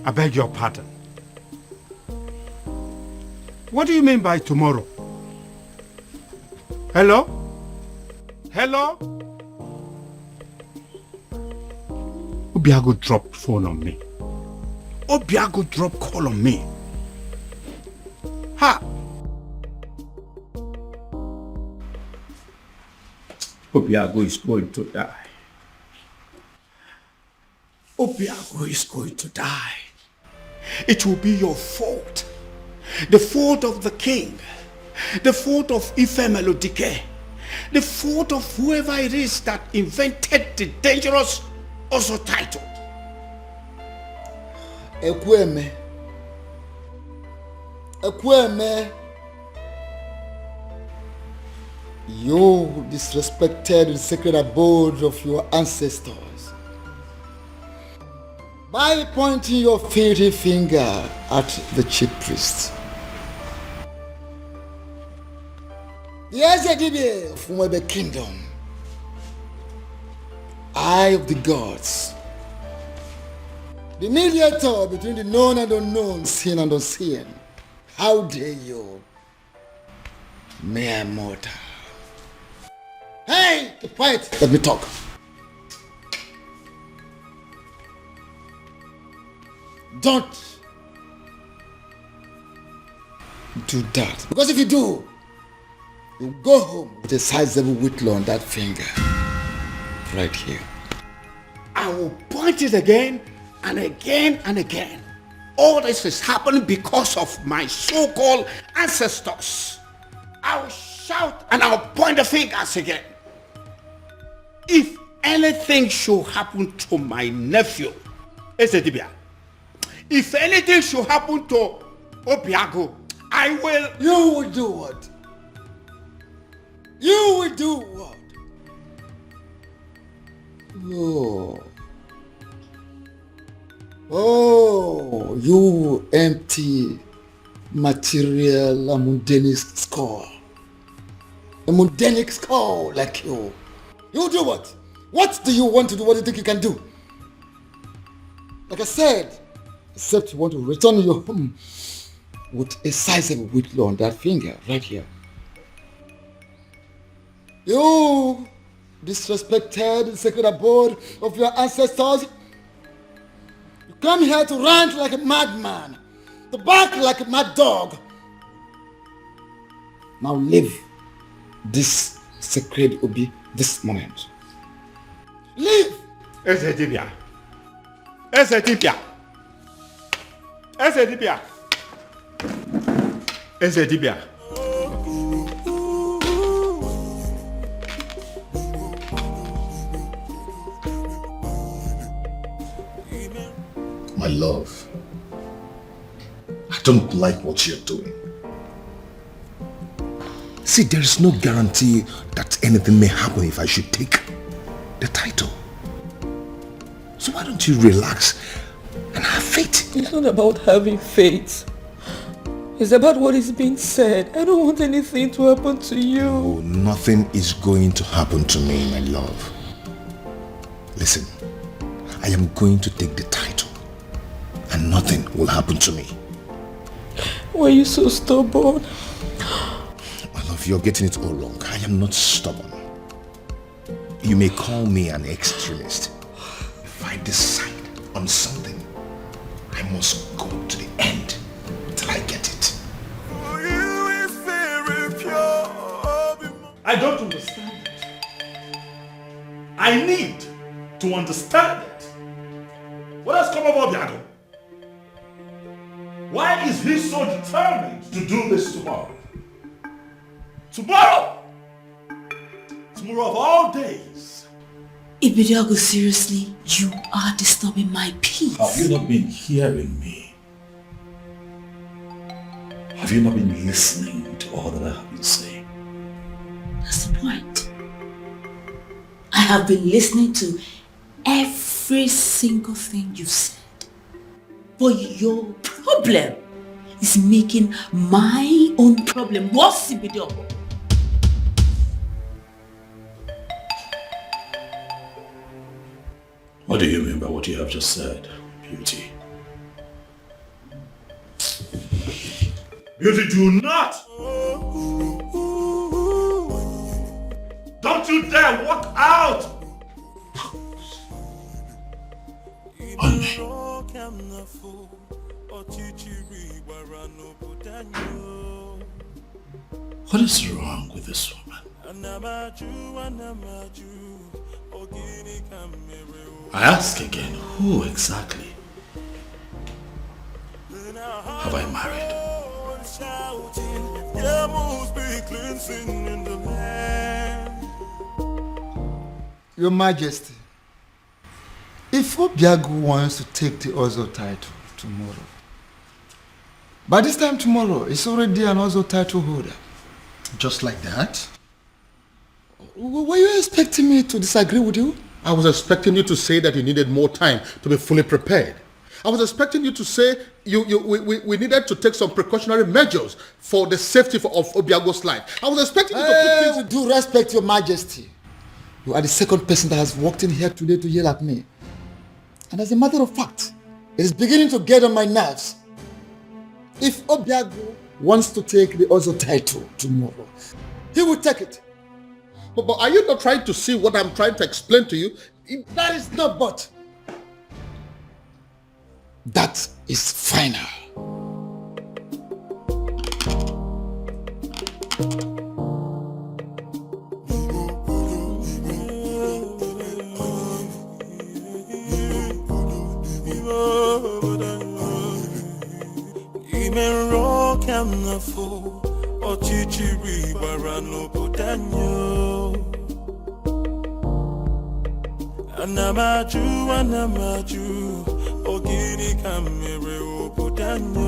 I beg your pardon. What do you mean by tomorrow? Hello? Hello? Obiago dropped phone on me. Obiago dropped call on me. Ha! Obiago is going to die. Obiago is going to die. It will be your fault. The fault of the king. The fault of Ife Melodike. The fault of whoever it is that invented the dangerous Oso title. Ekweme. Ekweme. You disrespected the sacred abode of your ancestors by pointing your filthy finger at the chief priest. The Ezedibe of Umwebe kingdom, eye of the gods, the mediator between the known and unknown, seen and unseen. How dare you, mere mortal? Hey, quiet. Let me talk. Don't do that. Because if you do, you go home with a sizable whittle on that finger. Right here. I will point it again and again and again. All this is happening because of my so-called ancestors. I will shout and I'll point the fingers again. If anything should happen to my nephew, Ezedibia, if anything should happen to Obiago, I will... You will do what? You will do what? Oh, you empty material, a mundane skull. A mundane skull like you. You do what? What do you want to do? What do you think you can do? Like I said, except you want to return your home with a sizable whittle on that finger right here. You disrespected the sacred abode of your ancestors. You come here to rant like a madman, to bark like a mad dog. Now leave this sacred Obi this moment. Leave! Ezedibia. Ezedibia. Ezedibia. Ezedibia. My love, I don't like what you're doing. See, there is no guarantee that anything may happen if I should take the title. So why don't you relax and have faith? It's not about having faith. It's about what is being said. I don't want anything to happen to you. Oh, nothing is going to happen to me, my love. Listen, I am going to take the title and nothing will happen to me. Why are you so stubborn? My love, you're getting it all wrong. I am not stubborn. You may call me an extremist. If I decide on something, I must go to the end till I get it. I don't understand it. I need to understand it. What has come over Obiago? Why is he so determined to do this tomorrow? Tomorrow! Tomorrow of all days. Ibidiago, seriously, you are disturbing my peace. Have you not been hearing me? Have you not been listening to all that I have been saying? That's the point. I have been listening to every single thing you've said. But your problem is making my own problem worse, Ibidiago. What do you mean by what you have just said, Beauty? Beauty, do not! Don't you you dare walk out? What is wrong with this woman? I ask again, who exactly have I married? Your Majesty, if Obiago wants to take the Ozo title tomorrow, by this time tomorrow, it's already an Ozo title holder. Just like that? Were you expecting me to disagree with you? I was expecting you to say that you needed more time to be fully prepared. I was expecting you to say we needed to take some precautionary measures for the safety of Obiago's life. I was expecting you to put things... With due respect, Your Majesty, you are the second person that has walked in here today to yell at me. And as a matter of fact, it is beginning to get on my nerves. If Obiago wants to take the Ozo title tomorrow, he will take it. But are you not trying to see what I'm trying to explain to you? That is not but. That is final. Anamaju, ogini kamere obudanyo.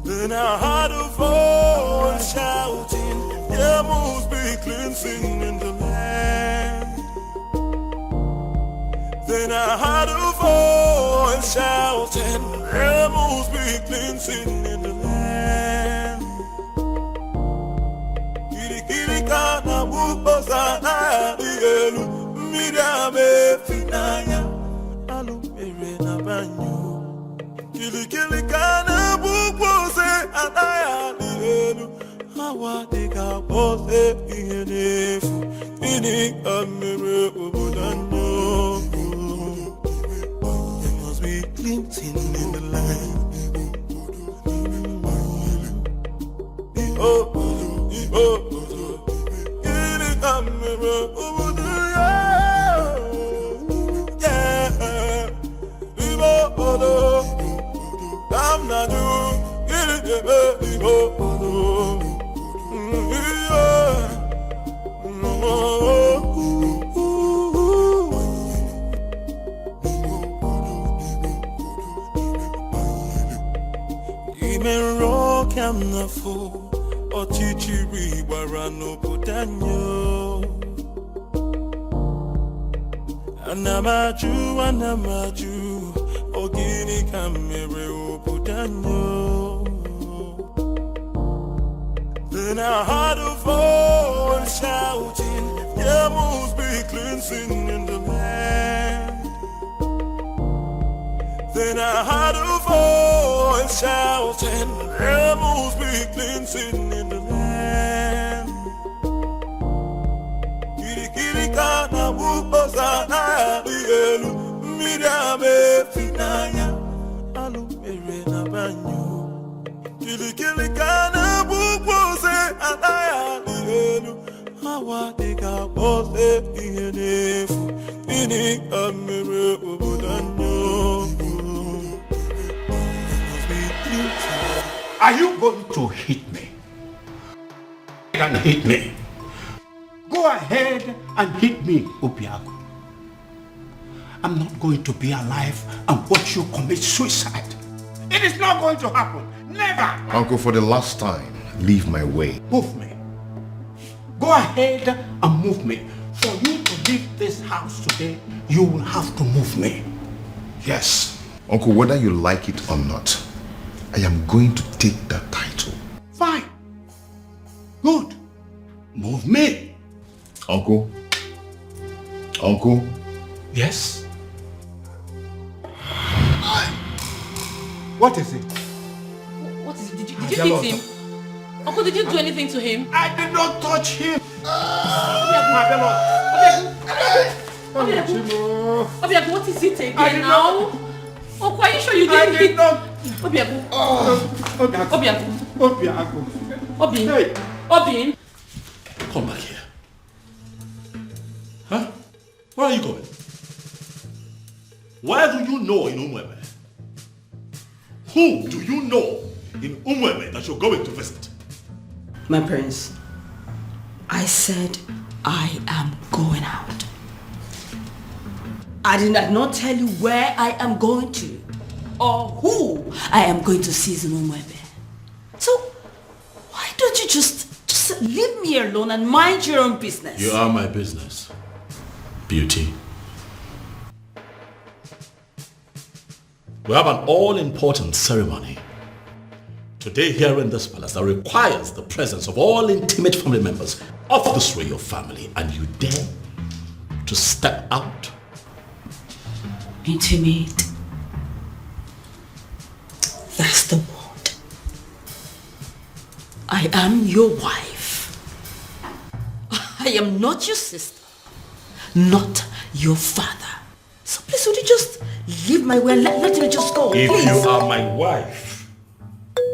Then I had a voice shouting, there must be cleansing in the land. Then I had a voice shouting, there must be cleansing in the land. Kana bukosana dielu midame finaya alumere na banyo kili kana bukose anaya dielu hawa dika pose inefu ini amere obodanyo. There must be cleansing in the land. Ochichiri warano budanyo. Anamaju, ogini kamere obudanyo. Then I heard a voice shouting, there must be cleansing in the land. Then I heard a voice shouting, there must be cleansing in the land. Kiri kana bukosana dielu midame finaya alumere na banyo. Kiri kana bukose anaya dielu hawa dika pose inefu ini amere obudanyo. Are you going to hit me? And hit me. Go ahead and hit me, Obiago. I'm not going to be alive and watch you commit suicide. It is not going to happen. Never. Uncle, for the last time, leave my way. Move me. Go ahead and move me. For you to leave this house today, you will have to move me. Yes. Uncle, whether you like it or not, I am going to take that title. Fine. Good. Move me. Uncle? Uncle? Yes? What is it? What is it? Did you hit him? Uncle, did you do anything to him? I did not touch him. Obiago, what is it again now? Uncle, are you sure you didn't hit? Obiago. Obiago. Obin. Come back here. Huh? Where are you going? Where do you know in Umweme? Who do you know in Umweme that you're going to visit? My prince, I said I am going out. I did not tell you where I am going to or who I am going to see in Umweme. So why don't you just leave me alone and mind your own business? You are my business, Beauty. We have an all-important ceremony today here in this palace that requires the presence of all intimate family members of this royal family, and you dare to step out? Intimate. That's the word. I am your wife. I am not your sister, not your father. So please, would you just leave my way and let me just go, If please? you are my wife,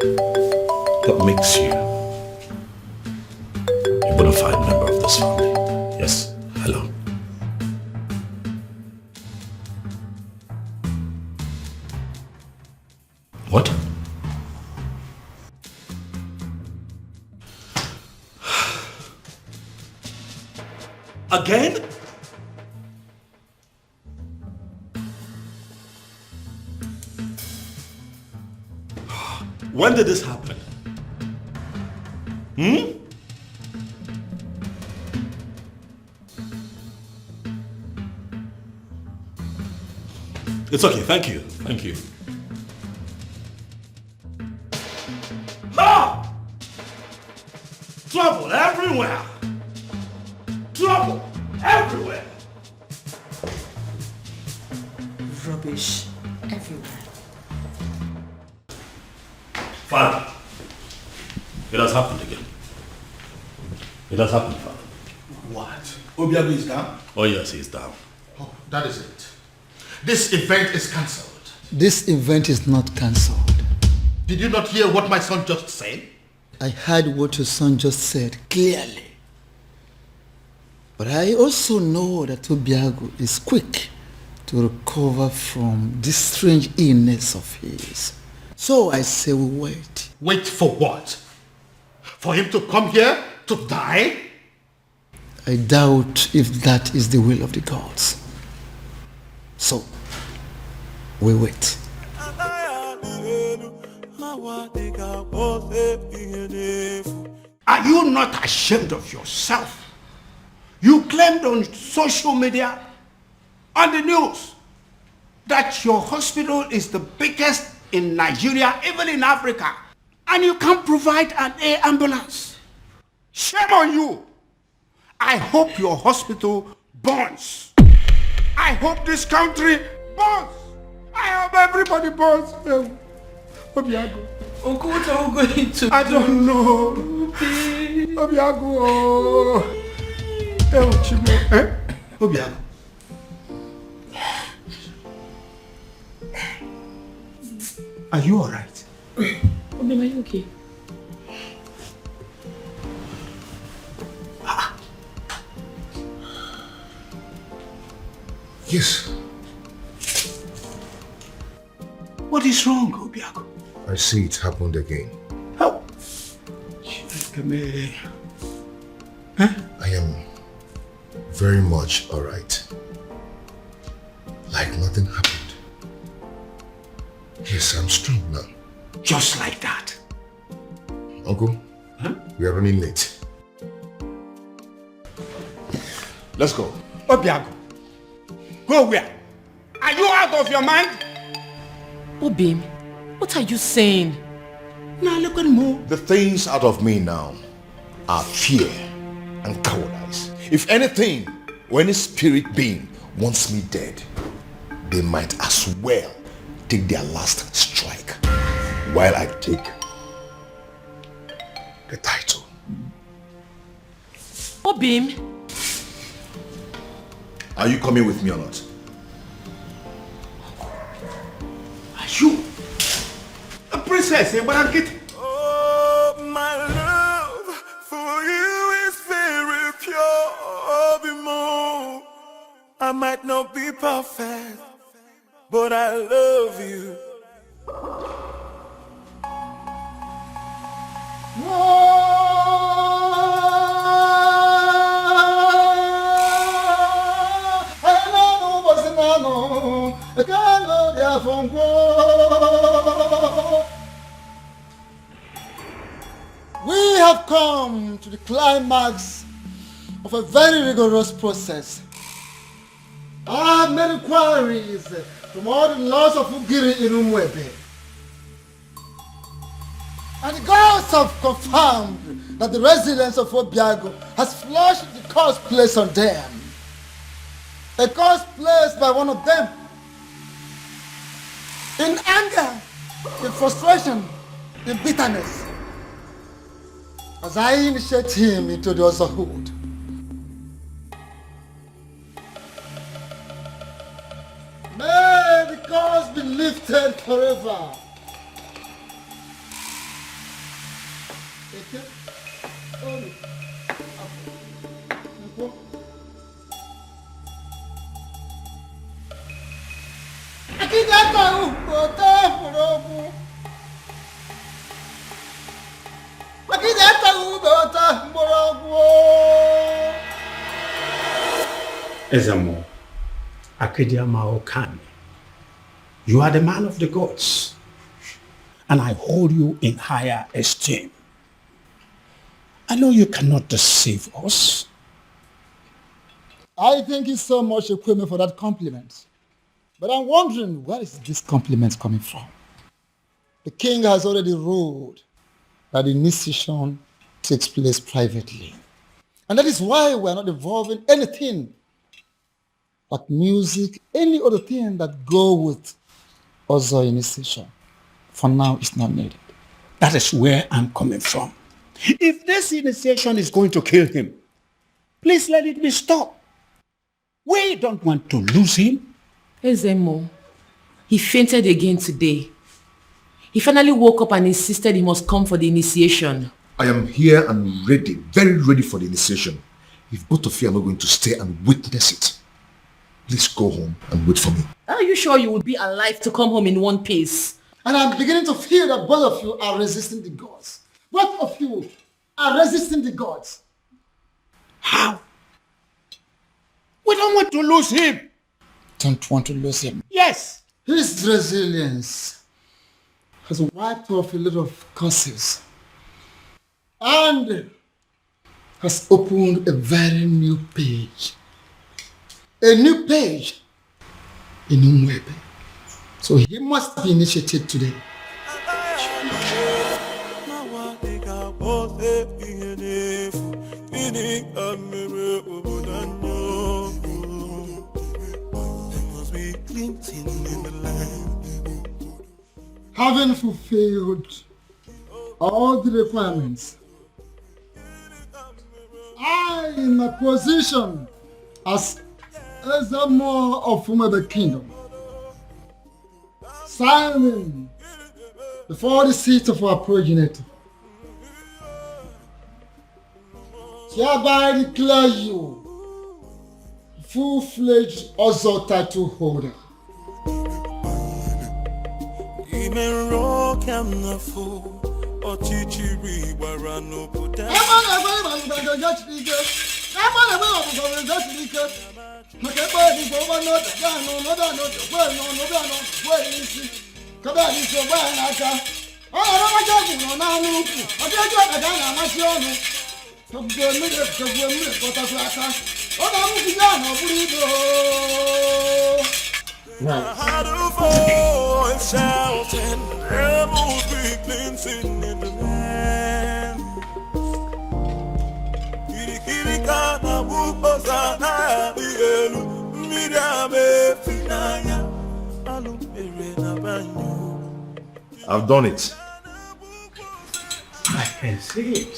what makes you a bona fide member of this family? Yes, hello. What? Again? When did this happen? It's okay, thank you, thank you. Ah! Trouble everywhere! Trouble everywhere! Rubbish everywhere. Father, it has happened again. It has happened, Father. What? Obiago is down? Oh yes, he's down. Oh, that is it. This event is cancelled. This event is not cancelled. Did you not hear what my son just said? I heard what your son just said clearly. But I also know that Obiago is quick to recover from this strange illness of his. So I say we wait. Wait for what? For him to come here to die? I doubt if that is the will of the gods. So, we wait. Are you not ashamed of yourself? You claimed on social media, on the news, that your hospital is the biggest in Nigeria, even in Africa, and you can't provide an air ambulance. Shame on you. I hope your hospital burns. I hope this country burns. I hope everybody burns. Obiago. Uncle, what are we going to do? I don't know. Obiago. Obiago. Are you alright? Obim, are you okay? Yes. What is wrong, Obiago? I see it happened again. How? I am very much alright. Like nothing happened. Yes, I'm strong now. Just like that. Uncle, we are running late. Let's go. Obiago, go where? Are you out of your mind? Obim, what are you saying? Now look at me. The things out of me now are fear and cowardice. If anything, when any spirit being wants me dead, they might as well take their last strike while I take the Obim. Are you coming with me or not? Are you a princess, eh, Barankit? Oh, my love for you is very pure. Obimo. I might not be perfect, but I love you. We have come to the climax of a very rigorous process. I have made inquiries from all the laws of Ugiri in Umwebe. And the gods have confirmed that the residents of Obiago has flushed the curse placed on them. A curse placed by one of them. In anger, in frustration, in bitterness. As I initiate him into the otherhood. May the curse be lifted forever. Ezamo, Akediama Okani, you are the man of the gods, and I hold you in higher esteem. I know you cannot deceive us. I thank you so much, Ekweme, for that compliment. But I'm wondering, where is this compliment coming from? The king has already ruled that the initiation takes place privately. And that is why we're not involving anything like music, any other thing that go with other initiation. For now, it's not needed. That is where I'm coming from. If this initiation is going to kill him, please let it be stopped. We don't want to lose him. Ezemo, he fainted again today. He finally woke up and insisted he must come for the initiation. I am here and ready, very ready for the initiation. If both of you are not going to stay and witness it, please go home and wait for me. Are you sure you would be alive to come home in one piece? And I'm beginning to feel that both of you are resisting the gods. Both of you are resisting the gods. How? We don't want to lose him. Don't want to lose him? Yes. His resilience has wiped off a lot of curses and has opened a very new page. A new page in Umwebe. So he must be initiated today. Having fulfilled all the requirements, I, in my position as Ezemo of Umwebe Kingdom, signing before the seat of our progenitor, hereby declare you full-fledged Ozo title holder. I had a voice shouting, rebels be cleansing in the land. Kirikana Bukosana, Dielu, Midame, Finaya, Alumerena Banyu. I've done it. I can see it.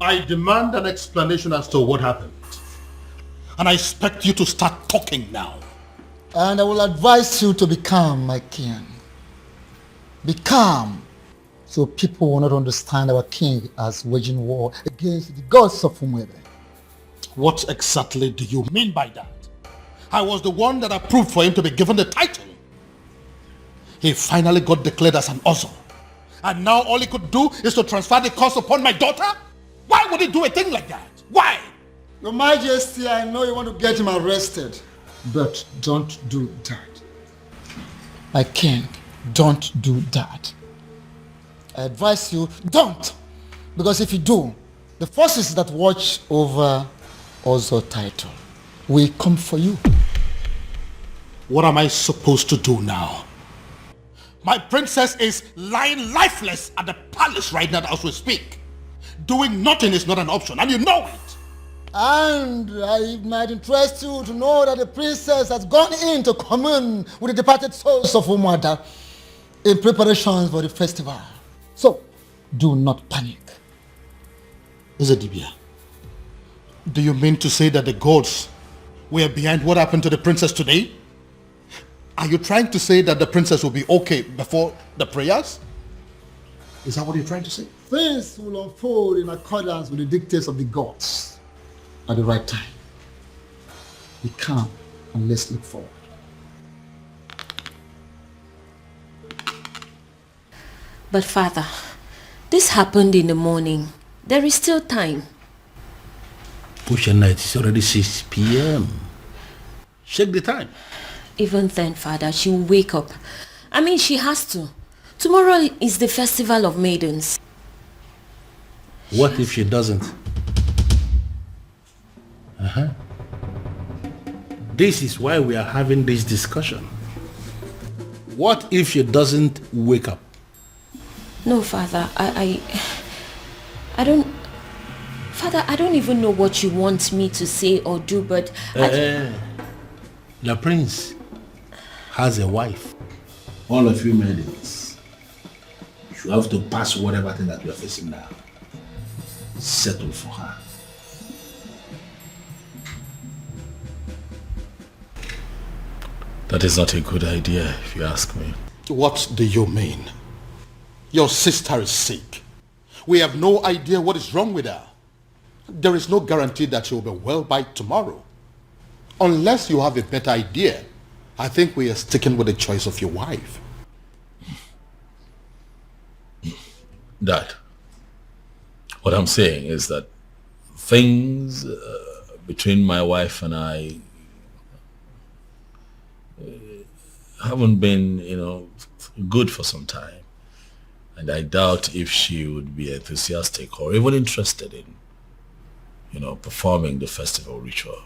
I demand an explanation as to what happened. And I expect you to start talking now. And I will advise you to be calm, my king. Be calm, so people will not understand our king as waging war against the gods of Umwebe. What exactly do you mean by that? I was the one that approved for him to be given the title. He finally got declared as an Ozo. And now all he could do is to transfer the curse upon my daughter? Why would he do a thing like that? Why? Your Majesty, I know you want to get him arrested, but don't do that. My king, don't do that. I advise you, don't! Because if you do, the forces that watch over Ozo title will come for you. What am I supposed to do now? My princess is lying lifeless at the palace right now as we speak. Doing nothing is not an option, and you know it. And it might interest you to know that the princess has gone in to commune with the departed souls of Umwada in preparations for the festival. So, do not panic. Izadibia, do you mean to say that the gods were behind what happened to the princess today? Are you trying to say that the princess will be okay before the prayers? Is that what you're trying to say? Things will unfold in accordance with the dictates of the gods at the right time. Be calm and let's look forward. But Father, this happened in the morning. There is still time. Pusha night, it's already 6 p.m. Check the time. Even then, Father, she will wake up. I mean, she has to. Tomorrow is the festival of maidens. What if she doesn't? This is why we are having this discussion. What if she doesn't wake up? No, Father, I don't... Father, I don't even know what you want me to say or do, but... The prince has a wife. All of you maidens, you have to pass whatever thing that you are facing now. Settle for her. That is not a good idea, if you ask me. What do you mean? Your sister is sick. We have no idea what is wrong with her. There is no guarantee that she will be well by tomorrow. Unless you have a better idea, I think we are sticking with the choice of your wife. Dad, what I'm saying is that things between my wife and I haven't been, good for some time. And I doubt if she would be enthusiastic or even interested in, performing the festival ritual.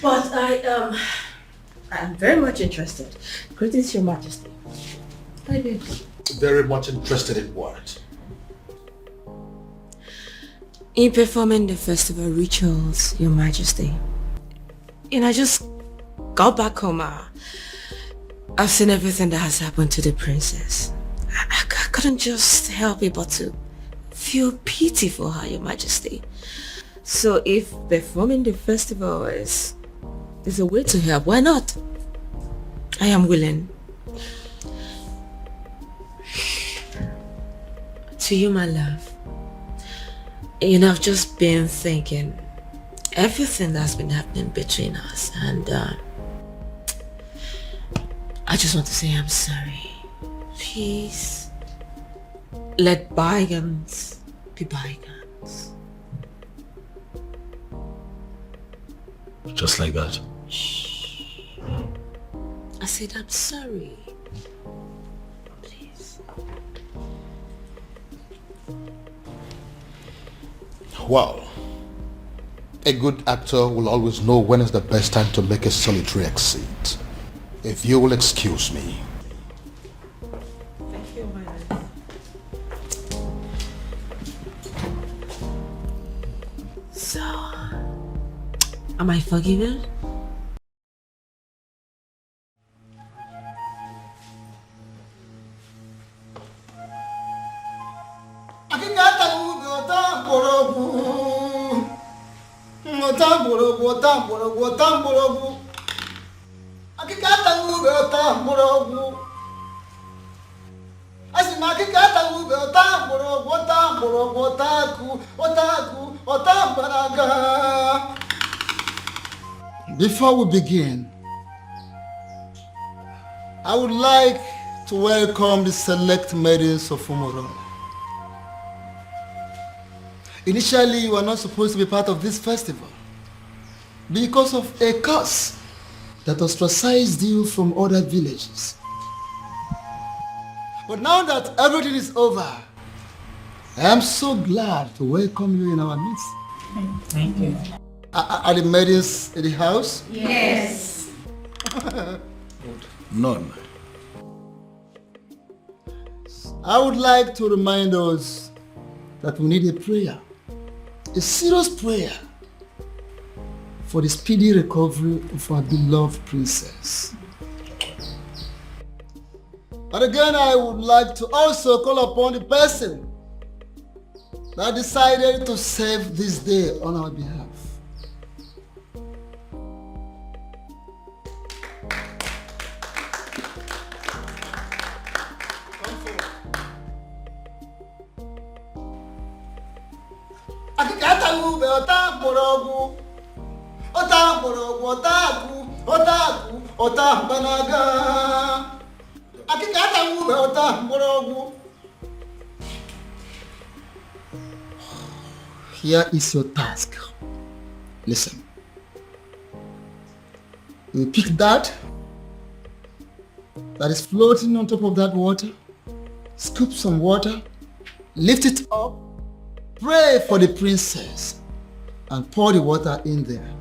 But I'm very much interested. Greetings, Your Majesty. Hi, babe. Very much interested in what? In performing the festival rituals, Your Majesty. I just got back home. I've seen everything that has happened to the princess. I couldn't just help it but to feel pity for her, Your Majesty. So if performing the festival is a way to help, why not? I am willing. To you, my love. I've just been thinking everything that's been happening between us, and I just want to say I'm sorry. Please, let bygones be bygones. Just like that. I said I'm sorry. Please. Well, a good actor will always know when is the best time to make a solitary exit. If you will excuse me. Thank you, my love. So, am I forgiven? Before we begin, I would like to welcome the select maidens of Umorola. Initially, you were not supposed to be part of this festival because of a curse that ostracized you from other villages. But now that everything is over, I am so glad to welcome you in our midst. Thank you. Are the maidens in the house? Yes. None. I would like to remind us that we need a prayer, a serious prayer for the speedy recovery of our beloved princess. But again, I would like to also call upon the person that decided to save this day on our behalf. Here is your task. Listen. You pick that is floating on top of that water, scoop some water, lift it up, pray for the princess, and pour the water in there.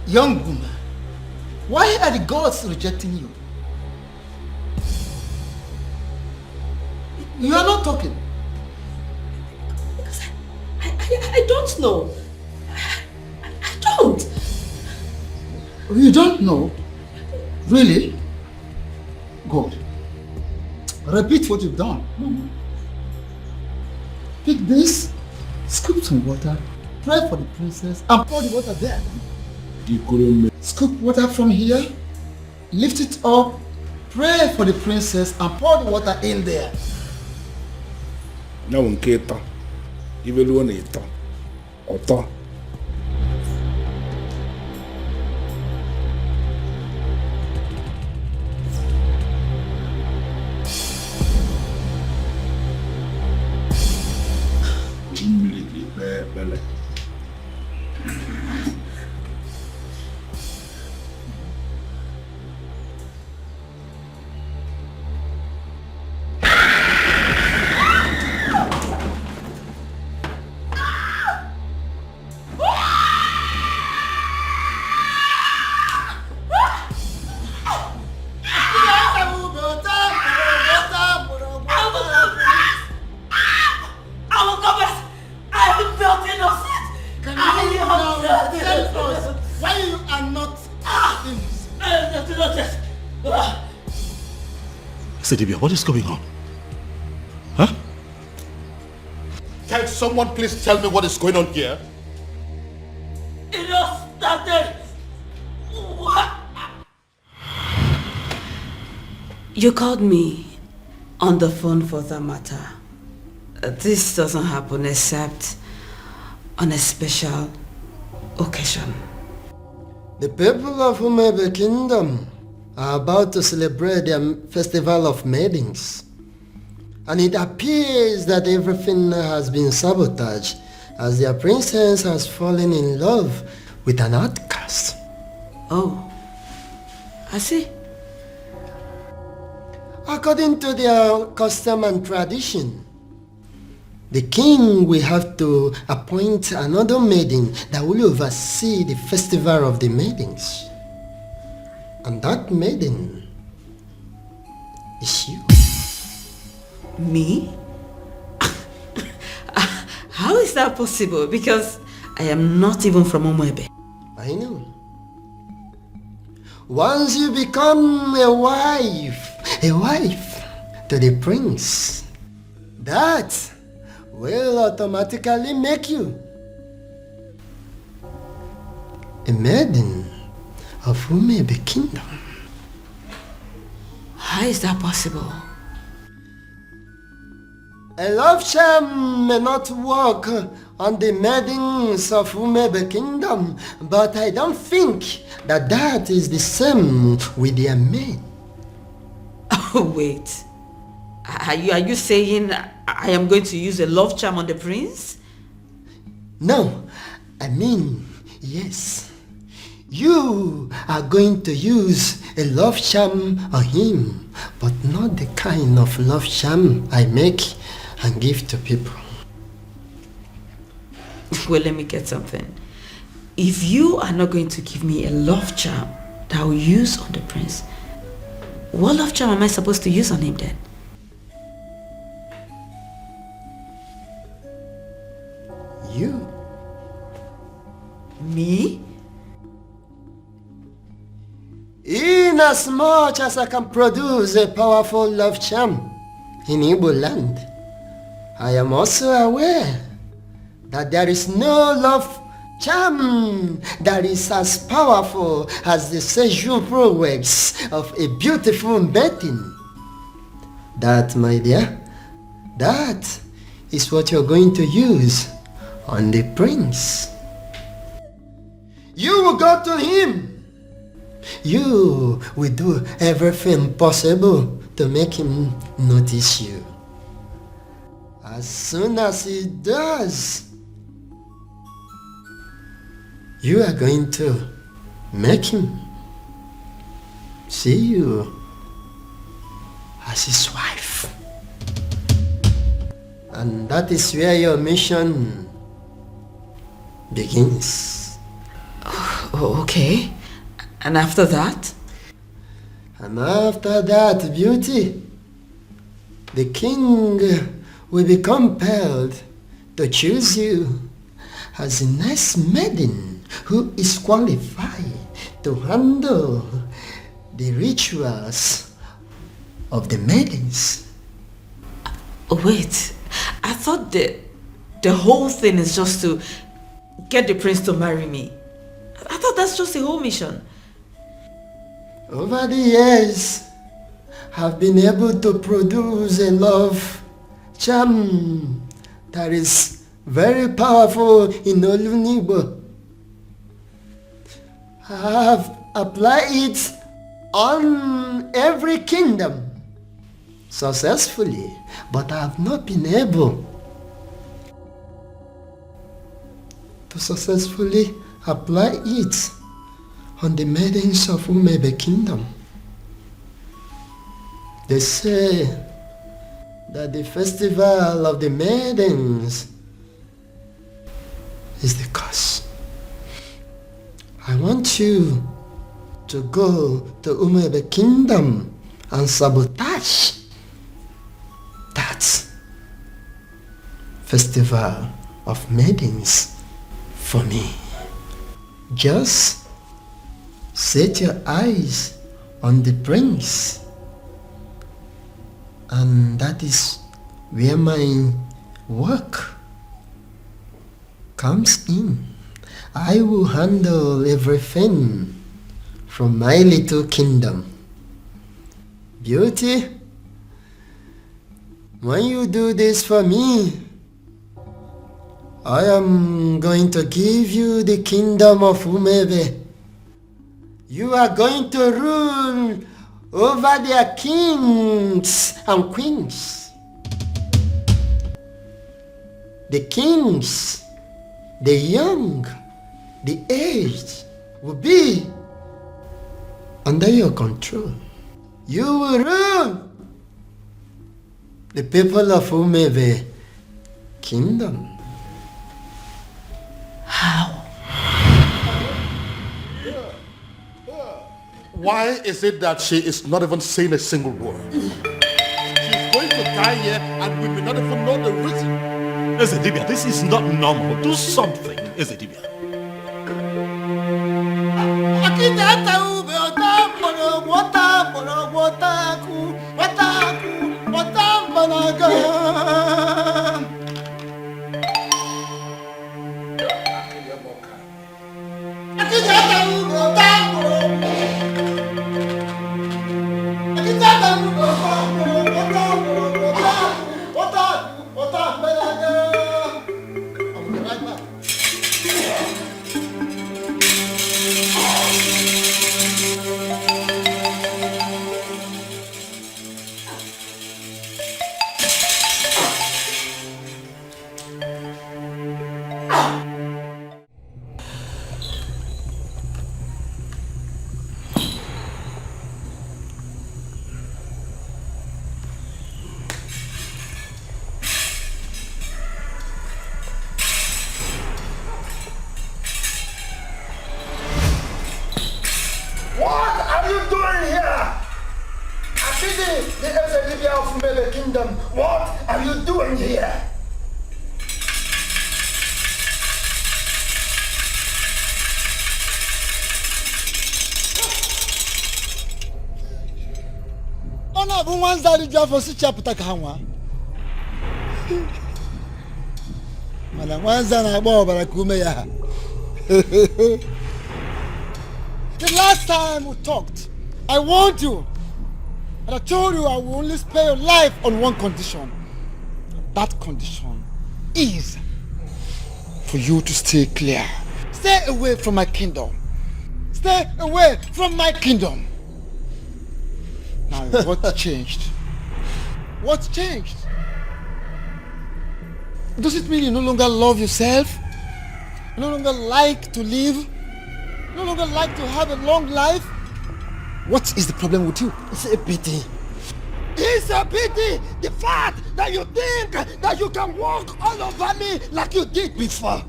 Young woman, why are the gods rejecting you? You are not talking. Because I don't know. I don't. You don't know? Really? Good. Repeat what you've done. Pick this, scoop some water, pray for the princess, and pour the water there. Scoop water from here, lift it up, pray for the princess, and pour the water in there. Now, Nketa, even one eater, Otta. Sedibia, what is going on? Huh? Can someone please tell me what is going on here? It all started. What? You called me on the phone for that matter. This doesn't happen except on a special occasion. The people of Umebe Kingdom are about to celebrate their festival of maidens. And it appears that everything has been sabotaged as their princess has fallen in love with an outcast. Oh, I see. According to their custom and tradition, The king will have to appoint another maiden that will oversee the festival of the maidens. And that maiden is you. Me? How is that possible? Because I am not even from Umuebe. I know. Once you become a wife to the prince, that will automatically make you a maiden of Umuebe Kingdom. How is that possible? A love charm may not work on the maidens of Umuebe Kingdom, but I don't think that is the same with their men. Oh, wait. Are you saying I am going to use a love charm on the prince? No, I mean, yes. You are going to use a love charm on him, but not the kind of love charm I make and give to people. Well, let me get something. If you are not going to give me a love charm that I will use on the prince, what love charm am I supposed to use on him then? You? Me? Inasmuch as I can produce a powerful love charm in Igbo land, I am also aware that there is no love charm that is as powerful as the sexual prowess of a beautiful maiden. That, my dear, that is what you're going to use on the prince. You will go to him. You will do everything possible to make him notice you. As soon as he does, you are going to make him see you as his wife. And that is where your mission begins. Oh, okay. And after that? And after that, beauty, the king will be compelled to choose you as a nice maiden who is qualified to handle the rituals of the maidens. Wait, I thought the whole thing is just to get the prince to marry me. I thought that's just the whole mission. Over the years, I've been able to produce a love charm that is very powerful in Olunibo. I have applied it on every kingdom successfully, but I have not been able to successfully apply it on the maidens of Umuebe Kingdom. They say that the festival of the maidens is the cause. I want you to go to Umuebe Kingdom and sabotage that festival of maidens for me. Just set your eyes on the prince, and that is where my work comes in. I will handle everything from my little kingdom. Beauty, when you do this for me, I am going to give you the kingdom of Umuebe. You are going to rule over their kings and queens. The kings, the young, the aged will be under your control. You will rule the people of Umuebe kingdom. How? Why is it that she is not even saying a single word? She's going to die here and we may not even know the reason. Ezedibia, this is not normal. Do something, Ezedibia. What are you doing here? Akidi, the Ezedibia of Mele Kingdom, what are you doing here? Ona bu wanzari jafo si chapter kanwa. Mala wanza na agba obara kume ya. The last time we talked, I warned you. And I told you I will only spare your life on one condition. That condition is for you to stay clear. Stay away from my kingdom. Stay away from my kingdom. Now, what changed? What changed? Does it mean you no longer love yourself? You no longer like to live? You no longer like to have a long life? What is the problem with you? It's a pity. It's a pity! The fact that you think that you can walk all over me like you did before.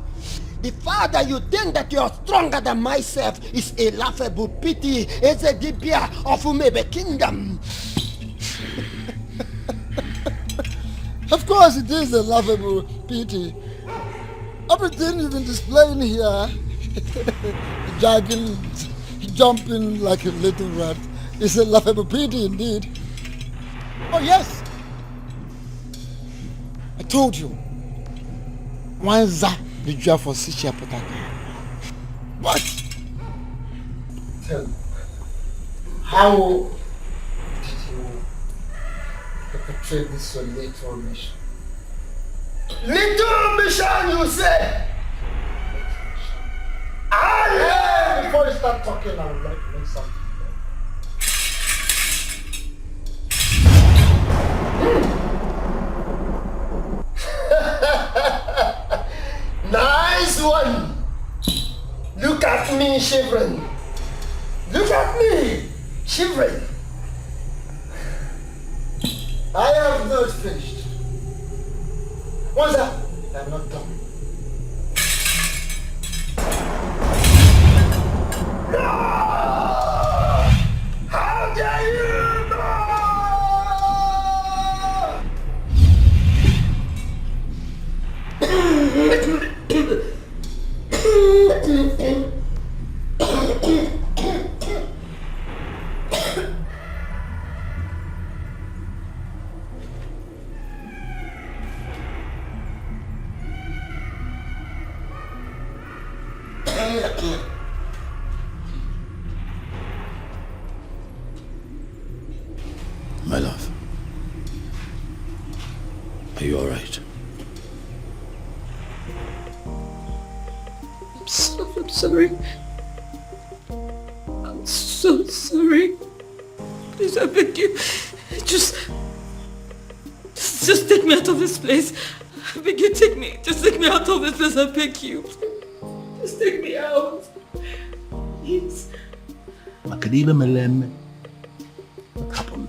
The fact that you think that you're stronger than myself is a laughable pity. It's a Ezedibia of Umebe Kingdom. Of course it is a laughable pity. Everything you've been displaying here, jogging, jumping like a little rat, is a laughable pity indeed. Oh yes, I told you. Wanza the job for Sichia Potaka. What? Tell me, how did you perpetrate this your little mission? Little mission, you say? Before you start talking, I would like to make something. Nice one! Look at me shivering. Look at me shivering. I have not finished. What's that? I'm not done. No! How dare you! My love, are you all right? I'm sorry. I'm so sorry. Please, I beg you. Just take me out of this place. I beg you, take me. Just take me out of this place, I beg you. Just take me out. Please. Makadila Melem, what happened?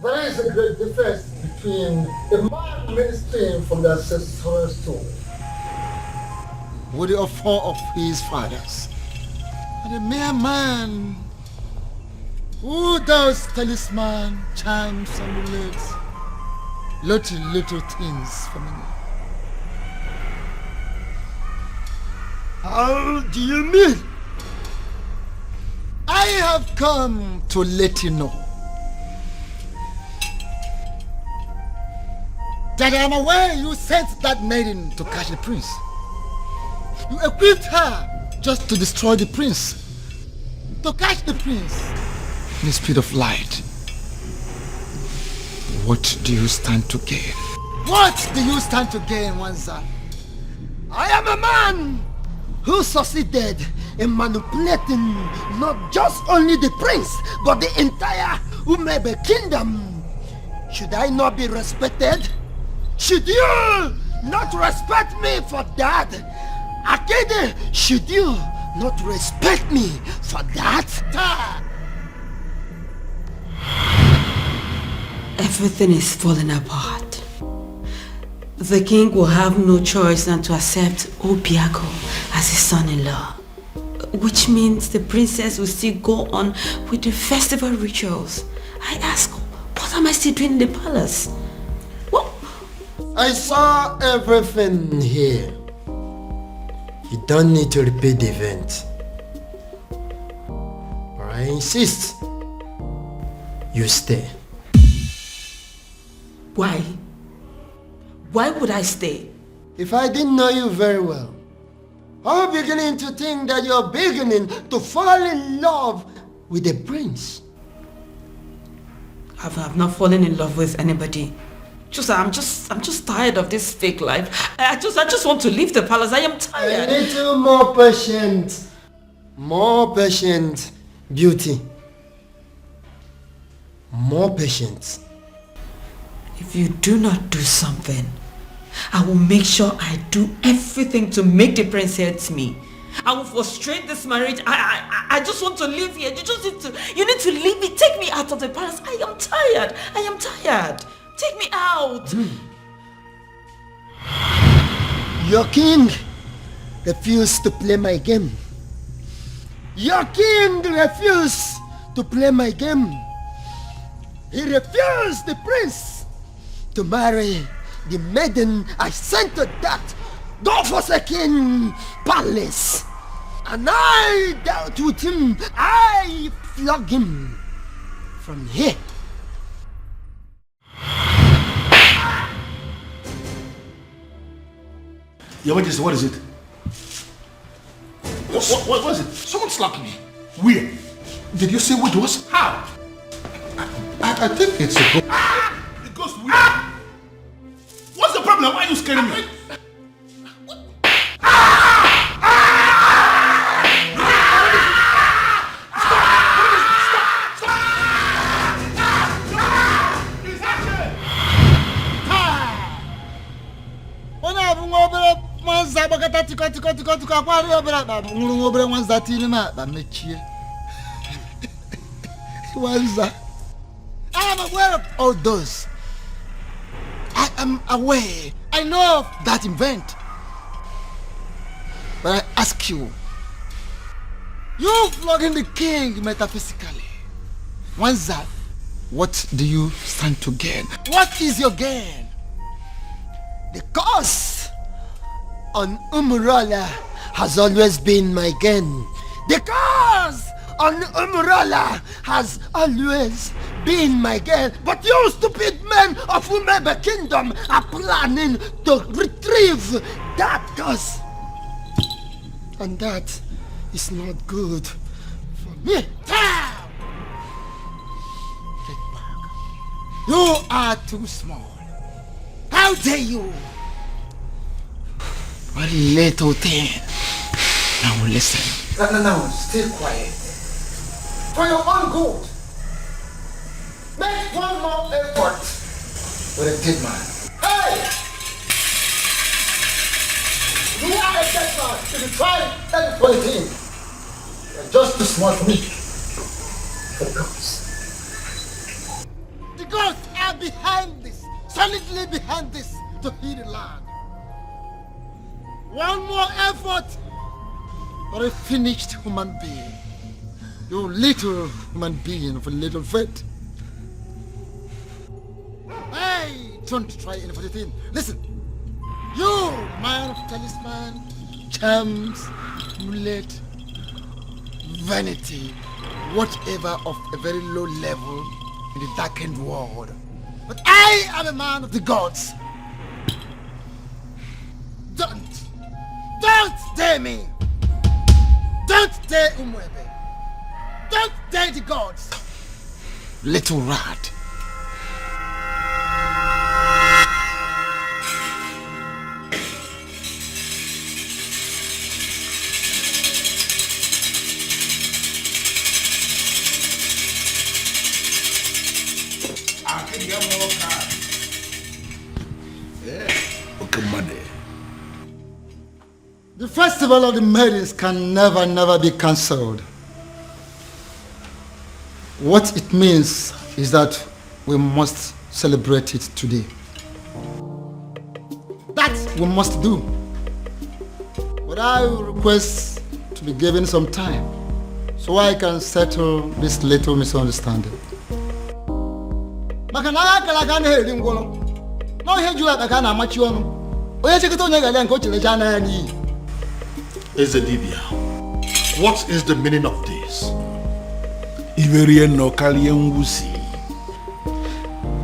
There is a great difference between a man ministering from the ancestral stone with the offer of his fathers and a mere man who does talisman, charms, amulets, little things for me. How do you mean? I have come to let you know that I am aware you sent that maiden to catch the prince. You equipped her just to destroy the prince, to catch the prince in the speed of light. What do you stand to gain? What do you stand to gain, Wanza? I am a man who succeeded in manipulating not just only the prince, but the entire Umebe kingdom. Should I not be respected? Should you not respect me for that? Akede, should you not respect me for that? Everything is falling apart. The king will have no choice than to accept Obiago as his son-in-law, which means the princess will still go on with the festival rituals. I ask, what am I still doing in the palace? What? I saw everything here. You don't need to repeat the event. But I insist you stay. Why? Why would I stay? If I didn't know you very well, I'm beginning to think that you're beginning to fall in love with the prince. I've not fallen in love with anybody. I'm just tired of this fake life. I just want to leave the palace. I am tired. A little more patient. More patient, beauty. More patient. If you do not do something, I will make sure I do everything to make the prince hate me. I will frustrate this marriage. I just want to live here. You need to leave me. Take me out of the palace. I am tired. I am tired. Take me out. Your king refused to play my game. Your king refused to play my game. He refused the prince to marry the maiden I sent to that God-forsaken palace. And I dealt with him. I flogged him from here. Your Majesty, what is it? What was it? Someone slapped me. Where? Did you say what it was? How? I think it's a ghost. The ghost where? What's the problem? Why are you scaring me? I am aware of all those. I am aware. I know of that event. But I ask you, you flogging the king metaphysically. Wanza, what do you stand to gain? What is your gain? The curse on Umurola has always been my gain. The curse on Umurola has always been my gain. But you stupid men of Umebe Kingdom are planning to retrieve that curse. And that is not good for me. You are too small. How dare you? What little thing. Now listen. No, stay quiet. For your own good. Make one more effort with a dead man. Hey! You are a dead man. If you try that funny thing, you're just too smart for me. For the gods. The gods! You're a finished human being. You little human being of a little faith. Hey, don't try any funny thing. Listen, you man of talisman, charms, amulet, vanity, whatever of a very low level in the darkened world. But I am a man of the gods. Don't dare me. Don't dare Umwebe. Don't dare the gods. Little rat. The festival of the maidens can never be cancelled. What it means is that we must celebrate it today. That we must do. But I will request to be given some time so I can settle this little misunderstanding. Ezedibia, what is the meaning of this? Iverien no kalien wusi.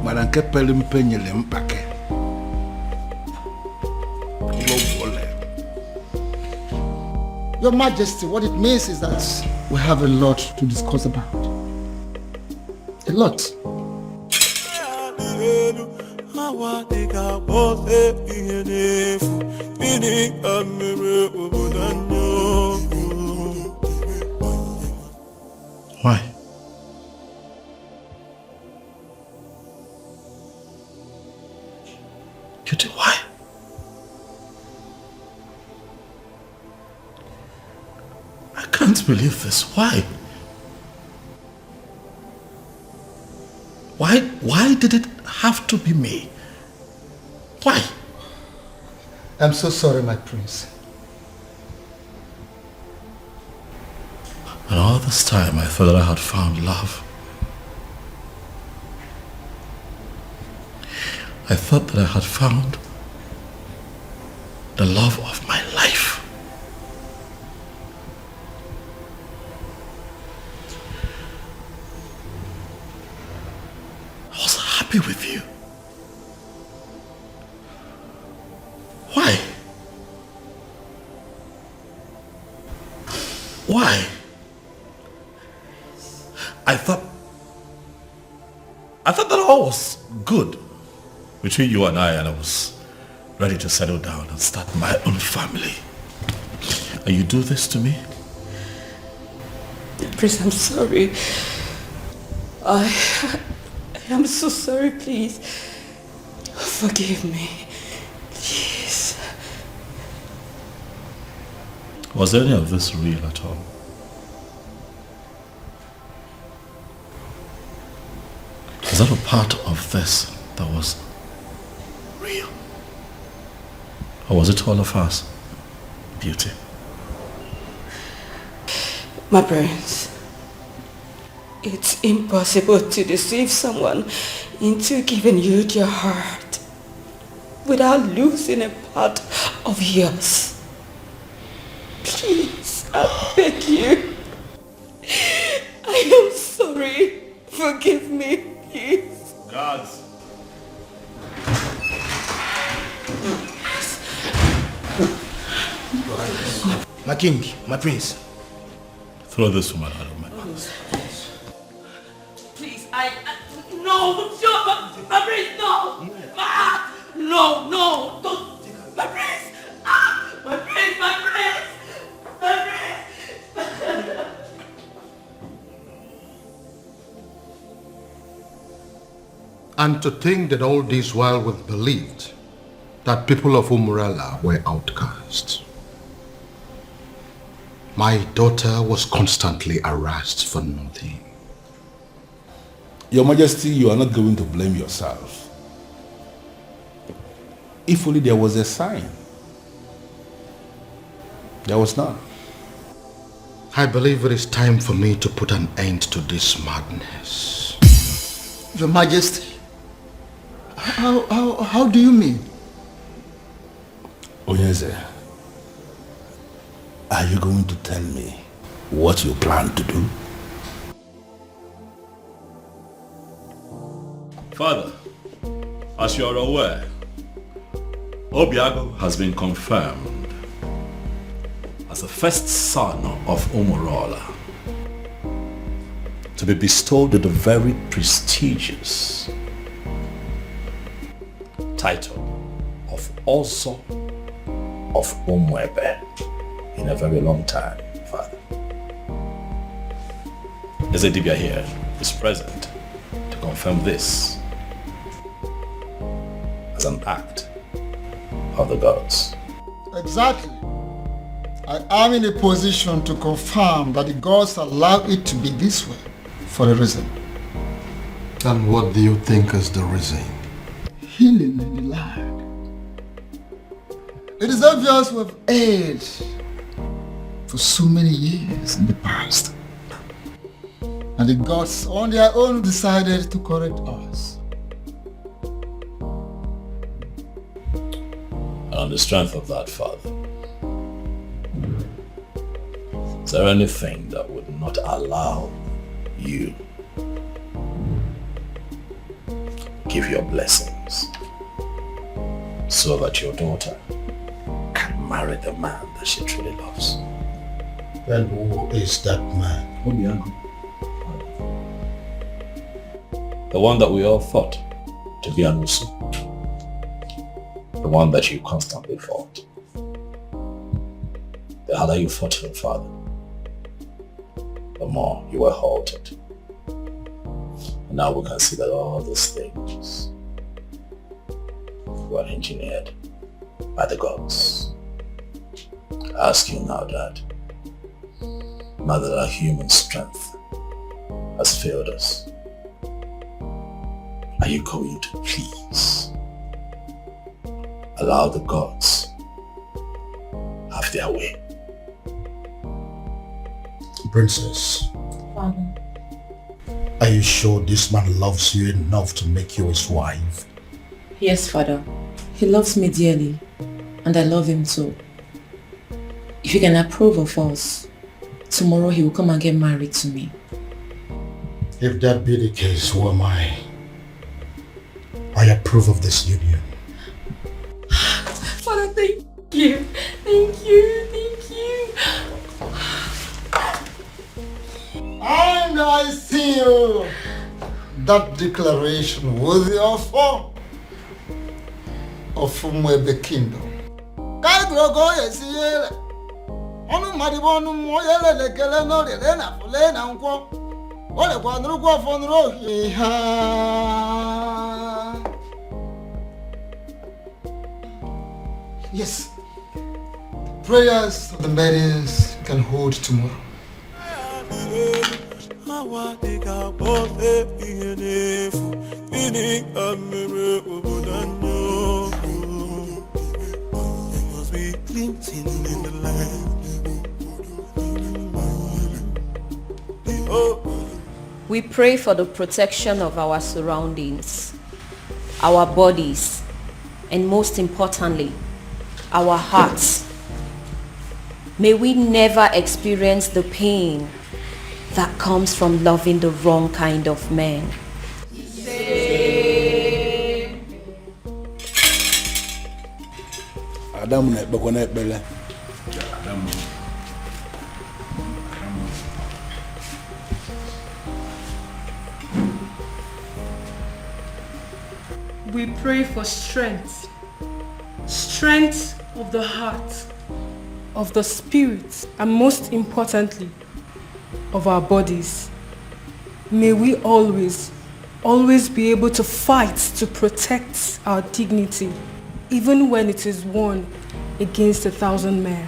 Maranke pelimpenyele mpake. Your Majesty, what it means is that we have a lot to discuss about. A lot. Why? Cutie, why? I can't believe this. Why? Why did it have to be me? Why? I'm so sorry, my prince. And all this time I thought that I had found love. I thought that I had found the love of my life. I was happy with you. Why? Why? I thought that all was good between you and I was ready to settle down and start my own family. And you do this to me? Prince, I'm sorry. I am so sorry, please. Forgive me. Please. Was any of this real at all? Is that a part of this that was real? Or was it all of us? Beauty. My prince, it's impossible to deceive someone into giving you their heart without losing a part of yours. Please, I beg you. I am sorry. Forgive me, please. Guards. My king, my prince. Throw this woman out of my house. Please, no, my prince, no. No, don't. My prince, my prince, my prince. And to think that all this while we believed that people of Umurela were outcasts. My daughter was constantly harassed for nothing. Your Majesty, you are not going to blame yourself. If only there was a sign. There was none. I believe it is time for me to put an end to this madness. Your Majesty, how do you mean? Onyeze, are you going to tell me what you plan to do? Father, as you are aware, Obiago has been confirmed as the first son of Umurola to be bestowed with the very prestigious title of Ozo of Umwebe in a very long time, Father. Ezedibia here is present to confirm this as an act of the gods. Exactly. I am in a position to confirm that the gods allow it to be this way for a reason. And what do you think is the reason? Healing in the land. It is obvious we have erred for so many years in the past. And the gods on their own decided to correct us. And on the strength of that, Father, is there anything that would not allow you give your blessings so that your daughter can marry the man that she truly loves? Then who is that man? Obiago. The one that we all thought to be an Usu. The one that you constantly fought. The harder you fought him, Father, the more you were halted. And now we can see that all these things were engineered by the gods. I ask you now, Dad, now that our human strength has failed us, are you going to please allow the gods have their way? Princess, Father. are you sure this man loves you enough to make you his wife? Yes, Father. He loves me dearly, and I love him too. If you can approve of us, tomorrow he will come and get married to me. If that be the case, who am I? I approve of this union. Father, thank you. Thank you. Thank you. And I seal that declaration with the offer of Umwebe Kingdom. Yes, prayers of the maidens can hold tomorrow. We pray for the protection of our surroundings, our bodies, and most importantly, our hearts. May we never experience the pain that comes from loving the wrong kind of man. We pray for strength. Strength of the heart, of the spirit, and most importantly, of our bodies. May we always be able to fight to protect our dignity, even when it is won against 1,000 men.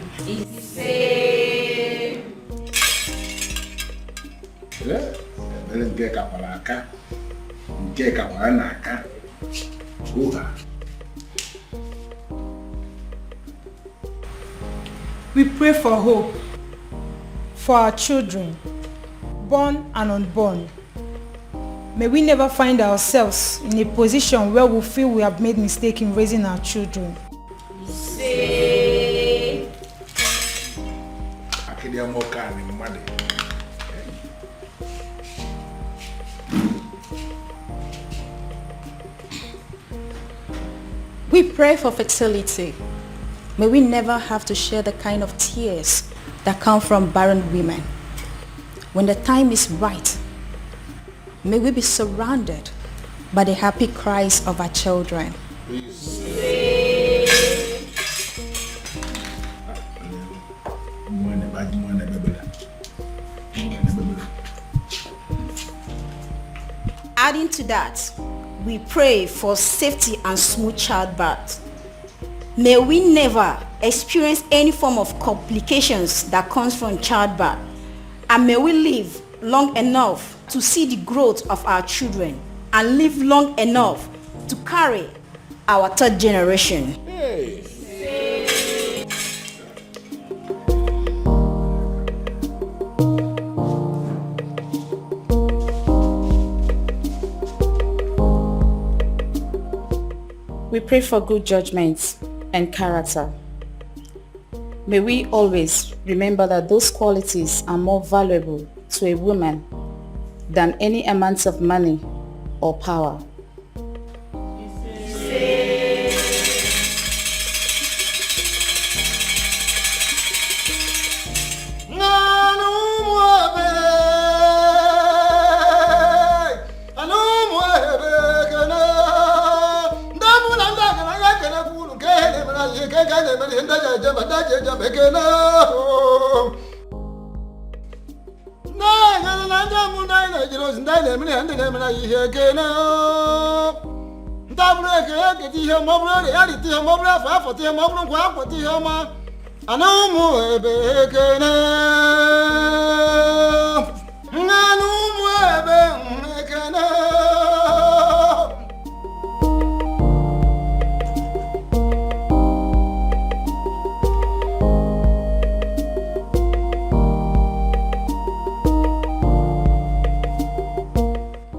We pray for hope, for our children, born and unborn. May we never find ourselves in a position where we feel we have made mistake in raising our children. Say. We pray for fertility. May we never have to share the kind of tears that come from barren women. When the time is right, may we be surrounded by the happy cries of our children. Adding to that, we pray for safety and smooth childbirth. May we never experience any form of complications that comes from childbirth, and may we live long enough to see the growth of our children and live long enough to carry our third generation. Hey. We pray for good judgments and character. May we always remember that those qualities are more valuable to a woman than any amount of money or power.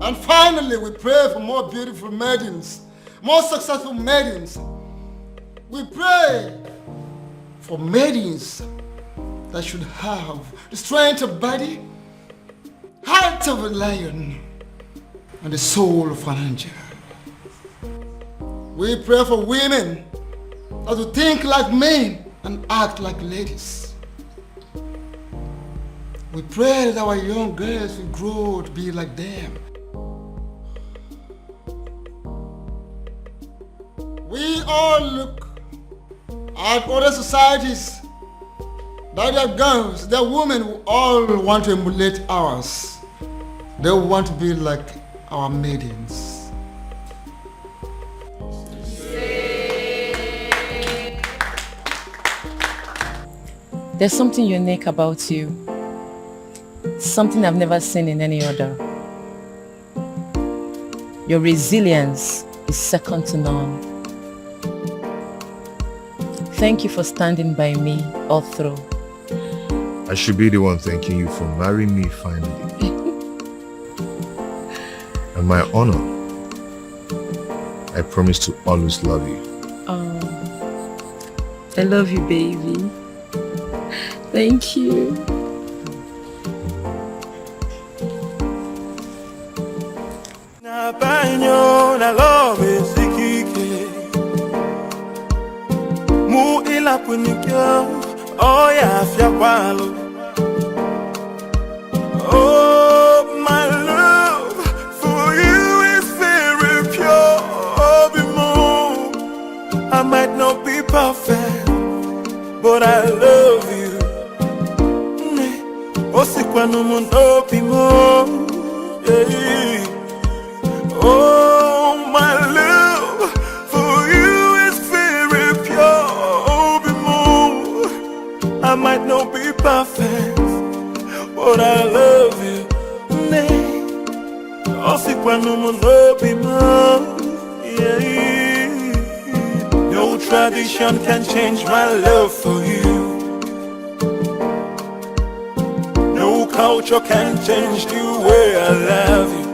And finally, we pray for more beautiful maidens, more successful maidens. We pray for maidens that should have the strength of body, heart of a lion, and the soul of an angel. We pray for women that will think like men and act like ladies. We pray that our young girls will grow to be like them. We all look at other societies that their girls, their women who all want to emulate ours. They want to be like our maidens. There's something unique about you. Something I've never seen in any other. Your resilience is second to none. Thank you for standing by me all through. I should be the one thanking you for marrying me finally. And my honor, I promise to always love you. Oh, I love you, baby. Thank you. Na baño na love sikike mu ila punikyo oh ya fia kwalo oh my love for you is very pure oh be more I might not be perfect but I love you oh si kwanu mundo be more yeah. Oh, my love for you is very pure. Oh, be more. I might not be perfect, but I love you. Oh, si quando mundo be more. No tradition can change my love for you. culture can change the way I love you.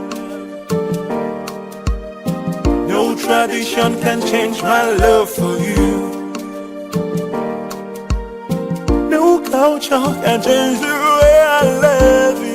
No tradition can change my love for you. No culture can change the way I love you.